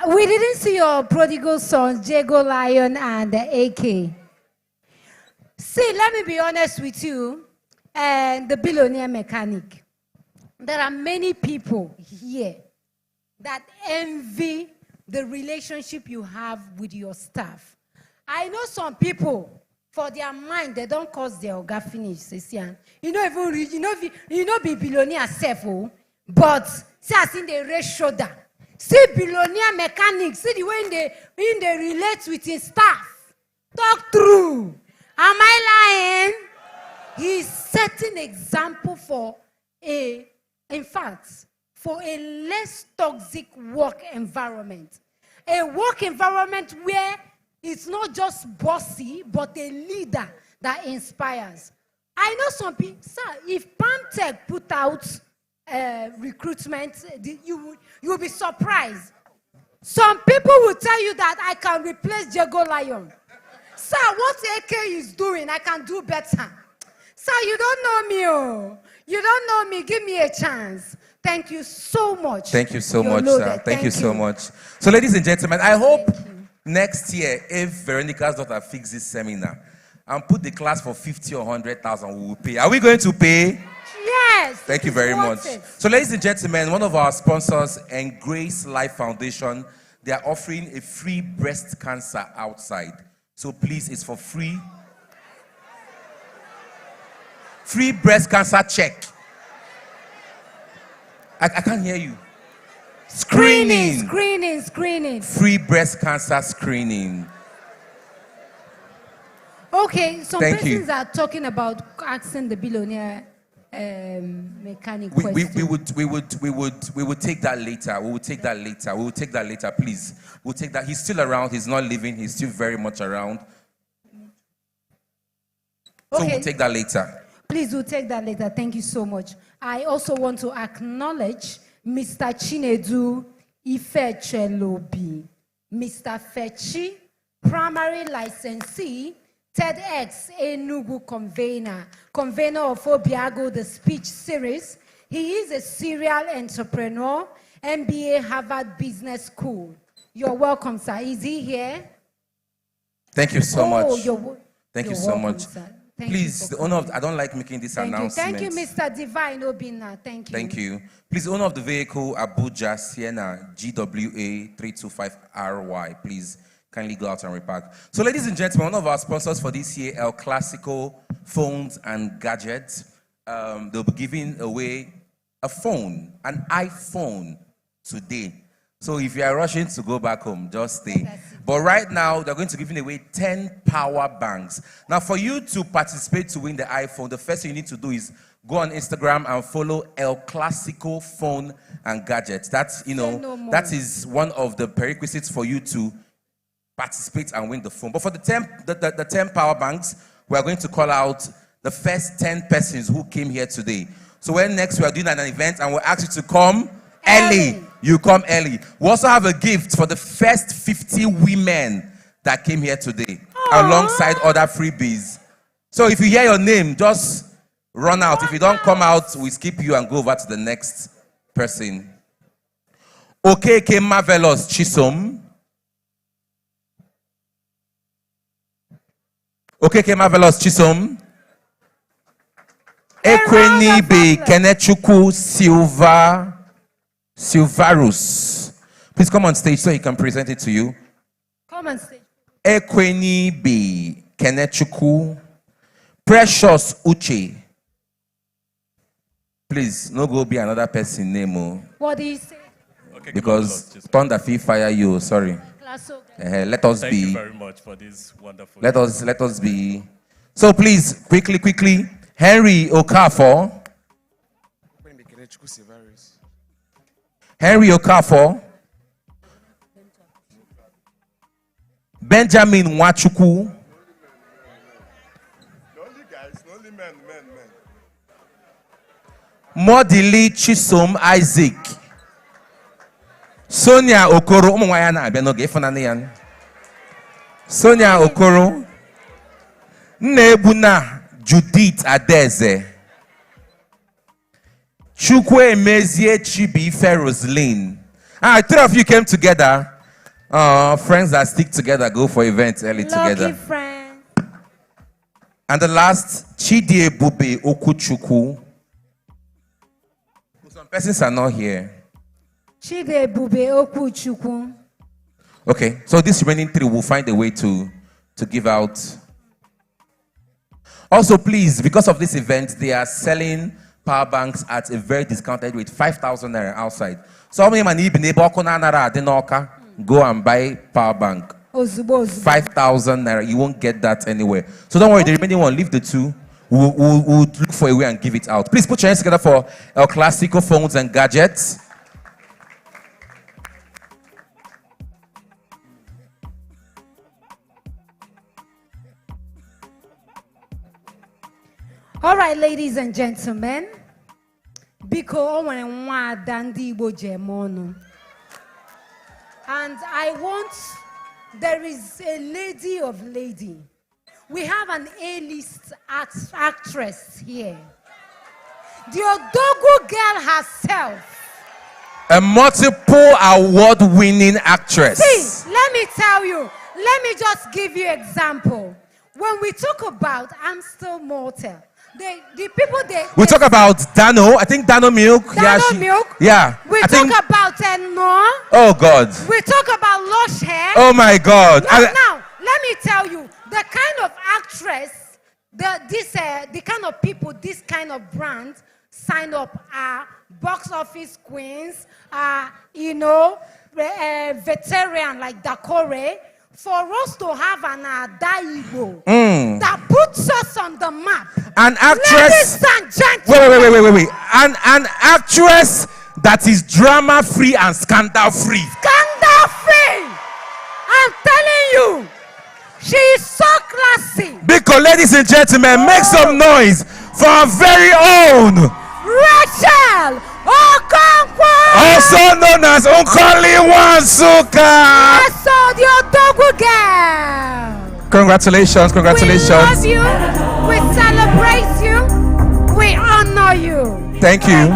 We didn't see your prodigal sons, Jago Lion and AK. See, let me be honest with you, and the billionaire mechanic. There are many people here that envy the relationship you have with your staff. I know some people, for their mind, they don't cause their oga finish. You know, be billionaire self, but see, I think they raise shoulder. See, billionaire mechanics, see the way they relate with his staff. Talk through. Am I lying? He's setting example for a less toxic work environment. A work environment where it's not just bossy, but a leader that inspires. I know some people, sir, if PalmTech put out recruitment, you will be surprised. Some people will tell you that I can replace Jago Lion. Sir, what AK is doing, I can do better. Sir, you don't know me, oh. You don't know me, give me a chance. Thank you so much. Thank you so much, sir. Thank you so much. So, ladies and gentlemen, I hope next year, if Veronica's daughter fixes this seminar and put the class for 50 or 100,000, we will pay. Are we going to pay? Yes. Thank you very much. So, ladies and gentlemen, one of our sponsors, Grace Life Foundation, they are offering a free breast cancer outside. So please, it's for free. Free breast cancer check. I can't hear you. Screening. Free breast cancer screening. Okay, some persons are talking about asking the billionaire mechanic question. We would take that later. We will take that later, please. We'll take that. He's still around. He's not leaving. He's still very much around. So we'll take that later. Please, we'll take that later. Thank you so much. I also want to acknowledge Mr. Chinedu Ifechelobi, Mr. Fechi, primary licensee, TEDx Enugu convener of Obiago, the speech series. He is a serial entrepreneur, MBA, Harvard Business School. You're welcome, sir. Is he here? Thank you so much. Thank you so much. Sir. Please, the owner of, I don't like making this announcement. Thank you, Mr. Divine Obina. Thank you. Thank you. Please, the owner of the vehicle, Abuja Sienna GWA 325RY. Please kindly go out and repark. So, ladies and gentlemen, one of our sponsors for this year, El Clasico Phones and Gadgets, they'll be giving away a phone, an iPhone today. So if you are rushing to go back home, just stay. But right now, they're going to be giving away 10 power banks. Now, for you to participate to win the iPhone, the first thing you need to do is go on Instagram and follow El Clasico Phone and Gadgets. That's, that is one of the prerequisites for you to participate and win the phone. But for the 10 power banks, we are going to call out the first 10 persons who came here today. So when next we are doing an event and we'll ask you to come early, you come early. We also have a gift for the first 50 women that came here today, alongside other freebies. So if you hear your name, just run out. If you don't come out, we skip you and go over to the next person. Okeke Marvelous Chisom. Okeke Marvelous Chisom. Ekwenibe Kenechukwu Silvarus. Please come on stage so he can present it to you. Come on stage. Ekwenibe Kenechukwu. Precious Uche. Please, no go be another person name. What do you say? Okay, because thunder fee fire you, sorry. Let us Thank be. you very much for this wonderful. Let us be. So please, quickly. Henry Okafor. Henry Okafor. Benjamin Nwachukwu. Modili Chisom Isaac. Sonia Okoro. Sonia Okoro. Nebuna Judith Adeze. Chukwe Mezie Chibi Roslyn. Three of you came together. Friends that stick together go for events early together. Friends. And the last, Chidie Bube Okuchukwu. Some persons are not here. Chidie Bube Okuchukwu. Okay, so this remaining three will find a way to give out. Also, please, because of this event, they are selling power banks at a very discounted rate, 5,000 naira outside. So, go and buy power bank. 5,000 naira. You won't get that anywhere. So don't worry, the remaining one, leave the two. We'll look for a way and give it out. Please put your hands together for El Clasico Phones and Gadgets. All right, ladies and gentlemen. Biko dandi Igbo jemono. And I want, there is a lady of lady. We have an A-list actress here. The Odogu girl herself. A multiple award-winning actress. See, let me tell you. Let me just give you example. When we talk about I'm Still Mortal, the people we talk about Dano. I think Dano Milk. Milk. Yeah. We talk about No. Oh God. We talk about Lush Hair. Oh my God. Now, let me tell you, the kind of actress, the kind of people, this kind of brand sign up are box office queens, veteran like Dakore. For us to have an Adaibo that puts us on the map. An actress. Ladies and gentlemen. Wait. An actress that is drama free and scandal free. Scandal free. I'm telling you, she is so classy. Because, ladies and gentlemen, make some noise for our very own Rachel Okonkwo, also known as Onkoli Wansuka. Yes, so the Odogu girl. Congratulations. We love you. We celebrate you. We honor you. Thank you.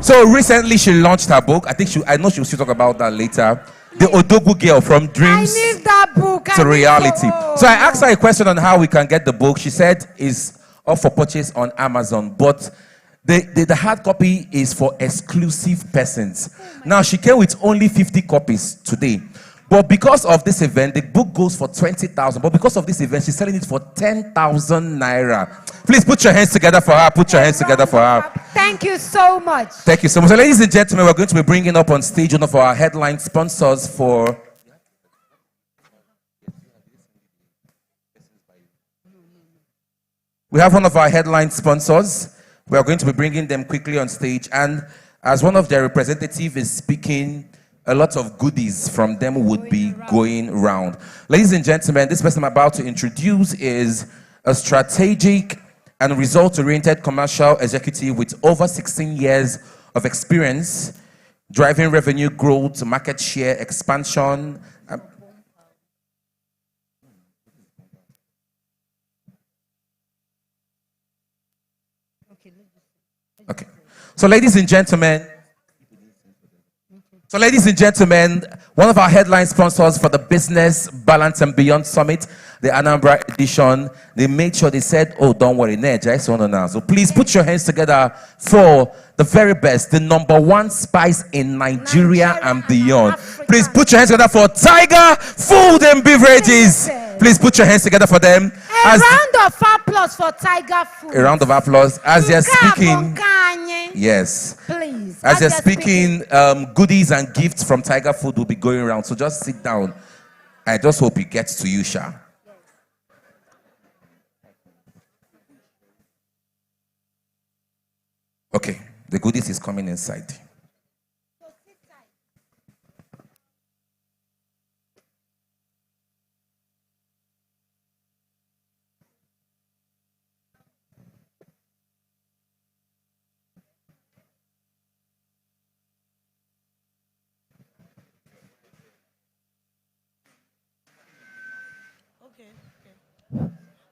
So recently she launched her book. I know she'll still talk about that later. The Odogu Girl from Dreams. I need that book. to reality. So I asked her a question on how we can get the book. She said is up for purchase on Amazon, but the hard copy is for exclusive persons. Now she came with only 50 copies today. But because of this event, the book goes for 20,000. But because of this event, she's selling it for 10,000 naira. Please put your hands together for her. Put your hands together for her. Thank you so much. Thank you so much. So ladies and gentlemen, we're going to be bringing up on stage one of our headline sponsors for... We have one of our headline sponsors. We are going to be bringing them quickly on stage. And as one of their representatives is speaking, a lot of goodies from them would be going round. Ladies and gentlemen, this person I'm about to introduce is a strategic and result-oriented commercial executive with over 16 years of experience driving revenue growth, market share expansion. Okay. So ladies and gentlemen, one of our headline sponsors for the Business Balance and Beyond Summit, the Anambra edition, they made sure they said, oh, don't worry, so please put your hands together for the very best, the #1 spice in Nigeria and beyond. Please put your hands together for Tiger Food and Beverages. Please put your hands together for them. A round of applause for Tiger Food. A round of applause as they're speaking. Yes. Please. As they're speaking, goodies and gifts from Tiger Food will be going around. So just sit down. I just hope it gets to you, Sha. Okay. The goodies is coming inside.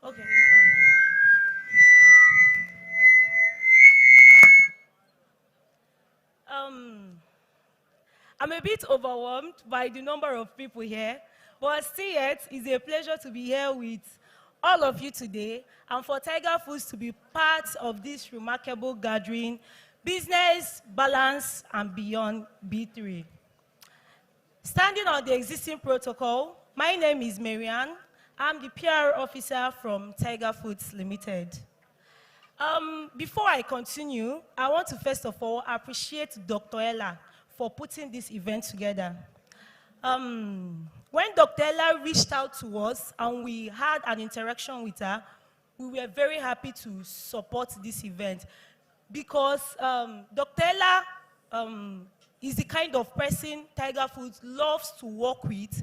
Okay. I'm a bit overwhelmed by the number of people here, but still yet, it's a pleasure to be here with all of you today and for Tiger Foods to be part of this remarkable gathering, Business, Balance, and Beyond B3. Standing on the existing protocol, my name is Marianne. I'm the PR officer from Tiger Foods Limited. Before I continue, I want to first of all appreciate Dr. Ella for putting this event together. When Dr. Ella reached out to us and we had an interaction with her, we were very happy to support this event because Dr. Ella is the kind of person Tiger Foods loves to work with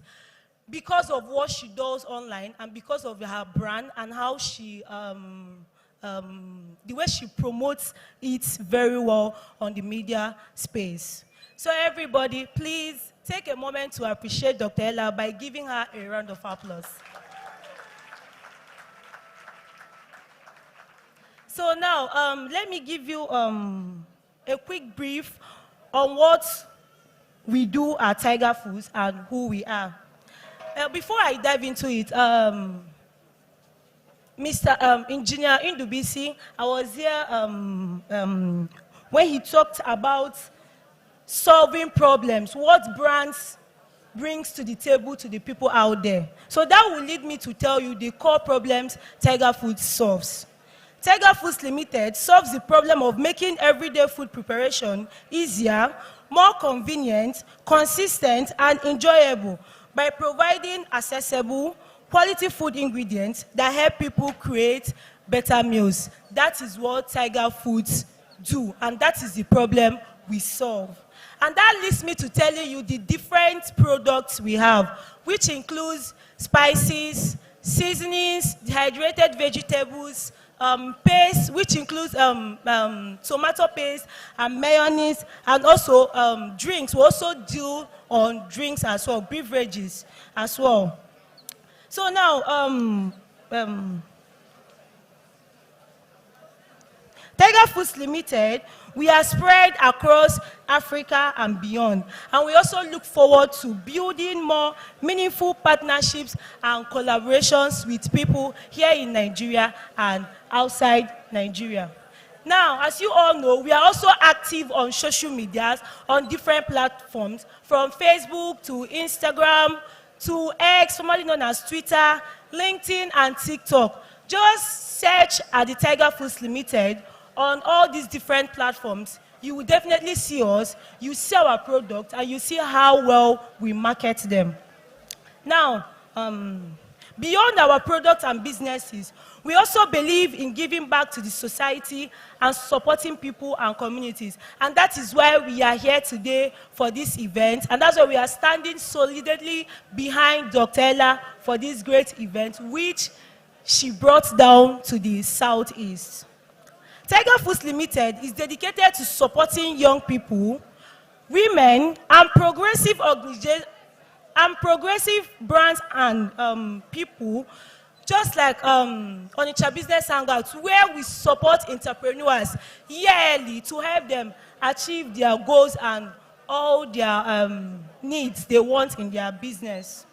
because of what she does online and because of her brand and how she, the way she promotes it very well on the media space. So everybody, please take a moment to appreciate Dr. Ella by giving her a round of applause. So now, let me give you a quick brief on what we do at Tiger Foods and who we are. Before I dive into it, Mr. Engineer Indubisi, I was here when he talked about solving problems, what brands brings to the table to the people out there. So that will lead me to tell you the core problems Tiger Foods solves. Tiger Foods Limited solves the problem of making everyday food preparation easier, more convenient, consistent, and enjoyable by providing accessible, quality food ingredients that help people create better meals. That is what Tiger Foods do, and that is the problem we solve. And that leads me to telling you the different products we have, which includes spices, seasonings, dehydrated vegetables, paste, which includes tomato paste and mayonnaise, and also drinks. We also deal on drinks as well, beverages as well. So now, Tiger Foods Limited, we are spread across Africa and beyond. And we also look forward to building more meaningful partnerships and collaborations with people here in Nigeria and outside Nigeria. Now, as you all know, we are also active on social medias on different platforms, from Facebook to Instagram to X, formerly known as Twitter, LinkedIn, and TikTok. Just search at the Tiger Foods Limited on all these different platforms. You will definitely see us, you see our product, and you see how well we market them. Now, beyond our products and businesses, we also believe in giving back to the society and supporting people and communities. And that is why we are here today for this event. And that's why we are standing solidly behind Dr. Ella for this great event, which she brought down to the Southeast. Tiger Foods Limited is dedicated to supporting young people, women, and progressive organizations, and progressive brands and people, just like Onitsha Business Hangouts, where we support entrepreneurs yearly to help them achieve their goals and all their needs they want in their business.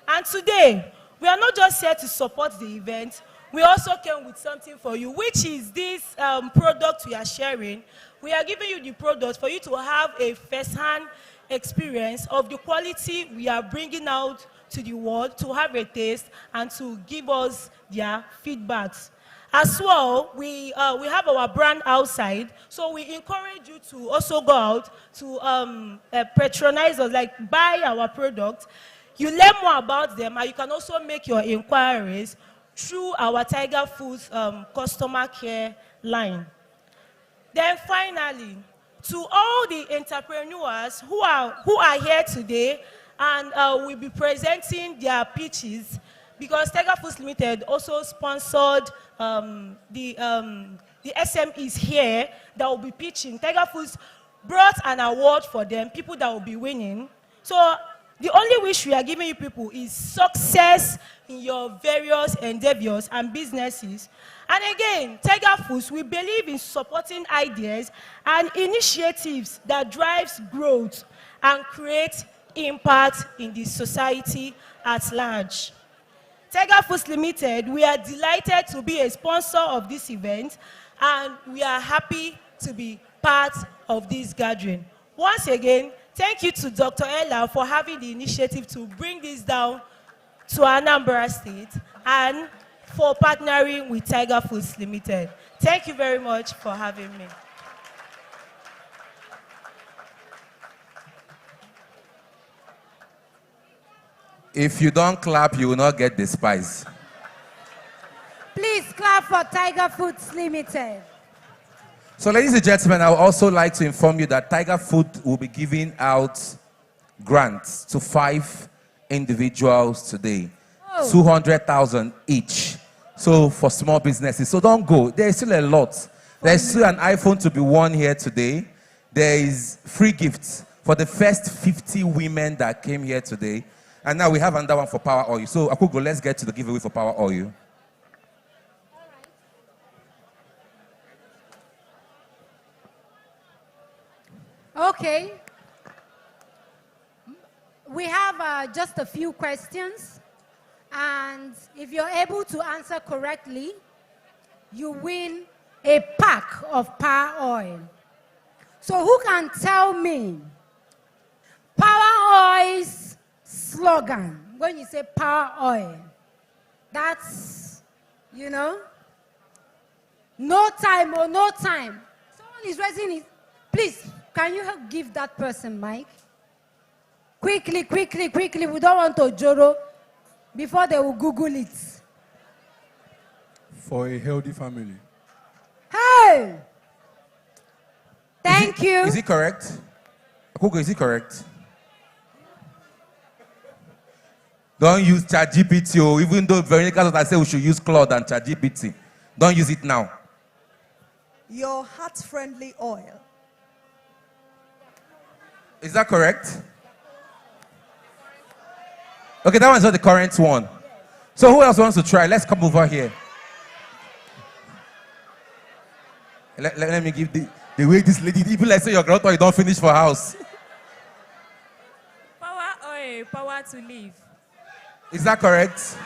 And today, we are not just here to support the event, we also came with something for you, which is this product we are sharing. We are giving you the product for you to have a first-hand experience of the quality we are bringing out to the world, to have a taste and to give us their feedbacks. As well, we have our brand outside, so we encourage you to also go out to patronize us, like buy our product. You learn more about them, and you can also make your inquiries through our Tiger Foods customer care line. Then finally, to all the entrepreneurs who are here today and will be presenting their pitches, because Tiger Foods Limited also sponsored the SMEs here that will be pitching. Tiger Foods brought an award for them, people that will be winning. So the only wish we are giving you people is success in your various endeavors and businesses. And again, Tiger Foods, we believe in supporting ideas and initiatives that drives growth and create impact in the society at large. Tiger Foods Limited, we are delighted to be a sponsor of this event, and we are happy to be part of this gathering. Once again, thank you to Dr. Ella for having the initiative to bring this down to Anambra State and for partnering with Tiger Foods Limited. Thank you very much for having me. If you don't clap, you will not get the spice. Please clap for Tiger Foods Limited. So, ladies and gentlemen, I would also like to inform you that Tiger Food will be giving out grants to 5 individuals today. 200,000 each. So, for small businesses. So, don't go. There's still a lot. There's still an iPhone to be won here today. There is free gifts for the first 50 women that came here today. And now we have another one for Power Oil. So, Akugo, let's get to the giveaway for Power Oil. Okay. We have just a few questions. And if you're able to answer correctly, you win a pack of Power Oil. So who can tell me Power Oil's slogan? When you say Power Oil, that's, you know, no time or no time. Someone is raising his, please, can you give that person mic? Quickly, quickly, quickly. We don't want to joro before they will Google it. For a healthy family. Hey! Thank you. Is it correct? Akugo, is it correct? Don't use ChatGPT, or even though Veronica I say we should use Claude and ChatGPT. Don't use it now. Your heart-friendly oil. Is that correct? Okay, that one's not the current one. So who else wants to try? Let's come over here. Let me give the way this lady, even like say your grandpa, you don't finish for house. Power oil, power to live. Is that correct?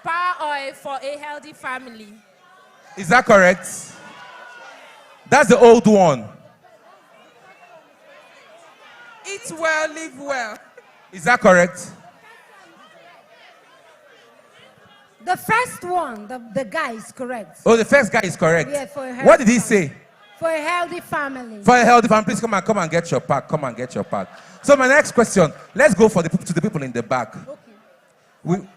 Power oil for a healthy family. Is that correct? That's the old one. Eat well, live well. Is that correct? The first one, the guy is correct. Oh, the first guy is correct. Yeah, for a healthy What did he family. say? For a healthy family. For a healthy family, please come and get your pack. Come and get your pack. So my next question, let's go to the people in the back. Okay.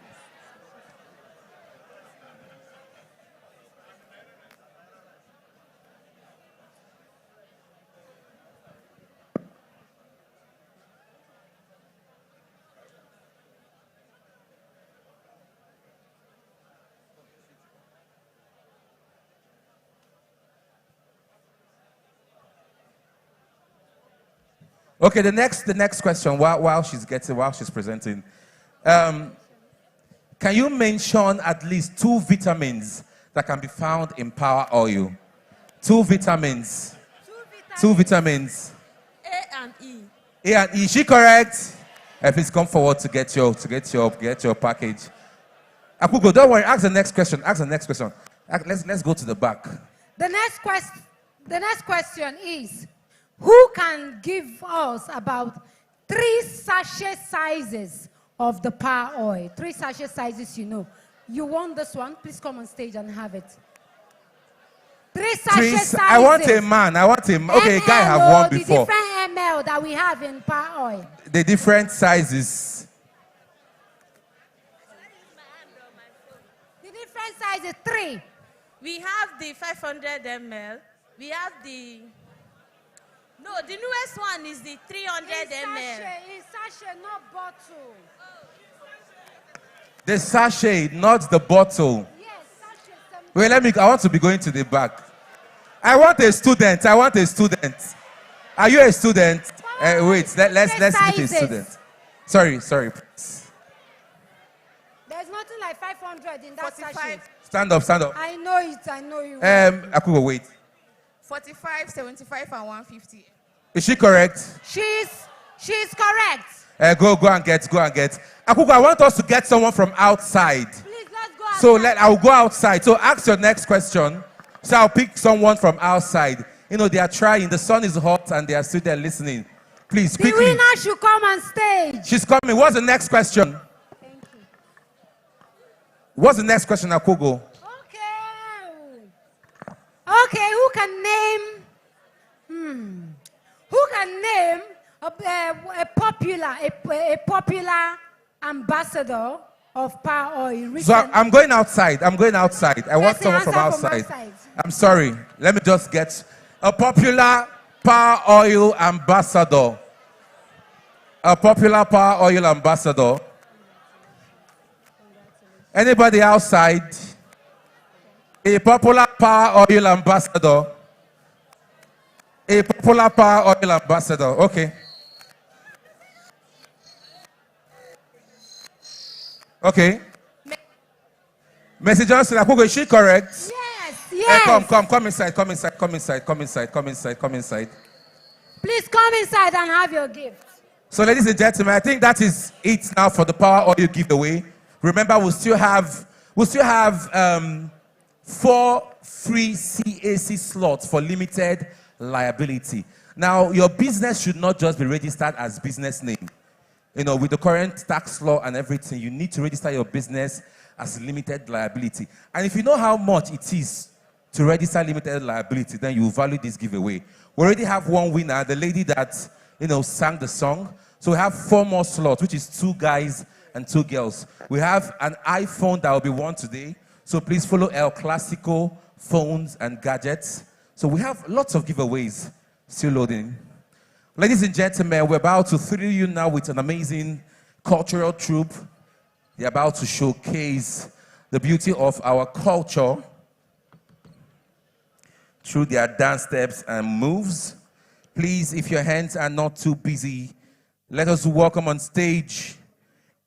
Okay, the next question while she's presenting, can you mention at least 2 vitamins that can be found in power oil? 2 vitamins. 2 vitamins. A and E. A and E. Is she correct? Please come forward to get your package. Akugo, don't worry. Ask the next question. Let's go to the back. The next question is, who can give us about 3 sachet sizes of the power oil? 3 sachet sizes, you know. You want this one? Please come on stage and have it. 3 sachet sizes. I want a man. Okay, a guy have one before. The different ml that we have in power oil. The different sizes. The different sizes, 3. We have the 500 ml. We have the... No, the newest one is the 300 ml. It's sachet, not bottle. The sachet, not the bottle. Yes, sachet. Wait, I want to be going to the back. I want a student. Are you a student? Wait, let's get a student. Sorry. There's nothing like 500 in that 45. sachet. Stand up. I know you. Akugo, wait. 45, 75, and 150. Is she correct? She's correct. Go and get. Akugo, I want us to get someone from outside. Please, let's go outside. So I'll go outside. So ask your next question. So I'll pick someone from outside. You know, they are trying. The sun is hot and they are still there listening. Please, quickly. The winner should come on stage. She's coming. What's the next question? Thank you. What's the next question, Akugo? Okay, who can name a popular ambassador of power oil? So I'm going outside. I want someone from outside. I'm sorry. Let me just get a popular power oil ambassador. Anybody outside? A popular power oil ambassador. Okay. Okay. Mercy Johnson, Akugo, is she correct? Yes. Come inside. Please come inside and have your gift. So, ladies and gentlemen, I think that is it now for the power oil giveaway. Remember, we still have 4 free CAC slots for limited liability. Now, your business should not just be registered as business name. You know, with the current tax law and everything, you need to register your business as limited liability. And if you know how much it is to register limited liability, then you value this giveaway. We already have one winner, the lady that, sang the song. So we have 4 more slots, which is 2 guys and 2 girls. We have an iPhone that will be won today. So please follow El Clasico phones and gadgets. So we have lots of giveaways still loading. Ladies and gentlemen, we're about to thrill you now with an amazing cultural troupe. They're about to showcase the beauty of our culture through their dance steps and moves. Please, if your hands are not too busy, let us welcome on stage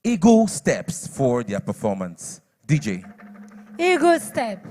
Eagle Steps for their performance. DJ. Eagle Step.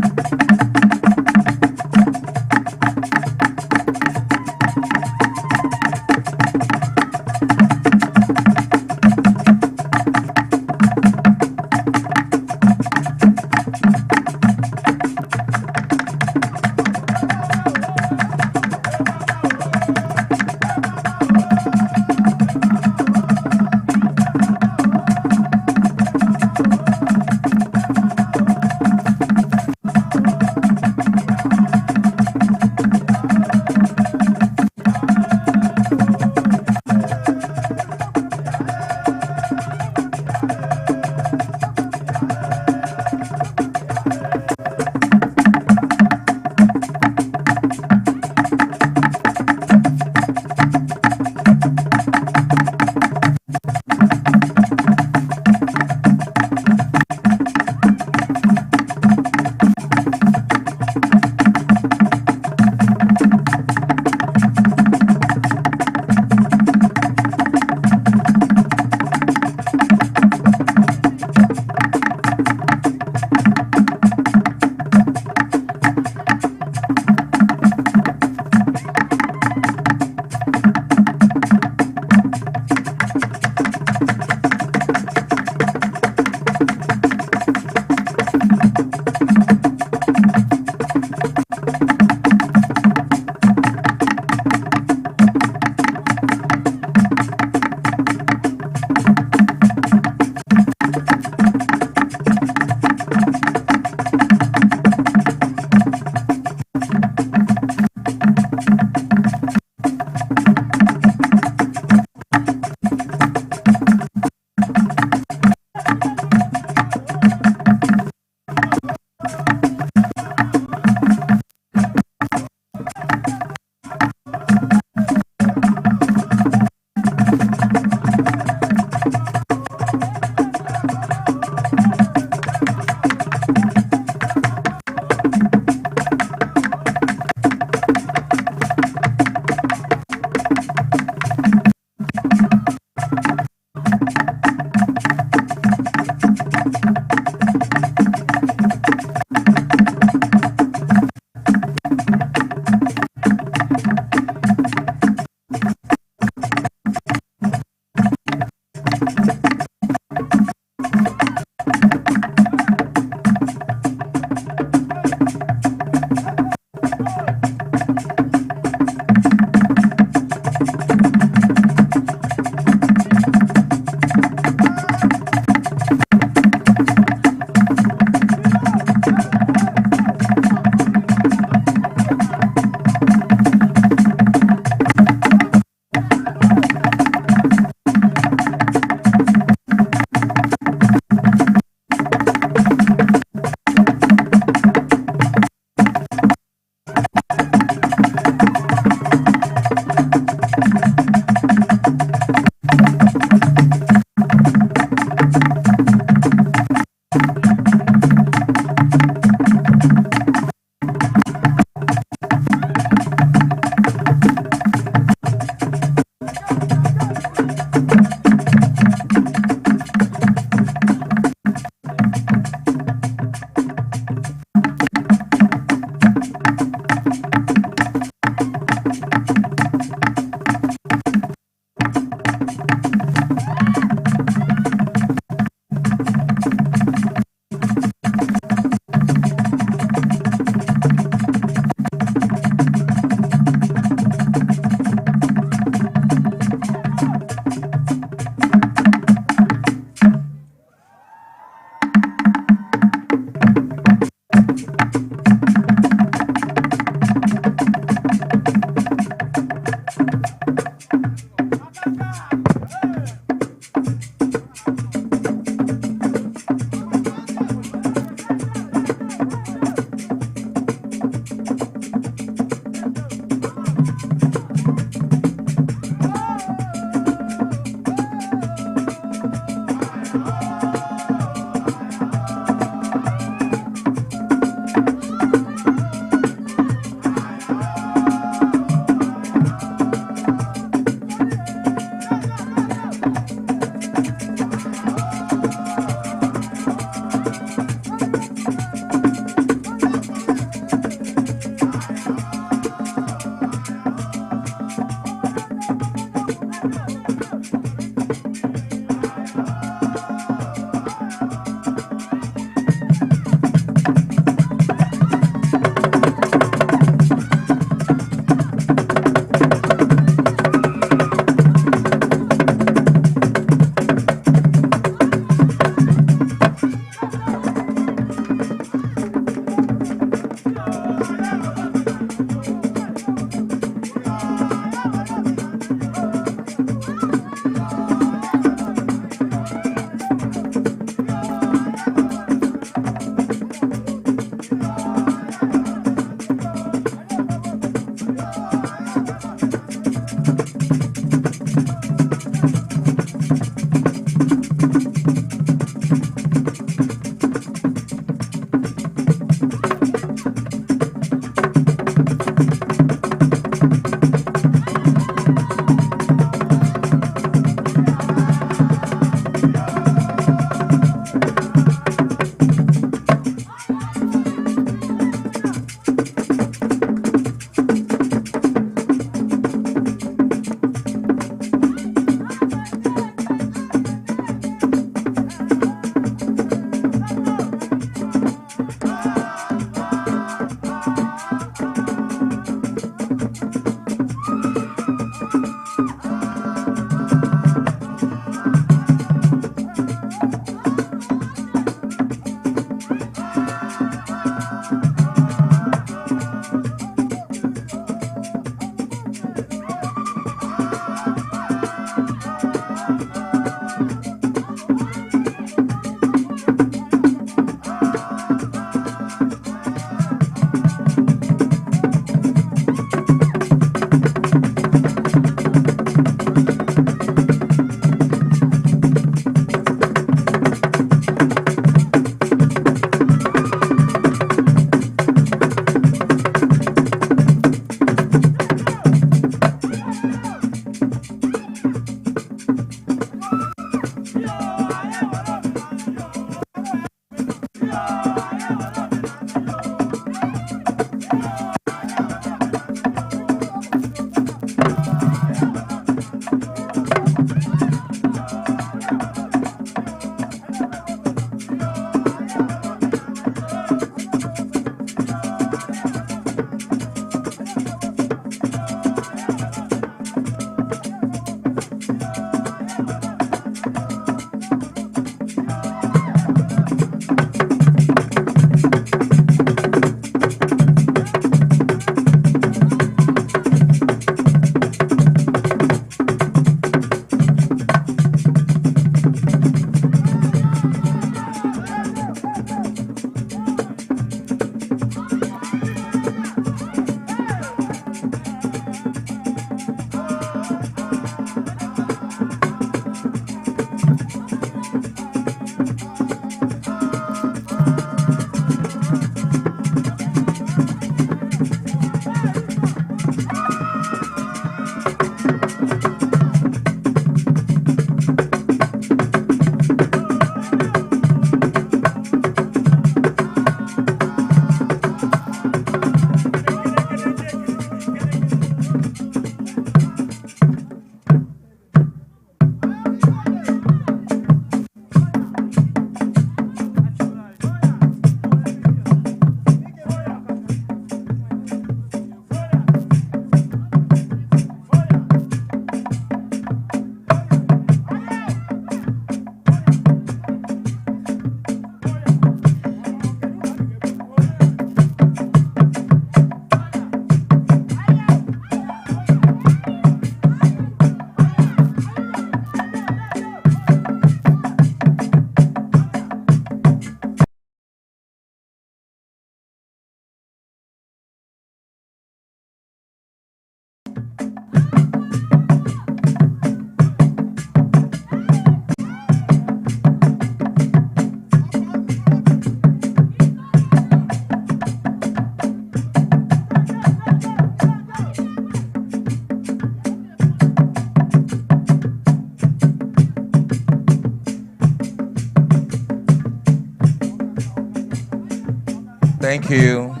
Thank you.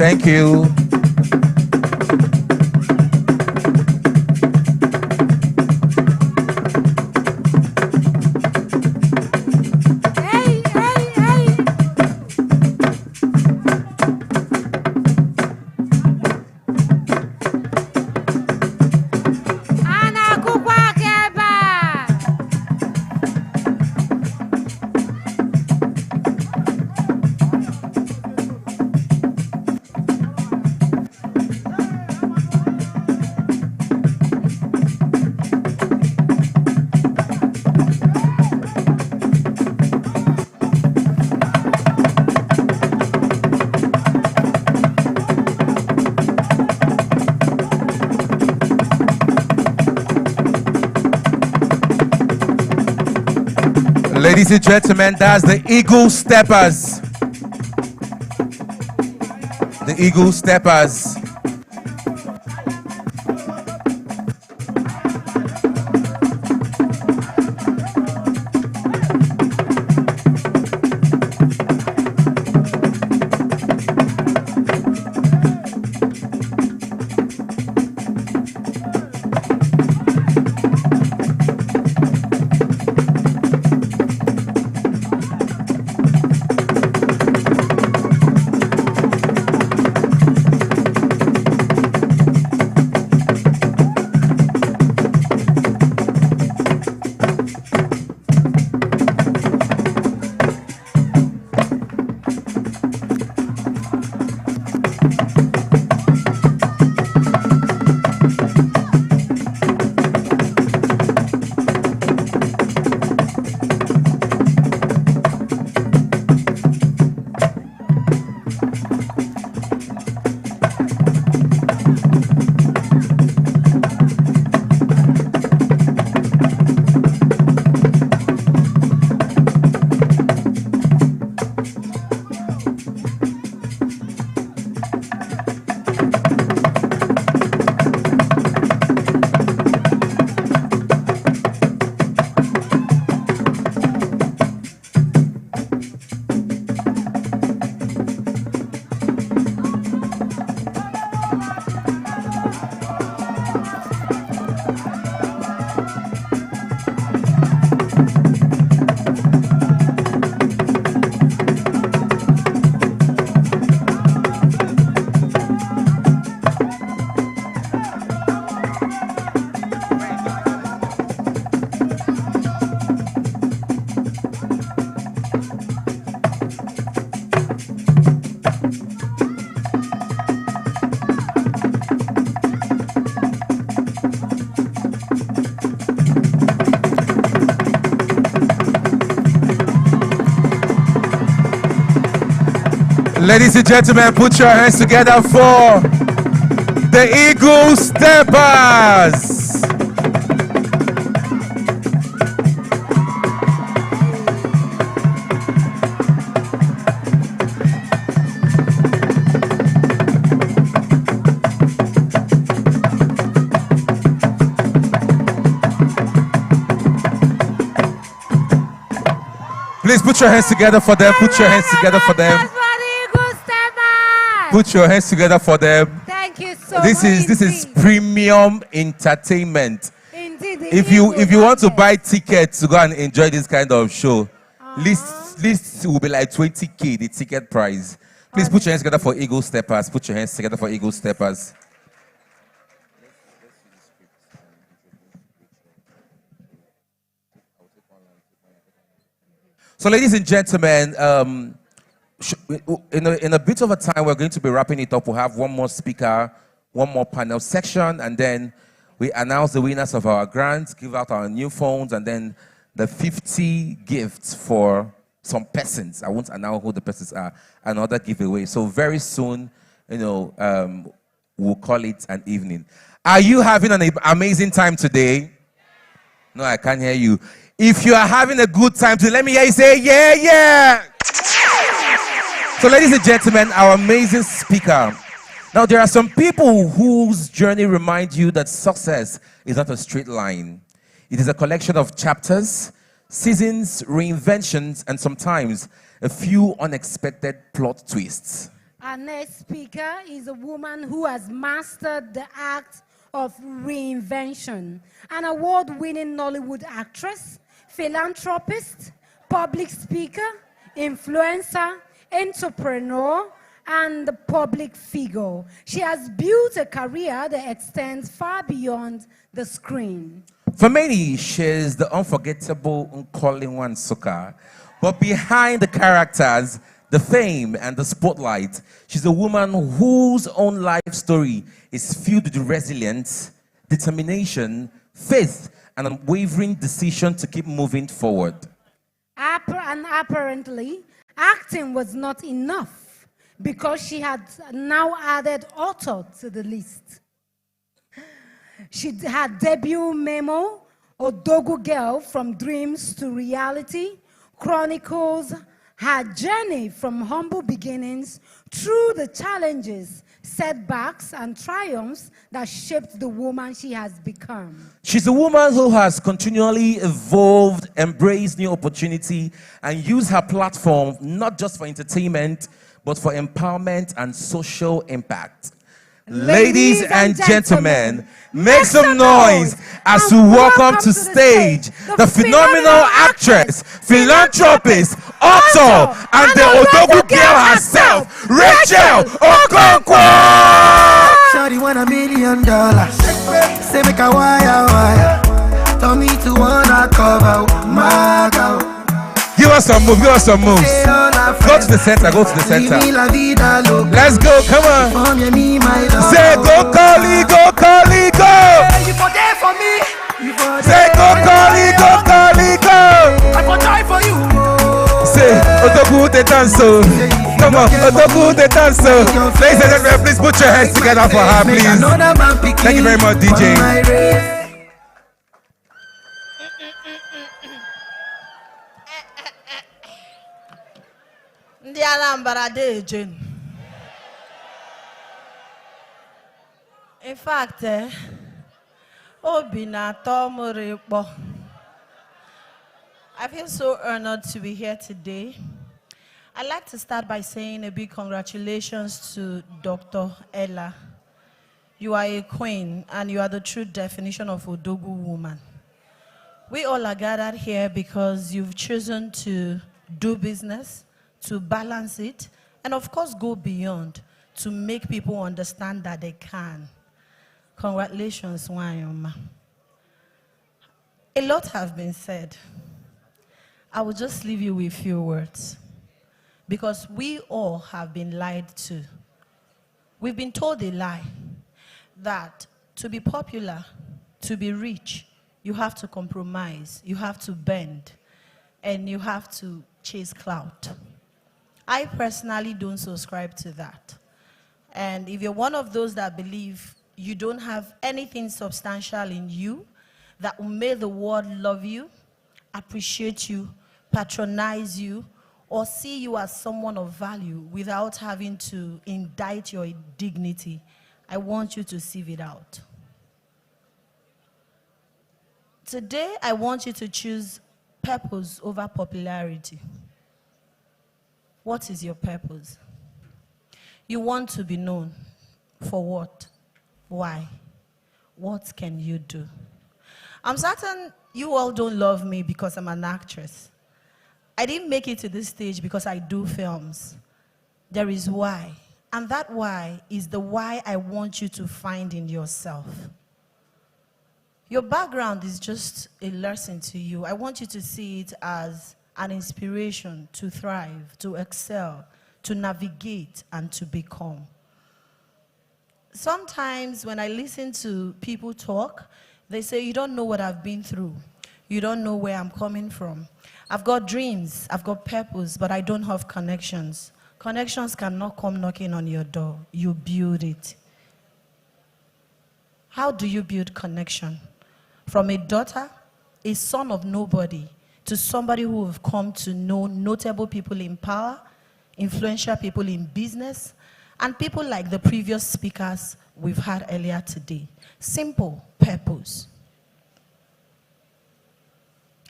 Thank you. Ladies and gentlemen, that's the Eagle Steppers. The Eagle Steppers. Ladies and gentlemen, put your hands together for the Eagle Steppers. Please put your hands together for them. Put your hands together for them. Put your hands together for them. Thank you so This much. is premium entertainment. Indeed, If you want to buy tickets to go and enjoy this kind of show, list will be like 20K the ticket price. Please put your hands together for Eagle Steppers. Put your hands together for Eagle Steppers. So, ladies and gentlemen, in a bit of a time, we're going to be wrapping it up. We'll have one more speaker, one more panel section, and then we announce the winners of our grants, give out our new phones, and then the 50 gifts for some persons. I won't announce who the persons are. Another giveaway. So very soon, we'll call it an evening. Are you having an amazing time today? No, I can't hear you. If you are having a good time today, let me hear you say, yeah, yeah. So ladies and gentlemen, our amazing speaker. Now, there are some people whose journey reminds you that success is not a straight line. It is a collection of chapters, seasons, reinventions, and sometimes a few unexpected plot twists. Our next speaker is a woman who has mastered the act of reinvention. An award-winning Nollywood actress, philanthropist, public speaker, influencer, entrepreneur, and public figure. She has built a career that extends far beyond the screen. For many, she is the unforgettable Nkoli Wansuka. But behind the characters, the fame, and the spotlight, she's a woman whose own life story is filled with resilience, determination, faith, and unwavering decision to keep moving forward. And apparently, acting was not enough because she had now added author to the list. She had debut memo, Odogu Girl from Dreams to Reality, chronicles her journey from humble beginnings through the challenges, setbacks, and triumphs that shaped the woman she has become. She's a woman who has continually evolved, embraced new opportunity, and used her platform not just for entertainment, but for empowerment and social impact. Ladies and gentlemen, make some noise as we welcome to stage the phenomenal actress, philanthropist, author, and the Odogu girl herself, Rachel Okonkwo! Shawty want $1 million. Say make a wire. Tell me to wanna cover my girl. Give us some moves, Go to the center, Let's go, come on. Say go, Kali, go. You for there for me. Say go, Kali, go. I for die for you. Say, Odogu de danso. Come on, Odogu de danso. Ladies and gentlemen, please put your hands together for her, please. Thank you very much, DJ. Ndị Anambra dey ejen. In fact, obi na-atọ m rikpọ. I feel so honored to be here today. I'd like to start by saying a big congratulations to Dr. Ella. You are a queen, and you are the true definition of Odogu woman. We all are gathered here because you've chosen to do business, to balance it, and of course go beyond to make people understand that they can. Congratulations, Wanyoma. A lot have been said. I will just leave you with a few words because we all have been lied to. We've been told a lie that to be popular, to be rich, you have to compromise, you have to bend, and you have to chase clout. I personally don't subscribe to that. And if you're one of those that believe you don't have anything substantial in you that will make the world love you, appreciate you, patronize you, or see you as someone of value without having to indict your dignity, I want you to sieve it out. Today, I want you to choose purpose over popularity. What is your purpose? You want to be known. For what? Why? What can you do? I'm certain you all don't love me because I'm an actress. I didn't make it to this stage because I do films. There is why. And that why is the why I want you to find in yourself. Your background is just a lesson to you. I want you to see it as an inspiration to thrive, to excel, to navigate, and to become. Sometimes when I listen to people talk, they say, you don't know what I've been through. You don't know where I'm coming from. I've got dreams, I've got purpose, but I don't have connections. Connections cannot come knocking on your door. You build it. How do you build connection? From a daughter, a son of nobody, to somebody who have come to know notable people in power, influential people in business, and people like the previous speakers we've had earlier today. Simple purpose.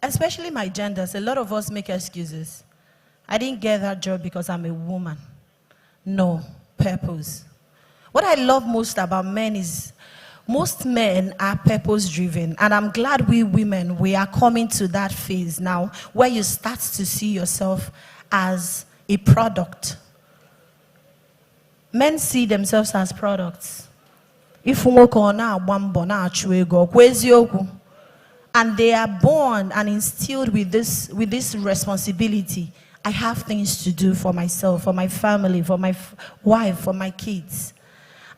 Especially my genders, a lot of us make excuses. I didn't get that job because I'm a woman. No, purpose. What I love most about men is most men are purpose driven, and I'm glad we women, we are coming to that phase now where you start to see yourself as a product. Men see themselves as products. If and they are born and instilled with this responsibility. I have things to do for myself, for my family, for my wife, for my kids.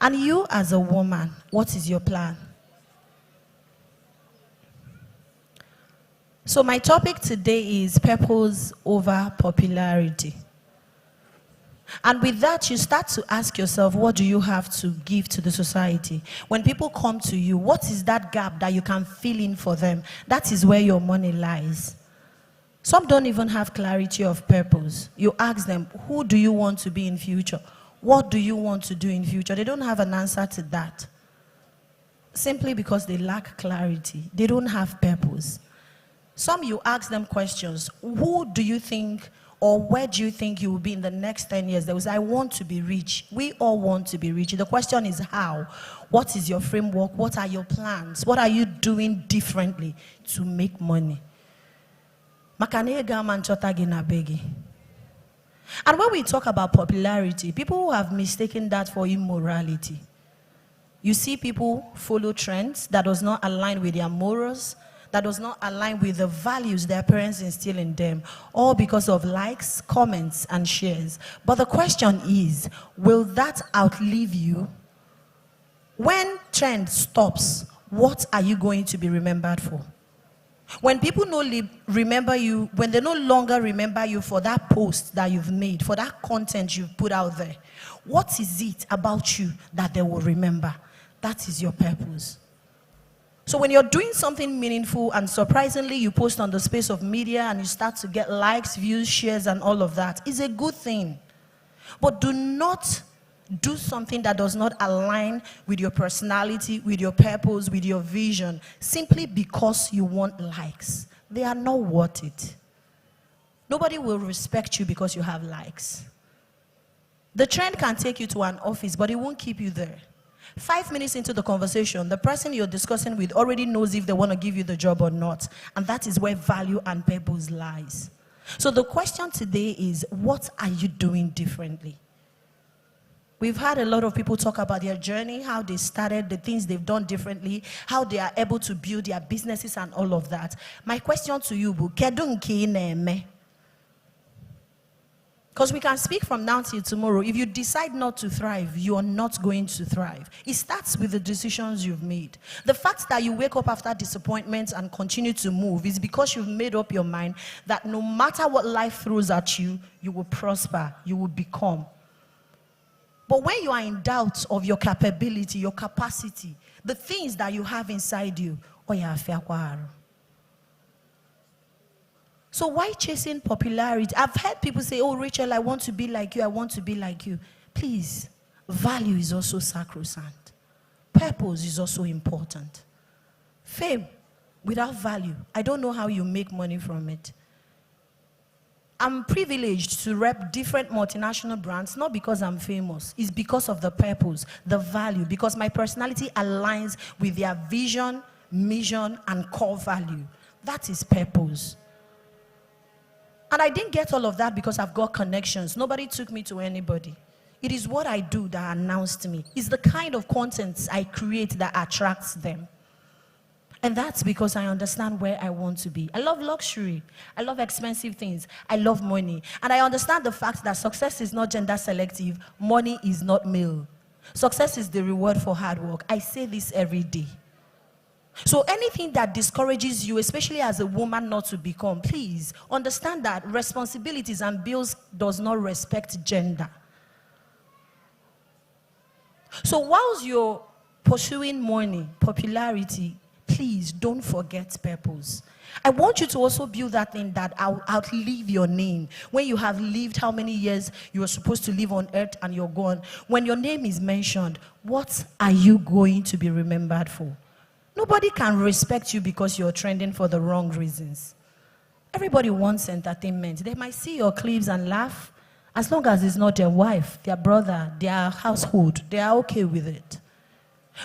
And you as a woman, what is your plan? So my topic today is purpose over popularity. And with that, you start to ask yourself, what do you have to give to the society? When people come to you, what is that gap that you can fill in for them? That is where your money lies. Some don't even have clarity of purpose. You ask them, who do you want to be in future? What do you want to do in future? They don't have an answer to that. Simply because they lack clarity. They don't have purpose. Some you ask them questions, who do you think or where do you think you will be in the next 10 years? They will say, I want to be rich. We all want to be rich. The question is how? What is your framework? What are your plans? What are you doing differently to make money? And when we talk about popularity, people who have mistaken that for immorality. You see people follow trends that does not align with their morals, that does not align with the values their parents instill in them, all because of likes, comments, and shares. But the question is, will that outlive you? When trend stops, what are you going to be remembered for? When people remember you, when they no longer remember you for that post that you've made, for that content you've put out there, what is it about you that they will remember? That is your purpose. So when you're doing something meaningful and surprisingly you post on the space of media and you start to get likes, views, shares, and all of that, it's a good thing. But do not do something that does not align with your personality, with your purpose, with your vision, simply because you want likes. They are not worth it. Nobody will respect you because you have likes. The trend can take you to an office, but it won't keep you there. 5 minutes into the conversation, the person you're discussing with already knows if they want to give you the job or not. And that is where value and purpose lies. So the question today is, what are you doing differently? We've had a lot of people talk about their journey, how they started, the things they've done differently, how they are able to build their businesses and all of that. My question to you, because we can speak from now till tomorrow. If you decide not to thrive, you are not going to thrive. It starts with the decisions you've made. The fact that you wake up after disappointments and continue to move is because you've made up your mind that no matter what life throws at you, you will prosper, you will become. But when you are in doubt of your capability, your capacity, the things that you have inside you, so why chasing popularity? I've heard people say, oh, Rachel, I want to be like you. I want to be like you. Please, value is also sacrosanct. Purpose is also important. Fame without value, I don't know how you make money from it. I'm privileged to rep different multinational brands, not because I'm famous. It's because of the purpose, the value, because my personality aligns with their vision, mission, and core value. That is purpose. And I didn't get all of that because I've got connections. Nobody took me to anybody. It is what I do that announced me. It's the kind of content I create that attracts them. And that's because I understand where I want to be. I love luxury. I love expensive things. I love money. And I understand the fact that success is not gender selective. Money is not male. Success is the reward for hard work. I say this every day. So anything that discourages you, especially as a woman, not to become, please understand that responsibilities and bills does not respect gender. So whilst you're pursuing money, popularity, please don't forget purpose. I want you to also build that thing that outlive your name. When you have lived how many years you are supposed to live on earth and you're gone, when your name is mentioned, what are you going to be remembered for? Nobody can respect you because you're trending for the wrong reasons. Everybody wants entertainment. They might see your clips and laugh. As long as it's not their wife, their brother, their household, they are okay with it.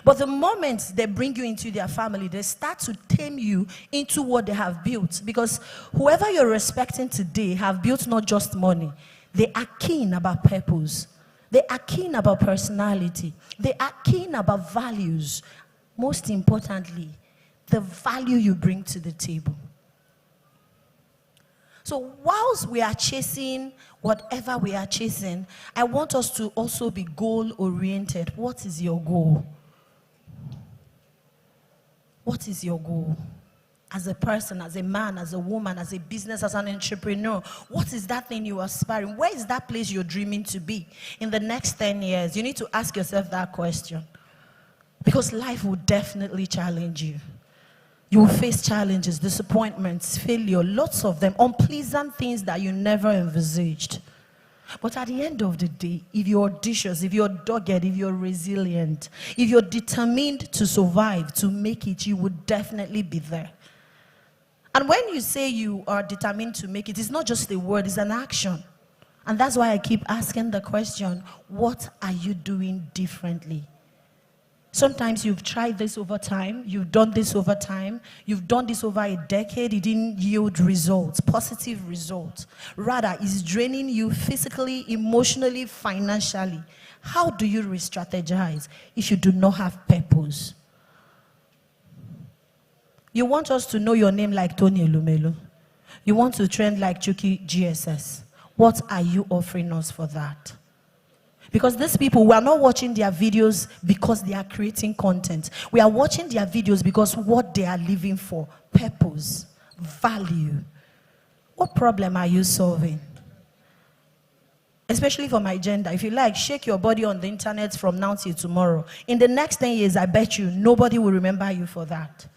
But the moment they bring you into their family, they start to tame you into what they have built. Because whoever you're respecting today have built not just money. They are keen about purpose. They are keen about personality. They are keen about values. Most importantly, the value you bring to the table. So whilst we are chasing whatever we are chasing, I want us to also be goal-oriented. What is your goal? What is your goal? As a person, as a man, as a woman, as a business, as an entrepreneur, what is that thing you are aspiring? Where is that place you're dreaming to be in the next 10 years? You need to ask yourself that question. Because life will definitely challenge you. You will face challenges, disappointments, failure, lots of them, unpleasant things that you never envisaged. But at the end of the day, if you're audacious, if you're dogged, if you're resilient, if you're determined to survive, to make it, you would definitely be there. And when you say you are determined to make it, it's not just a word, it's an action. And that's why I keep asking the question, what are you doing differently? Sometimes you've tried this over time, you've done this over time, you've done this over a decade, it didn't yield results, positive results. Rather, it's draining you physically, emotionally, financially. How do you re-strategize if you do not have purpose? You want us to know your name like Tony Elumelu. You want to trend like Chucky GSS. What are you offering us for that? Because these people, we are not watching their videos because they are creating content. We are watching their videos because what they are living for. Purpose, value. What problem are you solving? Especially for my gender. If you like, shake your body on the internet from now till tomorrow. In the next 10 years, I bet you, nobody will remember you for that.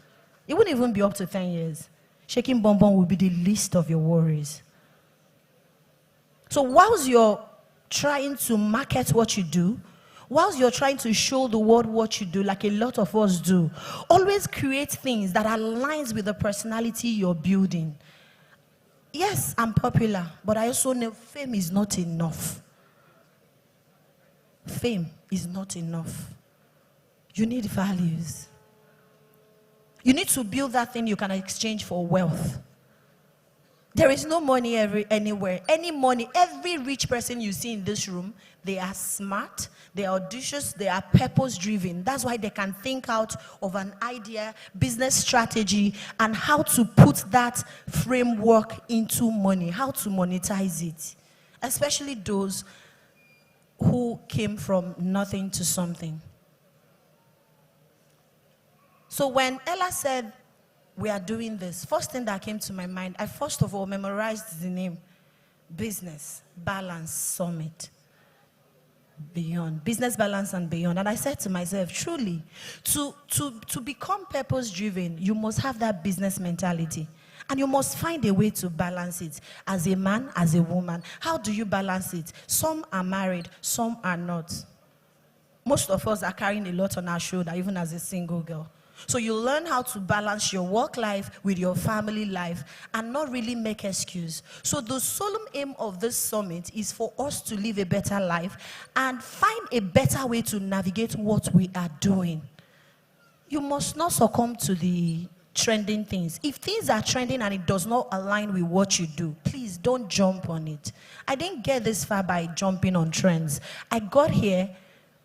It won't even be up to 10 years. Shaking bonbon will be the least of your worries. So whilst you're trying to market what you do, whilst you're trying to show the world what you do, like a lot of us do, always create things that aligns with the personality you're building. Yes, I'm popular, but I also know fame is not enough. Fame is not enough. You need values. You need to build that thing you can exchange for wealth. There is no money anywhere. Any money, every rich person you see in this room, they are smart, they are audacious, they are purpose-driven. That's why they can think out of an idea, business strategy, and how to put that framework into money, how to monetize it. Especially those who came from nothing to something. So when Ella said, we are doing this, first thing that came to my mind, I first of all memorized the name, Business Balance Summit. Beyond, Business Balance and Beyond. And I said to myself, truly, to become purpose-driven, you must have that business mentality. And you must find a way to balance it. As a man, as a woman, how do you balance it? Some are married, some are not. Most of us are carrying a lot on our shoulder, even as a single girl. So you learn how to balance your work life with your family life and not really make excuse. So the solemn aim of this summit is for us to live a better life and find a better way to navigate what we are doing. You must not succumb to the trending things. If things are trending and it does not align with what you do, please don't jump on it. I didn't get this far by jumping on trends. I got here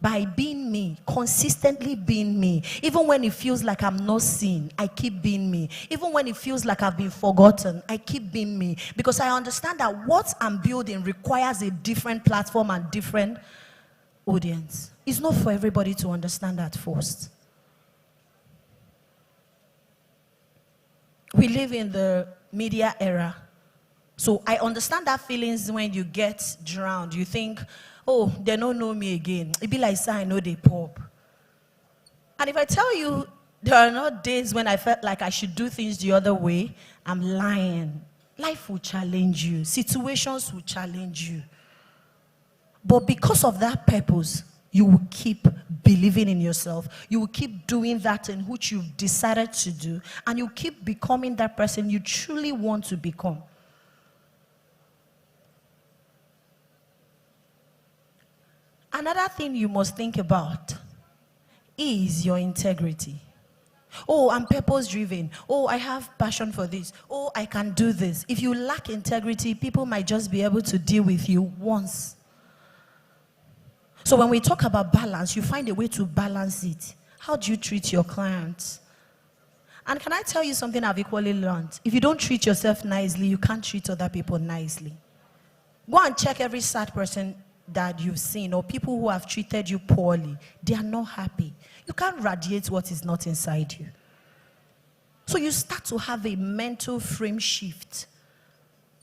by being me, consistently being me. Even when it feels like I'm not seen, I keep being me. Even when it feels like I've been forgotten, I keep being me. Because I understand that what I'm building requires a different platform and different audience. It's not for everybody to understand at first. We live in the media era. So I understand that feelings when you get drowned. You think, oh, they don't know me again. It be like, say, I know they pop. And if I tell you there are not days when I felt like I should do things the other way, I'm lying. Life will challenge you. Situations will challenge you. But because of that purpose, you will keep believing in yourself. You will keep doing that in which you've decided to do. And you keep becoming that person you truly want to become. Another thing you must think about is your integrity. Oh, I'm purpose-driven. Oh, I have passion for this. Oh, I can do this. If you lack integrity, people might just be able to deal with you once. So when we talk about balance, you find a way to balance it. How do you treat your clients? And can I tell you something I've equally learned? If you don't treat yourself nicely, you can't treat other people nicely. Go and check every sad person that you've seen or people who have treated you poorly. They are not happy. You can't radiate what is not inside you. So you start to have a mental frame shift.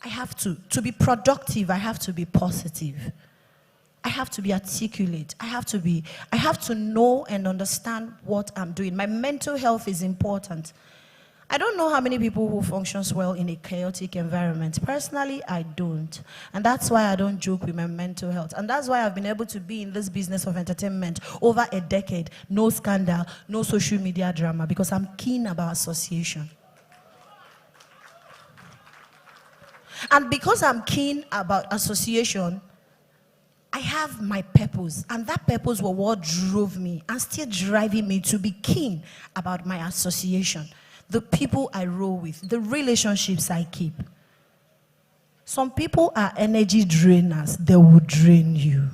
I have to be productive, I have to be positive. I have to be articulate. I have to know and understand what I'm doing. My mental health is important. I don't know how many people who functions well in a chaotic environment. Personally, I don't. And that's why I don't joke with my mental health. And that's why I've been able to be in this business of entertainment over a decade. No scandal, no social media drama, because I'm keen about association. And because I'm keen about association, I have my purpose, and that purpose was what drove me and still driving me to be keen about my association, the people I roll with, the relationships I keep. Some people are energy drainers. They will drain you.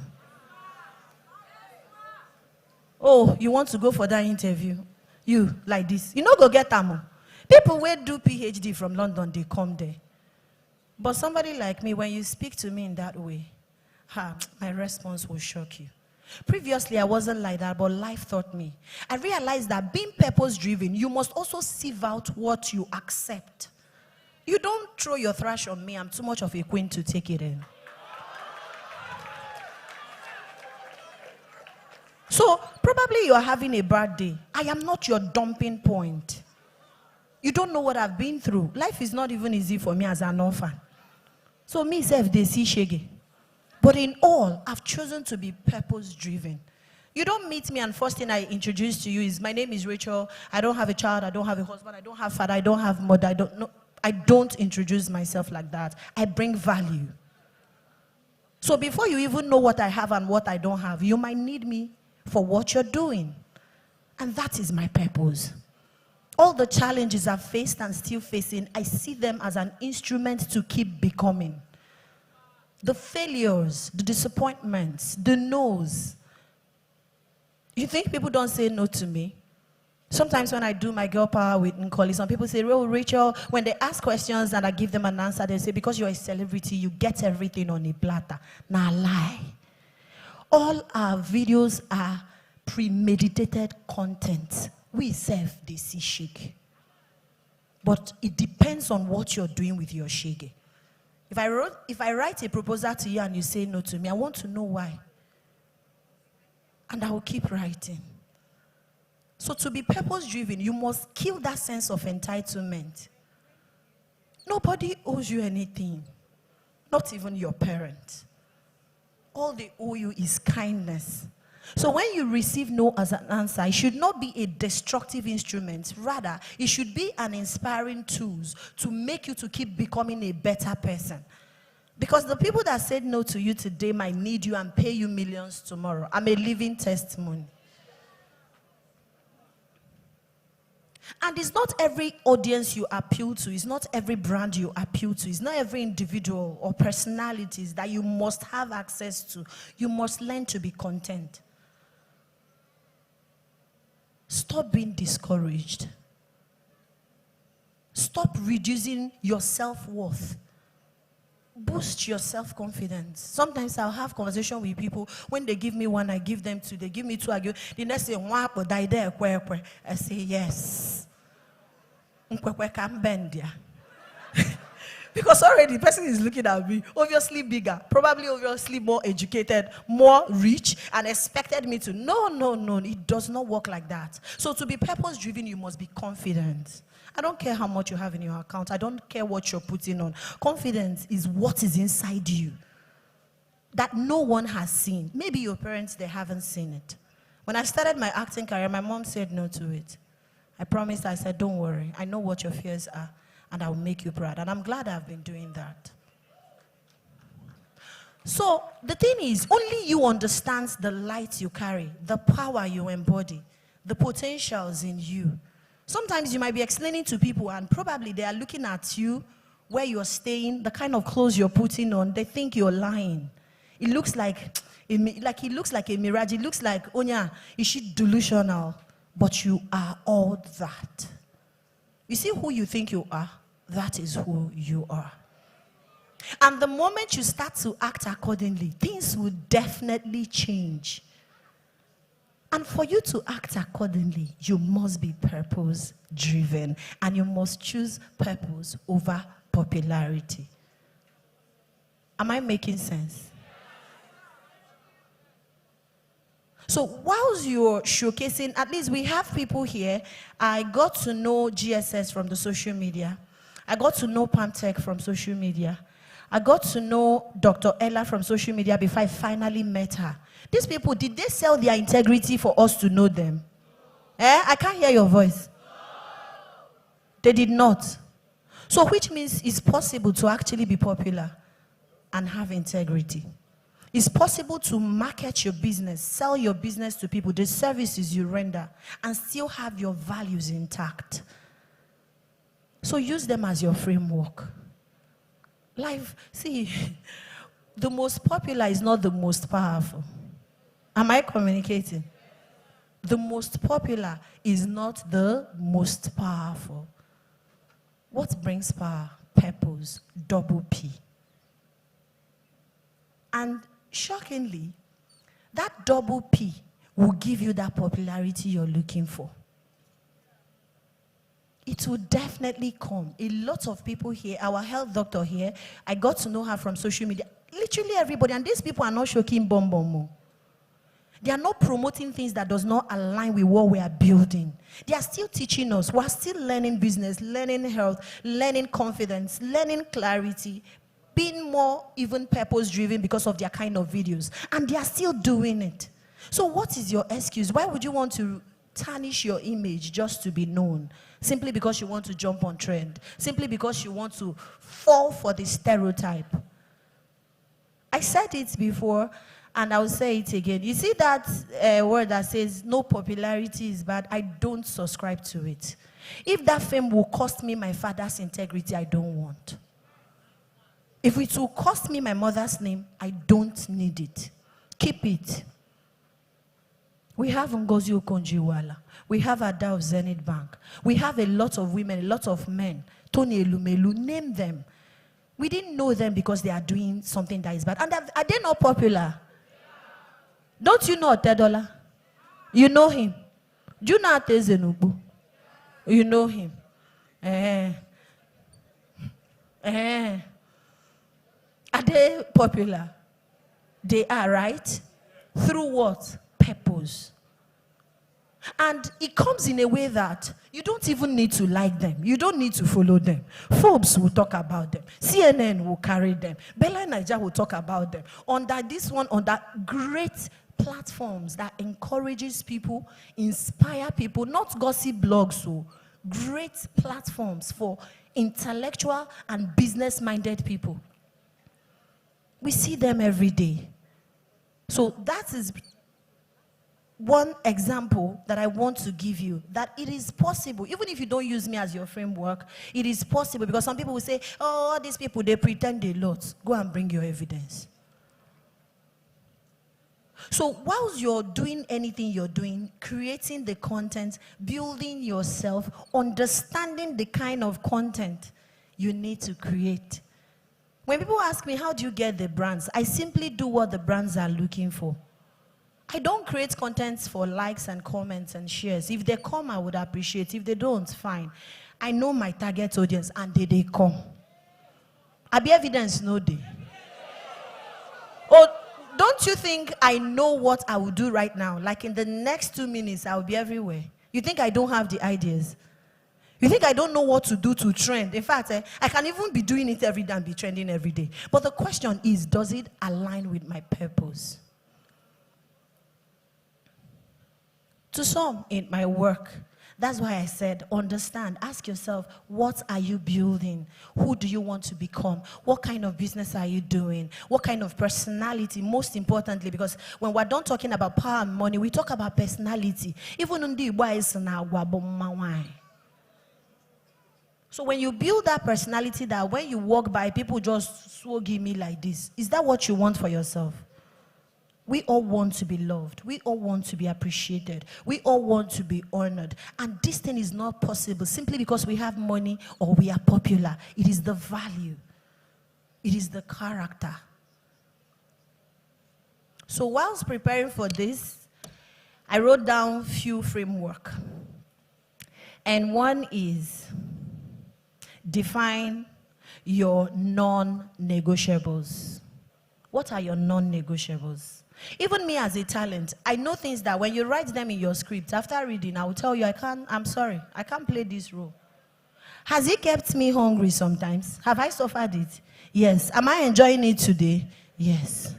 Oh, you want to go for that interview? You, like this. You know, go get them. People who do PhD from London, they come there. But somebody like me, when you speak to me in that way, my response will shock you. Previously, I wasn't like that, but life taught me. I realized that being purpose-driven, you must also sieve out what you accept. You don't throw your trash on me. I'm too much of a queen to take it in. So, probably you're having a bad day. I am not your dumping point. You don't know what I've been through. Life is not even easy for me as an orphan. So, me, self, they see shaggy. But in all, I've chosen to be purpose-driven. You don't meet me and first thing I introduce to you is, my name is Rachel, I don't have a child, I don't have a husband, I don't have father, I don't have mother, I don't introduce myself like that. I bring value. So before you even know what I have and what I don't have, you might need me for what you're doing. And that is my purpose. All the challenges I've faced and still facing, I see them as an instrument to keep becoming. The failures, the disappointments, the no's. You think people don't say no to me? Sometimes when I do my girl power with Nkoli, some people say, oh, Rachel, when they ask questions and I give them an answer, they say, because you're a celebrity, you get everything on a platter. Nah, lie. All our videos are premeditated content. We serve the sea shake. But it depends on what you're doing with your shake. If I write a proposal to you and you say no to me, I want to know why. And I will keep writing. So to be purpose-driven, you must kill that sense of entitlement. Nobody owes you anything. Not even your parents. All they owe you is kindness. So when you receive no as an answer, it should not be a destructive instrument. Rather, it should be an inspiring tool to make you to keep becoming a better person. Because the people that said no to you today might need you and pay you millions tomorrow. I'm a living testimony. And it's not every audience you appeal to. It's not every brand you appeal to. It's not every individual or personalities that you must have access to. You must learn to be content. Stop being discouraged. Stop reducing your self-worth. boost your self-confidence. Sometimes I'll have conversation with people. When they give me one, I give them two. They give me two, I give. The next say, I say, yes. Because already the person is looking at me, obviously bigger, probably obviously more educated, more rich, and expected me to. No, it does not work like that. So to be purpose-driven, you must be confident. I don't care how much you have in your account. I don't care what you're putting on. Confidence is what is inside you that no one has seen. Maybe your parents, they haven't seen it. When I started my acting career, my mom said no to it. I promised, I said, don't worry. I know what your fears are, and I will make you proud. And I'm glad I've been doing that. So the thing is, only you understand the light you carry, the power you embody, the potentials in you. Sometimes you might be explaining to people and probably they are looking at you, where you're staying, the kind of clothes you're putting on, they think you're lying. It looks like it looks like a mirage. It looks like, Onya, is she delusional? But you are all that. You see who you think you are? That is who you are. And the moment you start to act accordingly, things will definitely change. And for you to act accordingly, you must be purpose-driven. And you must choose purpose over popularity. Am I making sense? So whilst you're showcasing, at least we have people here. I got to know GSS from the social media. I got to know Pamtech from social media. I got to know Dr. Ella from social media before I finally met her. These people, did they sell their integrity for us to know them? I can't hear your voice. They did not. So which means it's possible to actually be popular and have integrity. It's possible to market your business, sell your business to people, the services you render, and still have your values intact. So use them as your framework. Life, see, the most popular is not the most powerful. Am I communicating? The most popular is not the most powerful. What brings power? Purpose, double P. And shockingly, that double P will give you that popularity you're looking for. It will definitely come. A lot of people here, our health doctor here, I got to know her from social media. Literally everybody, and these people are not shocking bomb. They are not promoting things that does not align with what we are building. They are still teaching us. We are still learning business, learning health, learning confidence, learning clarity, being more even purpose-driven because of their kind of videos. And they are still doing it. So what is your excuse? Why would you want to tarnish your image just to be known? Simply because you want to jump on trend. Simply because you want to fall for the stereotype. I said it before, and I'll say it again. You see that word that says no popularity is bad? I don't subscribe to it. If that fame will cost me my father's integrity, I don't want. If it will cost me my mother's name, I don't need it. Keep it. We have Ngozi Okonjo-Iweala. We have Ada of Zenith Bank. We have a lot of women, a lot of men. Tony Elumelu, name them. We didn't know them because they are doing something that is bad. And are they not popular? Don't you know Tedola? You know him. Do you know Atezenubu? You know him. Are they popular? They are, right? Through what? Purpose. And it comes in a way that you don't even need to like them. You don't need to follow them. Forbes will talk about them. CNN will carry them. Bella Niger will talk about them. Under this one, under great platforms that encourages people, inspire people, not gossip blogs, so great platforms for intellectual and business-minded people. We see them every day. So that is one example that I want to give you, that it is possible, even if you don't use me as your framework, it is possible, because some people will say, oh, these people, they pretend a lot. Go and bring your evidence. So whilst you're doing anything you're doing, creating the content, building yourself, understanding the kind of content you need to create, When people ask me, how do you get the brands? I simply do what the brands are looking for. I don't create content for likes and comments and shares. If they come, I would appreciate. If they don't, fine. I know my target audience and they come. I be evidence no day. Oh, don't you think I know what I will do right now? Like in the next 2 minutes, I will be everywhere. You think I don't have the ideas? You think I don't know what to do to trend? In fact, I can even be doing it every day and be trending every day. But the question is, does it align with my purpose? To some, in my work, that's why I said, understand, ask yourself, what are you building? Who do you want to become? What kind of business are you doing? What kind of personality, most importantly, because when we're done talking about power and money, we talk about personality. Even on the so when you build that personality that when you walk by, people just swag me like this, is that what you want for yourself? We all want to be loved. We all want to be appreciated. We all want to be honored. And this thing is not possible simply because we have money or we are popular. It is the value. It is the character. So whilst preparing for this, I wrote down few framework. And one is define your non-negotiables. What are your non-negotiables? Even me as a talent, I know things that when you write them in your script, after reading, I will tell you, I'm sorry, I can't play this role. Has it kept me hungry sometimes? Have I suffered it? Yes. Am I enjoying it today? Yes.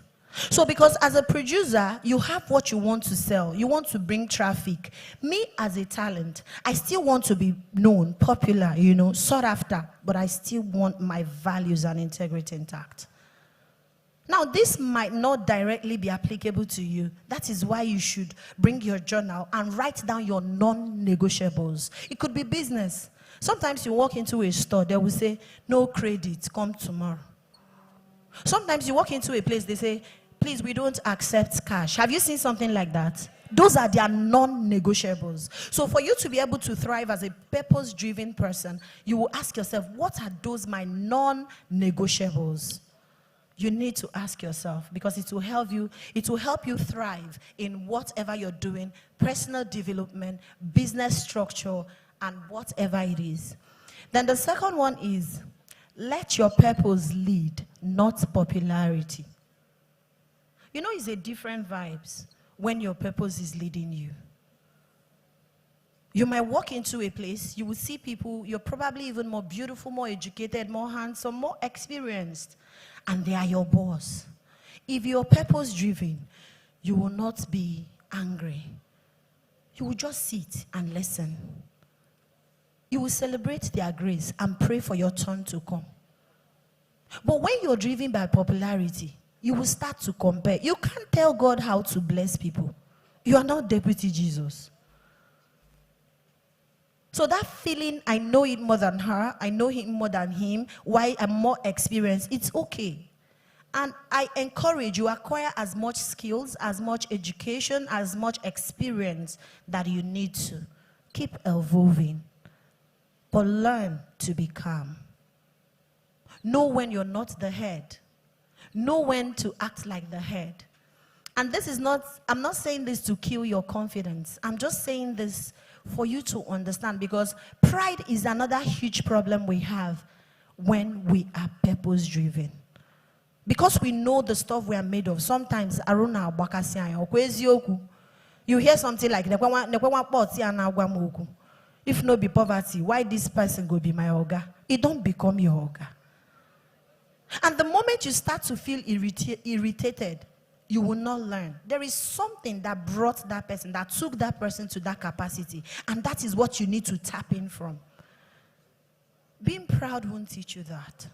So because as a producer, you have what you want to sell. You want to bring traffic. Me as a talent, I still want to be known, popular, sought after, but I still want my values and integrity intact. Now, this might not directly be applicable to you. That is why you should bring your journal and write down your non-negotiables. It could be business. Sometimes you walk into a store, they will say, no credit, come tomorrow. Sometimes you walk into a place, they say, please, we don't accept cash. Have you seen something like that? Those are their non-negotiables. So for you to be able to thrive as a purpose-driven person, you will ask yourself, what are those my non-negotiables? You need to ask yourself because it will help you thrive in whatever you're doing, personal development, business structure, and whatever it is. Then the second one is, let your purpose lead, not popularity. It's a different vibes when your purpose is leading you. You might walk into a place, you will see people, you're probably even more beautiful, more educated, more handsome, more experienced, and they are your boss. If you're purpose-driven, you will not be angry. You will just sit and listen. You will celebrate their grace and pray for your turn to come. But when you're driven by popularity, you will start to compare. You can't tell God how to bless people. You are not Deputy Jesus. So that feeling, I know it more than her, I know him more than him, why I'm more experienced, it's okay. And I encourage you, acquire as much skills, as much education, as much experience that you need to. Keep evolving. But learn to be calm. Know when you're not the head. Know when to act like the head. And this is not, I'm not saying this to kill your confidence. I'm just saying this for you to understand, because pride is another huge problem we have when we are purpose-driven. Because we know the stuff we are made of. Sometimes, you hear something like, if no be poverty, why this person go be my oga? It don't become your oga. And the moment you start to feel irritated, you will not learn. There is something that brought that person, that took that person to that capacity. And that is what you need to tap in from. Being proud won't teach you that.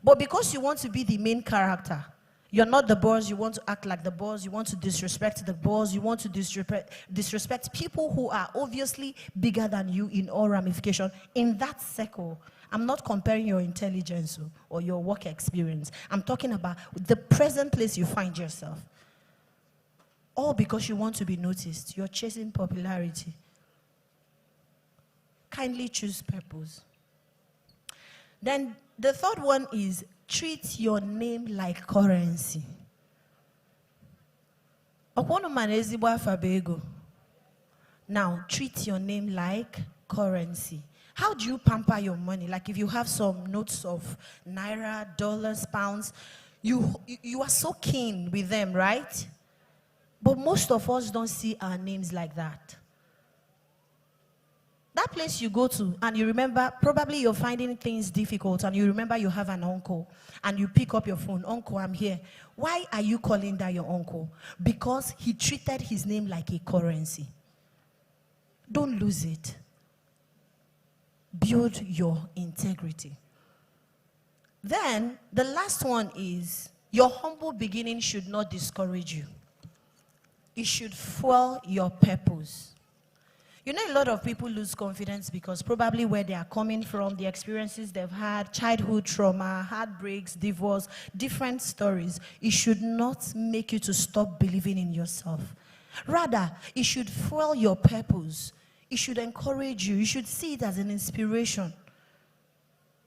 But because you want to be the main character, you're not the boss, you want to act like the boss, you want to disrespect the boss, you want to disrespect people who are obviously bigger than you in all ramifications. In that circle, I'm not comparing your intelligence or your work experience. I'm talking about the present place you find yourself. All because you want to be noticed. You're chasing popularity. Kindly choose purpose. Then the third one is treat your name like currency. Now, treat your name like currency. How do you pamper your money? Like if you have some notes of naira, dollars, pounds, you are so keen with them, right? But most of us don't see our names like that. That place you go to and you remember, probably you're finding things difficult and you remember you have an uncle and you pick up your phone, "Uncle, I'm here." Why are you calling that your uncle? Because he treated his name like a currency. Don't lose it. Build your integrity. Then the last one is your humble beginning should not discourage you. It should fuel your purpose. You know, a lot of people lose confidence because probably where they are coming from, the experiences they've had, childhood trauma, heartbreaks, divorce, different stories. It should not make you to stop believing in yourself. Rather, it should fuel your purpose. It should encourage you. You should see it as an inspiration.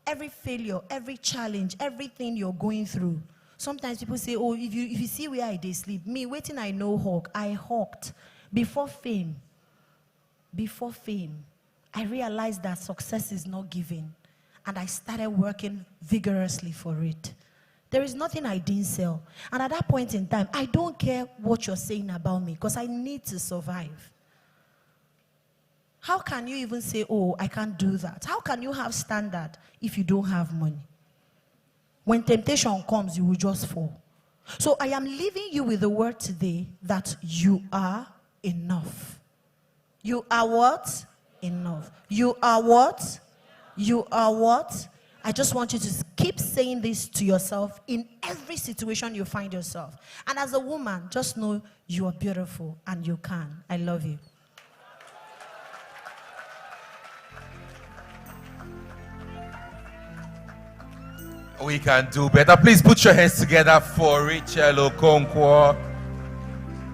Every failure, every challenge, everything you're going through. Sometimes people say, "Oh, if you see where I did sleep, me waiting I know hawk. I hawked before fame." Before fame, I realized that success is not given, and I started working vigorously for it. There is nothing I didn't sell. And at that point in time, I don't care what you're saying about me because I need to survive. How can you even say, "Oh, I can't do that"? How can you have standard if you don't have money? When temptation comes, you will just fall. So I am leaving you with the word today that you are enough. You are what? Enough. You are what? You are what? I just want you to keep saying this to yourself in every situation you find yourself. And as a woman, just know you are beautiful and you can. I love you. We can do better. Please put your hands together for Rachel Okonkwo.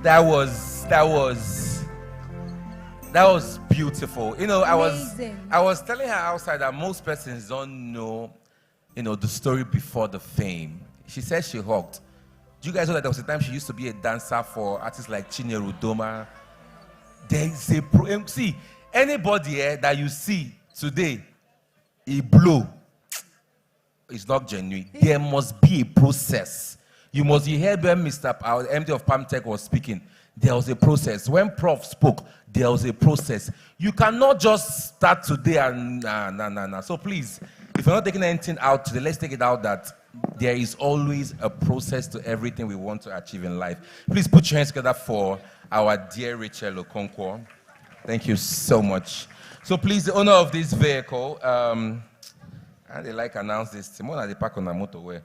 That was beautiful. You know, I was telling her outside that most persons don't know, the story before the fame. She said she hugged. Do you guys know that there was a time she used to be a dancer for artists like Chinyere Udoma? There is a see, anybody that you see today, he blow. It's not genuine. There must be a process. You heard when our MD of Palmtech was speaking. There was a process. When Prof spoke, there was a process. You cannot just start today and nah. So please, if you're not taking anything out today, let's take it out that there is always a process to everything we want to achieve in life. Please put your hands together for our dear Rachel Okonkwo. Thank you so much. So please, the owner of this vehicle, and they announce this. Timona de park on a motorway.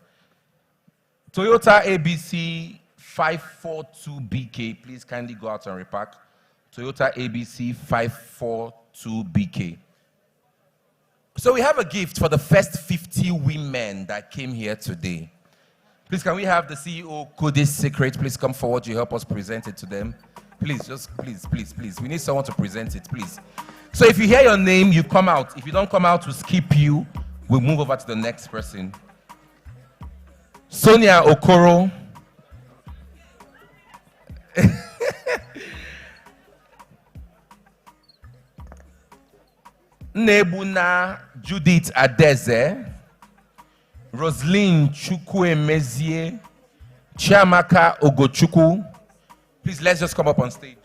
Toyota ABC 542BK. Please kindly go out and repark. Toyota ABC 542BK. So we have a gift for the first 50 women that came here today. Please, can we have the CEO, Cody's Secret? Please come forward. You help us present it to them. Please, please. We need someone to present it, please. So if you hear your name, you come out. If you don't come out, we'll skip you. We'll move over to the next person. Sonia Okoro. Nebuna Judith Adeze. Roslyn Chukwuemezie. Chiamaka Ogochukwu. Please, let's just come up on stage.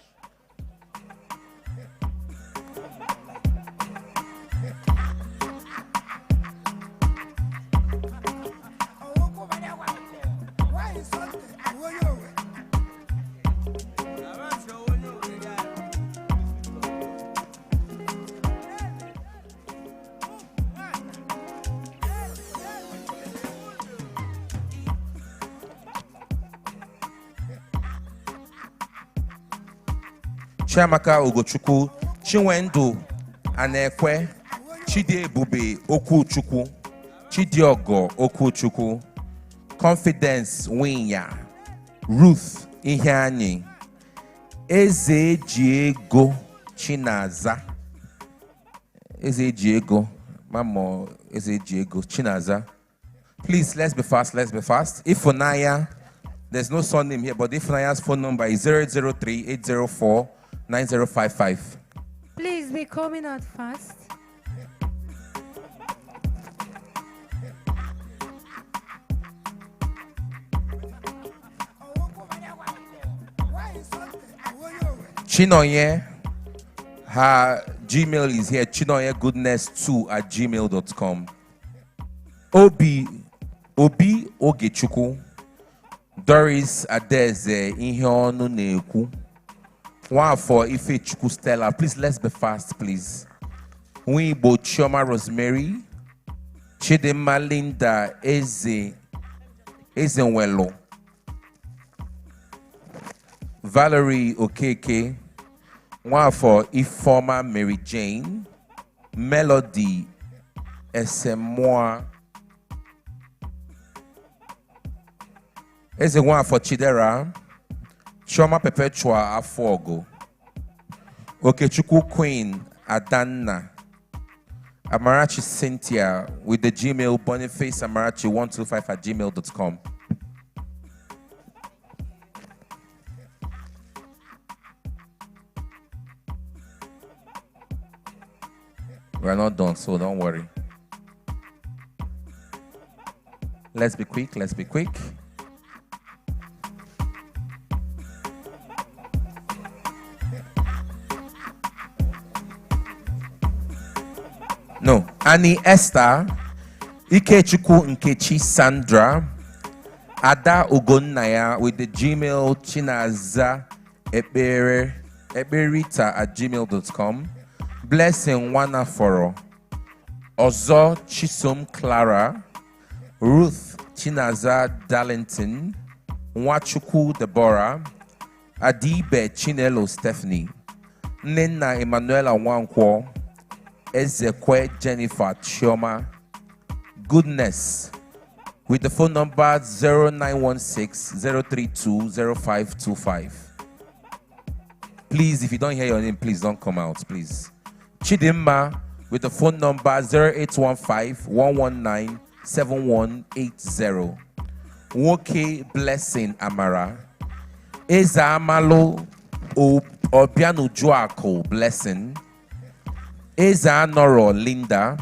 Chiamaka Ogochukwu, Chinwendu Anekwe, Chidiebube Okwuchukwu, Chidiogo Okwuchukwu, Confidence Winya, Ruth Ihianyi, Ezejiego Chinaza, Ezejiego Chinaza, Please, let's be fast. If Funaya, there's no son name here, but if Funaya's phone number is 0803-804-9055. Please be coming out fast. Chinoye, her Gmail is here, chinoyegoodness2@gmail.com. Obi Ogechukwu, Doris Adeze, ihe ọnụ na-ekwu. One for Ifechukwu Stella. Please, let's be fast, please. Wibo Chioma Rosemary, Chidimma Linda Ezenwelo, Valerie Okeke. One for Ifoma Mary Jane, Melody Esemoa. Here's the one for Chidera, Shoma Perpetua Afogo, Okechukwu Queen Adanna, Amarachi Cynthia with the Gmail Boniface Amarachi125@gmail.com. We're not done, so don't worry. Let's be quick. No, Annie Esther, Ikechukwu Nkechi Sandra, Ada Ogonnaya with the Gmail Chinaza eberita@gmail.com. Blessing Wanaforo, Ozo Chisom Clara, Ruth Chinaza Darlington, Nwachukwu Deborah, Adibe Chinelo Stephanie, Nena Emanuela Wankwo, Ezekwe Jennifer Chioma, Goodness, with the phone number 0916-032-0525. Please, if you don't hear your name, please don't come out, please. Chidimma, with the phone number 0815-119-7180. Woke Blessing Amara. Eza Amalo Obianu Joako Blessing. Eza Noro Linda.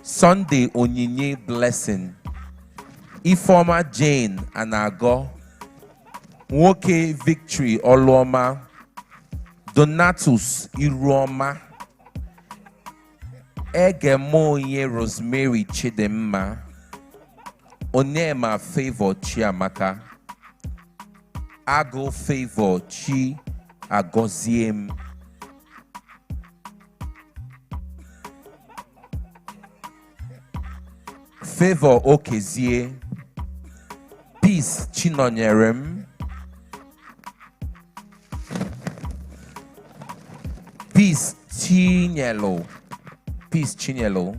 Sunday Onyinye Blessing. Ifoma Jane Anago. Woke Victory Oloma. Donatus Iroma. Egemoye Rosemary Chidemma. Onema Favor Chiamaka. Ago Favor Chi Agoziem. Favor Okezie. Peace Chinonyerem. Peace Chinyelo. Peace Chinyelo.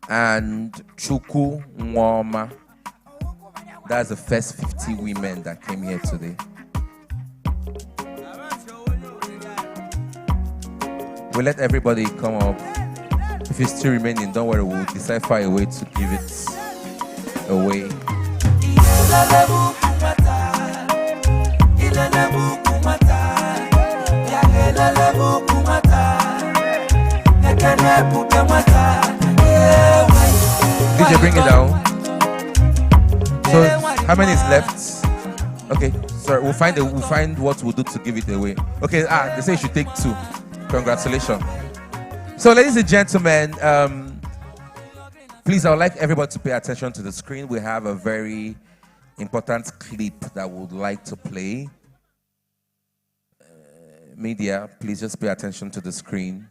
And Chuku Nwoma. That's the first 50 women that came here today. We'll let everybody come up. If you're still remaining, don't worry, we'll decipher a way to give it away. DJ, bring it down. So, how many is left? Okay, sorry, we'll find what we'll do to give it away. Okay, they say you should take 2. Congratulations. So, ladies and gentlemen, please, I would like everybody to pay attention to the screen. We have a very important clip that we would like to play. Media, please just pay attention to the screen.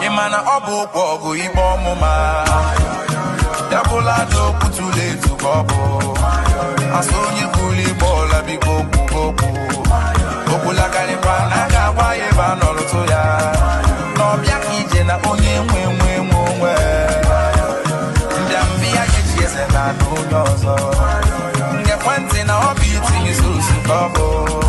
Imana obu ogu ibo muma. Yabola do kutule to bobo. Asonye kuli bola bi goku goku. Okula kalipa naga waye ba nolo ya. No bia kije na onye mwe. Ndambia yechiese na dunyozo. Nge kwente na obiti yisusu kobo.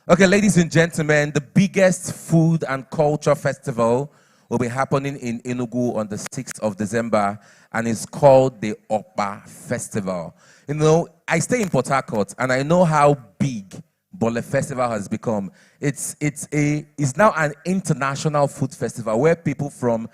Okay, ladies and gentlemen, the biggest food and culture festival will be happening in Enugu on the 6th of December, and it's called the Opa Festival. You know, I stay in Port Harcourt, and I know how big Bole Festival has become. It's now an international food festival where people from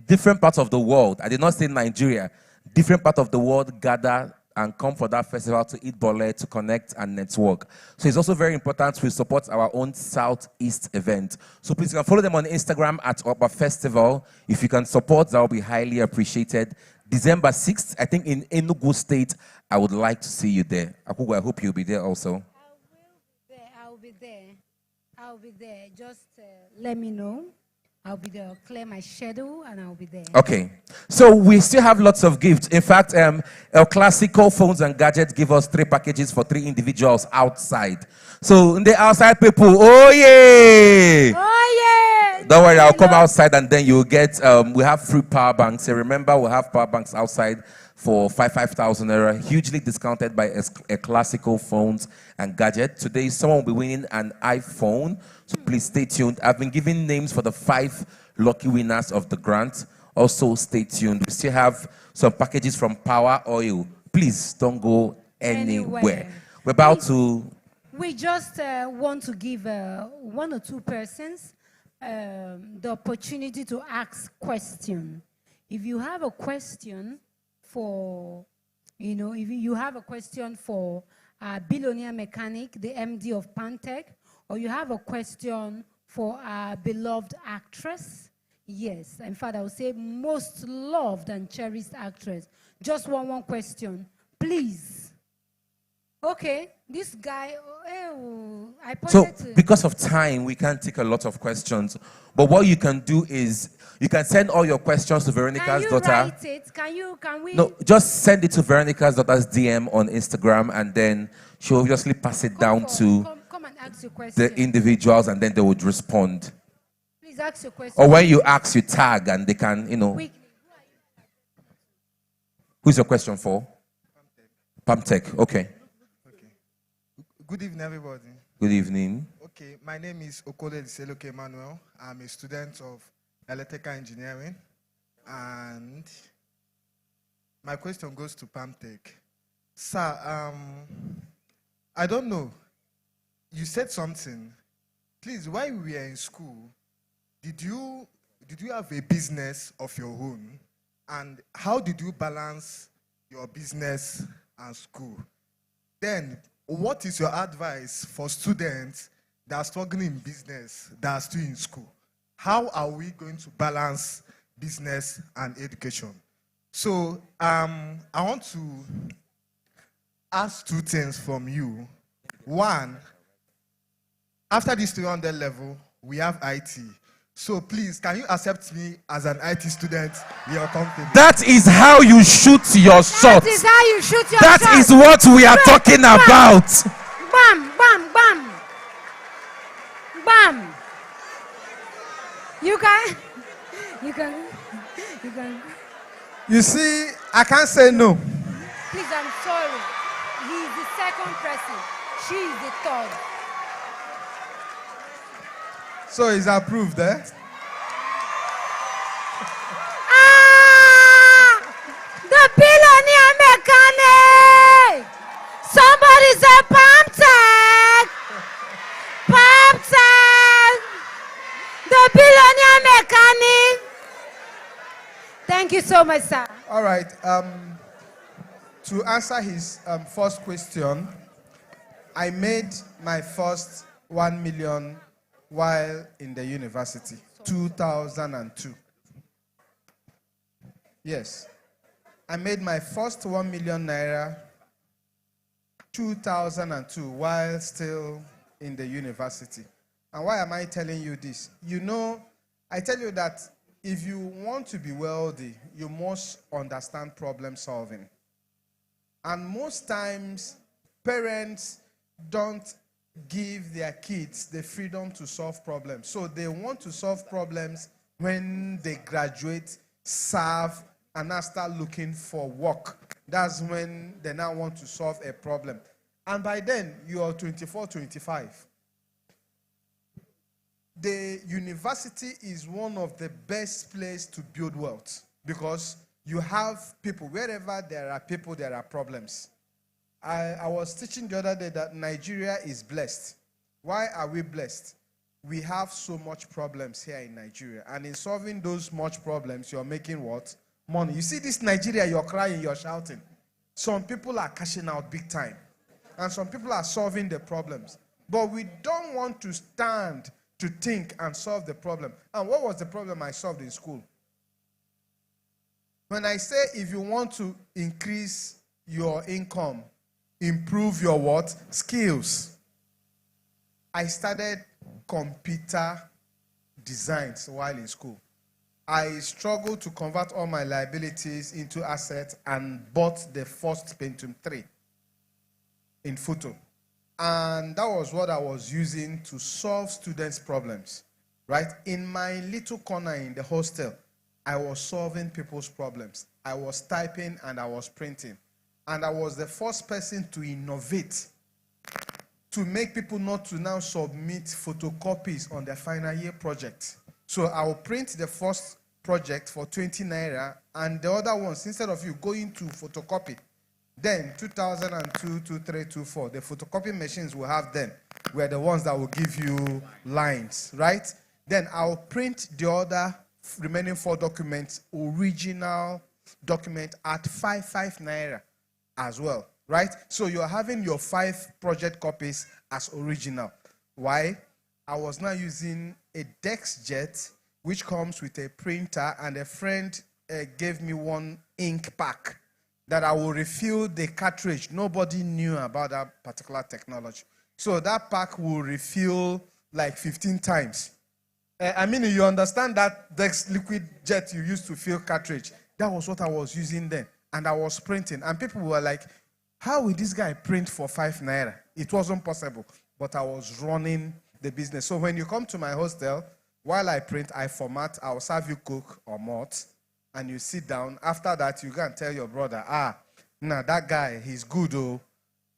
different parts of the world, I did not say Nigeria, different parts of the world gather and come for that festival to eat bole, to connect and network. So it's also very important we support our own Southeast event. So please, you can follow them on Instagram at Opa Festival. If you can support, that will be highly appreciated. December 6th, I think in Enugu State, I would like to see you there. Akugo, I hope you'll be there also. I'll be there. Just let me know. I'll be there. I'll clear my schedule and I'll be there. Okay. So we still have lots of gifts. In fact, El Clasico Phones and Gadgets give us 3 packages for 3 individuals outside. So the outside people, oh yeah! Oh yeah! Don't worry, I'll come outside and then you'll get, we have free power banks. So remember, we have power banks outside for 5,000 naira, hugely discounted by El Clasico Phones and Gadgets. Today, someone will be winning an iPhone. So please stay tuned. I've been giving names for the 5 lucky winners of the grant. Also, stay tuned. We still have some packages from Power Oil. Please don't go anywhere. We're about to... We just want to give 1 or 2 persons the opportunity to ask questions. If you have a question for, if you have a question for a billionaire mechanic, the MD of Pantech, or you have a question for our beloved actress, yes, in fact, I would say most loved and cherished actress. Just one question, please. Okay, this guy, I pointed to... because of time, we can't take a lot of questions. But what you can do is, you can send all your questions to Veronica's daughter. Write it? Can we? No, just send it to Veronica's daughter's DM on Instagram, and then she'll obviously pass it down to come and ask your question. the individuals, and then they would respond. Please ask your question. Or when you ask, you tag, and they can, Who's your question for? Pamtech, okay. Good evening, everybody. Good evening. Okay, my name is Okole Seloke Emmanuel. I'm a student of electrical engineering. And my question goes to Pamtech. Sir, I don't know. You said something. Please, while we were in school, did you have a business of your own? And how did you balance your business and school? Then, what is your advice for students that are struggling in business, that are still in school? How are we going to balance business and education? So I want to ask 2 things from you. One, after this 300 level, we have IT. So please, can you accept me as an IT student in your company? That is how you shoot your shot. That is how you shoot your shot. That is what we are talking about. Bam, bam, bam. Bam. You can. You see, I can't say no. Please, I'm sorry. He is the second person. She is the third. So it's approved, eh? The billionaire mechanic! Somebody say Pamtech! Pamtech! The billionaire mechanic! Thank you so much, sir. All right. To answer his first question, I made my first 1 million while in the university, 2002. Yes. I made my first 1 million naira 2002 while still in the university. And why am I telling you this? You know, I tell you that if you want to be wealthy, you must understand problem solving. And most times, parents don't give their kids the freedom to solve problems. So they want to solve problems when they graduate, serve, and now start looking for work. That's when they now want to solve a problem. And by then, you are 24, 25. The university is one of the best places to build wealth because you have people. Wherever there are people, there are problems. I was teaching the other day that Nigeria is blessed. Why are we blessed? We have so much problems here in Nigeria. And in solving those much problems, you're making what? Money. You see this Nigeria, you're crying, you're shouting. Some people are cashing out big time. And some people are solving the problems. But we don't want to stand to think and solve the problem. And what was the problem I solved in school? When I say if you want to increase your income, improve your what? Skills. I started computer designs while in school. I struggled to convert all my liabilities into assets and bought the first Pentium 3 in photo. And that was what I was using to solve students' problems, right? In my little corner in the hostel, I was solving people's problems. I was typing and I was printing. And I was the first person to innovate, to make people not to now submit photocopies on their final year project. So I will print the first project for 20 naira, and the other ones, instead of you going to photocopy, then 2002, 23, 24, the photocopy machines we have then were the ones that will give you lines, right? Then I'll print the other remaining 4 documents, original document at 5 naira as well, right? So you're having your 5 project copies as original. Why? I was now using a DexJet, which comes with a printer, and a friend gave me one ink pack that I will refill the cartridge. Nobody knew about that particular technology. So that pack will refill like 15 times. I mean, you understand that Dex liquid jet you used to fill cartridge? That was what I was using then. And I was printing. And people were like, how will this guy print for 5 naira? It wasn't possible. But I was running the business. So when you come to my hostel, while I print, I format, I'll serve you Coke or malt, and you sit down. After that, you can tell your brother, that guy, he's good, oh,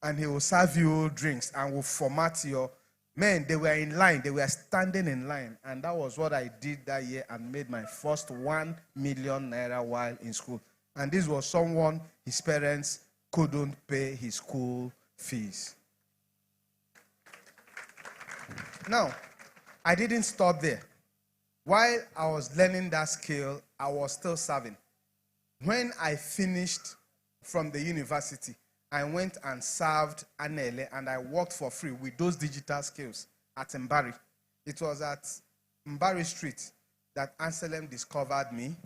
and he will serve you drinks and will format your... Men, they were in line. They were standing in line. And that was what I did that year and made my first 1 million naira while in school. And this was someone, his parents couldn't pay his school fees. Now, I didn't stop there. While I was learning that skill, I was still serving. When I finished from the university, I went and served Anele, and I worked for free with those digital skills at Mbari. It was at Mbari Street that Anselm discovered me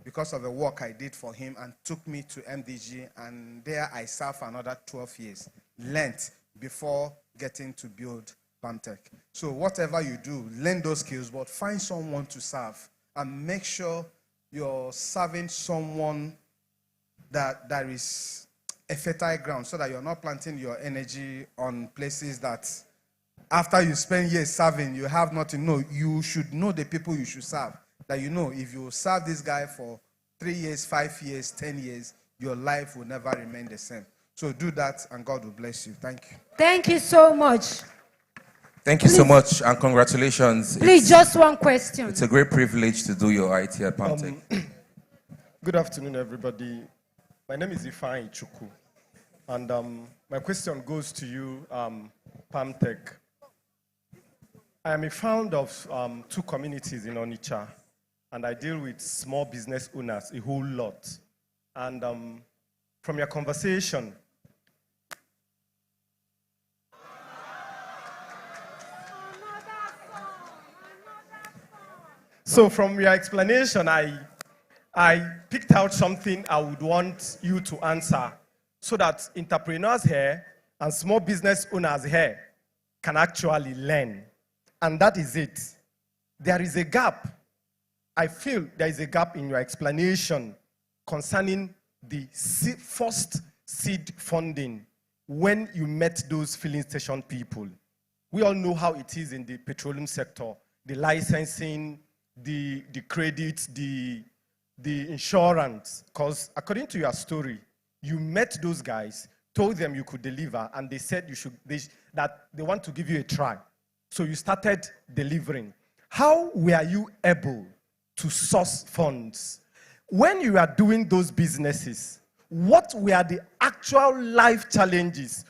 because of the work I did for him and took me to MDG, and there I served for another 12 years, learned before getting to build PalmTech. So whatever you do, learn those skills, but find someone to serve and make sure you're serving someone that is a fertile ground, so that you're not planting your energy on places that after you spend years serving, you have nothing. No, you should know the people you should serve. That you know, if you serve this guy for 3 years, 5 years, 10 years, your life will never remain the same. So do that, and God will bless you. Thank you. Thank you so much. Thank you so much, and congratulations. Please, just one question. It's a great privilege to do your IT at PalmTech. Good afternoon, everybody. My name is Ifeanyi Chukwu, and my question goes to you, PalmTech. I am a founder of 2 communities in Onitsha, and I deal with small business owners a whole lot. And from your conversation, So from your explanation, I picked out something I would want you to answer so that entrepreneurs here and small business owners here can actually learn. And that is it. There is a gap. I feel there is a gap in your explanation concerning the first seed funding when you met those filling station people. We all know how it is in the petroleum sector, the licensing, the credit, the insurance. Because according to your story, you met those guys, told them you could deliver, and they said that they want to give you a try. So you started delivering. How were you able to source funds? When you are doing those businesses, what were the actual life challenges?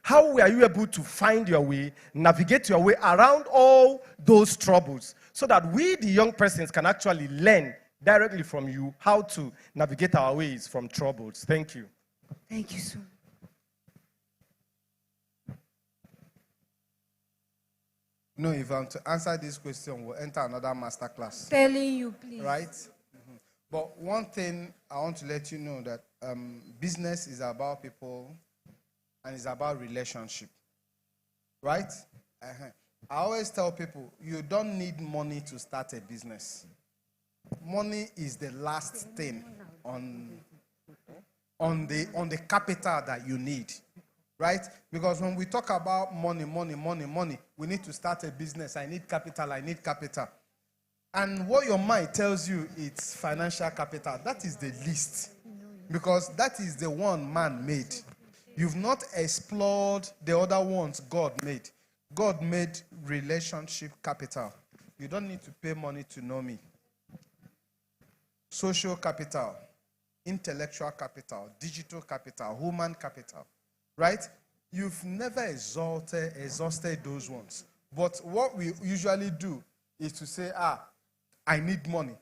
How were you able to find your way, navigate your way around all those troubles so that we, the young persons, can actually learn directly from you how to navigate our ways from troubles? Thank you. Thank you so much. No, Ivan, to answer this question, we'll enter another masterclass. Telling you, please. Right? Mm-hmm. But one thing I want to let you know that business is about people and it's about relationship. Right? Uh-huh. I always tell people, you don't need money to start a business. Money is the last thing on the capital that you need. Right? Because when we talk about money, we need to start a business. I need capital. And what your mind tells you, it's financial capital. That is the least. Because that is the one man made. You've not explored the other ones God made. God made relationship capital. You don't need to pay money to know me. Social capital, intellectual capital, digital capital, human capital. Right? You've never exhausted those ones. But what we usually do is to say, I need money.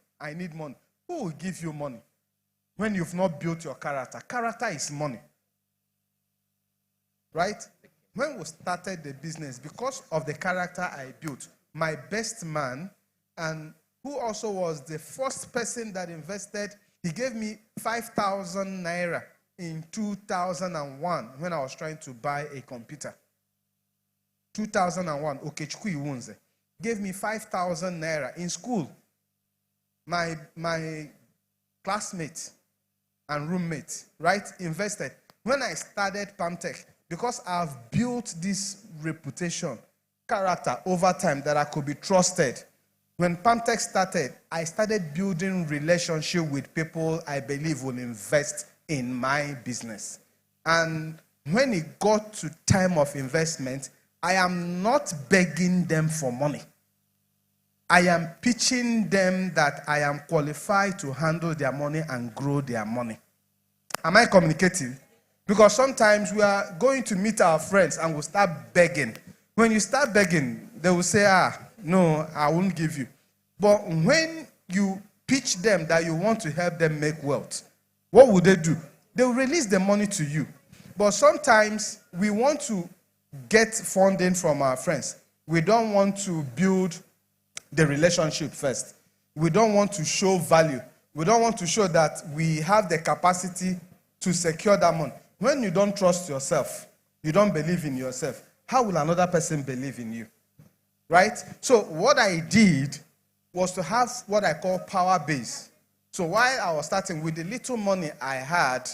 Who will give you money when you've not built your character? Character is money. Right? When we started the business, because of the character I built, my best man, and who also was the first person that invested, he gave me 5,000 naira in 2001 when I was trying to buy a computer. 2001, Okechukwu Iwunze gave me 5,000 naira in school. My classmate and roommate, right, invested. When I started Pamtech, because I've built this reputation, character over time that I could be trusted. When Pamtech started, I started building relationship with people I believe will invest in my business. And when it got to time of investment, I am not begging them for money. I am pitching them that I am qualified to handle their money and grow their money. Am I communicating? Because sometimes we are going to meet our friends and we'll start begging. When you start begging, they will say, no, I won't give you. But when you pitch them that you want to help them make wealth, what will they do? They will release the money to you. But sometimes we want to get funding from our friends. We don't want to build the relationship first. We don't want to show value. We don't want to show that we have the capacity to secure that money. When you don't trust yourself, you don't believe in yourself, how will another person believe in you? Right? So what I did was to have what I call power base. So while I was starting with the little money I had,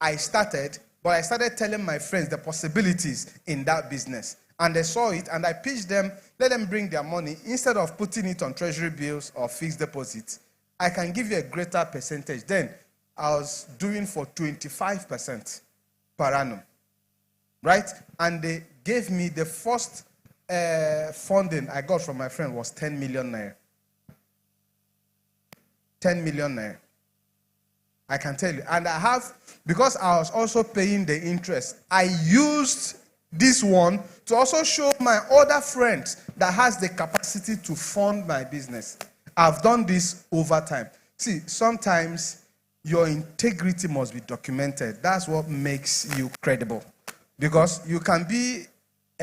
I started, but I started telling my friends the possibilities in that business. And they saw it, and I pitched them, let them bring their money. Instead of putting it on treasury bills or fixed deposits, I can give you a greater percentage. Then I was doing for 25% per annum. Right? And they gave me the first funding I got from my friend was 10 million naira. 10 million naira. I can tell you. And I have, because I was also paying the interest, I used this one to also show my other friends that has the capacity to fund my business. I've done this over time. See, sometimes your integrity must be documented. That's what makes you credible. Because you can be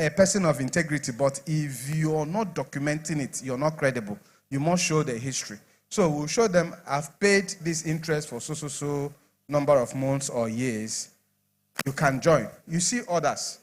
a person of integrity, but if you're not documenting it, you're not credible. You must show the history. So we'll show them, I've paid this interest for so number of months or years. You can join. You see others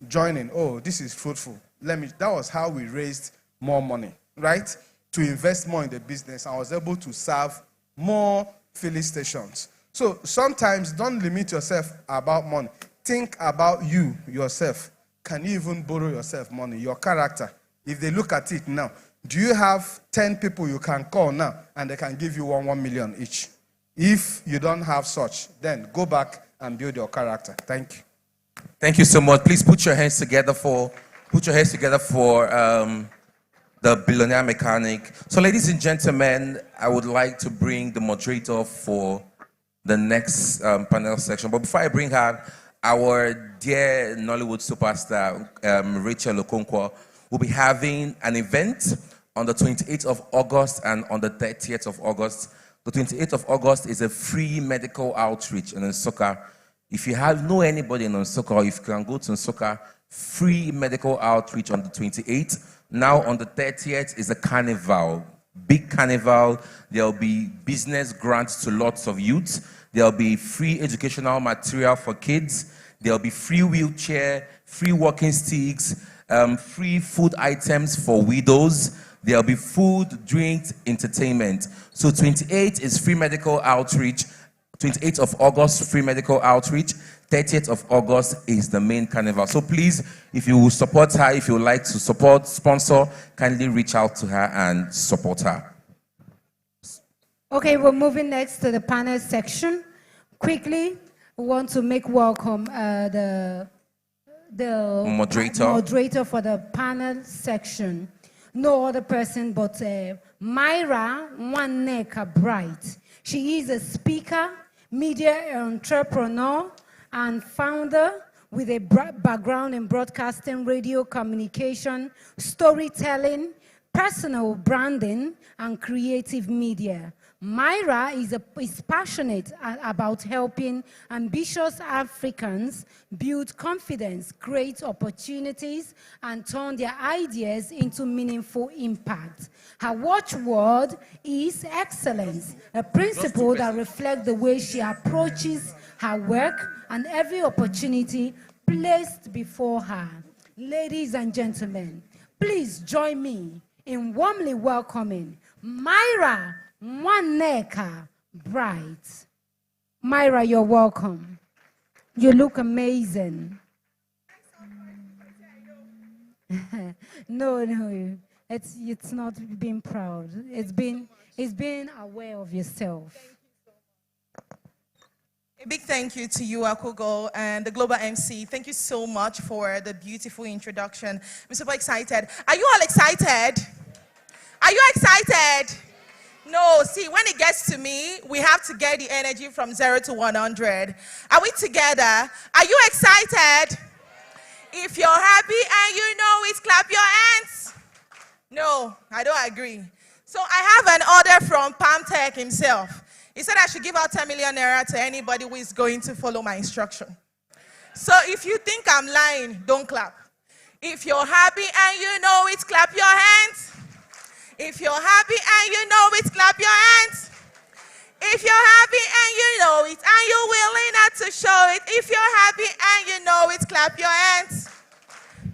joining. Oh, this is fruitful. That was how we raised more money, right? To invest more in the business. I was able to serve more filling stations. So sometimes don't limit yourself about money. Think about you, yourself. Can you even borrow yourself money? Your character. If they look at it now, do you have 10 people you can call now and they can give you 1 million each? If you don't have such, then go back and build your character. Thank you. Thank you so much. Please put your hands together for the billionaire mechanic. So, ladies and gentlemen, I would like to bring the moderator for the next panel section. But before I bring her, our dear Nollywood superstar, Rachel Okonkwo, will be having an event on the 28th of August and on the 30th of August. The 28th of August is a free medical outreach in Nsukka. If you know anybody in Nsukka, or if you can go to Nsukka, free medical outreach on the 28th. Now on the 30th is a carnival, big carnival. There'll be business grants to lots of youths. There'll be free educational material for kids. There'll be free wheelchair, free walking sticks, free food items for widows. There'll be food, drinks, entertainment. So 28th is free medical outreach. 28th of August, free medical outreach. 30th of August is the main carnival. So please, if you will support her, if you would like to sponsor, kindly reach out to her and support her. Okay, we're moving next to the panel section. Quickly, we want to make welcome the moderator for the panel section. No other person but Myra Nwaneka Bright. She is a speaker, media entrepreneur, and founder with a background in broadcasting, radio communication, storytelling, personal branding, and creative media. Myra is passionate about helping ambitious Africans build confidence, create opportunities, and turn their ideas into meaningful impact. Her watchword is excellence, a principle that reflects the way she approaches her work and every opportunity placed before her. Ladies and gentlemen, please join me in warmly welcoming Myra Nwaneka Bright. Myra, you're welcome. You look amazing. No, it's not being proud. It's being aware of yourself. A big thank you to you, Akugo, and the Global MC. Thank you so much for the beautiful introduction. I'm super excited. Are you all excited? Are you excited? No, see, when it gets to me, we have to get the energy from 0 to 100. Are we together? Are you excited? If you're happy and you know it, clap your hands. No, I don't agree. So I have an order from Pamtech himself. He said I should give out 10 million naira to anybody who is going to follow my instruction. So if you think I'm lying, don't clap. If you're happy and you know it, clap your hands. If you're happy and you know it, clap your hands. If you're happy and you know it and you're willing not to show it, if you're happy and you know it, clap your hands.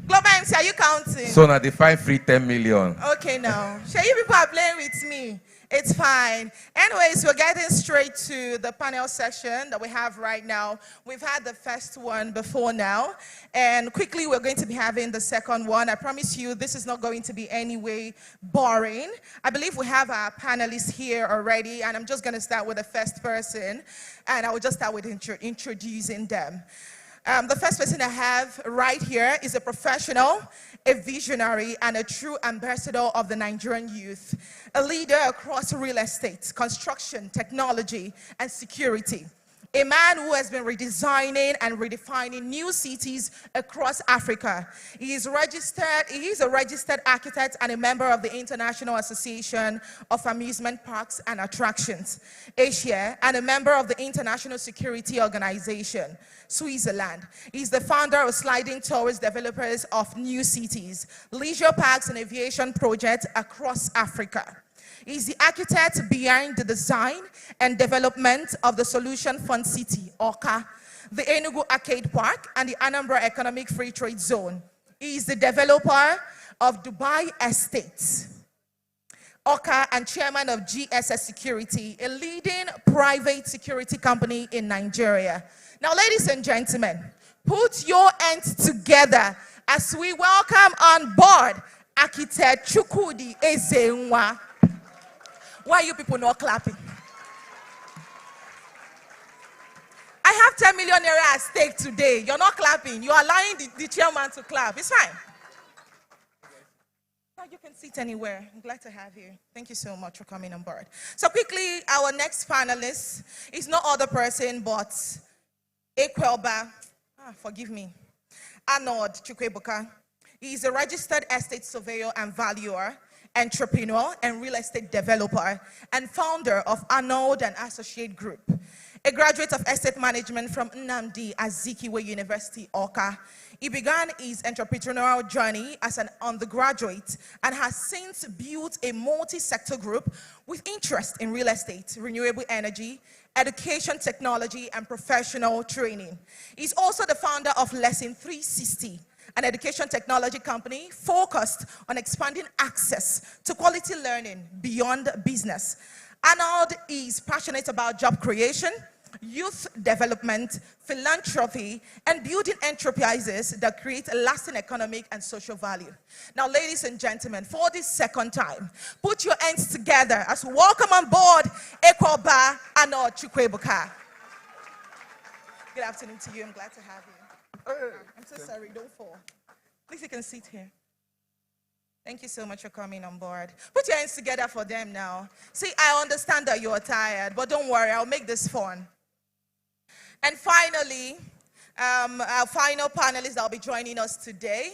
Global MC, are you counting? So now define free 10 million. Okay, now. Sure, you people are playing with me. It's fine. Anyways, we're getting straight to the panel section that we have right now. We've had the first one before now, and quickly we're going to be having the second one. I promise you this is not going to be any way boring. I believe we have our panelists here already, and I'm just going to start with the first person, and I will just start with introducing them. The first person I have right here is a professional, a visionary, and a true ambassador of the Nigerian youth, a leader across real estate, construction, technology, and security. a man who has been redesigning and redefining new cities across Africa. He is a registered architect and a member of the International Association of Amusement Parks and Attractions, Asia, and a member of the International Security Organization, Switzerland. He's the founder of Sliding Towards Developers of New Cities, leisure parks and aviation projects across Africa. He's the architect behind the design and development of the Solution Fund City, OCA, the Enugu Arcade Park, and the Anambra Economic Free Trade Zone. He is the developer of Dubai Estates, OCA, and chairman of GSS Security, a leading private security company in Nigeria. Now, ladies and gentlemen, put your hands together as we welcome on board architect Chukwudi Ezenwa. Why are you people not clapping? I have 10 million naira at stake today. You're not clapping. You're allowing the chairman to clap. It's fine. You can sit anywhere. I'm glad to have you. Thank you so much for coming on board. So quickly, our next panelist is no other person but Ekwelba. Forgive me. Arnold Chukwuebuka. He is a registered estate surveyor and valuer, entrepreneur and real estate developer, and founder of Arnold and Associate Group. A graduate of estate management from Nnamdi Azikiwe University, Awka. He began his entrepreneurial journey as an undergraduate and has since built a multi-sector group with interest in real estate, renewable energy, education technology, and professional training. He's also the founder of Lesson 360, an education technology company focused on expanding access to quality learning beyond business. Arnold is passionate about job creation, youth development, philanthropy, and building enterprises that create a lasting economic and social value. Now, ladies and gentlemen, for this second time, put your hands together as we welcome on board Ekwelba Arnold Chukwuebuka. Good afternoon to you. I'm glad to have you. I'm so sorry, don't fall. Please, you can sit here. Thank you so much for coming on board. Put your hands together for them now. See, I understand that you're tired, but don't worry, I'll make this fun. And finally, our final panelist that will be joining us today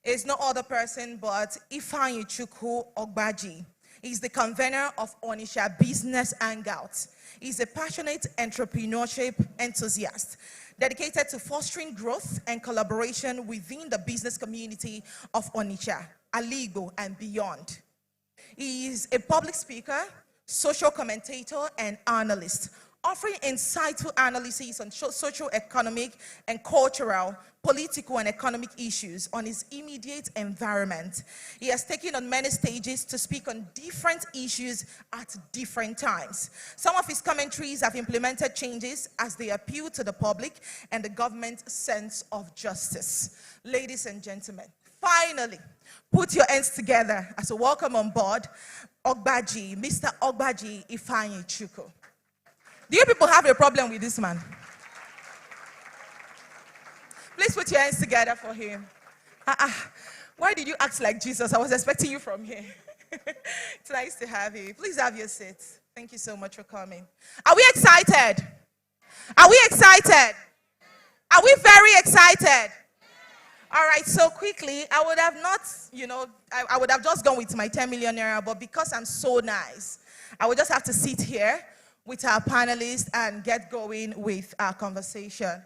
is no other person but Ifeanyi Chukwu Ogbaji. He's the convener of Onitsha Business Hangout. He's a passionate entrepreneurship enthusiast dedicated to fostering growth and collaboration within the business community of Onitsha, Aligbo, and beyond. He is a public speaker, social commentator, and analyst, offering insightful analyses on socio-economic and cultural, political, and economic issues on his immediate environment. He has taken on many stages to speak on different issues at different times. Some of his commentaries have implemented changes as they appeal to the public and the government's sense of justice. Ladies and gentlemen, finally, put your hands together as a welcome on board Ogbaji, Mr. Ogbaji Ifeanyi Chukwu. Do you people have a problem with this man? Please put your hands together for him. Why did you act like Jesus? I was expecting you from here. It's nice to have you. Please have your seat. Thank you so much for coming. Are we excited? Are we excited? Are we very excited? All right, so quickly, I would have not, I would have just gone with my 10 million naira, but because I'm so nice, I would just have to sit here with our panelists and get going with our conversation.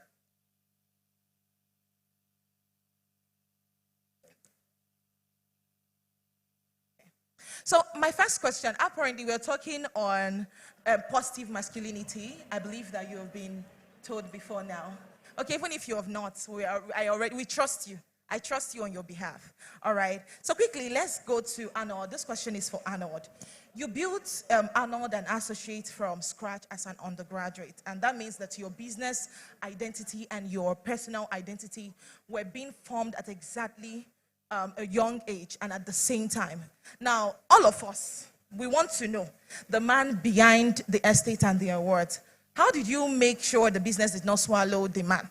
So my first question, apparently we're talking on positive masculinity. I believe that you have been told before now. Okay, even if you have not, we trust you. I trust you on your behalf. All right. So quickly, let's go to Arnold. This question is for Arnold. You built Arnold and Associates from scratch as an undergraduate, and that means that your business identity and your personal identity were being formed at exactly a young age and at the same time. Now, all of us, we want to know the man behind the estate and the awards. How did you make sure the business did not swallow the man?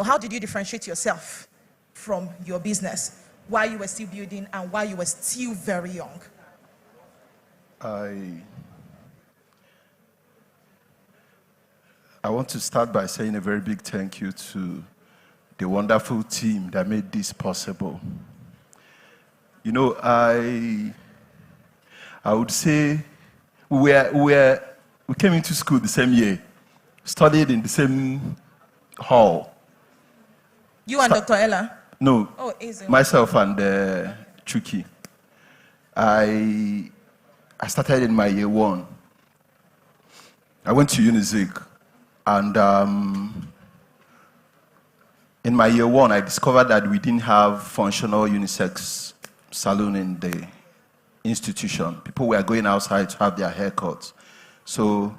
How did you differentiate yourself from your business while you were still building and while you were still very young? I want to start by saying a very big thank you to the wonderful team that made this possible. You know, I would say we came into school the same year, studied in the same hall. You and Dr. Ella? No, Oh, easy. myself and Chuki. I started in my year one. I went to Unizik, and in my year one, I discovered that we didn't have functional unisex salon in the institution. People were going outside to have their haircuts. So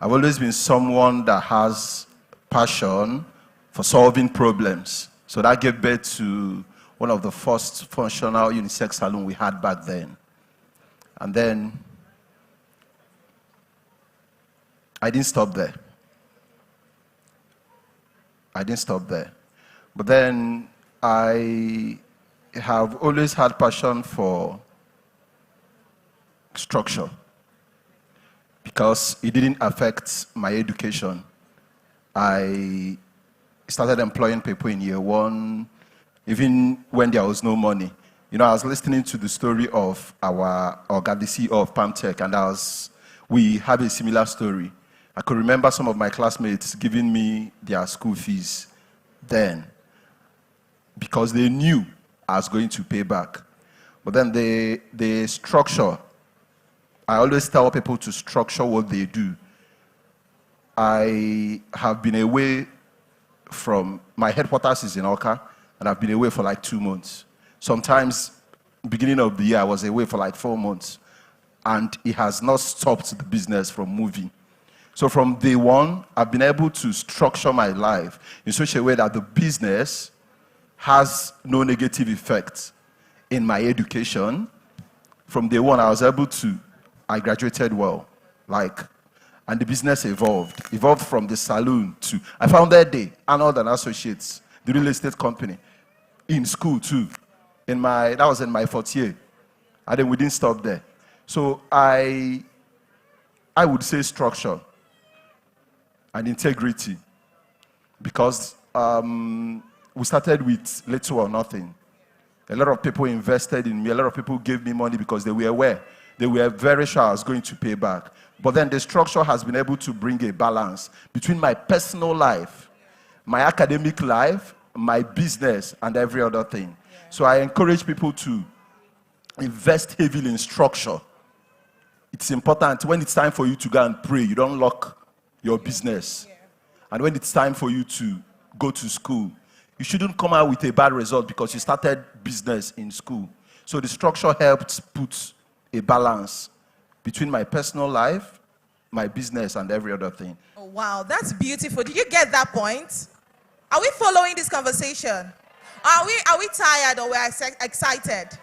I've always been someone that has passion for solving problems. So that gave birth to one of the first functional unisex salon we had back then. And then I didn't stop there. But then I have always had passion for structure because it didn't affect my education. I started employing people in year one, even when there was no money. You know, I was listening to the story of our Oga, the CEO of Pamtech, and we have a similar story. I could remember some of my classmates giving me their school fees then because they knew I was going to pay back. But then the structure, I always tell people to structure what they do. I have been away from, my headquarters is in Oka, and I've been away for like 2 months. Sometimes, beginning of the year, I was away for like 4 months, and it has not stopped the business from moving. So from day one, I've been able to structure my life in such a way that the business has no negative effect in my education. From day one, I graduated well, and the business evolved from the saloon to, I founded Arnold and Associates, the real estate company, in school too. That was in my 4th year, and then we didn't stop there. So I would say structure and integrity, because we started with little or nothing. A lot of people invested in me. A lot of people gave me money because they were aware. They were very sure I was going to pay back. But then the structure has been able to bring a balance between my personal life, my academic life, my business, and every other thing. So I encourage people to invest heavily in structure. It's important. When it's time for you to go and pray, you don't lock your business. And when it's time for you to go to school, you shouldn't come out with a bad result because you started business in school. So the structure helped put a balance between my personal life, my business, and every other thing. Oh, wow, that's beautiful. Did you get that point? Are we following this conversation? Are we tired or we're excited?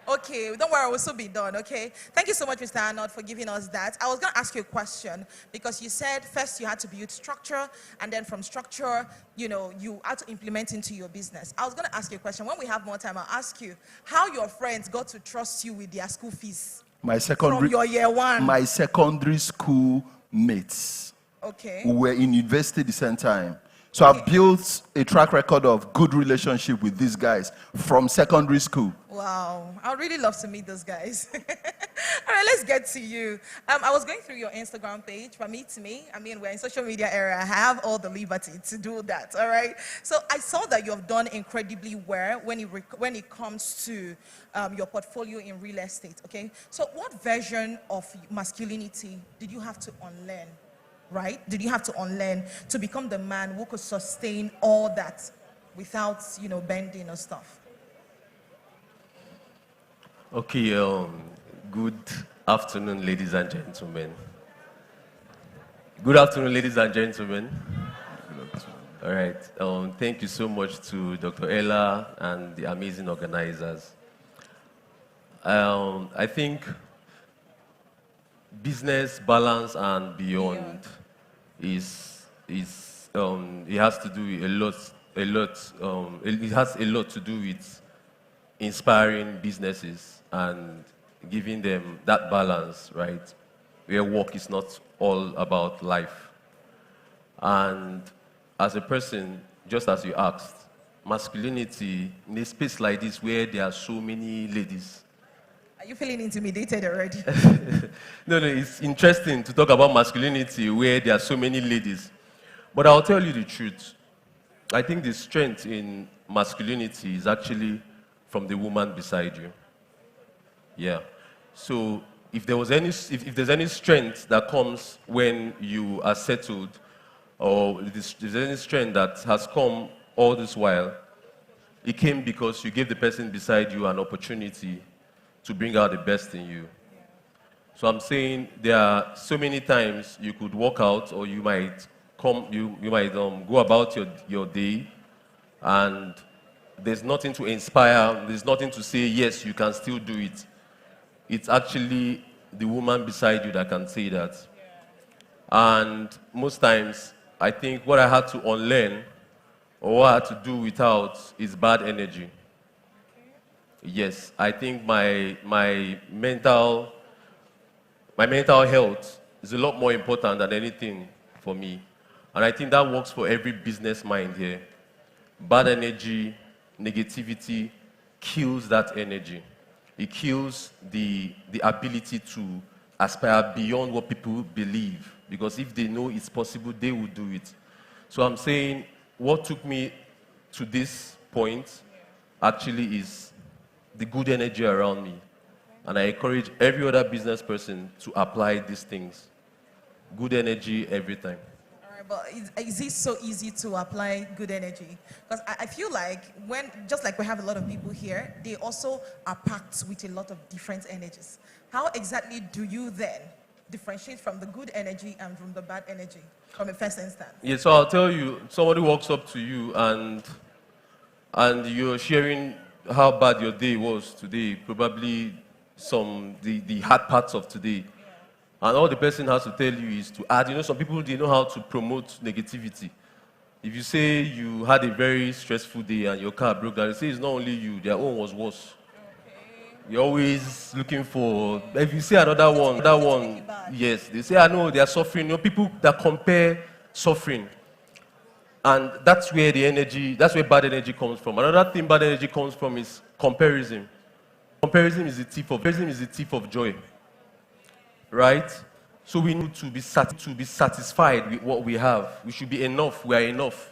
Okay, don't worry, we'll soon be done, okay? Thank you so much, Mr. Arnold, for giving us that. I was going to ask you a question because you said first you had to build structure, and then from structure, you had to implement into your business. I was going to ask you a question. When we have more time, I'll ask you how your friends got to trust you with their school fees from your year one. My secondary school mates, who were in university at the same time. So I've built a track record of good relationship with these guys from secondary school. Wow, I would really love to meet those guys. All right, let's get to you. I was going through your Instagram page. Permit me. I mean, we're in social media era. I have all the liberty to do that, all right? So I saw that you have done incredibly well when it comes to your portfolio in real estate, okay? So what version of masculinity did you have to unlearn? Right? Did you have to unlearn to become the man who could sustain all that without, bending or stuff? Okay, good afternoon, ladies and gentlemen. Good afternoon, ladies and gentlemen. All right, thank you so much to Dr. Ella and the amazing organizers. I think business balance and beyond it has to do it has a lot to do with inspiring businesses and giving them that balance, right? Where work is not all about life. And as a person, just as you asked, masculinity in a space like this where there are so many ladies. Are you feeling intimidated already? No, it's interesting to talk about masculinity where there are so many ladies. But I'll tell you the truth. I think the strength in masculinity is actually from the woman beside you. Yeah. So if there's any strength that comes when you are settled, or if there's any strength that has come all this while, it came because you gave the person beside you an opportunity to bring out the best in you. So I'm saying there are so many times you could walk out, or you might go about your day, and there's nothing to inspire, there's nothing to say, yes, you can still do it. It's actually the woman beside you that can say that. And most times, I think what I had to unlearn, or what I had to do without, is bad energy. Yes, I think my mental health is a lot more important than anything for me. And I think that works for every business mind here. Bad energy, negativity kills that energy. It kills the ability to aspire beyond what people believe. Because if they know it's possible, they will do it. So I'm saying what took me to this point actually is the good energy around me. And I encourage every other business person to apply these things. Good energy every time. All right, but is it so easy to apply good energy? Because I feel like just like we have a lot of people here, they also are packed with a lot of different energies. How exactly do you then differentiate from the good energy and from the bad energy from a first instance? Yeah, so I'll tell you, somebody walks up to you and you're sharing how bad your day was today, probably the hard parts of today. And all the person has to tell you is to add, some people, they know how to promote negativity. If you say you had a very stressful day and your car broke down, they say it's not only you, their own was worse. You're always looking for, if you say another one, yes, they say, I know, they are suffering. People that compare suffering. And that's where bad energy comes from. Another thing bad energy comes from is comparison. Comparison is the thief of joy. Right? So we need to be satisfied with what we have. We should be enough. We are enough.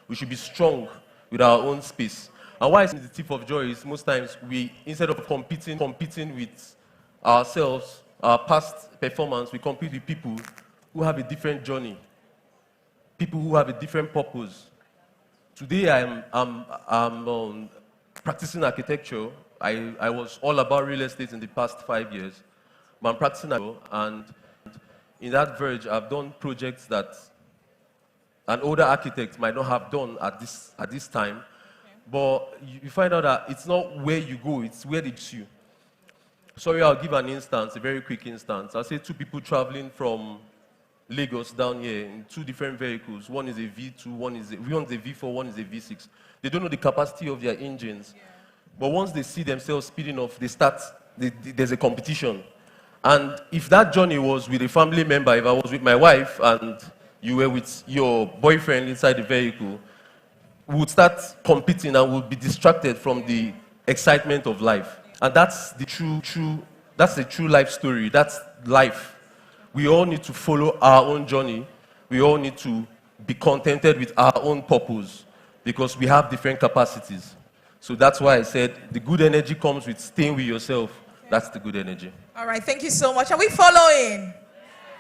We should be strong with our own space. And why it's the thief of joy is most times instead of competing with ourselves, our past performance, we compete with people who have a different journey. People who have a different purpose. Today I'm practicing architecture. I was all about real estate in the past 5 years. But I'm practicing and in that verge, I've done projects that an older architect might not have done at this time. But you find out that it's not where you go, it's where they choose you. Sorry, I'll give an instance, a very quick instance. I'll say two people traveling from Lagos down here in two different vehicles. One is a V2, one's a V4, one is a V6. They don't know the capacity of their engines. But once they see themselves speeding off, there's a competition. And if that journey was with a family member, if I was with my wife and you were with your boyfriend inside the vehicle, we would start competing and would be distracted from the excitement of life. And that's the true life story. That's life. We all need to follow our own journey. We all need to be contented with our own purpose because we have different capacities. So that's why I said the good energy comes with staying with yourself. That's the good energy. All right, thank you so much. Are we following?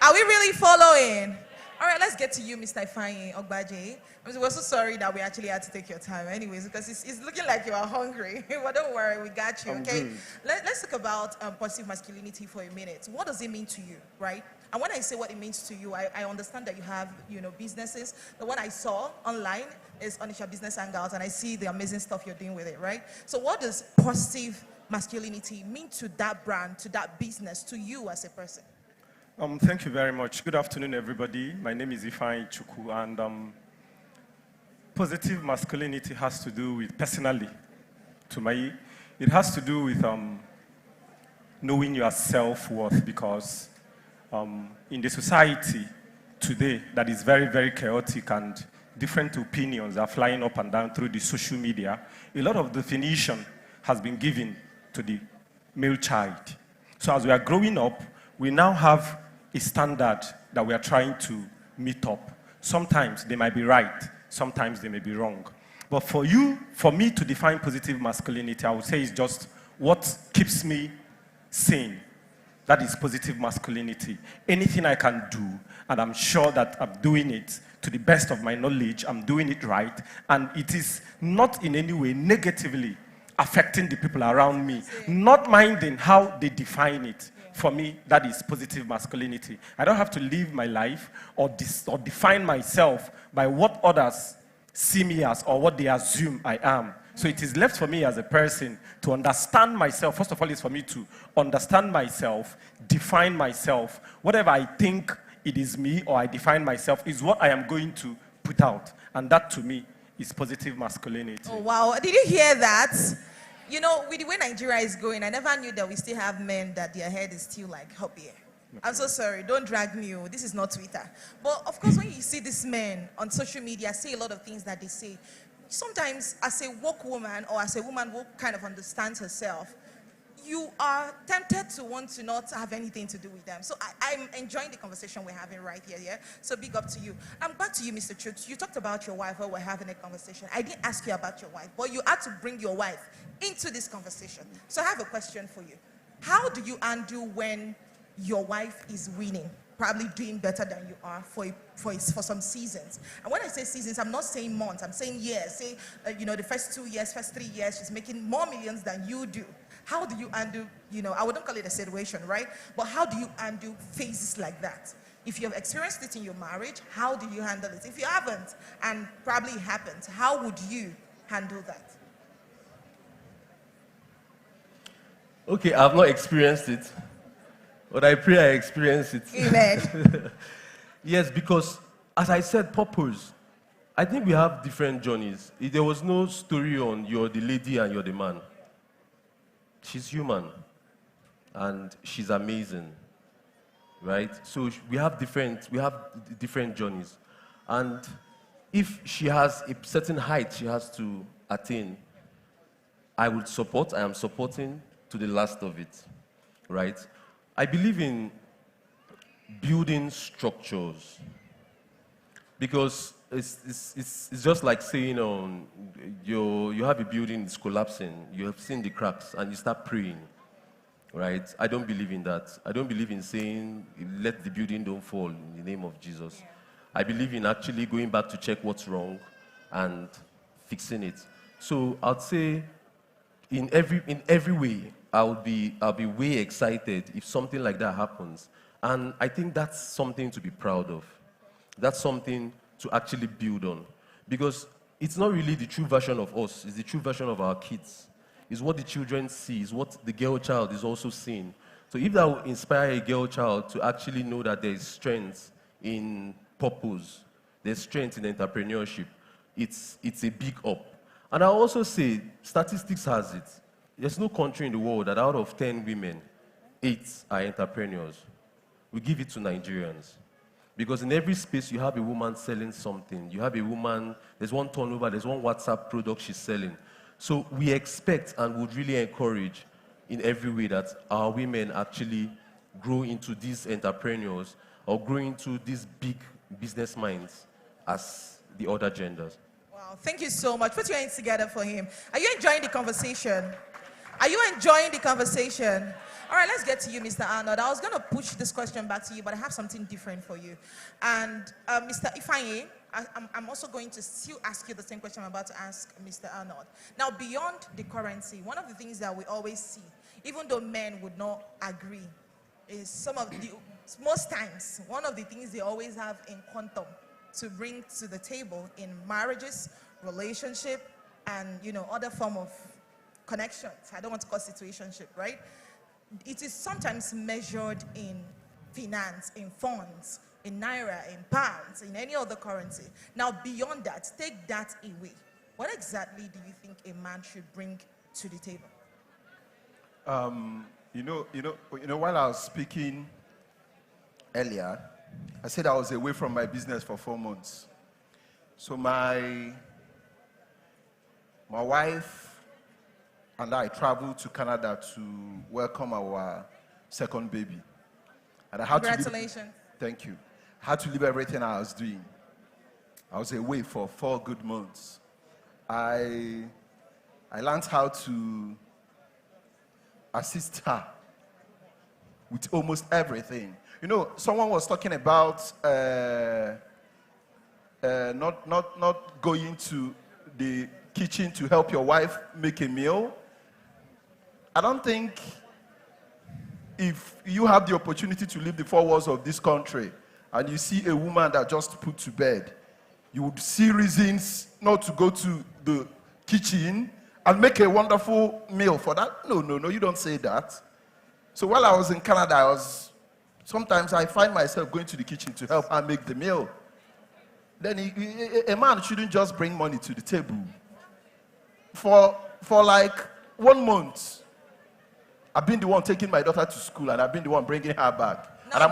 Are we really following? All right, let's get to you, Mr. Ifeanyi Ogbaje. We're so sorry that we actually had to take your time anyways, because it's looking like you are hungry. But don't worry, we got you, okay? Let's talk about positive masculinity for a minute. What does it mean to you, right? And when I say what it means to you, I understand that you have, businesses. The one I saw online is Onisha Business Hangouts, and I see the amazing stuff you're doing with it, right? So what does positive masculinity mean to that brand, to that business, to you as a person? Thank you very much. Good afternoon, everybody. My name is Ifeanyi Chukwu, and positive masculinity has to do with, personally, it has to do with knowing your self-worth, because in the society, today that is very, very chaotic and different opinions are flying up and down through the social media, a lot of definition has been given to the male child. So as we are growing up, we now have a standard that we are trying to meet up. Sometimes they might be right, sometimes they may be wrong. But for me to define positive masculinity, I would say it's just what keeps me sane. That is positive masculinity. Anything I can do, and I'm sure that I'm doing it to the best of my knowledge, I'm doing it right, and it is not in any way negatively affecting the people around me, not minding how they define it. For me, that is positive masculinity. I don't have to live my life or define myself by what others see me as or what they assume I am. So it is left for me as a person to understand myself. First of all, it's for me to understand myself, define myself. Whatever I think it is me or I define myself is what I am going to put out. And that to me is positive masculinity. Oh, wow. Did you hear that? You know, with the way Nigeria is going, I never knew that we still have men that their head is still like up here. I'm so sorry. Don't drag me. Oh, this is not Twitter. But of course, when you see these men on social media say a lot of things that they say, sometimes as a woke woman or as a woman who kind of understands herself, you are tempted to want to not have anything to do with them. So I'm enjoying the conversation we're having right here. Yeah? So big up to you. Back to you, Mr. Chooks. You talked about your wife while we're having a conversation. I didn't ask you about your wife, but you had to bring your wife into this conversation. So I have a question for you. How do you undo when your wife is winning, probably doing better than you are for some seasons? And when I say seasons, I'm not saying months, I'm saying years. Say, the first 2 years, first 3 years, she's making more millions than you do. How do you undo, I wouldn't call it a situation, right? But how do you undo phases like that? If you have experienced it in your marriage, how do you handle it? If you haven't, and probably it happened, how would you handle that? Okay, I've not experienced it, but I pray I experience it. Amen. Yes, because as I said, purpose. I think we have different journeys. There was no story on you're the lady and you're the man. She's human, and she's amazing, right? So we have different journeys, and if she has a certain height she has to attain, I am supporting to the last of it, right? I believe in building structures, because it's just like saying you have a building, it's collapsing, you have seen the cracks and you start praying, right? I don't believe in that. I don't believe in saying let the building don't fall in the name of Jesus. I believe in actually going back to check what's wrong and fixing it. So I'd say in every way I'll be way excited if something like that happens. And I think that's something to be proud of. That's something to actually build on. Because it's not really the true version of us, it's the true version of our kids. It's what the children see, it's what the girl child is also seeing. So if that will inspire a girl child to actually know that there is strength in purpose, there's strength in entrepreneurship, it's a big up. And I also say, statistics has it. There's no country in the world that out of 10 women, 8 are entrepreneurs. We give it to Nigerians. Because in every space, you have a woman selling something. You have a woman, there's one turnover, there's one WhatsApp product she's selling. So we expect and would really encourage in every way that our women actually grow into these entrepreneurs or grow into these big business minds as the other genders. Wow, thank you so much. Put your hands together for him. Are you enjoying the conversation? Are you enjoying the conversation? All right, let's get to you, Mr. Arnold. I was going to push this question back to you, but I have something different for you. And Mr. Ifeanyi, I'm also going to still ask you the same question I'm about to ask Mr. Arnold. Now, beyond the currency, one of the things that we always see, even though men would not agree, is most times, one of the things they always have in quantum to bring to the table in marriages, relationship, and other form of connections. I don't want to call situationship, right? It is sometimes measured in finance, in funds, in naira, in pounds, in any other currency. Now, beyond that, take that away. What exactly do you think a man should bring to the table? While I was speaking earlier, I said I was away from my business for 4 months. So my wife and I traveled to Canada to welcome our second baby. And I had Congratulations. Thank you. I had to leave everything I was doing. I was away for 4 good months. I learned how to assist her with almost everything. You know, someone was talking about not going to the kitchen to help your wife make a meal. I don't think if you have the opportunity to leave the 4 walls of this country and you see a woman that just put to bed, you would see reasons not to go to the kitchen and make a wonderful meal for that. No, you don't say that. So while I was in Canada, sometimes I find myself going to the kitchen to help her make the meal. Then a man shouldn't just bring money to the table. For like 1 month, I've been the one taking my daughter to school and I've been the one bringing her back. Now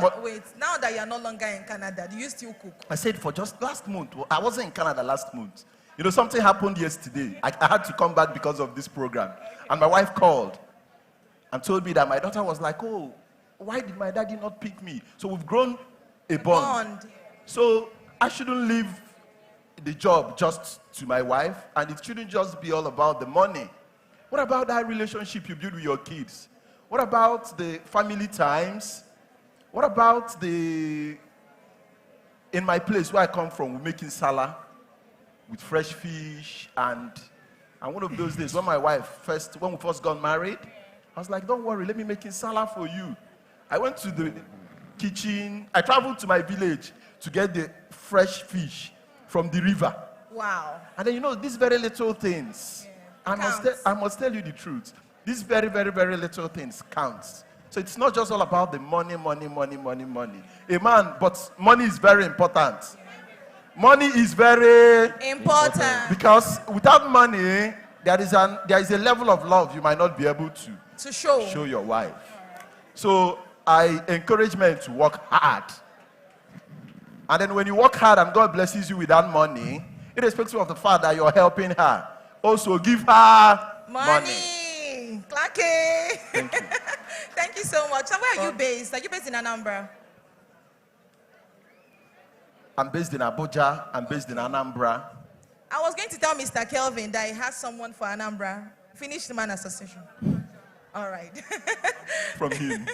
that you're no longer in Canada, do you still cook? I said for just last month. I wasn't in Canada last month. You know, something happened yesterday. I had to come back because of this program. And my wife called and told me that my daughter was like, oh, why did my daddy not pick me? So we've grown a bond. So I shouldn't leave the job just to my wife, and it shouldn't just be all about the money. What about that relationship you build with your kids? What about the family times? What about in my place where I come from, we're making salad with fresh fish, and one of those days when my wife when we first got married, I was like, don't worry, let me make salad for you. I went to the kitchen. I traveled to my village to get the fresh fish from the river. Wow. And then, you know, these very little things, I must tell you the truth. These very, very, very little things counts. So it's not just all about the money. But money is very important. Money is very important. Because without money, there is a level of love you might not be able to show your wife. So I encourage men to work hard. And then when you work hard and God blesses you with that money, irrespective of the fact that you're helping her, also give her money. Clacky. Thank you. Thank you so much. So where are you based? Are you based in Anambra? I'm based in Abuja. I'm based in Anambra. I was going to tell Mr. Kelvin that he has someone for Anambra. Finish the man association. All right. From him.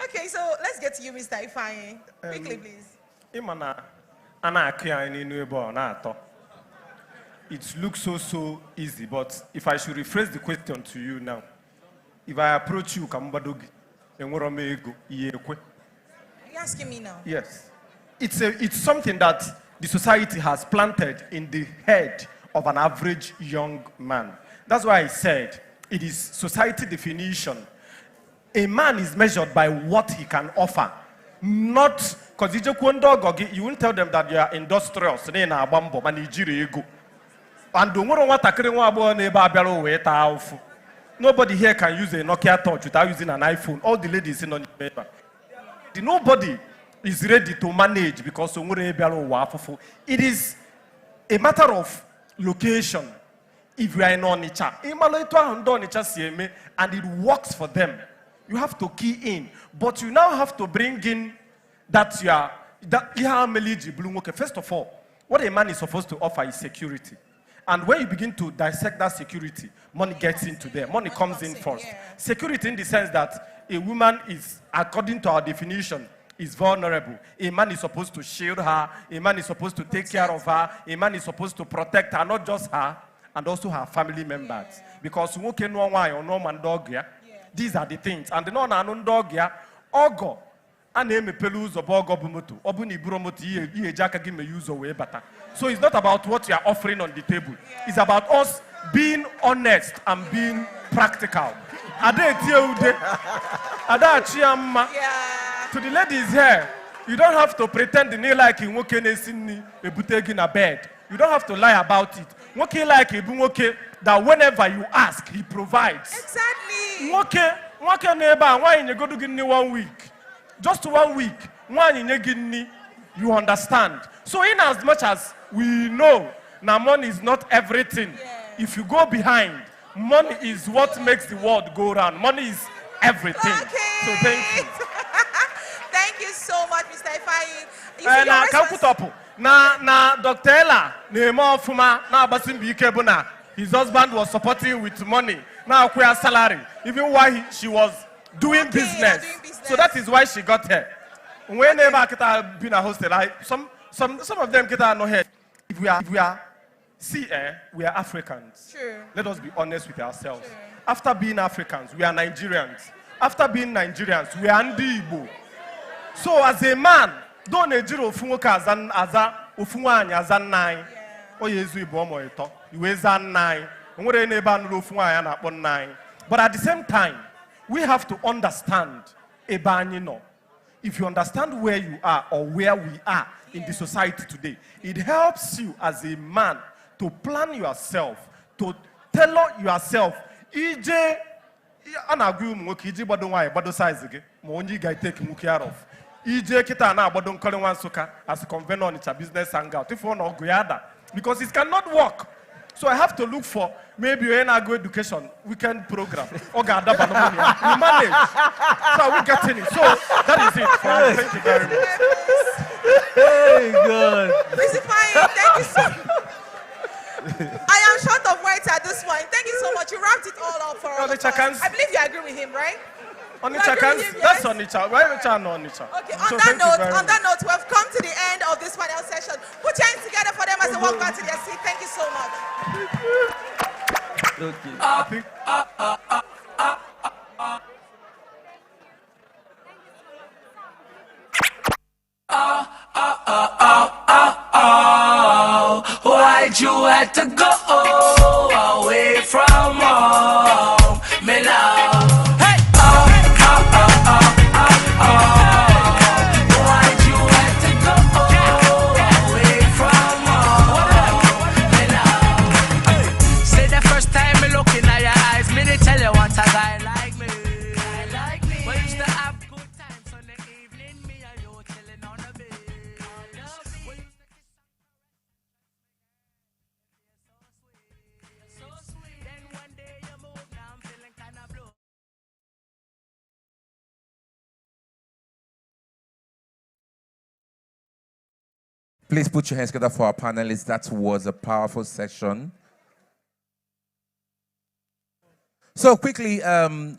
Okay, so let's get to you, Mr. Ifeanyi. Quickly, please. It looks so easy, but if I should rephrase the question to you now, if I approach you, Are you asking me now? Yes. It's something that the society has planted in the head of an average young man. That's why I said it is society definition. A man is measured by what he can offer, not because you won't tell them that you are industrious. Nobody here can use a Nokia touch without using an iPhone. All the ladies in on your paper. Nobody is ready to manage because it is a matter of location. If you are in Onitsha, and it works for them, you have to key in. But you now have to bring in that first of all, what a man is supposed to offer is security. And when you begin to dissect that security, money gets into there. Money comes in first. Security in the sense that a woman is, according to our definition, is vulnerable. A man is supposed to shield her. A man is supposed to take care of her. A man is supposed to protect her, not just her, and also her family members. Because these are the things. And the non dog, ogo. And name a pelus of ogo bumoto. Obuni buromoto ye jaka give me use away better. So it's not about what you are offering on the table. It's about us being honest and being practical. To the ladies here, you don't have to pretend in like in a bed. You don't have to lie about it. That whenever you ask, he provides. Exactly. Why you go to give me 1 week? Just 1 week. You understand? So in as much as we know now money is not everything, if you go behind, money is what makes the world go round. Money is everything. So thank you. Thank you so much, Mr. Ifeanyi. You see, Na your ka response- kwutopu na Dr. Ella na-eme ọfụma na-agbasi mbọ ike bụ na his husband was supporting with money na-akwụ ya salary even while she was doing business. So that is why she got here. When never kita been a hostel, some of them kita no head. If we are we are Africans. True. Let us be honest with ourselves. After being Africans, we are Nigerians. After being Nigerians, we are Ndi Igbo. So as a man, don't ejiro ofunwoka aza ofunwanya aza nine. Oye ezu Igbo omo eto. Iwe za nine. Nwere na ebe anuru ofunwanya na akpọ nine. But at the same time, we have to understand ebe anyị nọ. If you understand where you are or where we are in the society today, it helps you as a man to plan yourself, to tailor yourself. Ije ana-agwa ụmụ nwoke iji gbado nwaanyị gbado size gị ma onye ị ga-take nwoke care of. Ije kita na-agbado nkọrị nwa Nsụka as a convener on a business hangout. If you want to go yada, because it cannot work. So I have to look for maybe an agro education weekend program. We manage. So we get in it. So that is it. Thank you very much. Hey, God. Mr. Ifeanyi, thank you so much. I am short of words at this point. Thank you so much. You wrapped it all up for all of us. I believe you agree with him, right? Onitsha Kans, that's Onitsha. Why Onitsha no Onitsha? Okay, on that note, we've come to the end of this panel session. Put your hands together for them as they walk back to their seat. Thank you so much. Why'd you have to go away from home, me love? Hey! Why'd you have to go away from home, me love? Say the first time me looking at your eyes, me they tell you what a guy like me. We used to have good times on the evening, me and you chilling on the bed. Please put your hands together for our panelists. That was a powerful session. So quickly,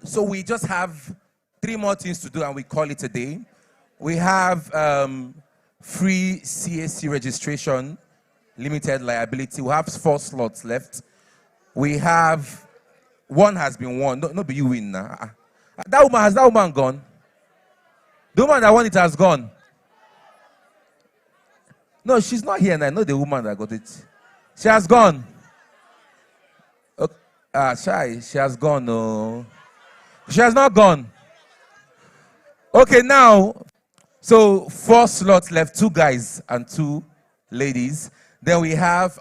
so we just have 3 more things to do and we call it a day. We have free CAC registration, limited liability. We have 4 slots left. We have, 1 has been won. No, be you win now. Has that woman gone? The woman that won it has gone. No, she's not here, and I know the woman that got it. She has gone. Okay. She has gone. No, she has not gone. Okay, now, so 4 slots left, 2 guys and 2 ladies. Then we have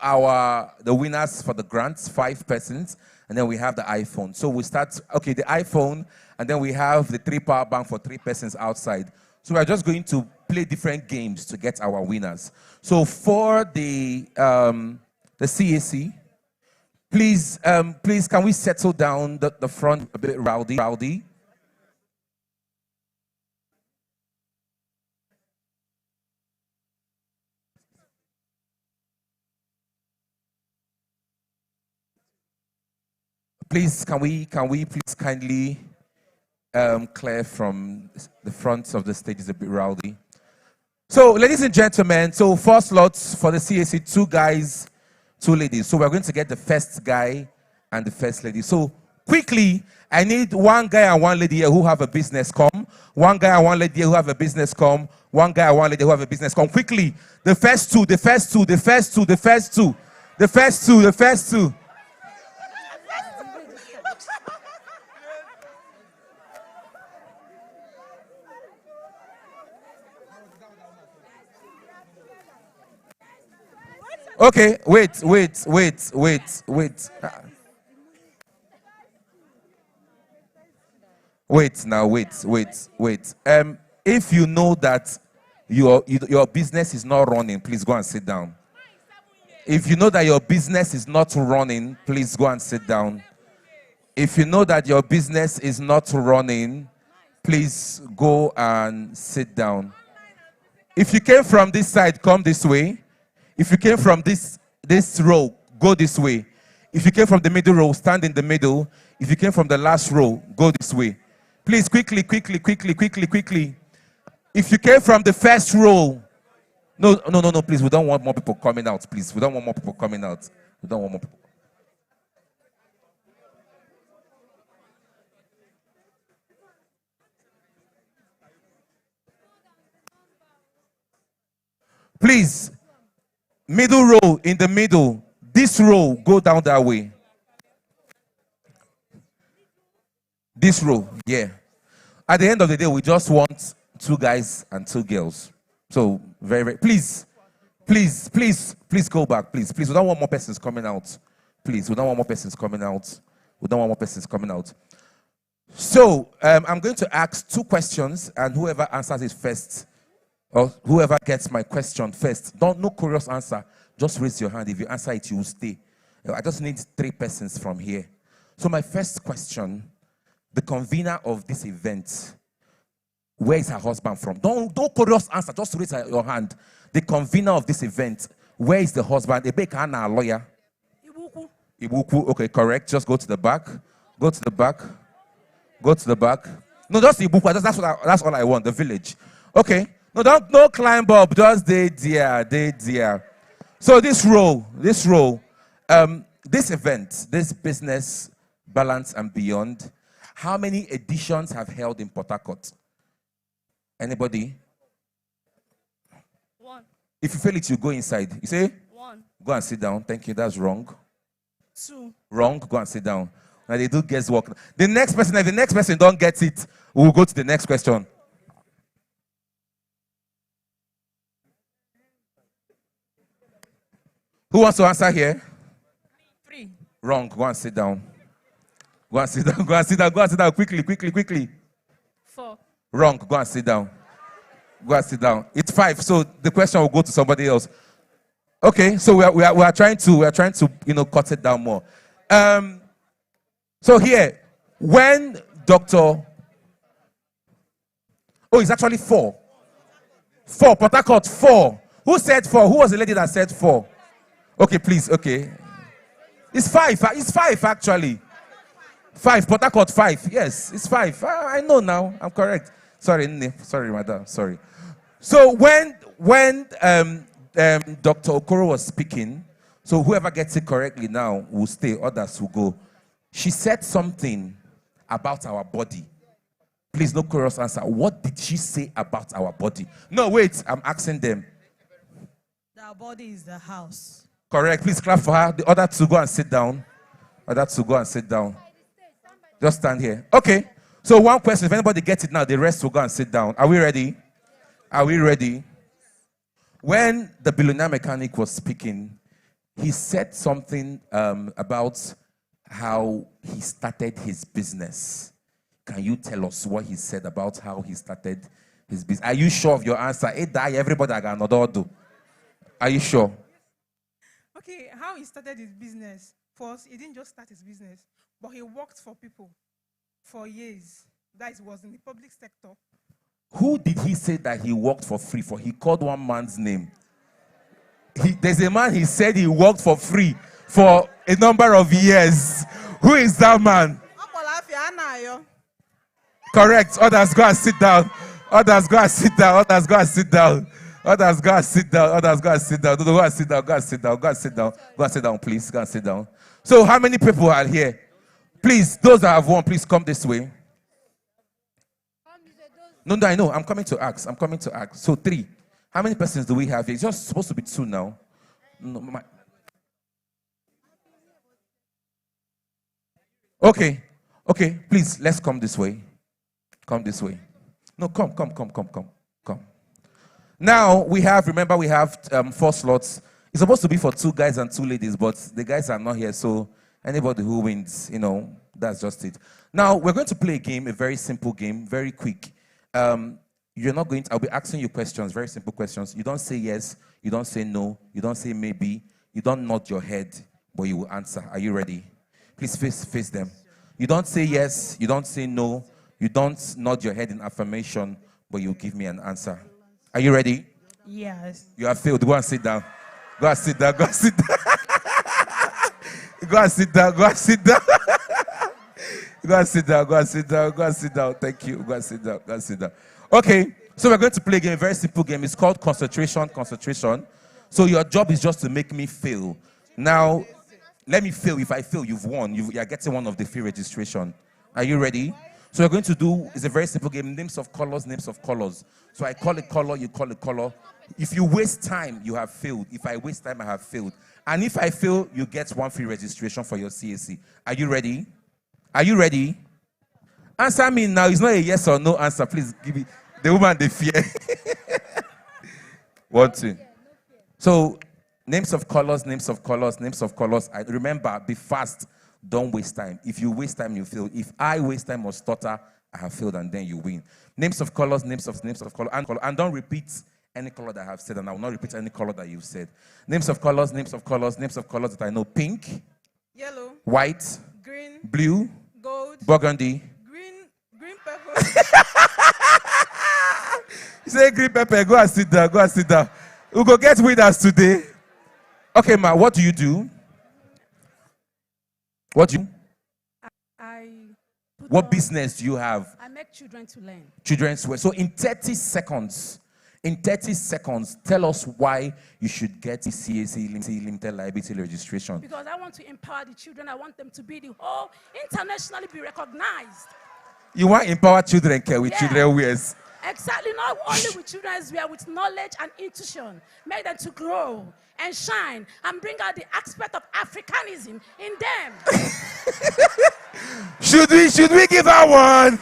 the winners for the grants, 5 persons, and then we have the iPhone. So we start, okay, the iPhone, and then we have the 3 power bank for 3 persons outside. So we're just going to play different games to get our winners. So for the CAC, please can we settle down the front a bit rowdy? Please, can we please kindly clear from the front of the stage is a bit rowdy. So, ladies and gentlemen, so 4 slots for the CAC, 2 guys, 2 ladies. So we're going to get the first guy and the first lady. So quickly, I need 1 guy and 1 lady here who have a business come. 1 guy and 1 lady here who have a business come. 1 guy and 1 lady who have a business come. Quickly, the first two. Okay, wait. Wait. If you know that your business is not running, please go and sit down. If you know that your business is not running, please go and sit down. If you know that your business is not running, please go and sit down. If you came from this side, come this way. If you came from this row, go this way. If you came from the middle row, stand in the middle. If you came from the last row, go this way. Please, quickly. If you came from the first row, no, please, we don't want more people coming out, please. We don't want more people coming out. We don't want more people. Please, middle row, in the middle. This row, go down that way. This row, yeah. At the end of the day, we just want 2 guys and 2 girls. So, very, please go back, please. We don't want more persons coming out. Please, we don't want more persons coming out. We don't want more persons coming out. So, I'm going to ask 2 questions, and whoever answers it first, or whoever gets my question first, no curious answer. Just raise your hand. If you answer it, you will stay. I just need 3 persons from here. So my first question, the convener of this event, where is her husband from? Don't curious answer. Just raise your hand. The convener of this event, where is the husband? A lawyer. Ibuku. Okay, correct. Just go to the back. Go to the back. Go to the back. No, just Ibuku. That's all I want. The village. Okay. No climb up. Just they dear. So this row, this event, this business, balance and beyond, how many editions have held in Port Harcourt? Anybody? 1. If you fail it, you go inside. You say? 1. Go and sit down. Thank you. That's wrong. 2. Wrong. Go and sit down. Now they do guesswork. The next person, if the next person don't get it, we'll go to the next question. Who wants to answer here? 3. Wrong. Go and sit down. Go and sit down. Go and sit down. Go and sit down. Quickly. 4. Wrong. Go and sit down. Go and sit down. It's 5. So the question will go to somebody else. Okay. So we are trying to cut it down more. So here, when Dr. Oh, it's actually 4. 4. Port Harcourt 4. Who said 4? Who was the lady that said 4? Okay, please. Okay. It's 5. It's 5 actually. 5. Port Harcourt 5. Yes, it's 5. I know now. I'm correct. Sorry, madam. Sorry. So when Dr. Okoro was speaking, so whoever gets it correctly now will stay, others will go. She said something about our body. Please, no curious answer. What did she say about our body? No, wait. I'm asking them. Our body is the house. Correct. Please clap for her. The other 2 go and sit down. Just stand here. Okay. So one question. If anybody gets it now, the rest will go and sit down. Are we ready? When the billionaire mechanic was speaking, he said something about how he started his business. Can you tell us what he said about how he started his business? Are you sure of your answer? Everybody got another do. Are you sure? Okay, how he started his business. First, he didn't just start his business, but he worked for people for years. That was in the public sector. Who did he say that he worked for free for? He called one man's name. There's a man, he said he worked for free for a number of years. Who is that man? Correct. Others go and sit down. No, go and sit down, please. Go and sit down. So how many people are here? Please, those that have won, please come this way. No, I know. I'm coming to ask. So 3. How many persons do we have here? It's just supposed to be 2 now. No, Okay. Please, let's come this way. No, come. Now, remember we have 4 slots. It's supposed to be for 2 guys and 2 ladies, but the guys are not here, so anybody who wins, that's just it. Now, we're going to play a game, a very simple game, very quick. You're not going to, I'll be asking you questions, very simple questions. You don't say yes, you don't say no, you don't say maybe, you don't nod your head, but you will answer. Are you ready? Please face them. You don't say yes, you don't say no, you don't nod your head in affirmation, but you give me an answer. Are you ready? Yes. You have failed. Go and sit down. Go and sit down. Go and sit down. Go and sit down. Go and sit down. Go and sit down. Go and sit down. Go and sit down. Thank you. Go and sit down. Go and sit down. Okay. So we're going to play a game, a very simple game. It's called concentration. So your job is just to make me fail. Now, let me fail. If I fail, you've won. You are getting one of the free registration. Are you ready? So we're going to do, it's a very simple game, names of colors. So I call a color, you call a color. If you waste time, you have failed. If I waste time, I have failed. And if I fail, you get one free registration for your CAC. Are you ready? Are you ready? Answer me now. It's not a yes or no answer. Please give me. The woman, they fear. 1, 2. So, names of colors. I remember, be fast. Don't waste time. If you waste time, you fail. If I waste time or stutter, I have failed, and then you win. Names of colors, names of color, and don't repeat any color that I have said, and I will not repeat any color that you've said. Names of colors that I know: pink, yellow, white, green, blue, gold, burgundy. Green pepper. You say green pepper. Go and sit down. Go and sit down. We'll go get winners today. Okay, ma. What do you do? What do you? What business do you have? I make children to learn. Children's wear. So in 30 seconds, tell us why you should get the CAC limited liability registration. Because I want to empower the children. I want them to be the whole internationally be recognized. You want to empower children, care with children wears. Exactly, not only with children's wear, with knowledge and intuition. Make them to grow and shine and bring out the aspect of Africanism in them. Should we give her one?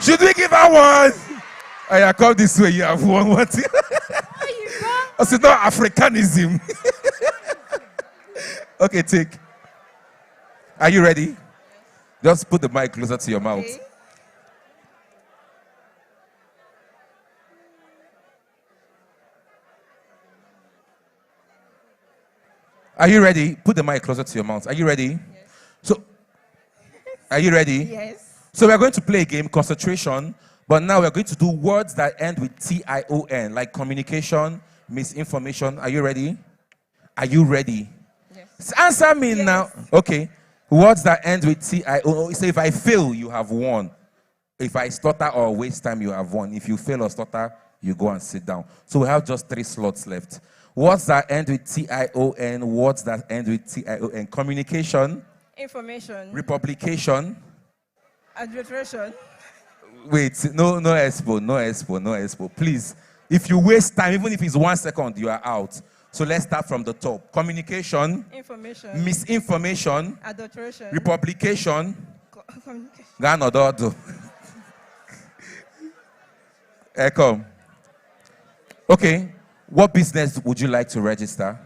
Should we give her one? I come this way, you have one. What? I said, no, Africanism. Okay, take. Are you ready? Just put the mic closer to your mouth. Okay. Are you ready? Put the mic closer to your mouth. Are you ready? Yes. So, are you ready? Yes. So we're going to play a game, concentration, but now we're going to do words that end with TION, like communication, misinformation. Are you ready? Are you ready? Yes. Answer me now. Okay. Words that end with TION. So if I fail, you have won. If I stutter or waste time, you have won. If you fail or stutter, you go and sit down. So we have just 3 slots left. Words that end with TION, words that end with TION. Communication. Information. Republication. Administration. Wait, no expo. Please, if you waste time, even if it's 1 second, you are out. So let's start from the top. Communication. Information. Misinformation. Adulteration. Republication. Communication. Ganododo. Come. Okay. What business would you like to register?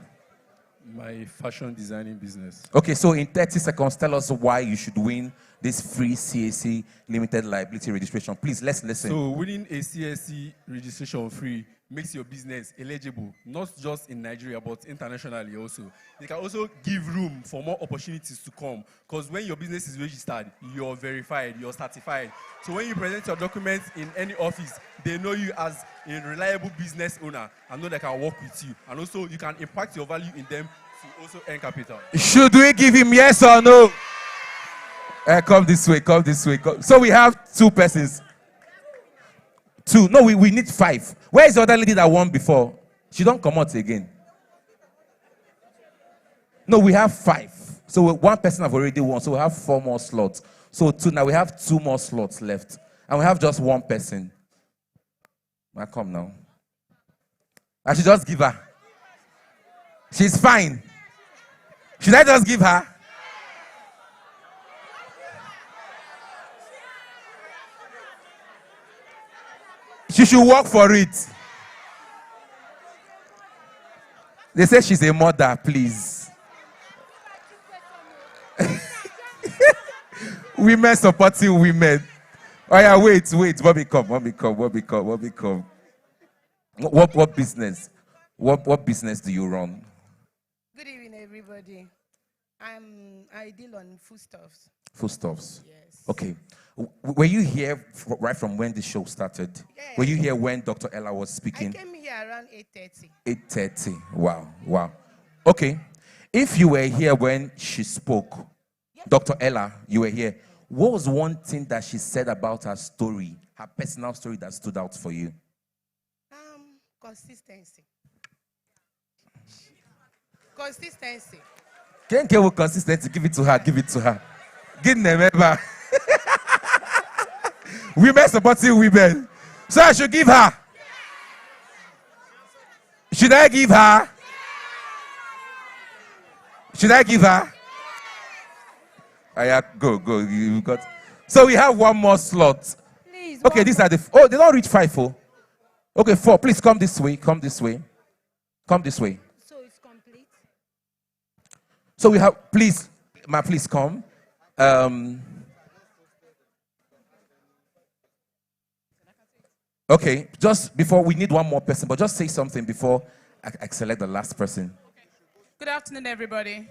My fashion designing business. Okay, so in 30 seconds, tell us why you should win this free CAC limited liability registration. Please, let's listen. So winning a CAC registration free makes your business eligible, not just in Nigeria, but internationally also. It can also give room for more opportunities to come, because when your business is registered, you're verified, you're certified. So when you present your documents in any office, they know you as a reliable business owner and know they can work with you. And also, you can impact your value in them to also earn capital. Should we give him yes or no? Come this way. So we have 2 persons. 2. No, we need 5. Where is the other lady that won before? She don't come out again. No, we have 5. So 1 person have already won. So we have 4 more slots. So 2. Now we have 2 more slots left. And we have just 1 person. Now come now. I should just give her. She's fine. Should I just give her? She should work for it. They say she's a mother, please. Women supporting women. Oh yeah, wait. Bobby come. What business? What business do you run? Good evening, everybody. I deal on foodstuffs. Foodstuffs. Yes. Okay. Were you here right from when the show started? Yeah. Were you here when Dr. Ella was speaking? I came here around 8:30. 8:30. Wow. Okay. If you were here when she spoke, Dr. Ella, you were here. What was one thing that she said about her story, her personal story that stood out for you? Consistency. Consistency. Can't get with consistency. Give it to her. Give them ever. Women supporting women. So I should give her. Should I give her? Go. You got. So we have one more slot. Please. Okay, these are the. Oh, they don't reach 5. Oh. Okay, 4. Please come this way. So it's complete. So we have. Please come. Okay, just before we need one more person, but just say something before I select the last person. Good afternoon, everybody.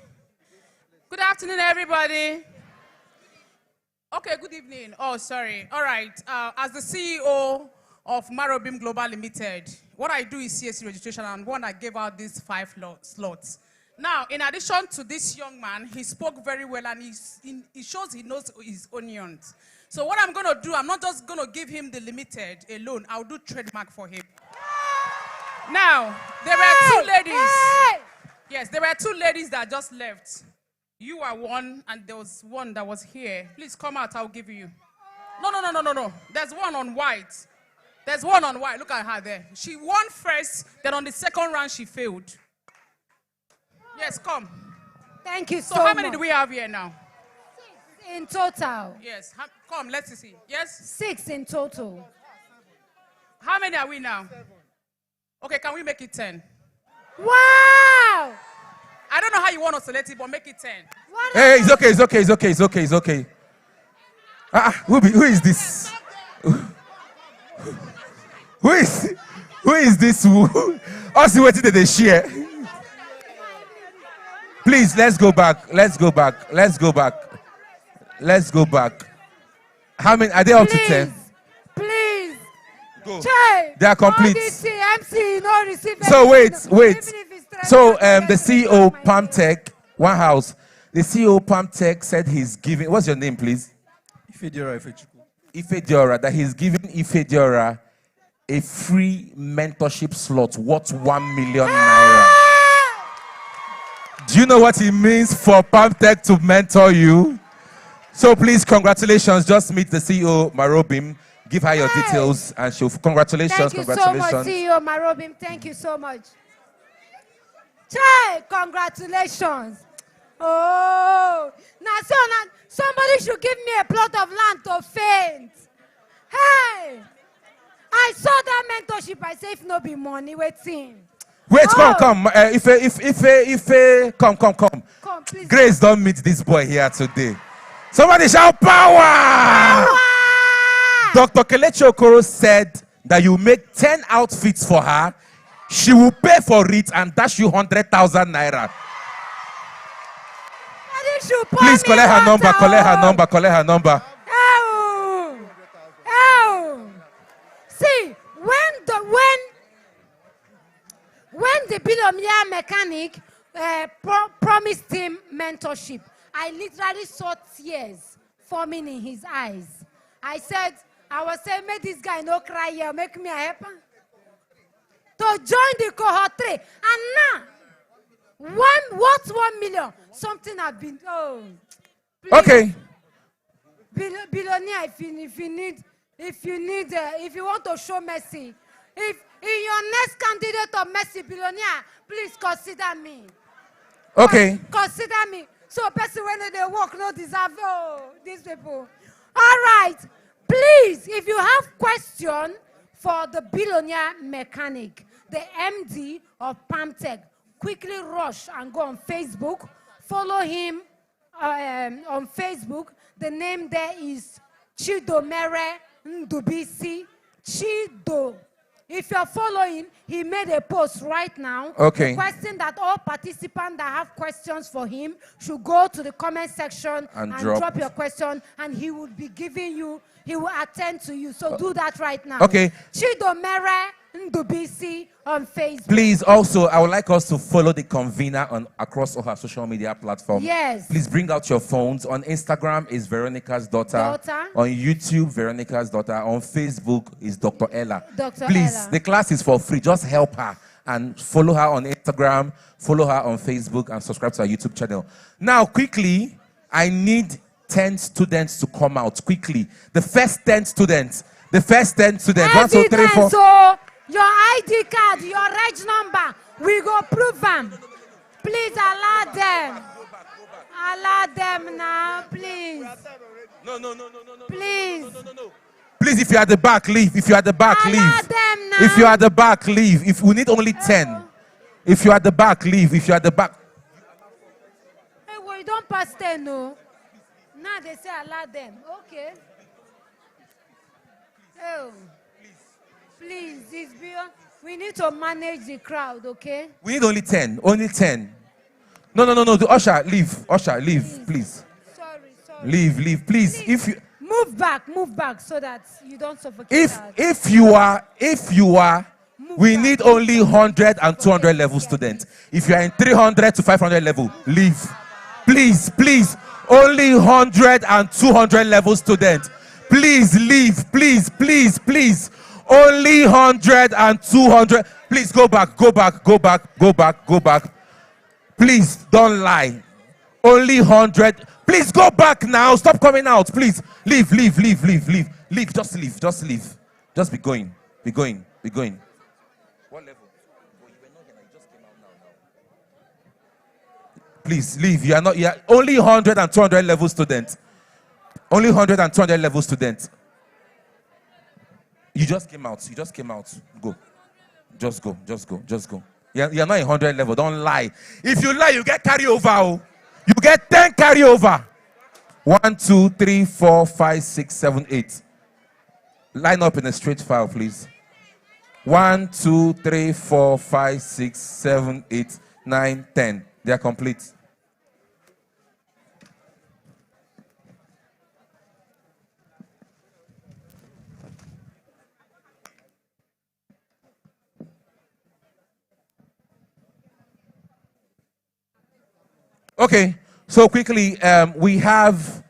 Okay, good evening. Oh, sorry. All right. As the CEO of Marobim Global Limited, what I do is CSC registration, and one I gave out these 5 slots. Now, in addition to this young man, he spoke very well, and he shows he knows his onions. So what I'm going to do, I'm not just going to give him the limited alone. I'll do trademark for him. Now, there were 2 ladies. Yes, there were 2 ladies that just left. You are one, and there was one that was here. Please come out, I'll give you. No. There's one on white. Look at her there. She won first, then on the second round, she failed. Yes, come. Thank you so much. So how many do we have here now? 6 in total. Yes, come, let's see. Yes? 6 in total. How many are we now? 7. Okay, can we make it 10? Wow! I don't know how you want to select it, but make it 10. Hey, it's okay. Who is this? Who is this? Us waiting that they share. Please, let's go back. How many are they up to 10? Please. Go. Che, They are complete. MC, no receive So anything. wait. So the CEO Pamtech, One House, the CEO Pamtech said he's giving. What's your name, please? Ife Diora. That he's giving Ife Diora a free mentorship slot worth 1 million naira. Do you know what it means for Pamtech to mentor you? So please, congratulations. Just meet the CEO Marobim. Give her your details, and she'll congratulations. Thank you so much, CEO Marobim. Thank you so much. Che, congratulations. Oh, now somebody should give me a plot of land to faint. Hey, I saw that mentorship. I say, if no be money, waiting. Wait, come. If come. Come, please. Grace, don't meet this boy here today. Somebody shout power! Dr. Kelechi Okoro said that you make 10 outfits for her. She will pay for it and dash you 100,000 naira. Please collect her number. Oh. See, when the billionaire mechanic promised him mentorship, I literally saw tears forming in his eyes. I was saying, make this guy no cry here, make me a helper. To join the cohort 3. And now, 1 million? Something has been, please. Okay. Billionaire, if you want to show mercy, if in your next candidate of mercy, billionaire, please consider me. Okay. Consider me. So person when they work, no deserve these people. All right. Please, if you have question for the billionaire mechanic, the MD of Pamtech, quickly rush and go on Facebook. Follow him on Facebook. The name there is Chidomere Ndubisi Chido. If you're following, he made a post right now. Okay. Requesting that all participants that have questions for him should go to the comment section And and drop. drop your question, and he will be giving you, he will attend to you. So do that right now. Okay. Chido Mere Ndubisi on Facebook. Please, also, I would like us to follow the convener on across all her social media platforms. Yes. Please bring out your phones. On Instagram is Veronica's daughter. On YouTube, Veronica's daughter. On Facebook is Dr. Ella. Dr. Please, Ella. the class is for free. Just help her and follow her on Instagram, follow her on Facebook, and subscribe to her YouTube channel. Now, quickly, I need 10 students to come out. Quickly. The first 10 students. The first 10 students. 1, 2, 3, 4. So your ID card, your reg number, we go prove them. Please allow them. Allow them now, please. No. Please. Please, if you're at the back, leave. If you're at the back, leave. them now. If you're at the back, leave. If we need only 10. If you're at the back, leave. If you're at the back. Hey, well, you don't pass 10, no. Now they say allow them. Okay. Oh. Please, it's beyond. We need to manage the crowd, okay? We need only 10. Only 10. No. The usher, leave. Usher, leave, please. Sorry. Leave, please. If you Move back so that you don't suffocate if you are we need only 100 and 200 level students. If you are in 300 to 500 level, leave. Please. Only 100 and 200 level students. Please leave. Please. Only 100 and 200. Please go back. Please don't lie. Only 100. Please go back now. Stop coming out. Please leave. Just leave. Just be going. What level? Please leave. You are only 100 and 200 level students. Only 100 and 200 level students. You just came out. Go. Just go. You're not 100 level. Don't lie. If you lie, you get carryover. You get 10 carryover. 1, 2, 3, 4, 5, 6, 7, 8. Line up in a straight file, please. 1, 2, 3, 4, 5, 6, 7, 8, 9, 10. They are complete. Okay, so quickly, we have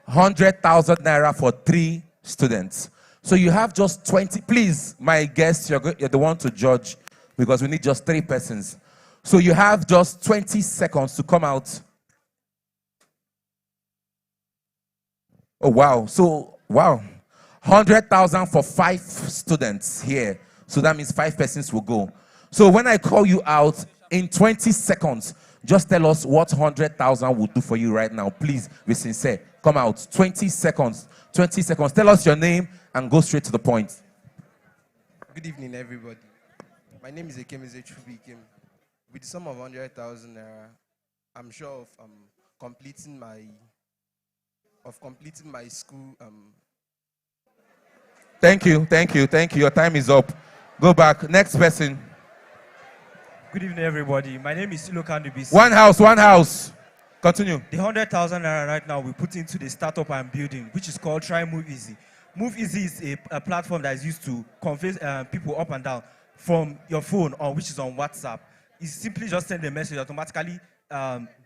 100,000 naira for 3 students. So you have just 20. Please, my guests, you're the one to judge because we need just 3 persons. So you have just 20 seconds to come out. Oh, wow. So, wow. 100,000 for 5 students here. So that means 5 persons will go. So when I call you out in 20 seconds, just tell us what 100,000 will do for you right now. Please be sincere. Come out. 20 seconds. 20 seconds. Tell us your name and go straight to the point. Good evening, everybody. My name is Ekemize Chubikim. With the sum of 100,000 naira, I'm sure of completing my school. Thank you. Your time is up. Go back. Next person. Good evening, everybody. My name is Ilokan Dubisi. One house. Continue. The 100,000 naira right now we put into the startup I'm building, which is called Try Move Easy. Move Easy is a platform that is used to convey people up and down from your phone, or which is on WhatsApp. You simply just send a message, automatically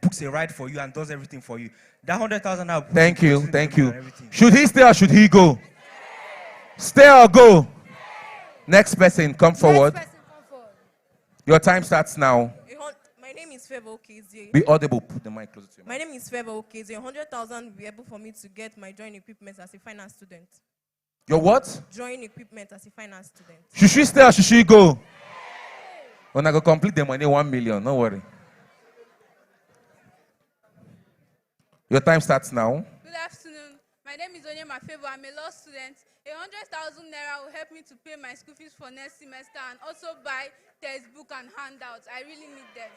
books a ride for you and does everything for you. That 100,000 naira. Thank you. Should he stay or should he go? Stay or go? Next person, come forward. Your time starts now. My name is Feva Okezie. Be audible. Put the mic closer to you. My name is Feva Okezie. 100,000 will be able for me to get my drawing equipment as a finance student. Your what? Drawing equipment as a finance student. Should she stay or should she go? When I go complete the money, 1 million. Don't worry. Your time starts now. Good afternoon. My name is Onyema Favor. I'm a law student. 100,000 naira will help me to pay my school fees for next semester and also buy textbook and handouts. I really need them.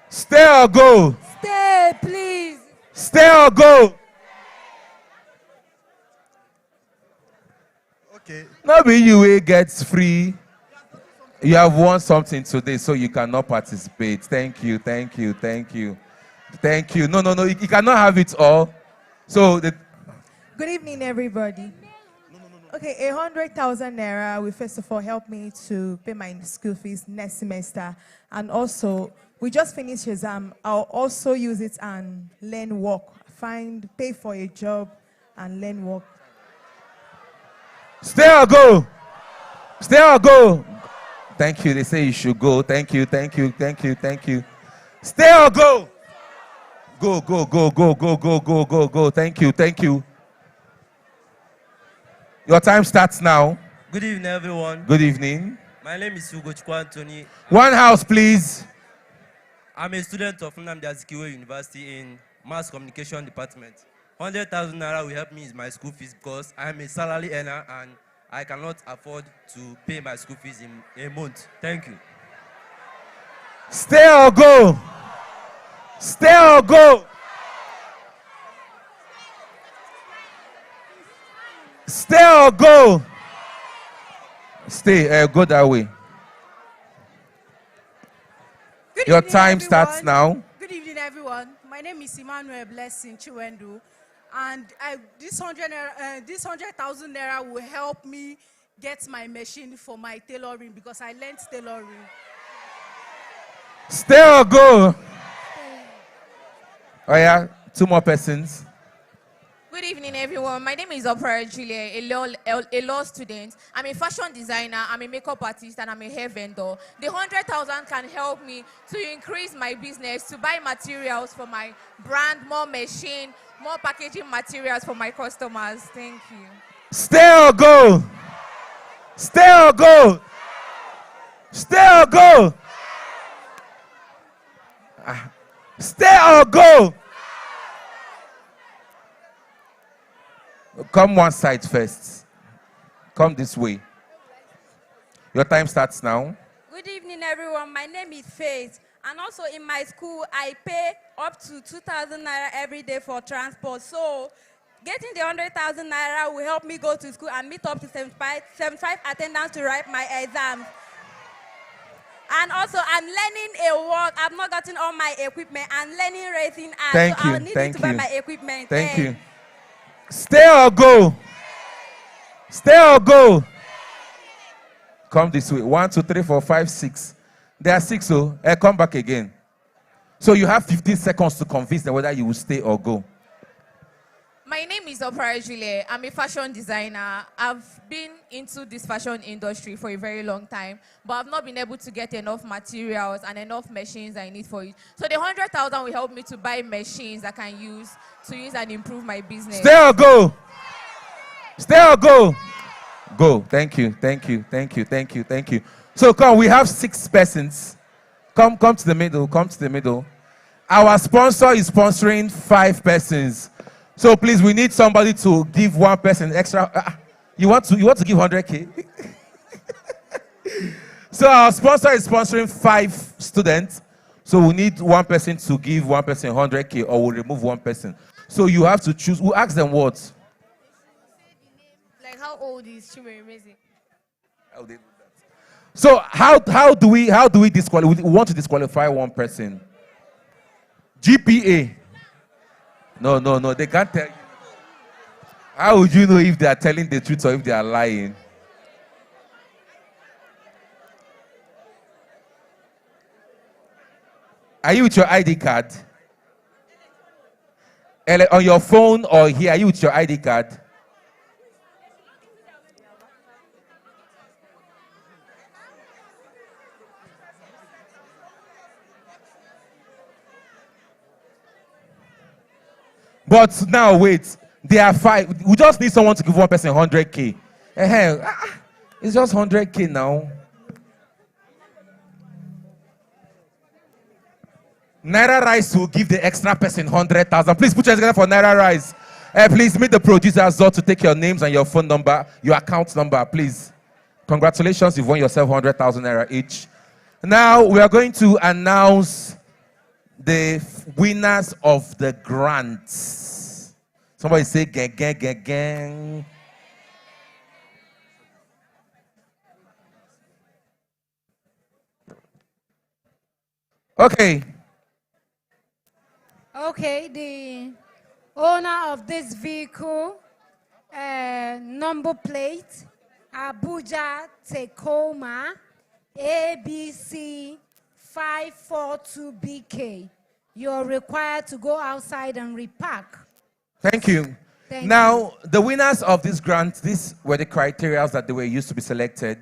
Stay or go? Stay, please. Stay or go? Nobody you will gets free. You have won something today, so you cannot participate. Thank you, thank you, thank you. Thank you. No, you cannot have it all. So the Good evening, everybody. Okay, 100,000 naira will first of all help me to pay my school fees next semester. And also, we just finished exam. I'll also use it and learn work. Pay for a job and learn work. Stay or go. Stay or go. Thank you. They say you should go. Thank you, thank you, thank you, thank you. Stay or go. Go, go, go, go, go, go, go, go, go. Thank you, thank you. Your time starts now. Good evening, everyone. Good evening. My name is Hugo Chukwu Anthony. One house, please. I'm a student of Anambra Azikiwe University in Mass Communication Department. 100,000 naira will help me in my school fees because I am a salary earner and I cannot afford to pay my school fees in a month. Thank you. Stay or go. Stay or go. Stay or go. Stay. Go that way. Good Your evening, time everyone. starts now. Good evening, everyone. My name is Emmanuel Blessing Chiwendu, and this 100,000 naira will help me get my machine for my tailoring because I learned tailoring. Stay or go. Oh yeah, 2 more persons. Good evening, everyone. My name is Opera Julia, a law student. I'm a fashion designer, I'm a makeup artist, and I'm a hair vendor. The 100,000 can help me to increase my business, to buy materials for my brand, more machine, more packaging materials for my customers. Thank you. Stay or go. Stay or go. Stay or go. Stay or go. Come one side first. Come this way. Your time starts now. Good evening, everyone. My name is Faith. And also in my school, I pay up to 2,000 naira every day for transport. So getting the 100,000 naira will help me go to school and meet up to 75 attendance to write my exams. And also, I'm learning a work. I've not gotten all my equipment. I'm learning racing art. Thank so you. I'll need Thank to buy you. my equipment. Thank you. Stay or go. Stay or go. Come this way. 1, 2, 3, 4, 5, 6. There are 6, so come back again. So you have 15 seconds to convince them whether you will stay or go. My name is Opera Julia. I'm a fashion designer. I've been into this fashion industry for a very long time, but I've not been able to get enough materials and enough machines I need for it. So the 100,000 will help me to buy machines I can use and improve my business. Stay or go. Stay or go. Go. Thank you. Thank you. Thank you. Thank you. Thank you. So come, we have 6 persons. Come to the middle. Come to the middle. Our sponsor is sponsoring 5 persons. So please, we need somebody to give 1 person extra. You want to give 100K? So our sponsor is sponsoring 5 students. So we need 1 person to give 1 person 100K, or we'll remove 1 person. So you have to choose. We'll ask them what? Like how old is Chimere? So how do we disqualify? We want to disqualify 1 person. GPA. No, they can't tell you. How would you know if they are telling the truth or if they are lying? Are you with your ID card? On your phone or here, are you with your ID card? But now, wait. There are 5. We just need someone to give 1 person 100K. It's just 100K now. Naira Rice will give the extra person 100,000. Please put your hands together for Naira Rice. Please meet the producer Zod to take your names and your phone number, your account number, please. Congratulations, you've won yourself 100,000 Naira each. Now we are going to announce the winners of the grants. Somebody say gang, gang, gang, gang. Okay. Okay, the owner of this vehicle, number plate, Abuja Tacoma, ABC 542BK. You're required to go outside and repack. Thank you. Now, the winners of this grant, these were the criteria that they were used to be selected.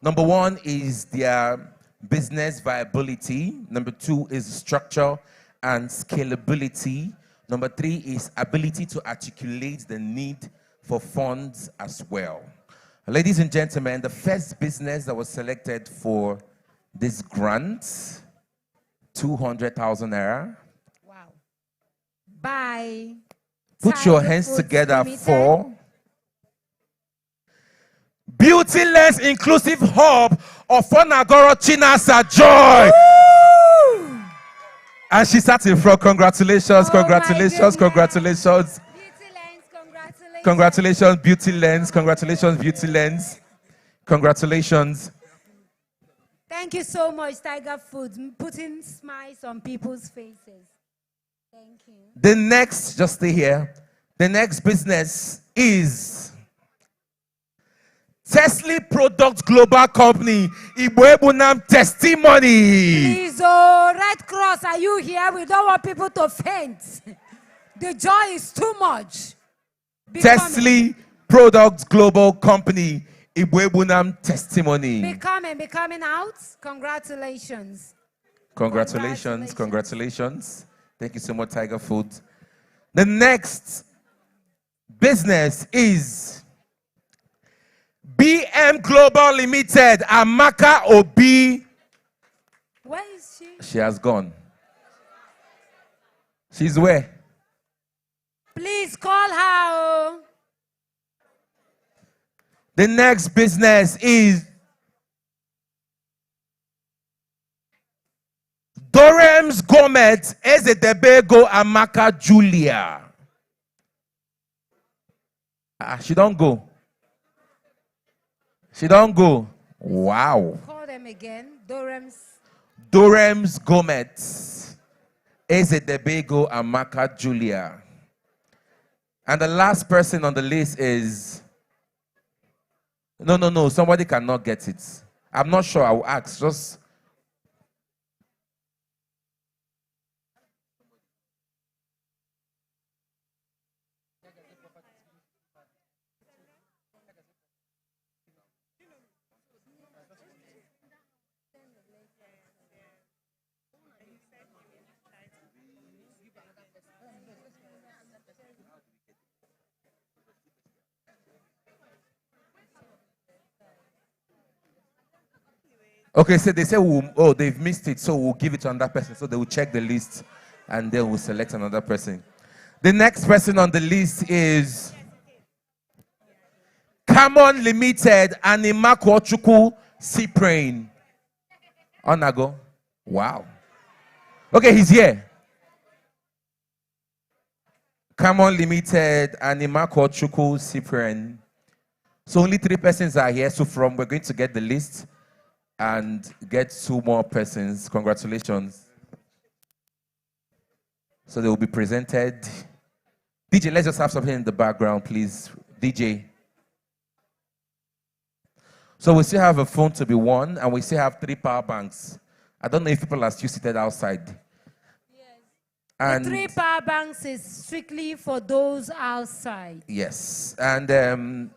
Number one is their business viability. Number two is structure and scalability. Number three is ability to articulate the need for funds as well. Ladies and gentlemen, the first business that was selected for this grant, 200,000 naira. Wow. By Put your Tiger hands Foods together Limited. for Beauty Lens Inclusive Hub of Fonagoro Chinasa Joy. And she sat in front. Congratulations, congratulations, congratulations. Congratulations, Beauty Lens. Congratulations, Beauty Lens. Congratulations. Thank you so much, Tiger Foods, putting smiles on people's faces. Thank you. The next, just stay here. The next business is Tesla Products Global Company. Ibwebunam Testimony. Please, oh, Red Cross, are you here? We don't want people to faint. The joy is too much. Tesla Products Global Company. Ibwebunam Testimony. Be coming out. Congratulations. Congratulations, congratulations. Thank you so much, Tiger Food. The next business is BM Global Limited. Amaka Obi. Where is she? She has gone. She's where? Please call her. The next business is Dorem's Gourmet Ezedebego Amaka Julia. She don't go. She don't go. Wow. Call them again. Dorem's Gourmet Ezedebego Amaka Julia. And the last person on the list is No. Somebody cannot get it. I'm not sure. I will ask. Just okay, so they say, they've missed it, so we'll give it to another person. So they will check the list and then we'll select another person. The next person on the list is Camon Limited Animako Chukwu Cyprian. Onago. Wow. Okay, he's here. Camon Limited Animako Chukwu Cyprian. So only 3 persons are here. So we're going to get the list and get 2 more persons. Congratulations. So they will be presented. DJ, let's just have something in the background, please. DJ. So we still have a phone to be won, and we still have 3 power banks. I don't know if people are still seated outside. Yes. And the 3 power banks is strictly for those outside. yes. And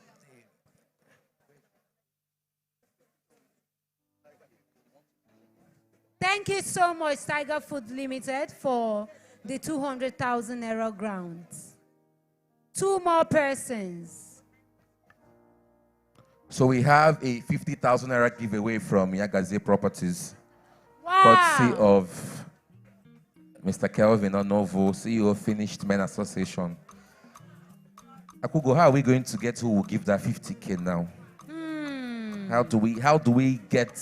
thank you so much, Tiger Food Limited, for the 200,000 naira grants. 2 more persons. so we have a 50,000 naira giveaway from Yagaze Properties. Wow. Courtesy of Mr. Kelvin Onovo, CEO of Finished Men Association. Akugo, how are we going to get who will give that 50K now? How do we get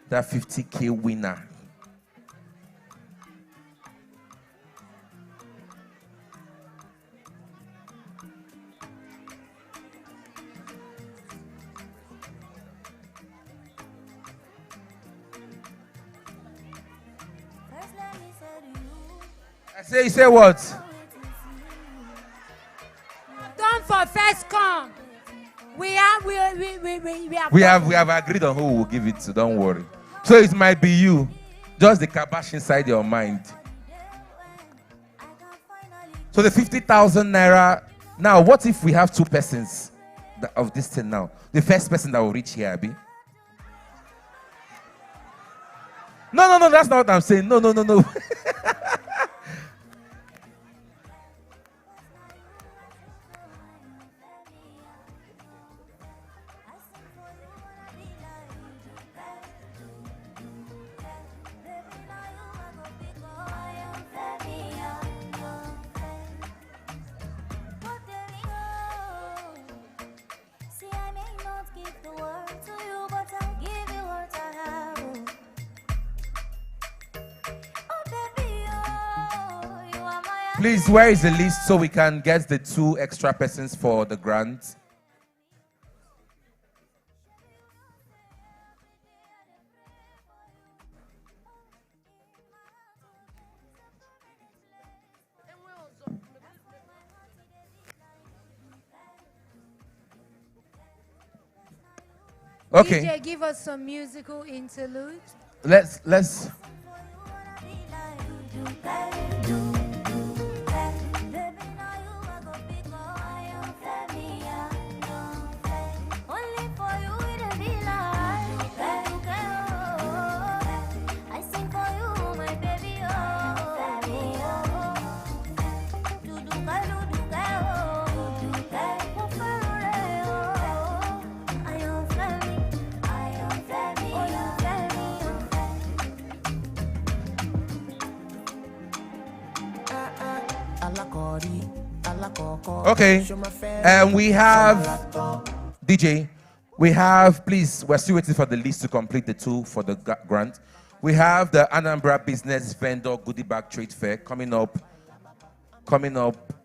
that 50K winner? Say what? Done for first come. We have We have agreed on who will give it to. Don't worry. So it might be you. Just the kabash inside your mind. So the 50,000 naira. Now, what if we have two persons of this thing now? The first person that will reach here, Abi. No, that's not what I'm saying. No. Please, where is the list so we can get the two extra persons for the grant? Okay. DJ, give us some musical interlude. Let's. Okay, and we have DJ. We have, please, we're still waiting for the list to complete the two for the grant. We have the Anambra Business Vendor Goodie Bag Trade Fair coming up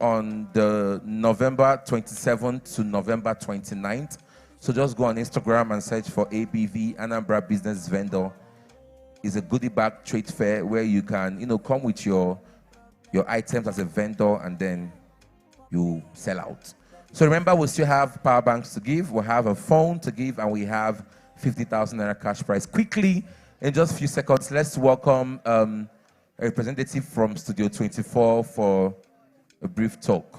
on the November 27th to November 29th. So just go on Instagram and search for ABV Anambra Business Vendor. It's a goodie bag trade fair where you can, come with your items as a vendor and then you sell out. So remember, we still have power banks to give, we have a phone to give, and we have 50,000 naira cash prize. Quickly, in just a few seconds, let's welcome a representative from Studio 24 for a brief talk.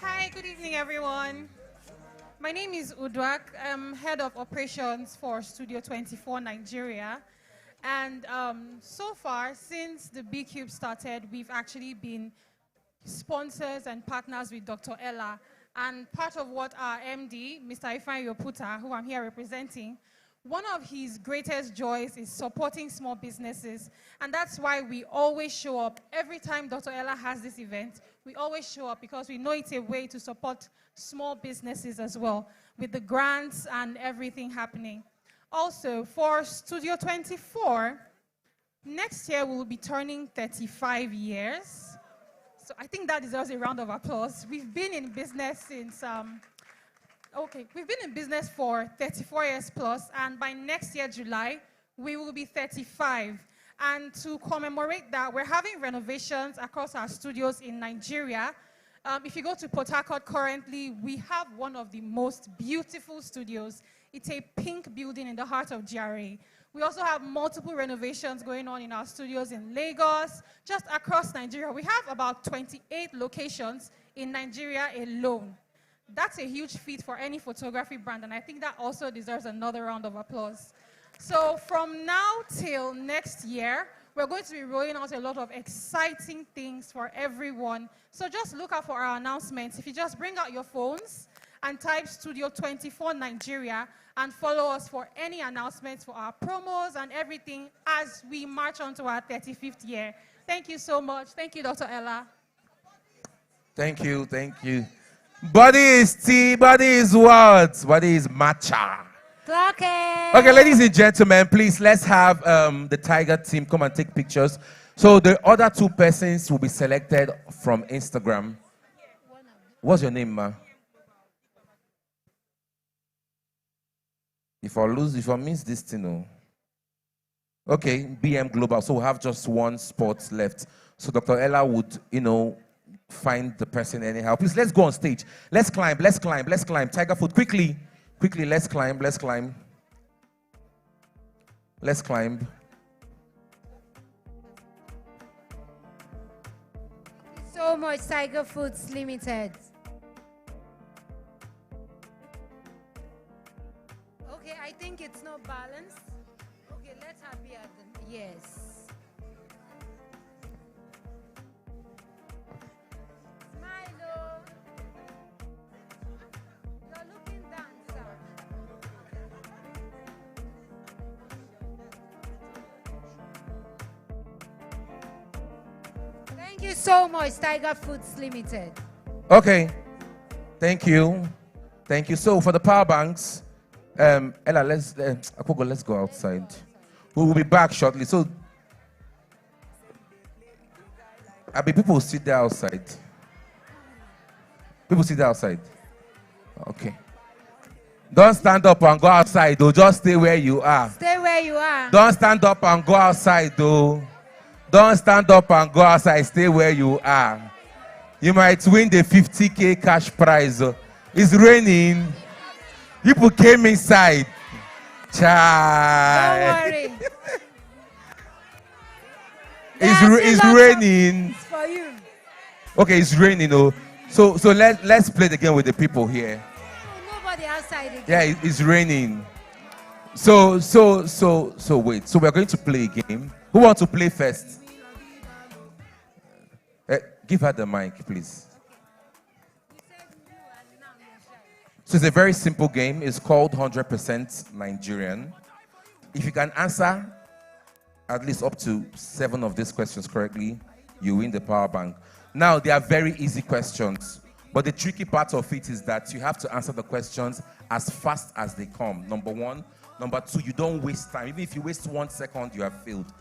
Hi, good evening, everyone. My name is Udwak. I'm head of operations for Studio 24 Nigeria. And so far, since the B Cube started, we've actually been sponsors and partners with Dr. Ella. And part of what our MD, Mr. Ifeanyi Oputa, who I'm here representing, one of his greatest joys is supporting small businesses. And that's why we always show up. Every time Dr. Ella has this event, we always show up because we know it's a way to support small businesses as well, with the grants and everything happening. Also, for Studio 24, next year we'll be turning 35 years. So I think that deserves a round of applause. We've been in business since, we've been in business for 34 years plus, and by next year, July, we will be 35. And to commemorate that, we're having renovations across our studios in Nigeria. If you go to Port Harcourt currently, we have one of the most beautiful studios. It's a pink building in the heart of GRA. We also have multiple renovations going on in our studios in Lagos, just across Nigeria. We have about 28 locations in Nigeria alone. That's a huge feat for any photography brand, and I think that also deserves another round of applause. So from now till next year, we're going to be rolling out a lot of exciting things for everyone. So just look out for our announcements. If you just bring out your phones and type Studio 24 Nigeria and follow us for any announcements for our promos and everything as we march on to our 35th year. Thank you so much. Thank you, Dr. Ella. Thank you. Body is tea, body is what? Body is matcha. Okay, ladies and gentlemen, please, let's have the Tiger team come and take pictures. So the other two persons will be selected from Instagram. What's your name, ma? If I miss this thing, Okay, BM Global. So we have just one spot left. So Dr. Ella would, find the person anyhow. Please, let's go on stage. Let's climb, let's climb, let's climb. Tiger foot, quickly. Quickly, let's climb, let's climb. Let's climb. So much Tiger Foods Limited. Okay, I think it's not balanced. Okay, let her be at the... Yes. Smile. You're looking down, sir. Thank you so much, Tiger Foods Limited. Okay. Thank you. Thank you. So for the power banks, Ella, let's go outside. We will be back shortly. So, people sit there outside. People sit there outside. Okay. Don't stand up and go outside, though. Just stay where you are. Stay where you are. Don't stand up and go outside, though. Don't stand up and go outside. Stay where you are. You might win the 50K cash prize. It's raining. People came inside. Child. Don't worry. It's raining. It's for you. Okay, it's raining. Oh. So let's play the game with the people here. Nobody outside again. Yeah, it's raining. So wait. So we're going to play a game. Who wants to play first? Give her the mic, please. So it's a very simple game. It's called 100% Nigerian. If you can answer at least up to 7 of these questions correctly, you win the power bank. Now, they are very easy questions, but the tricky part of it is that you have to answer the questions as fast as they come. Number 1. Number 2, you don't waste time. Even if you waste 1 second, you have failed.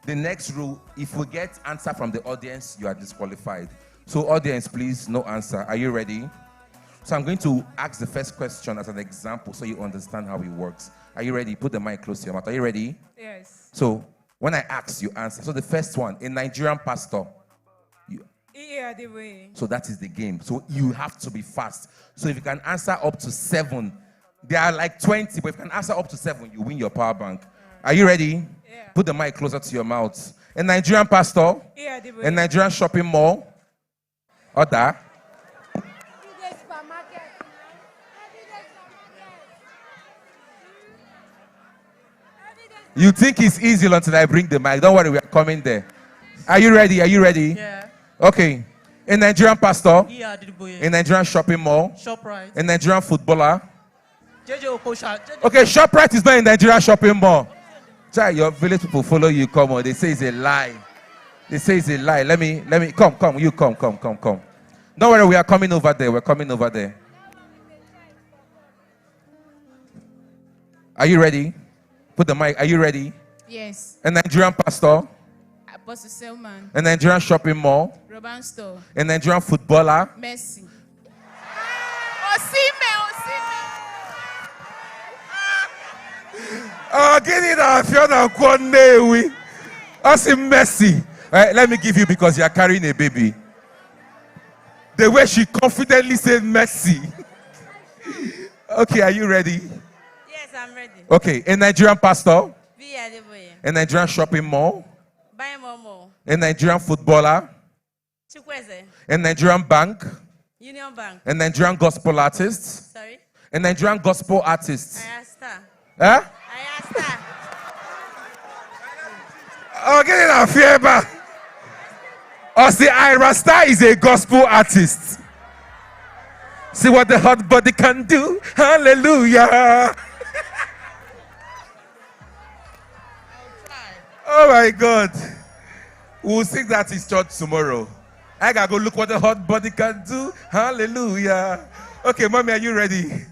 The next rule, if we get answer from the audience, you are disqualified. So audience, please, no answer. Are you ready? So I'm going to ask the first question as an example so you understand how it works. Are you ready? Put the mic close to your mouth. Are you ready? Yes. So when I ask, you answer. So the first one, a Nigerian pastor. So that is the game. So you have to be fast. So if you can answer up to 7, there are like 20, but if you can answer up to 7, you win your power bank. Are you ready? Yeah. Put the mic closer to your mouth. A Nigerian pastor. A Nigerian shopping mall. Other. You think it's easy until I bring the mic. Don't worry, we are coming there. Are you ready? Are you ready? Yeah. Okay. A Nigerian pastor. Yeah, a Nigerian shopping mall. ShopRite. A Nigerian footballer. JJ Okosha. Okay, ShopRite is not a Nigerian shopping mall. Child, your village people follow you. Come on. They say it's a lie. They say it's a lie. Let me. Come. You come. Don't worry, we are coming over there. We're coming over there. Are you ready? Put the mic. Are you ready? Yes. A Nigerian pastor. Apostle Selman. A Nigerian shopping mall. Roban Store. A Nigerian footballer. Messi. Osime. Oh, get it out. Fiona Kwane. I say Messi. All right, let me give you because you are carrying a baby. The way she confidently said Messi. Okay, are you ready? Yes, I'm ready. Okay, a Nigerian pastor. Via a Nigerian shopping mall. Buy more. A Nigerian footballer. Chukwese. A Nigerian bank. Union Bank. A Nigerian gospel artist. Sorry? A Nigerian gospel artist. Ayasta. Huh? Ayasta. Oh, get it out, Fieba. Oh, see, Ayasta is a gospel artist. See what the hot body can do. Hallelujah. Oh my God. We'll sing that in church tomorrow. I gotta go look what the hot body can do. Hallelujah. Okay, mommy, are you ready?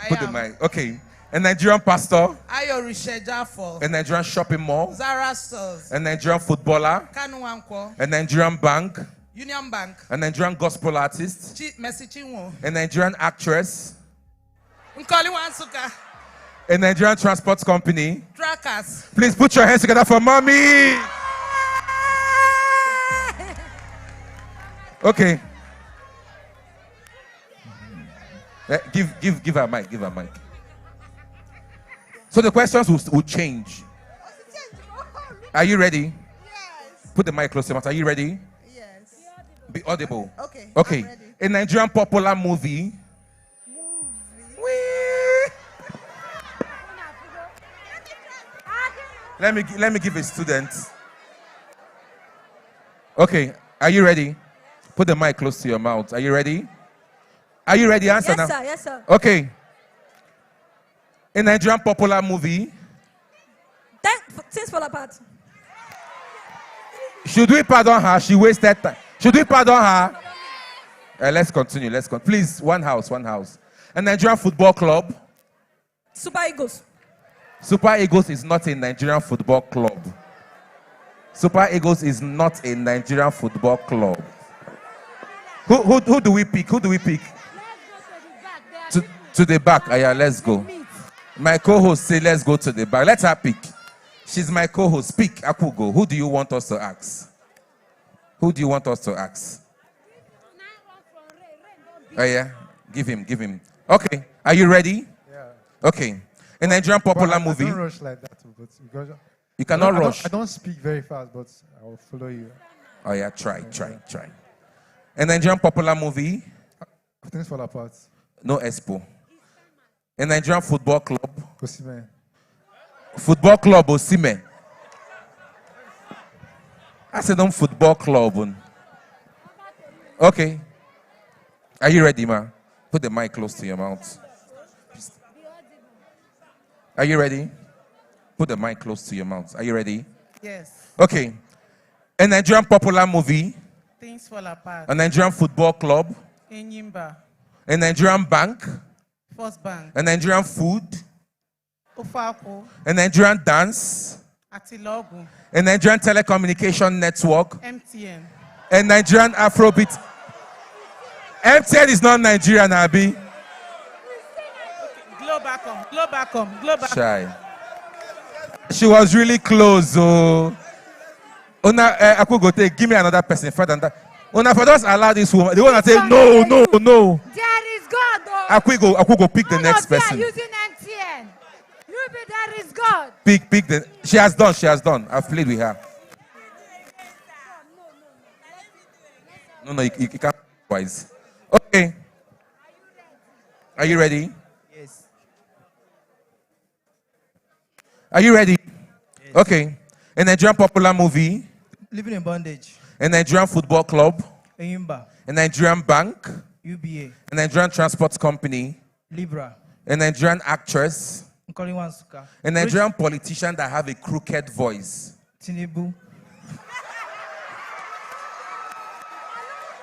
Put the mic. Okay. A Nigerian pastor. Ayorise Jafo. A Nigerian shopping mall. Zara Stores. A Nigerian footballer. Kanu Wanko. A Nigerian bank. Union Bank. A Nigerian gospel artist. Mercy Chinwo. A Nigerian actress. Nkoli Wansuka. A Nigerian transport company. Trackers. Please put your hands together for mommy. Okay. Give her a mic. Give her a mic. So the questions will change. Are you ready? Yes. Put the mic close to your mouth. Are you ready? Yes. Be audible. Okay. Okay. A Nigerian popular movie. Let me give a student. Okay. Are you ready? Put the mic close to your mouth. Are you ready? Are you ready? Answer now. Yes, sir. Yes, sir. Okay. A Nigerian popular movie. Things fall apart. Should we pardon her? She wasted time. Should we pardon her? Let's continue. Please, one house. A Nigerian football club. Super Eagles. Super Eagles is not a Nigerian football club. Super Eagles is not a Nigerian football club. Who do we pick? To the back. Yeah, let's go. My co-host say let's go to the back. Let her pick. She's my co-host. Pick, Akugo. Who do you want us to ask? Oh yeah, give him. Okay, are you ready? Yeah. Okay, a Nigerian popular movie. Don't rush like that, but because you cannot rush. I don't speak very fast, but I will follow you. Oh yeah, try. A Nigerian popular movie. Things fall apart. No expo. A Nigerian football club. Osimhen. Football club Osimhen. I said no football club. Okay. Are you ready, ma? Put the mic close to your mouth. Are you ready? Put the mic close to your mouth. Are you ready? Yes. Okay. A Nigerian popular movie. Things fall apart. A Nigerian football club. Enyimba. A Nigerian bank. First Bank. A Nigerian food. Ofako. A Nigerian dance. Atilogu. A Nigerian telecommunication network. MTN. A Nigerian Afrobeat. MTN is not Nigerian, Abi. Globacom. Shy. She was really close, oh. Una, Akugote, give me another person further than that. Una, for just allow this woman. They want to say, no. There is God, though. Akugo, pick the next person. Using MTN. You be there is God. Pick the. She has done. I've played with her. No, you can't twice. Okay. Are you ready? Yes. Are you ready? Yes. Okay. A Nigerian popular movie. Living in bondage. A Nigerian football club. Enyimba. A Nigerian bank. UBA. A Nigerian transport company. Libra. A Nigerian actress. Nkoliwansuka. A Nigerian politician that have a crooked voice. Tinubu.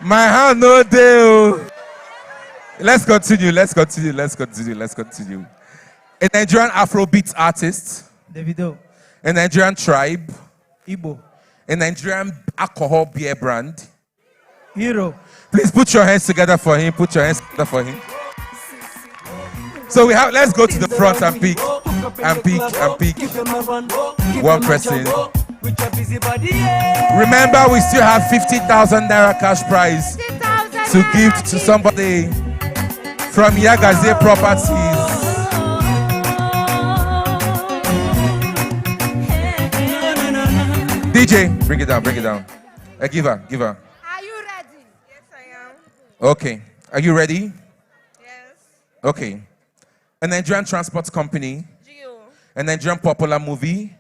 My hand no deal. Let's continue. A Nigerian Afrobeat artist. Davido. A Nigerian tribe. Igbo. A Nigerian alcohol beer brand. Hero. Please put your hands together for him. So let's go to the front and pick one person. Remember, we still have 50,000 naira cash prize to give to somebody from Yagaze Properties. DJ, bring it down. Give her. Are you ready? Yes, I am. Okay. Are you ready? Yes. Okay. A Nigerian transport company. Geo. A Nigerian popular movie.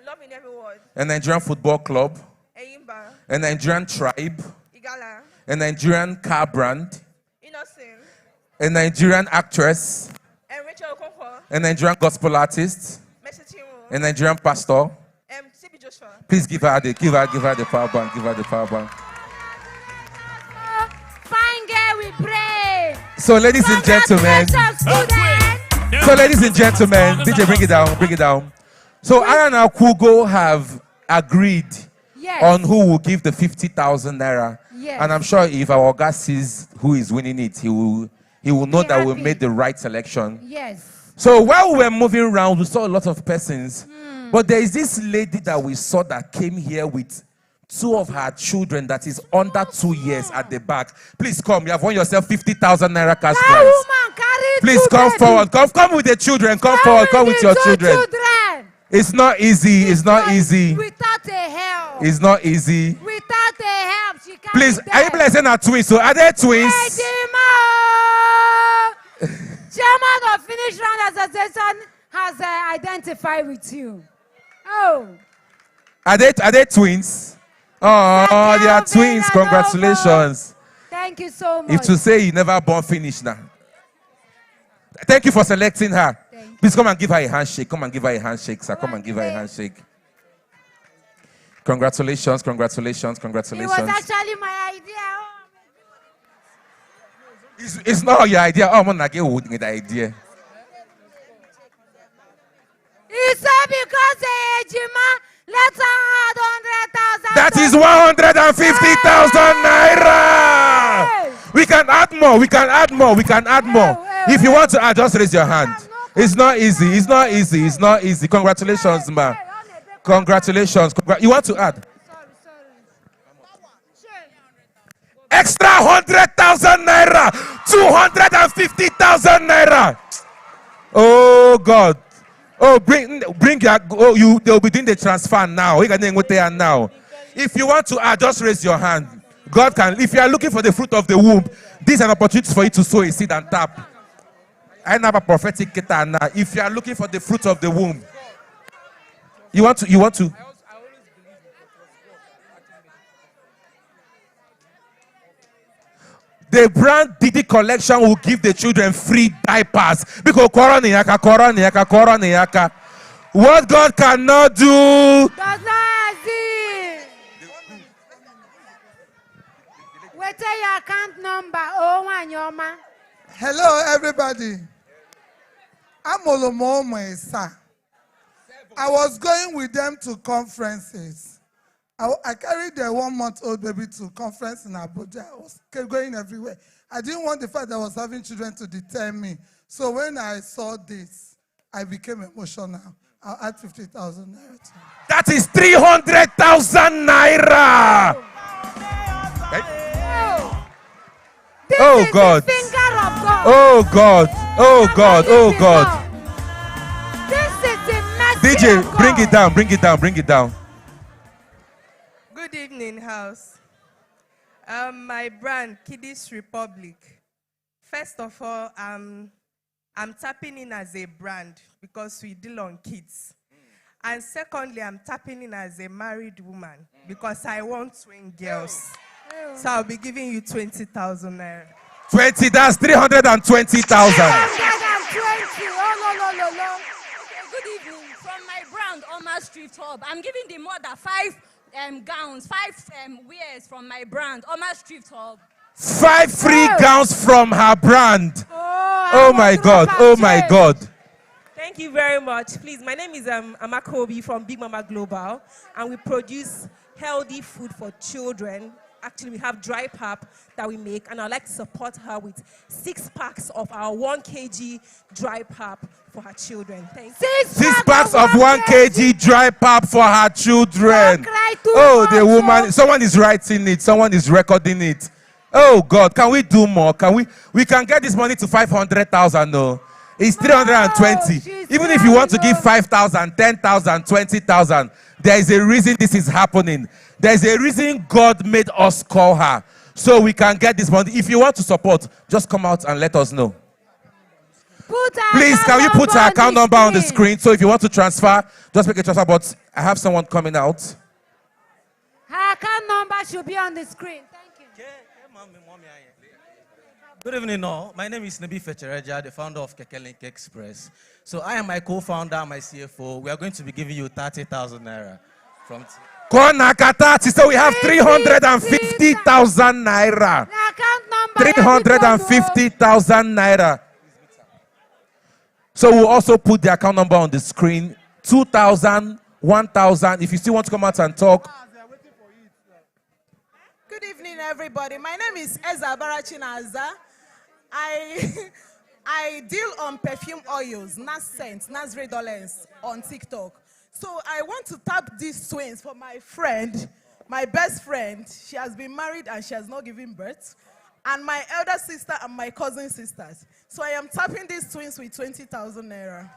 Love in every word. A Nigerian football club. Eyimba. A Nigerian tribe. Igala. A Nigerian car brand. Innocent. A Nigerian actress. Rachel Okonkwo. A Nigerian gospel artist. Mercy Chinwo. A Nigerian pastor. CB Joshua. Please give her the power bank. Fine girl, we pray. So ladies and gentlemen, DJ, bring it down. So I and Akugo have agreed on who will give the 50,000 naira. Yes. And I'm sure if our guy sees who is winning it, he will know that we made the right selection. Yes. So while we were moving around, we saw a lot of persons. But there is this lady that we saw that came here with 2 of her children that is under 2 years at the back. Please come. You have won yourself 50,000 naira cash prize. Please come forward. Come with the children. Come forward. Come with your children. It's not easy. It's not easy. Without a help. It's not easy. Without a help, she can't. Please, are you blessing her twins? So are they twins? Chairman of Finish Round Association has identified with you. Oh. Are they twins? Oh, they are twins. Congratulations. Thank you so much. If to say you never born finish now. Thank you for selecting her. Please come and give her a handshake. Come and give her a handshake, sir. Come and give her a handshake. Congratulations, congratulations, congratulations. It was actually my idea. It's not your idea. Oh, I'm not getting the idea. He said because Ejima, let's add 100,000. That is 150,000 naira. We can add more. We can add more. We can add more. If you want to add, just raise your hand. It's not easy. It's not easy. It's not easy. Congratulations, ma. Congratulations. You want to add? Extra 100,000 naira. 250,000 naira. Oh God. Oh, bring your. They'll be doing the transfer now. You can name what they are now. If you want to add, just raise your hand. God can. If you are looking for the fruit of the womb, this is an opportunity for you to sow a seed and tap. I have a prophetic ketana. If you are looking for the fruit of the womb, you want to. The brand Didi collection will give the children free diapers. Because korona. What God cannot do. Does not exist. Wait till your account number. Oh, my Yoma. Hello, everybody. I'm Olomo Moesa. I was going with them to conferences. I carried a 1-month-old baby to conference in Abuja. I was going everywhere. I didn't want the fact that I was having children to deter me. So when I saw this, I became emotional. I'll add 50,000 naira. That is 300,000 naira. Oh God. Oh God. Oh God. Oh God. This is the message. DJ, bring it down. Bring it down. Bring it down. Good evening, house. My brand, Kiddies Republic. First of all, I'm tapping in as a brand because we deal on kids. And secondly, I'm tapping in as a married woman because I want twin girls. So I'll be giving you 20,000 naira. 20, that's 320,000. 320. Oh, no. Okay, good evening. From my brand, Oma Street Hub, I'm giving the mother 5 gowns, 5 wears from my brand, Oma Street Hub. 5 free gowns from her brand. Oh my God. Oh my God. Thank you very much. Please, my name is Amakobi from Big Mama Global, and we produce healthy food for children. Actually, we have dry pap that we make, and I'd like to support her with 6 packs of our 1 kg dry pap for her children. Thank you. 6 packs of 1 kg dry pap for her children. Oh, the woman. Someone is writing it. Someone is recording it. Oh God, can we do more? We can get this money to 500,000. No, it's 320. Even if you want to give 5,000, 10,000, 20,000, there is a reason this is happening. There is a reason God made us call her, so we can get this money. If you want to support, just come out and let us know. Please, can you put her account number on the screen? So if you want to transfer, just make a transfer. But I have someone coming out. Her account number should be on the screen. Thank you. Good evening, all. My name is Nabi Fechereja, the founder of Kekelink Express. So I am my co-founder, my CFO. We are going to be giving you 30,000 naira from. So we have 350,000 naira. 350,000 naira. So we'll also put the account number on the screen. 2,000, 1,000. If you still want to come out and talk. Good evening, everybody. My name is Eza Barachinaza. I I deal on perfume oils, not scents, not $0 on TikTok. So I want to tap these twins for my friend, my best friend. She has been married and she has not given birth. And my elder sister and my cousin sisters. So I am tapping these twins with 20,000 naira.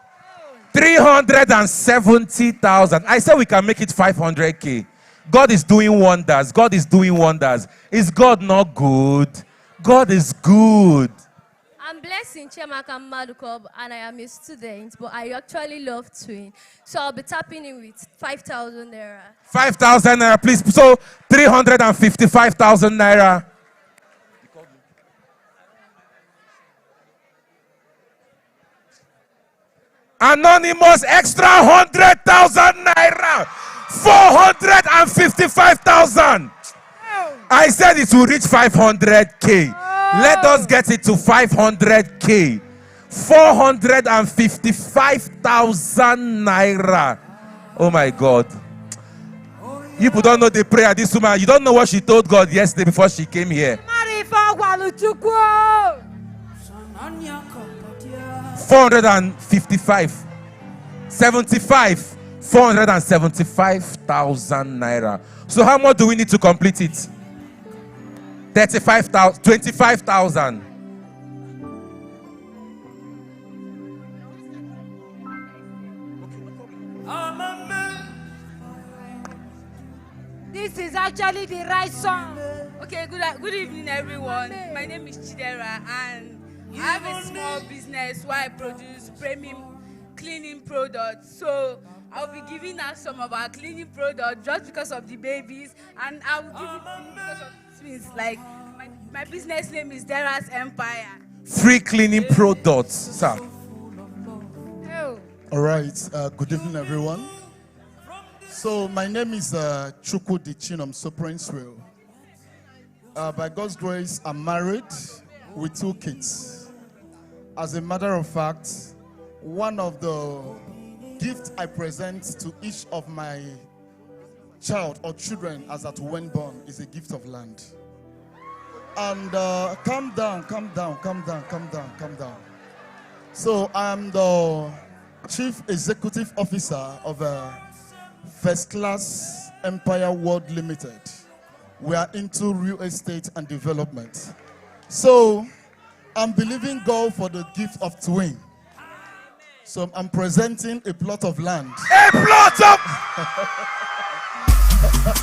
370,000. I said we can make it 500K. God is doing wonders. God is doing wonders. Is God not good? God is good. I'm blessed in Chiamaka Madukob and I am a student, but I actually love twin. So I'll be tapping in with 5,000 naira. 5,000 naira, please. So 355,000 naira. Anonymous extra 100,000 naira. 455,000. I said it will reach 500K. Let us get it to 500K. 455,000 naira. Oh my God. You people don't know the prayer. This woman, you don't know what she told God yesterday before she came here. 455. 75. 475,000 naira. So how much do we need to complete it? 35,000, 25,000. This is actually the right song. Okay, good evening, everyone. My name is Chidera, and I have a small business where I produce premium cleaning products. So I'll be giving out some of our cleaning products just because of the babies, and I will give it because of twins. Like my business name is Dera's Empire. Free cleaning products, sir. All right. Good evening, everyone. So my name is Chukwu Dichinom Soprinswell. By God's grace, I'm married with 2 kids. As a matter of fact, one of the gifts I present to each of my child or children as at when born is a gift of land. And calm down. So I'm the Chief Executive Officer of First Class Empire World Limited. We are into real estate and development. So I'm believing God for the gift of twin. So I'm presenting a plot of land. A plot of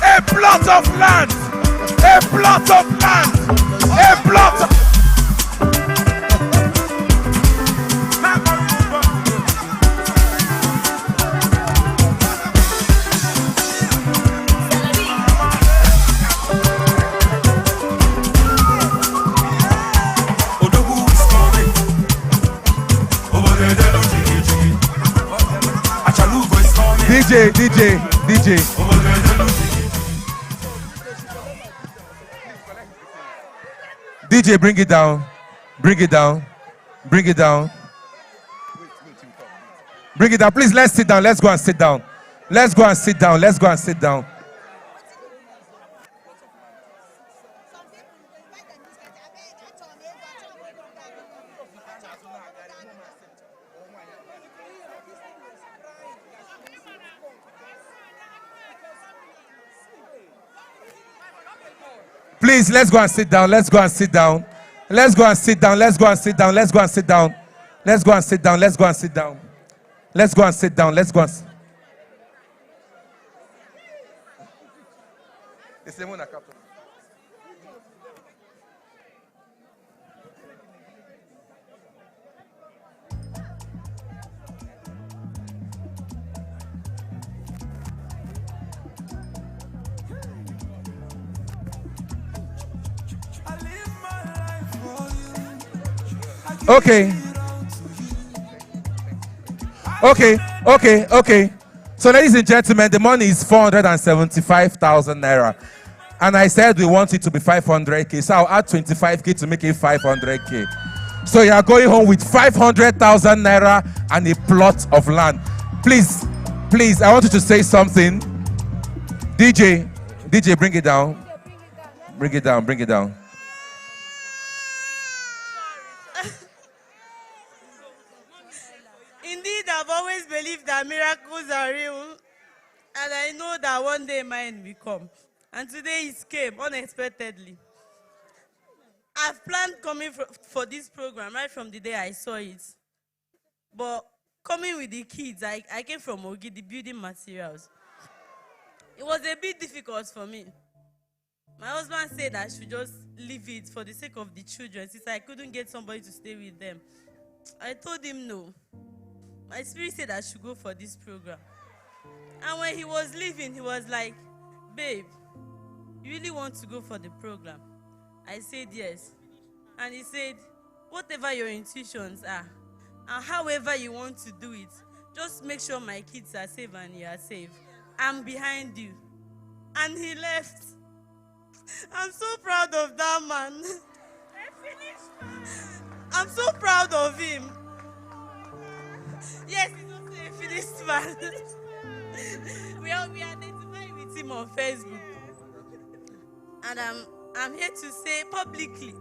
a plot of land. A plot of land. A plot of DJ. DJ, bring it down. Bring it down. Bring it down. Bring it down. Please, let's sit down. Let's go and sit down. Let's go and sit down. Let's go and sit down. Please, let's go and sit down. Let's go and sit down. Let's go and sit down. Let's go and sit down. Let's go and sit down. Let's go and sit down. Let's go and sit down. Let's go and sit down. Let's go and sit down. Okay. So, ladies and gentlemen, the money is 475,000 naira. And I said we want it to be 500K. So I'll add 25K to make it 500K. So you are going home with 500,000 naira and a plot of land. Please, I want you to say something. DJ, bring it down. Bring it down. I've always believed that miracles are real. And I know that one day mine will come. And today it came unexpectedly. I've planned coming for this program right from the day I saw it. But coming with the kids, I came from Ogi, the building materials. It was a bit difficult for me. My husband said I should just leave it for the sake of the children since I couldn't get somebody to stay with them. I told him no. My spirit said I should go for this program. And when he was leaving, he was like, babe, you really want to go for the program? I said yes. And he said, whatever your intuitions are, and however you want to do it, just make sure my kids are safe and you are safe. I'm behind you. And he left. I'm so proud of that man. I'm so proud of him. Yes, he's also a finished man. we identify with him on Facebook. And I'm here to say publicly,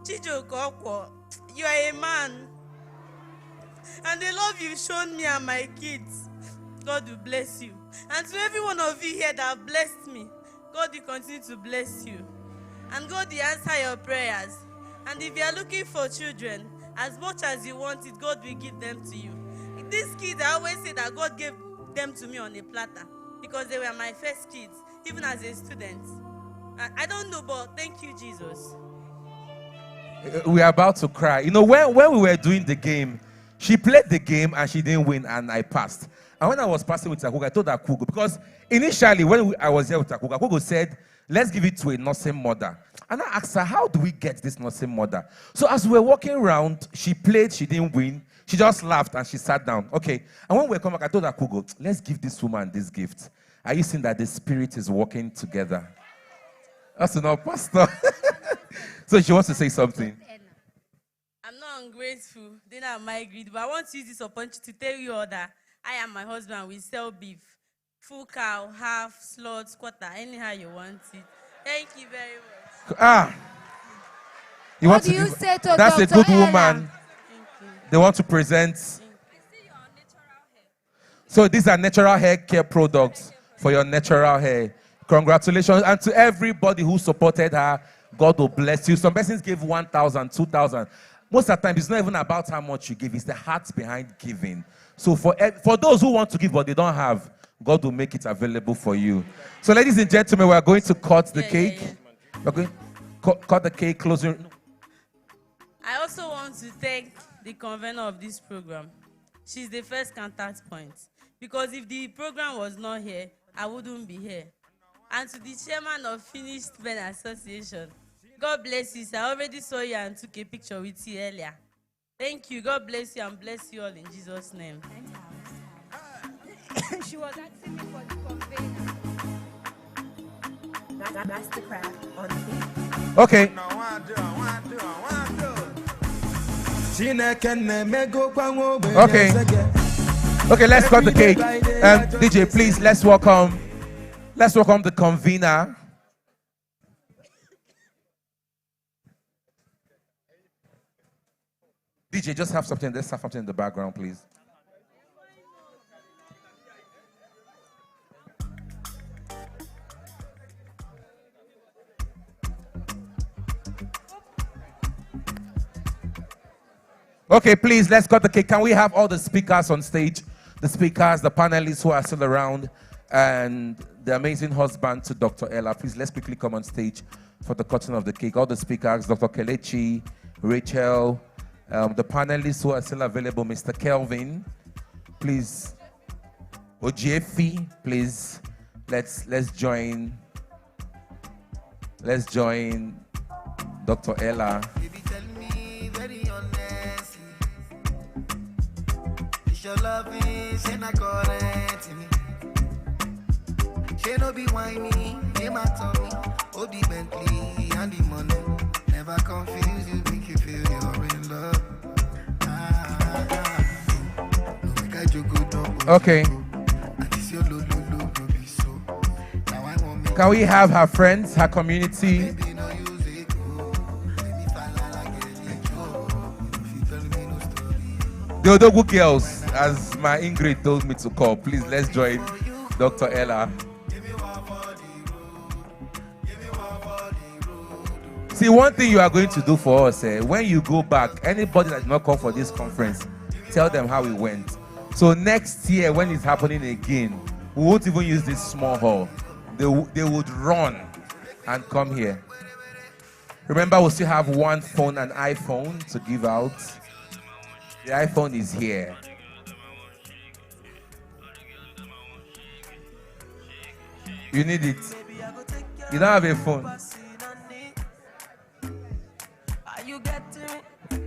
Chijo Kokwo, you are a man. And the love you've shown me and my kids, God will bless you. And to every one of you here that have blessed me, God will continue to bless you. And God will answer your prayers. And if you are looking for children, as much as you want it, God will give them to you. These kids, I always say that God gave them to me on a platter because they were my first kids, even as a student. I don't know, but thank you, Jesus. We are about to cry. You know, when we were doing the game, she played the game and she didn't win, and I passed. And when I was passing with Akugo, I told Akugo, because initially when I was here with Akugo, Akugo said, let's give it to a nursing mother. And I asked her, how do we get this nursing mother? So as we were walking around, she played, she didn't win. She just laughed and she sat down. Okay. And when we come back, I told Akugo, let's give this woman this gift. Are you seeing that the spirit is working together? That's enough, Pastor. So she wants to say something. I'm not ungrateful. They are my greed, but I want to use this opportunity to tell you all that I and my husband, we sell beef. Full cow, half, slots, quarter, anyhow you want it. Thank you very much. You want to you say to that's Dr. a good Ella? woman. They want to present. So these are natural hair care products for your natural hair. Congratulations. And to everybody who supported her, God will bless you. Some persons gave 1,000, 2,000. Most of the time, it's not even about how much you give. It's the heart behind giving. So for those who want to give but they don't have, God will make it available for you. So ladies and gentlemen, we are going to cut the cake. We're going to cut the cake, closing. I also want to thank the convener of this program. She's the first contact point. Because if the program was not here, I wouldn't be here. And to the chairman of Finished Men Association, God bless you. I already saw you and took a picture with you earlier. Thank you. God bless you and bless you all in Jesus' name. She was asking me for the convener. That's the crab on the Okay. Okay, let's cut the cake. DJ, please, let's welcome the convener. DJ, just have something. Let's have something in the background, please. Okay, please, let's cut the cake. Can we have all the speakers on stage? The speakers, the panelists who are still around, and the amazing husband to Dr. Ella. Please, let's quickly come on stage for the cutting of the cake. All the speakers, Dr. Kelechi, Rachel, the panelists who are still available, Mr. Kelvin, please. Ojiefi, please. Let's join Dr. Ella. Your love is in a current to me. She no be whiny, they matter me. Oh, the Bentley and the money never confuse you, make you feel you're in love. No make I joke, don't. Okay. Can we have her friends, her community? The Odogu girls. as my Ingrid told me to call. Please, let's join Dr. Ella. See, one thing you are going to do for us, when you go back, anybody that did not come for this conference, tell them how it went. So next year, when it's happening again, we won't even use this small hall. They would run and come here. Remember, we still have one phone, an iPhone, to give out. The iPhone is here. You need it. You don't have a phone.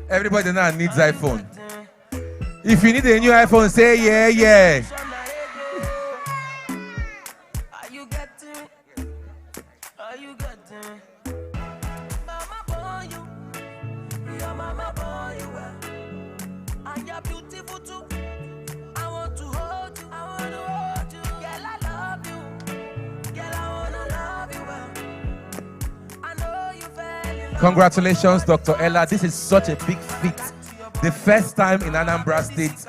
Everybody now needs iPhone. If you need a new iPhone, say yeah, yeah. Congratulations, Dr. Ella. This is such a big feat. The first time in Anambra State,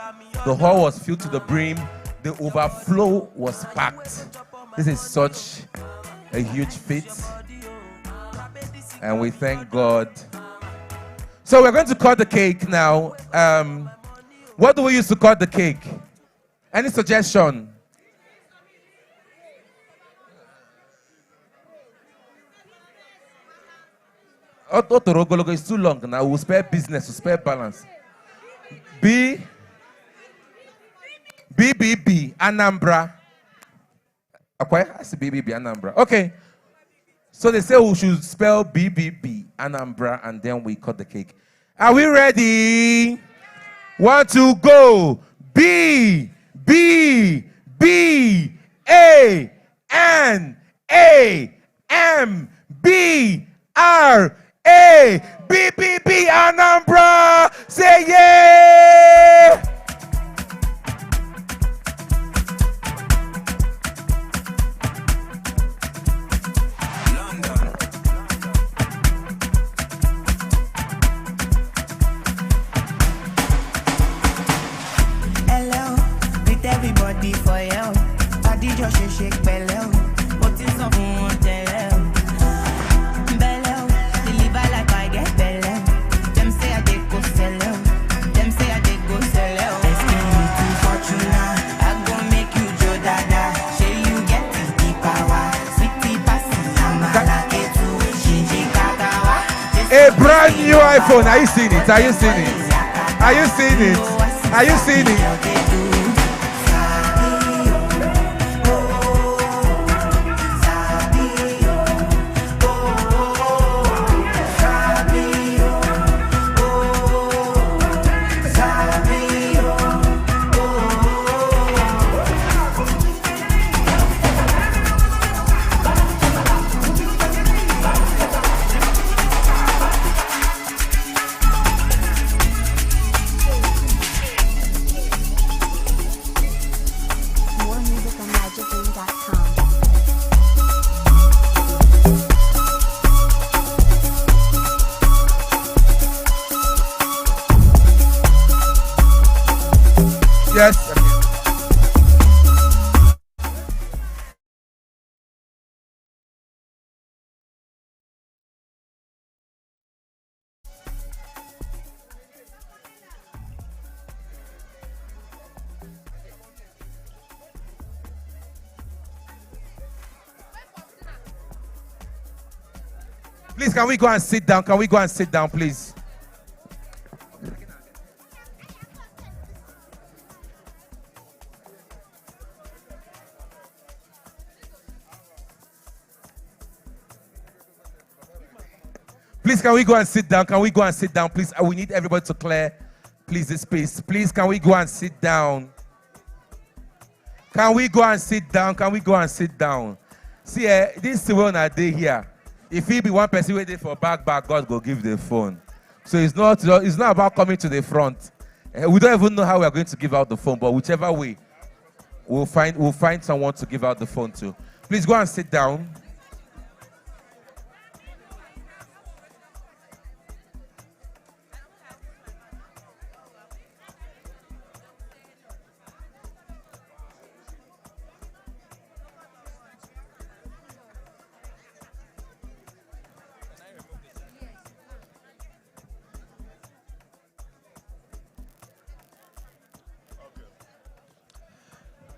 the hall was filled to the brim. The overflow was packed. This is such a huge feat. And we thank God. So we're going to cut the cake now. What do we use to cut the cake? Any suggestion? Otorogologo is too long now. We'll spare business, we'll spare balance. B, Anambra. Okay, I see BBB, Anambra. Okay. So they say we should spell BBB, Anambra, and then we cut the cake. Are we ready? 1, 2, go. B, A, N, A, M, B, R, A, BBB, Anambra. Say yeah. Hello, with everybody for you. Body just shake belly. What is up on belly? Deliver like I get belly. Them say I did go sell out. Them say I did go sell out. Asking me to Fortuna, I go make you Joe Dada. Say you get the power. Sweetie passy, I'm a ketu. Shinji kakawa. A brand new iPhone. Are you seeing it? Are you seeing it? Are you seeing it? Are you seeing it? More music on magicroom.com. Yes. Please, can we go and sit down? Can we go and sit down, please? Please, can we go and sit down? Can we go and sit down, please? We need everybody to clear, please, this space. Please, can we go and sit down? Can we go and sit down? Can we go and sit down? See, this is one a day here. If he be one person waiting for back, God go give the phone. So it's not about coming to the front. We don't even know how we are going to give out the phone, but whichever way, we'll find someone to give out the phone to. Please go and sit down.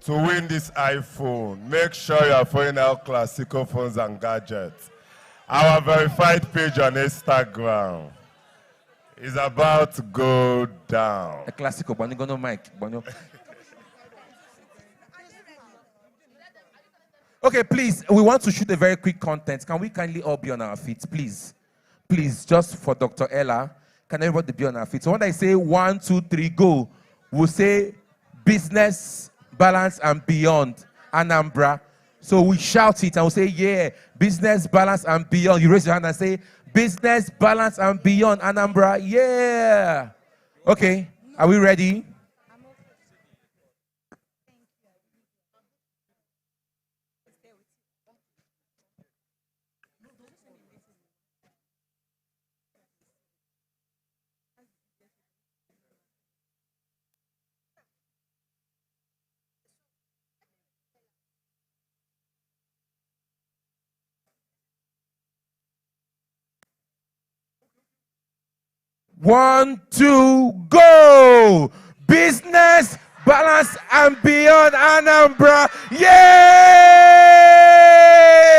to win this iPhone, make sure you are following out Classical Phones and Gadgets. Our verified page on Instagram is about to go down. A Classical, but you got no mic. Okay, please, we want to shoot a very quick content. Can we kindly all be on our feet, please? Please, just for Dr. Ella, can everybody be on our feet? So when I say 1, 2, 3, go, we'll say business, balance, and beyond, Anambra. So we shout it and we'll say, yeah, business, balance, and beyond. You raise your hand and say, business, balance, and beyond, Anambra, yeah. Okay, are we ready? One, two, go! Business, balance, and beyond, Anambra.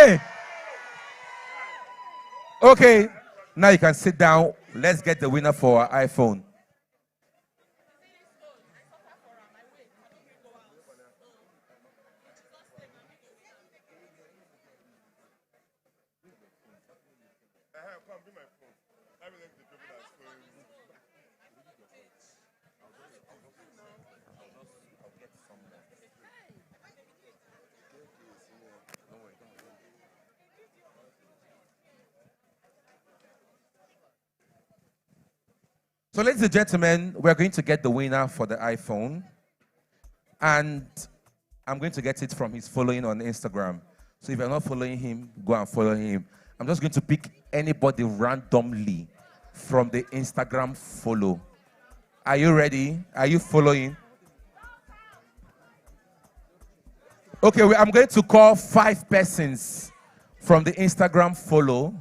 Yay! Okay, now you can sit down. Let's get the winner for our iPhone. So ladies and gentlemen, we're going to get the winner for the iPhone. And I'm going to get it from his following on Instagram. So if you're not following him, go and follow him. I'm just going to pick anybody randomly from the Instagram follow. Are you ready? Are you following? Okay, I'm going to call 5 persons from the Instagram follow.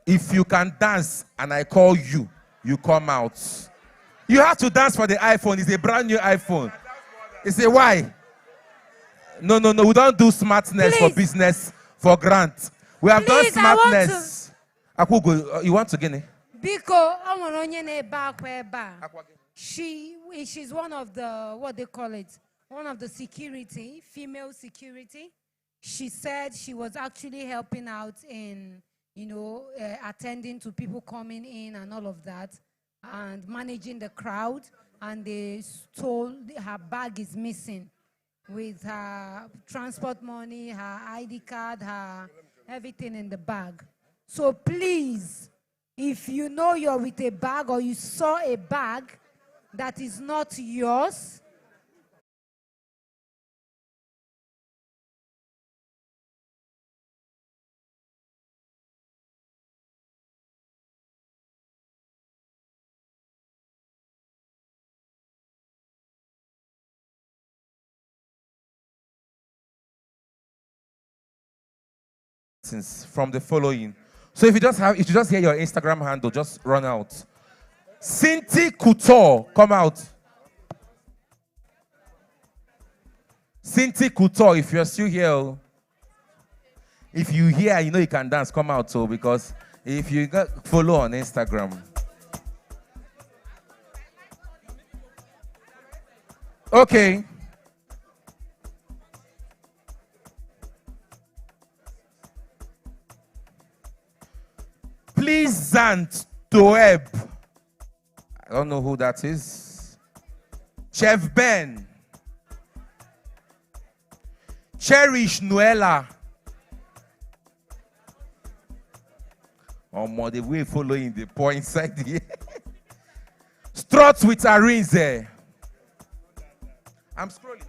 If you can dance and I call you, you come out. You have to dance for the iPhone. It's a brand new iPhone. It's a why? No. We don't do smartness for business, for grant. We have done smartness. Akugo, you want to get it? Because she's one of the, what they call it, one of the security, female security. She said she was actually helping out in, attending to people coming in and all of that, and managing the crowd. And they told her bag is missing with her transport money, her ID card, her everything in the bag. So please, if you know you're with a bag or you saw a bag that is not yours, from the following. So if you just hear your Instagram handle, just run out. Cinti Couture, come out. Cinti Couture, if you're still here, if you hear, you know you can dance, come out. So because if you got follow on Instagram. Okay. Pleasant Toeb. I don't know who that is. Chef Ben. Cherish Noella. Oh, the way following the point inside here. Struts with Arinze. I'm scrolling.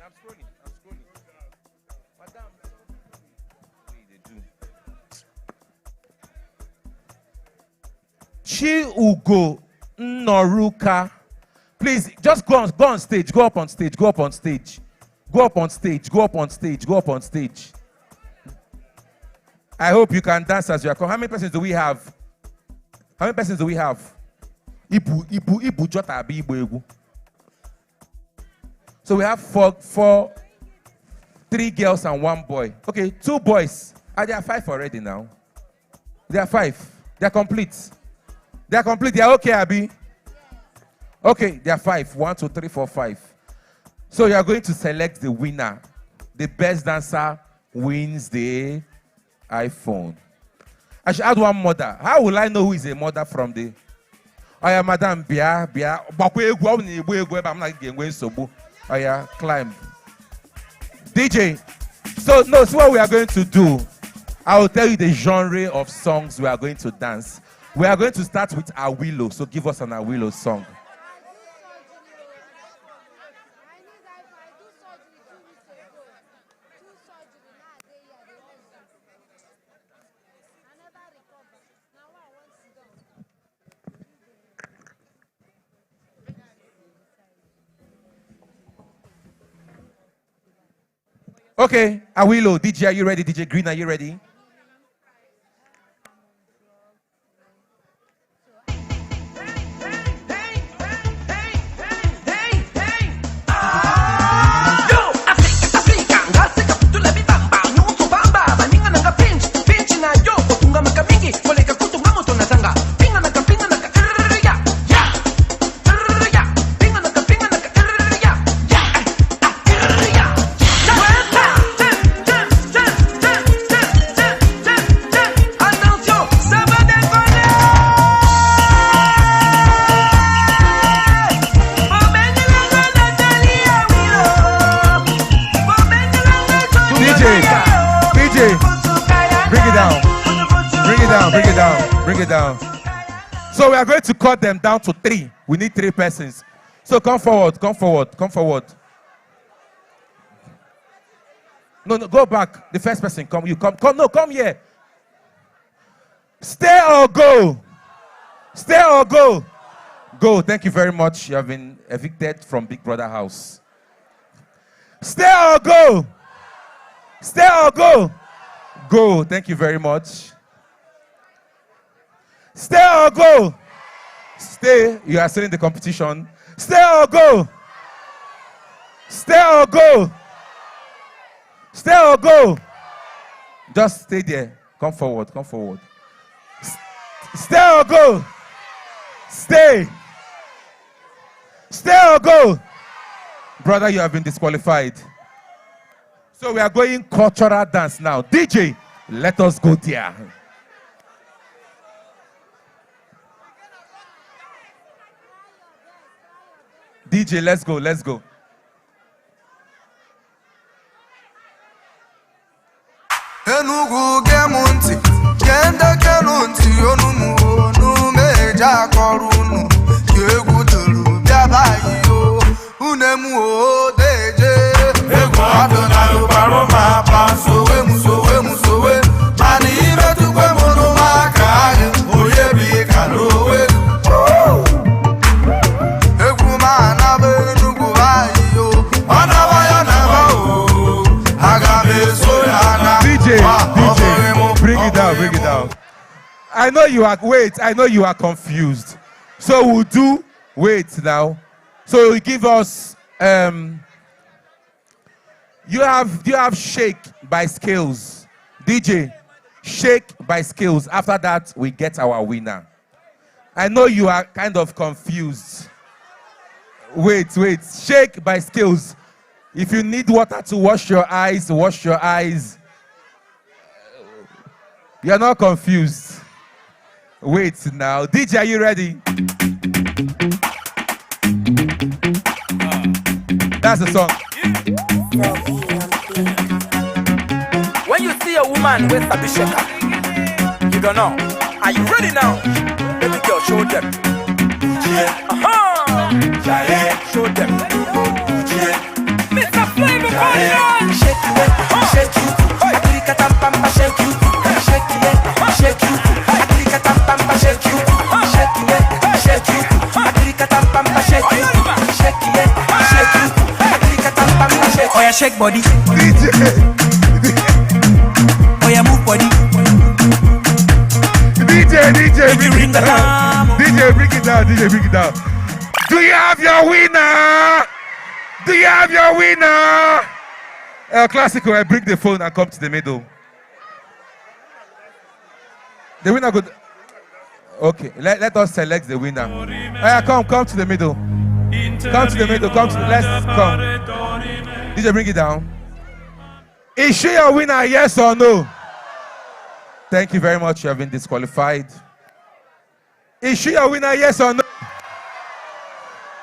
Madam. Chi Ugo Noruka. Please, just go on stage. Go up on stage. I hope you can dance as you are coming. How many persons do we have? Ibu Jota Ibu. So we have four 3 girls and 1 boy. Okay, 2 boys. There are 5 already now. There are 5. They are complete. They are complete. They are okay, Abby. Okay, there are 5. 1, 2, 3, 4, 5. So you are going to select the winner. The best dancer wins the iPhone. I should add one mother. How will I know who is a mother from the... Oh yeah, madam, bia. I'm not going so. Oh yeah, climb. DJ. So what we are going to do. I will tell you the genre of songs we are going to dance. We are going to start with Awilo. So give us an Awilo song. Okay, Awilo, DJ, are you ready? DJ Green, are you ready? Bring it down. So we are going to cut them down to 3. We need 3 persons. So come forward. No, go back. The first person, come here. Stay or go. Go. Thank you very much. You have been evicted from Big Brother house. Stay or go. Go. Thank you very much. Stay or go. Stay. You are still in the competition. Stay or go. Just stay there. Come forward. Stay or go. Stay or go. Brother, you have been disqualified. So we are going cultural dance now. DJ, let us go there. DJ, let's go. Enugu gemunti, kenda kelunti onu meja korunu, yegu tulu biabayi yo, unemu o deje. Ego adona yo paro ma pa sowe, mani ibetu kwe mono makaye, oye bi kalowe. DJ, bring it down. I know you are confused. So we'll do, now. So you give us, you have shake by scales. DJ, shake by scales. After that, we get our winner. I know you are kind of confused. Wait, shake by scales. If you need water to wash your eyes, wash your eyes. You're not confused. Wait now. DJ, are you ready? That's the song. When you see a woman with a shaker, you don't know. Are you ready now? Baby girl, show them. Show them. Mr. Flavor, shake it, shake you. Shake you. Shake you, shake you, oh yeah, shake body. Oh yeah, move body. DJ, bring it down. DJ, bring it down. Do you have your winner? El Clasico, I bring the phone and come to the middle. The winner could. Okay, let us select the winner. Come to the middle. Come to the middle. Let's come. DJ, bring it down. Is she a winner? Yes or no? Thank you very much. You have been disqualified. Is she a winner? Yes or no?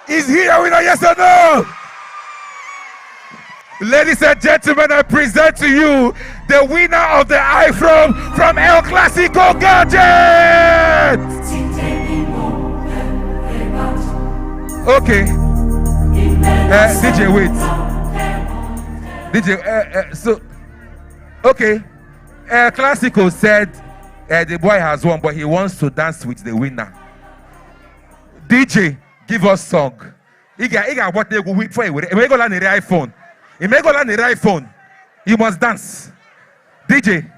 Is he a winner? Yes or no? Ladies and gentlemen, I present to you the winner of the iPhone from El Clasico Gadget. Okay. DJ, wait. DJ, okay. El Clasico said the boy has won, but he wants to dance with the winner. DJ, give us song. He got what they go wait for. He may go on the iPhone. He may go on the iPhone. You must dance. DJ.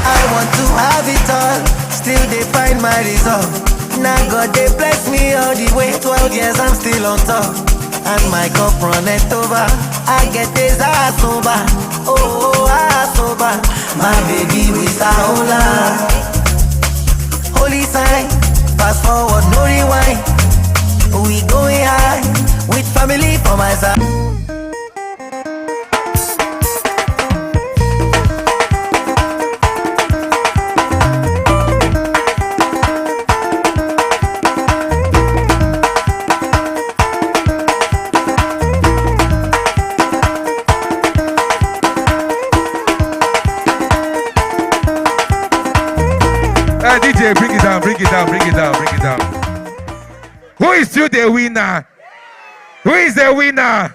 I want to have it all, still they find my resolve. Now God they bless me all the way, 12 years I'm still on top. And my cup run it over, I get this ass over. Oh, ass over. My baby with a hola. Holy sign, fast forward, no rewind. We going high, with family for my side. DJ, bring it down, bring it down, bring it down, bring it down. Who is still the winner? Who is the winner?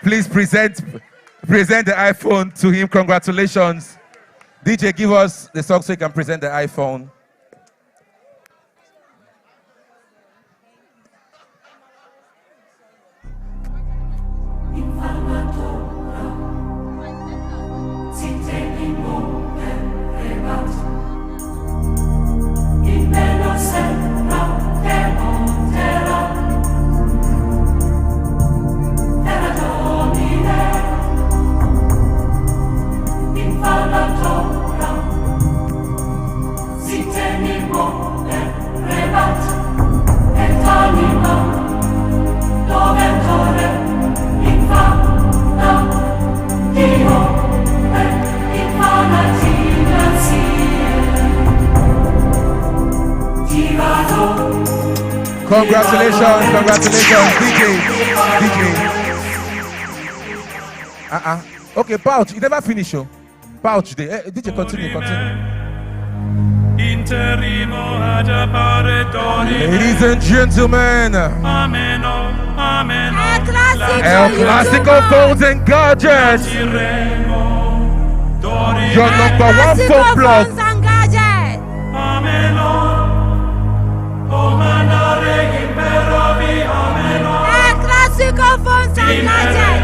Please present the iPhone to him. Congratulations. DJ, give us the song so you can present the iPhone. Congratulations, DJ. Okay, Pouch, you never finish, oh. Pouch, DJ, continue. Ladies and gentlemen, El Clasico phones and gadgets. Your number one phone blog. Classical phones and gadgets.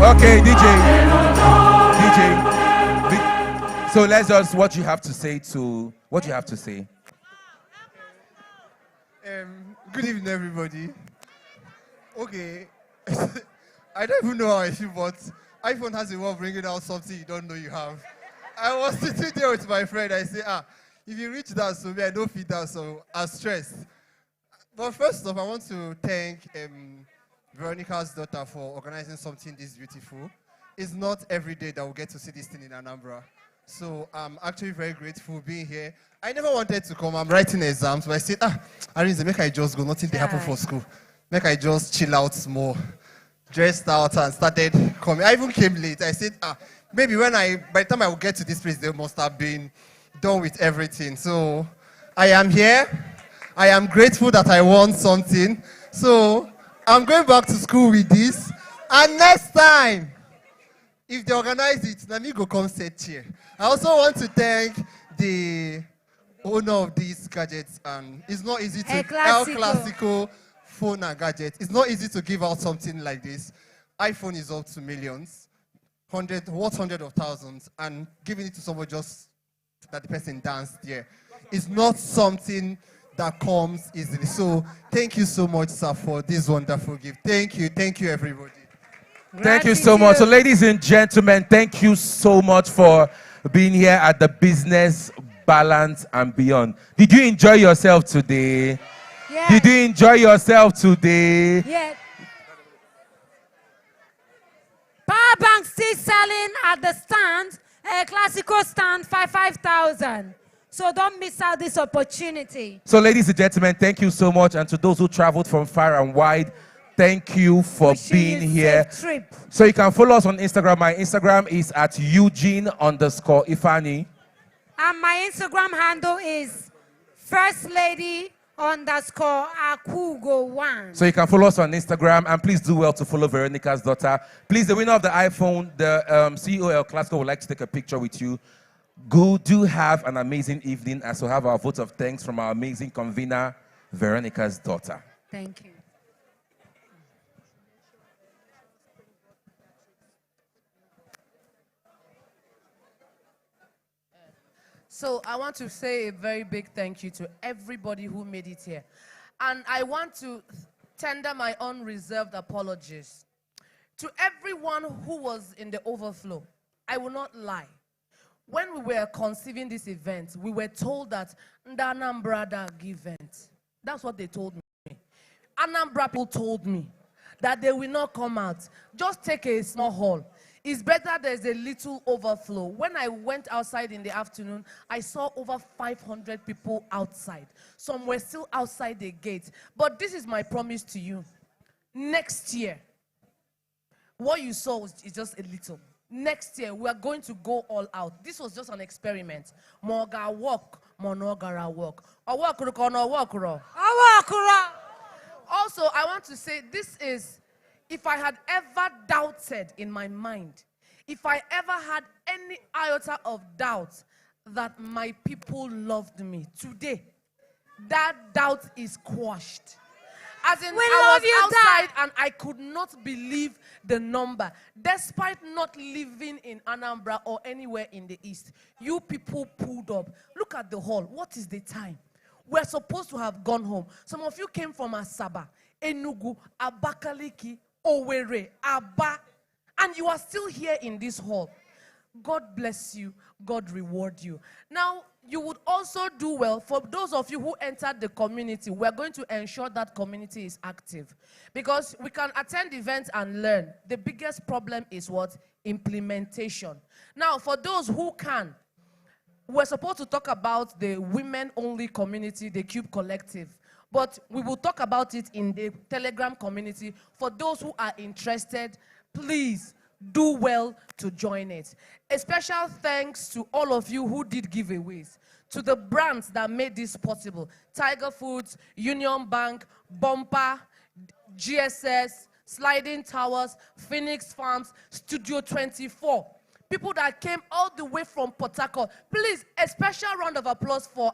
Okay, DJ. So let's just what you have to say. Good evening, everybody. Okay, I don't even know how I feel, but iPhone has a way of bringing out something you don't know you have. I was sitting there with my friend. I say, if you reach that, so me, I don't feel that, so I'm stressed. But first off, I want to thank Veronica's daughter for organizing something this beautiful. It's not every day that we get to see this thing in Anambra. So I'm actually very grateful being here. I never wanted to come. I'm writing exams, but I said, Arinze, make I just go. Nothing to happen for school. Make I just chill out more. dressed out and started coming. I even came late. I said, maybe by the time I will get to this place, they must have been done with everything. So I am here. I am grateful that I won something. So I'm going back to school with this. And next time, if they organize it, let me go come sit here. I also want to thank the owner of these gadgets. And it's not easy to El Clasico phone and gadget. It's not easy to give out something like this. iPhone is up to millions, hundreds of thousands, and giving it to someone just that the person danced there is not something that comes easily. So thank you so much, sir, for this wonderful gift. Thank you, everybody. Thank you so much. So, ladies and gentlemen, thank you so much for being here at the Business Balance and Beyond. Did you enjoy yourself today? Yeah. Did you enjoy yourself today? Yeah. Power bank still selling at the stand, a classical stand, 5,000. So don't miss out this opportunity. So, ladies and gentlemen, thank you so much. And to those who traveled from far and wide, thank you for being here. Trip. So you can follow us on Instagram. My Instagram is at Eugene_Ifani. And my Instagram handle is FirstLady_Akugo1. So you can follow us on Instagram, and please do well to follow Veronica's daughter. Please, the winner of the iPhone, the CEO El Clasico would like to take a picture with you. Go, do have an amazing evening, as we have our vote of thanks from our amazing convener, Veronica's daughter. Thank you. So I want to say a very big thank you to everybody who made it here. And I want to tender my unreserved apologies to everyone who was in the overflow. I will not lie. When we were conceiving this event, we were told that Anambra event. That's what they told me. Anambra people told me that they will not come out. Just take a small hall. It's better there's a little overflow. When I went outside in the afternoon, I saw over 500 people outside. Some were still outside the gate. But this is my promise to you. Next year, what you saw is just a little. Next year, we are going to go all out. This was just an experiment. Moga walk, monogara walk. Also, I want to say this is, if I had ever doubted in my mind, if I ever had any iota of doubt that my people loved me, today, that doubt is quashed. As in, I was outside and I could not believe the number. Despite not living in Anambra or anywhere in the East, you people pulled up. Look at the hall. What is the time? We're supposed to have gone home. Some of you came from Asaba, Enugu, Abakaliki, Owerri, Aba, and you are still here in this hall. God bless you. God reward you. Now, you would also do well for those of you who entered the community. We're going to ensure that community is active, because we can attend events and learn. The biggest problem is what? Implementation. Now, for those who can, we're supposed to talk about the women-only community, the Cube Collective. But we will talk about it in the Telegram community. For those who are interested, please do well to join it. A special thanks to all of you who did giveaways, to the brands that made this possible. Tiger Foods, Union Bank, Bumper, GSS, Sliding Towers, Phoenix Farms, Studio 24. People that came all the way from Port Harcourt. Please, a special round of applause for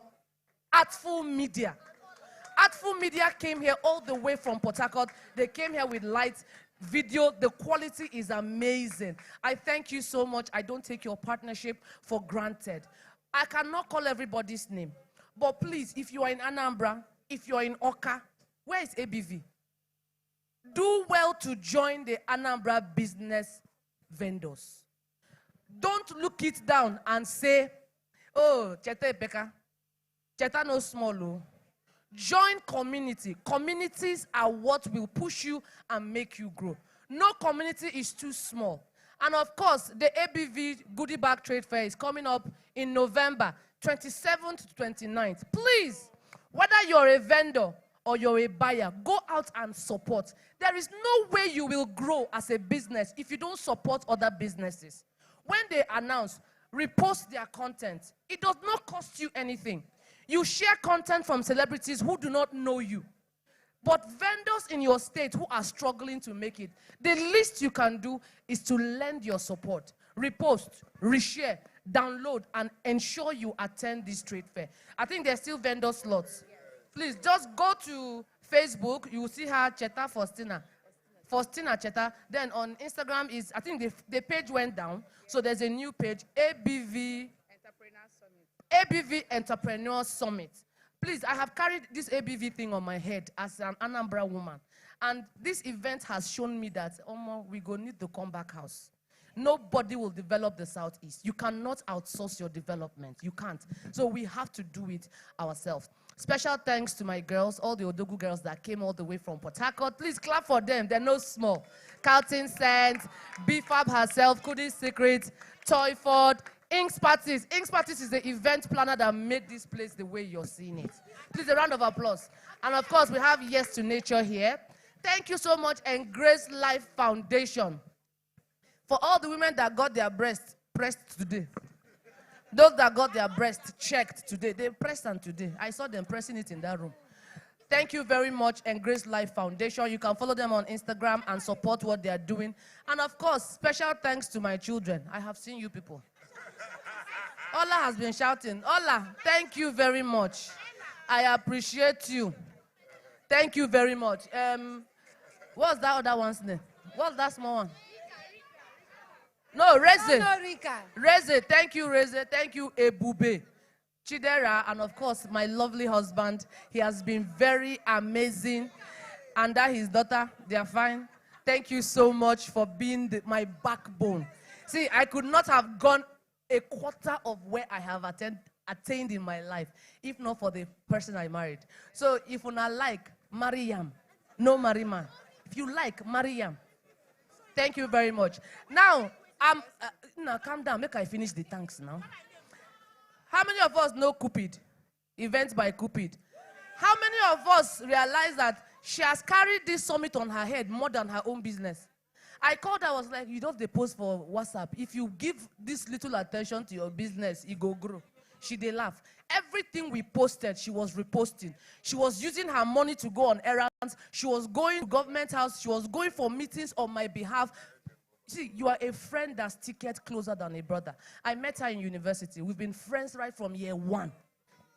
Artful Media. Artful Media came here all the way from Port Harcourt. They came here with lights, video. The quality is amazing. I thank you so much. I don't take your partnership for granted. I cannot call everybody's name. But please, if you are in Anambra, if you are in Oka, where is ABV? Do well to join the Anambra business vendors. Don't look it down and say, oh, Cheta Beka. Cheta no small. Oh. Join community. Communities are what will push you and make you grow. No community is too small. And of course, the ABV Goodie Bag Trade Fair is coming up in November 27th to 29th. Please, whether you're a vendor or you're a buyer, go out and support. There is no way you will grow as a business if you don't support other businesses. When they announce, repost their content. It does not cost you anything. You share content from celebrities who do not know you. But vendors in your state who are struggling to make it, the least you can do is to lend your support. Repost, reshare, download, and ensure you attend this trade fair. I think there's still vendor slots. Please, just go to Facebook. You will see her, Cheta Faustina. Faustina Cheta. Then on Instagram is, I think the page went down. So there's a new page, ABV Entrepreneur Summit. Please, I have carried this ABV thing on my head as an Anambra woman. And this event has shown me that, we go need to come back house. Nobody will develop the Southeast. You cannot outsource your development. You can't. So we have to do it ourselves. Special thanks to my girls, all the Odogu girls that came all the way from Port Harcourt. Please clap for them. They're no small. Carlton Sands, BFAB herself, Cody's Secret, Toyford, Inks Parties. Inks Parties is the event planner that made this place the way you're seeing it. Please, a round of applause. And of course, we have Yes to Nature here. Thank you so much, and Grace Life Foundation, for all the women that got their breasts pressed today. Those that got their breasts checked today, they pressed them today. I saw them pressing it in that room. Thank you very much, and Grace Life Foundation. You can follow them on Instagram and support what they are doing. And of course, special thanks to my children. I have seen you people. Ola has been shouting. Ola, thank you very much. I appreciate you. Thank you very much. What's that other one's name? What's that small one? No, Reze. No, Rika. Reze, thank you, Reze. Thank you, Ebube. Chidera, and of course, my lovely husband. He has been very amazing. And that his daughter, they are fine. Thank you so much for being my backbone. See, I could not have gone a quarter of where I have attained in my life, if not for the person I married. So if you not like, marry Yam. No marry man. If you like, marry Yam. Thank you very much. Now, calm down. Make I finish the thanks now. How many of us know Cupid? Events by Cupid. How many of us realize that she has carried this summit on her head more than her own business? I called her, I was like, you don't post for WhatsApp. If you give this little attention to your business, it go grow. She did laugh. Everything we posted, she was reposting. She was using her money to go on errands. She was going to government house. She was going for meetings on my behalf. See, you are a friend that's ticket closer than a brother. I met her in university. We've been friends right from year 1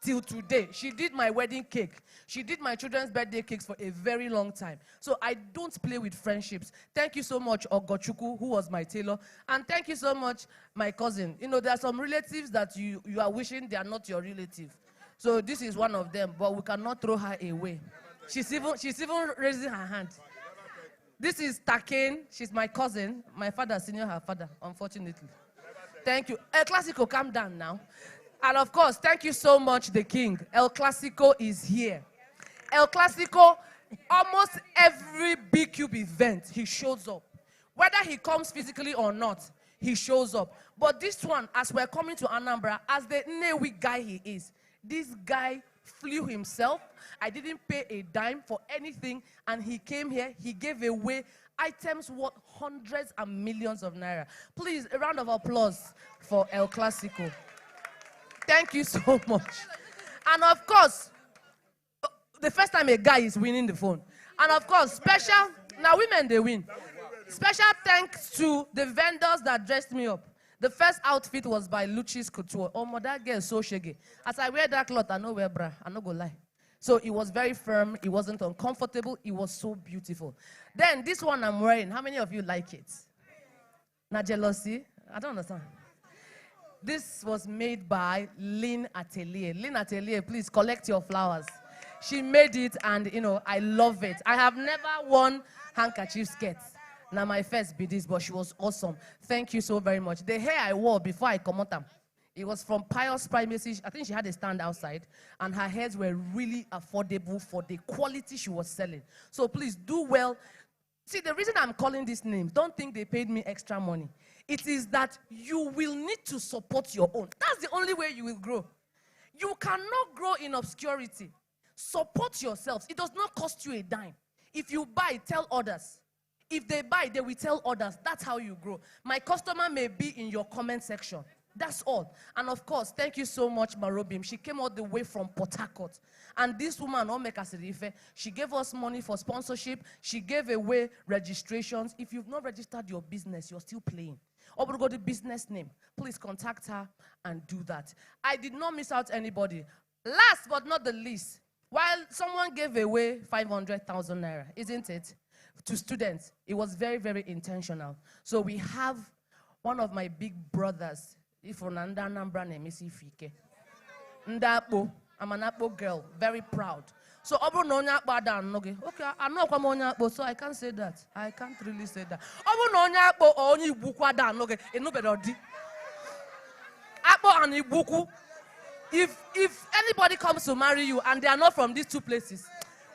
till today. She did my wedding cake. She did my children's birthday cakes for a very long time. So I don't play with friendships. Thank you so much, Ogochuku, who was my tailor. And thank you so much, my cousin. You know, there are some relatives that you are wishing they are not your relative. So this is one of them, but we cannot throw her away. She's even raising her hand. This is Takane. She's my cousin. My father senior her father, unfortunately. Thank you. El Clasico, calm down now. And of course, thank you so much, the king. El Clasico is here. El Clasico, almost every Big Cube event, he shows up. Whether he comes physically or not, he shows up. But this one, as we're coming to Anambra, as the Newi guy he is, this guy flew himself. I didn't pay a dime for anything, and he came here, he gave away items worth hundreds and millions of naira. Please, a round of applause for El Clasico. Thank you so much. And of course, the first time a guy is winning the phone. And of course, special, now women, they win. Special thanks to the vendors that dressed me up. The first outfit was by Luci's Couture. Oh, my, that girl is so shaggy. As I wear that cloth, I know wear bra. I'm not going to lie. So it was very firm. It wasn't uncomfortable. It was so beautiful. Then this one I'm wearing, how many of you like it? Not jealousy? I don't understand. This was made by Lynn Atelier. Lynn Atelier, please collect your flowers. She made it, and, you know, I love it. I have never worn handkerchief skirts. Now, my first be this, but she was awesome. Thank you so very much. The hair I wore before I come out, it was from Pious Primacy. I think she had a stand outside, and her hairs were really affordable for the quality she was selling. So please do well. See, the reason I'm calling these names, don't think they paid me extra money. It is that you will need to support your own. That's the only way you will grow. You cannot grow in obscurity. Support yourselves. It does not cost you a dime. If you buy, tell others. If they buy, they will tell others. That's how you grow. My customer may be in your comment section. That's all. And of course, thank you so much, Marobim. She came all the way from Port Harcourt. And this woman, Omeka Serife, she gave us money for sponsorship. She gave away registrations. If you've not registered your business, you're still playing. Or go the business name. Please contact her and do that. I did not miss out anybody. Last but not the least, while someone gave away 500,000 naira, isn't it, to students, it was very, very intentional. So we have one of my big brothers, Anambra name is Ifike. Ndapo, I'm an Akpo girl, very proud. So Obo no nya akpo ada anoge. Okay, I know kwa onya akpo, so I can't say that. I can't really say that. Obo no nya akpo or onyi ibuku ada anoge. Eno bedo di. Akpo and ibuku. If anybody comes to marry you and they are not from these two places,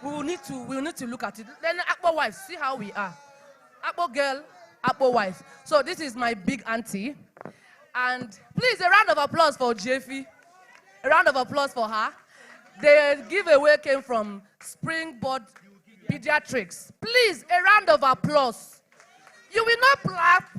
we will need to look at it. Then Akpo wife, see how we are. Akpo girl, Akpo wife. So this is my big auntie. And please, a round of applause for Jeffy. A round of applause for her. The giveaway came from Springboard Pediatrics. Please, a round of applause. You will not clap.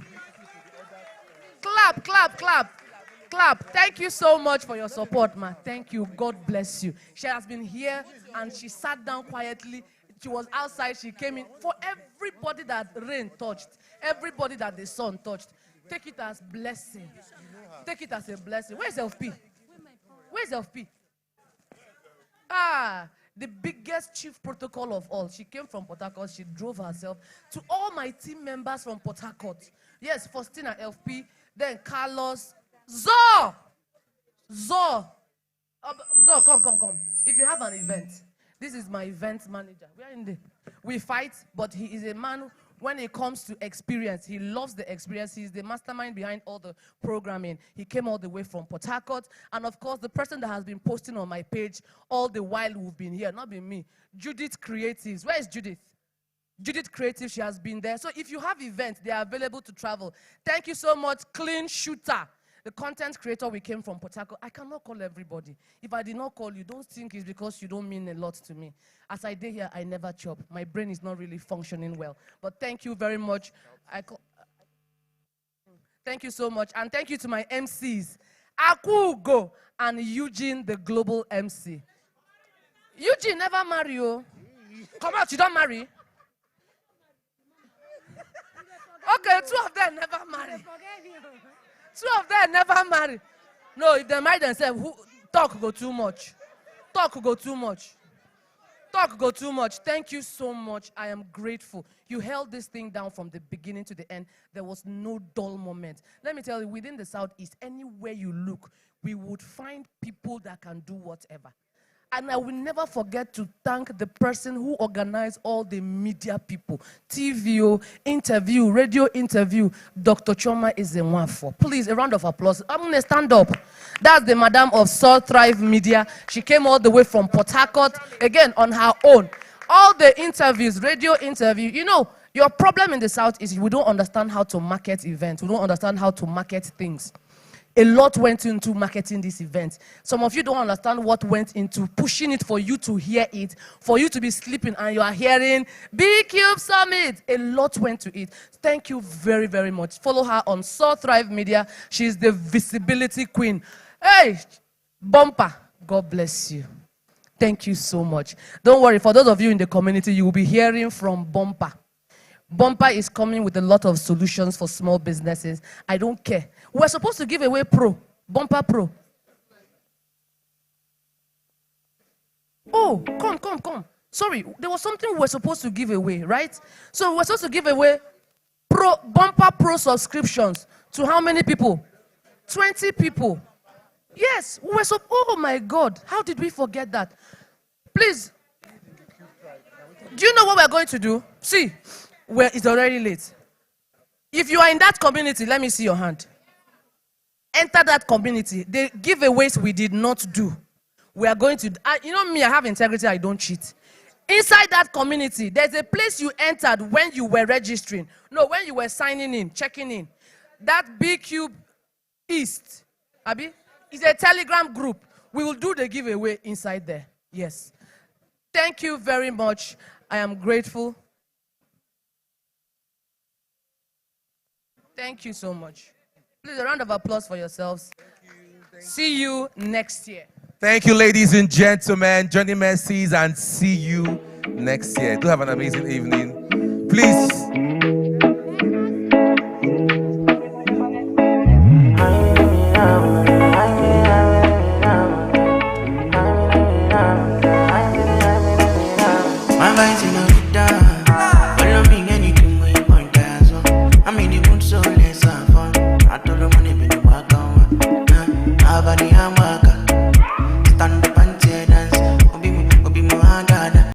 Clap, clap, clap, clap. Thank you so much for your support, ma. Thank you. God bless you. She has been here and she sat down quietly. She was outside. She came in. For everybody that rain touched, everybody that the sun touched, take it as blessing. Take it as a blessing. Where's LP? Where's LP? The biggest chief protocol of all. She came from Port Harcourt. She drove herself. To all my team members from Port Harcourt. Yes, Faustina, LP, then Carlos. Zor, come. If you have an event, this is my event manager. We fight, but he is a man. When it comes to experience, he loves the experience. He's the mastermind behind all the programming. He came all the way from Port Harcourt. And of course, the person that has been posting on my page all the while we've been here, not been me, Judith Creatives. Where is Judith? Judith Creative, she has been there. So if you have events, they are available to travel. Thank you so much, Clean Shooter. The content creator, we came from Port Harcourt. I cannot call everybody. If I did not call you, don't think it's because you don't mean a lot to me. As I did here, I never chop. My brain is not really functioning well. But thank you very much. Thank you so much. And thank you to my MCs, Akugo and Eugene, the global MC. Eugene never marry you. Come out, you don't marry. Okay, two of them never marry. Two of them never marry. No, if they marry themselves, talk go too much. Talk go too much. Talk go too much. Thank you so much. I am grateful. You held this thing down from the beginning to the end. There was no dull moment. Let me tell you, within the Southeast, anywhere you look, we would find people that can do whatever. And I will never forget to thank the person who organized all the media people. TV, interview, radio interview. Dr. Choma is the one for. Please, a round of applause. I'm going to stand up. That's the madam of Soul Thrive Media. She came all the way from Port Harcourt, again, on her own. All the interviews, radio interview. You know, your problem in the South is we don't understand how to market events. We don't understand how to market things. A lot went into marketing this event. Some of you don't understand what went into pushing it for you to hear it, for you to be sleeping and you are hearing B-Cube Summit. A lot went to it. Thank you very, very much. Follow her on Soul Thrive Media. She's the visibility queen. Hey, Bumper, God bless you. Thank you so much. Don't worry, for those of you in the community, you will be hearing from Bumper. Bumper is coming with a lot of solutions for small businesses. I don't care. We're supposed to give away Pro, Bumper Pro. Oh, come. Sorry, there was something we were supposed to give away, right? So we're supposed to give away Bumper Pro subscriptions to how many people? 20 people. Yes, we were oh my God, how did we forget that? Please, do you know what we're going to do? See. Well, it's already late. If you are in that community, let me see your hand. Enter that community. The giveaways we did not do. We are going to, you know me, I have integrity, I don't cheat. Inside that community, there's a place you entered when you were registering. No, when you were signing in, checking in. That B-Cube East, Abi, is a Telegram group. We will do the giveaway inside there. Yes. Thank you very much. I am grateful. Thank you so much. Please, a round of applause for yourselves. See you next year. Thank you, ladies and gentlemen. Johnny Mercies, and see you next year. Do have an amazing evening. Please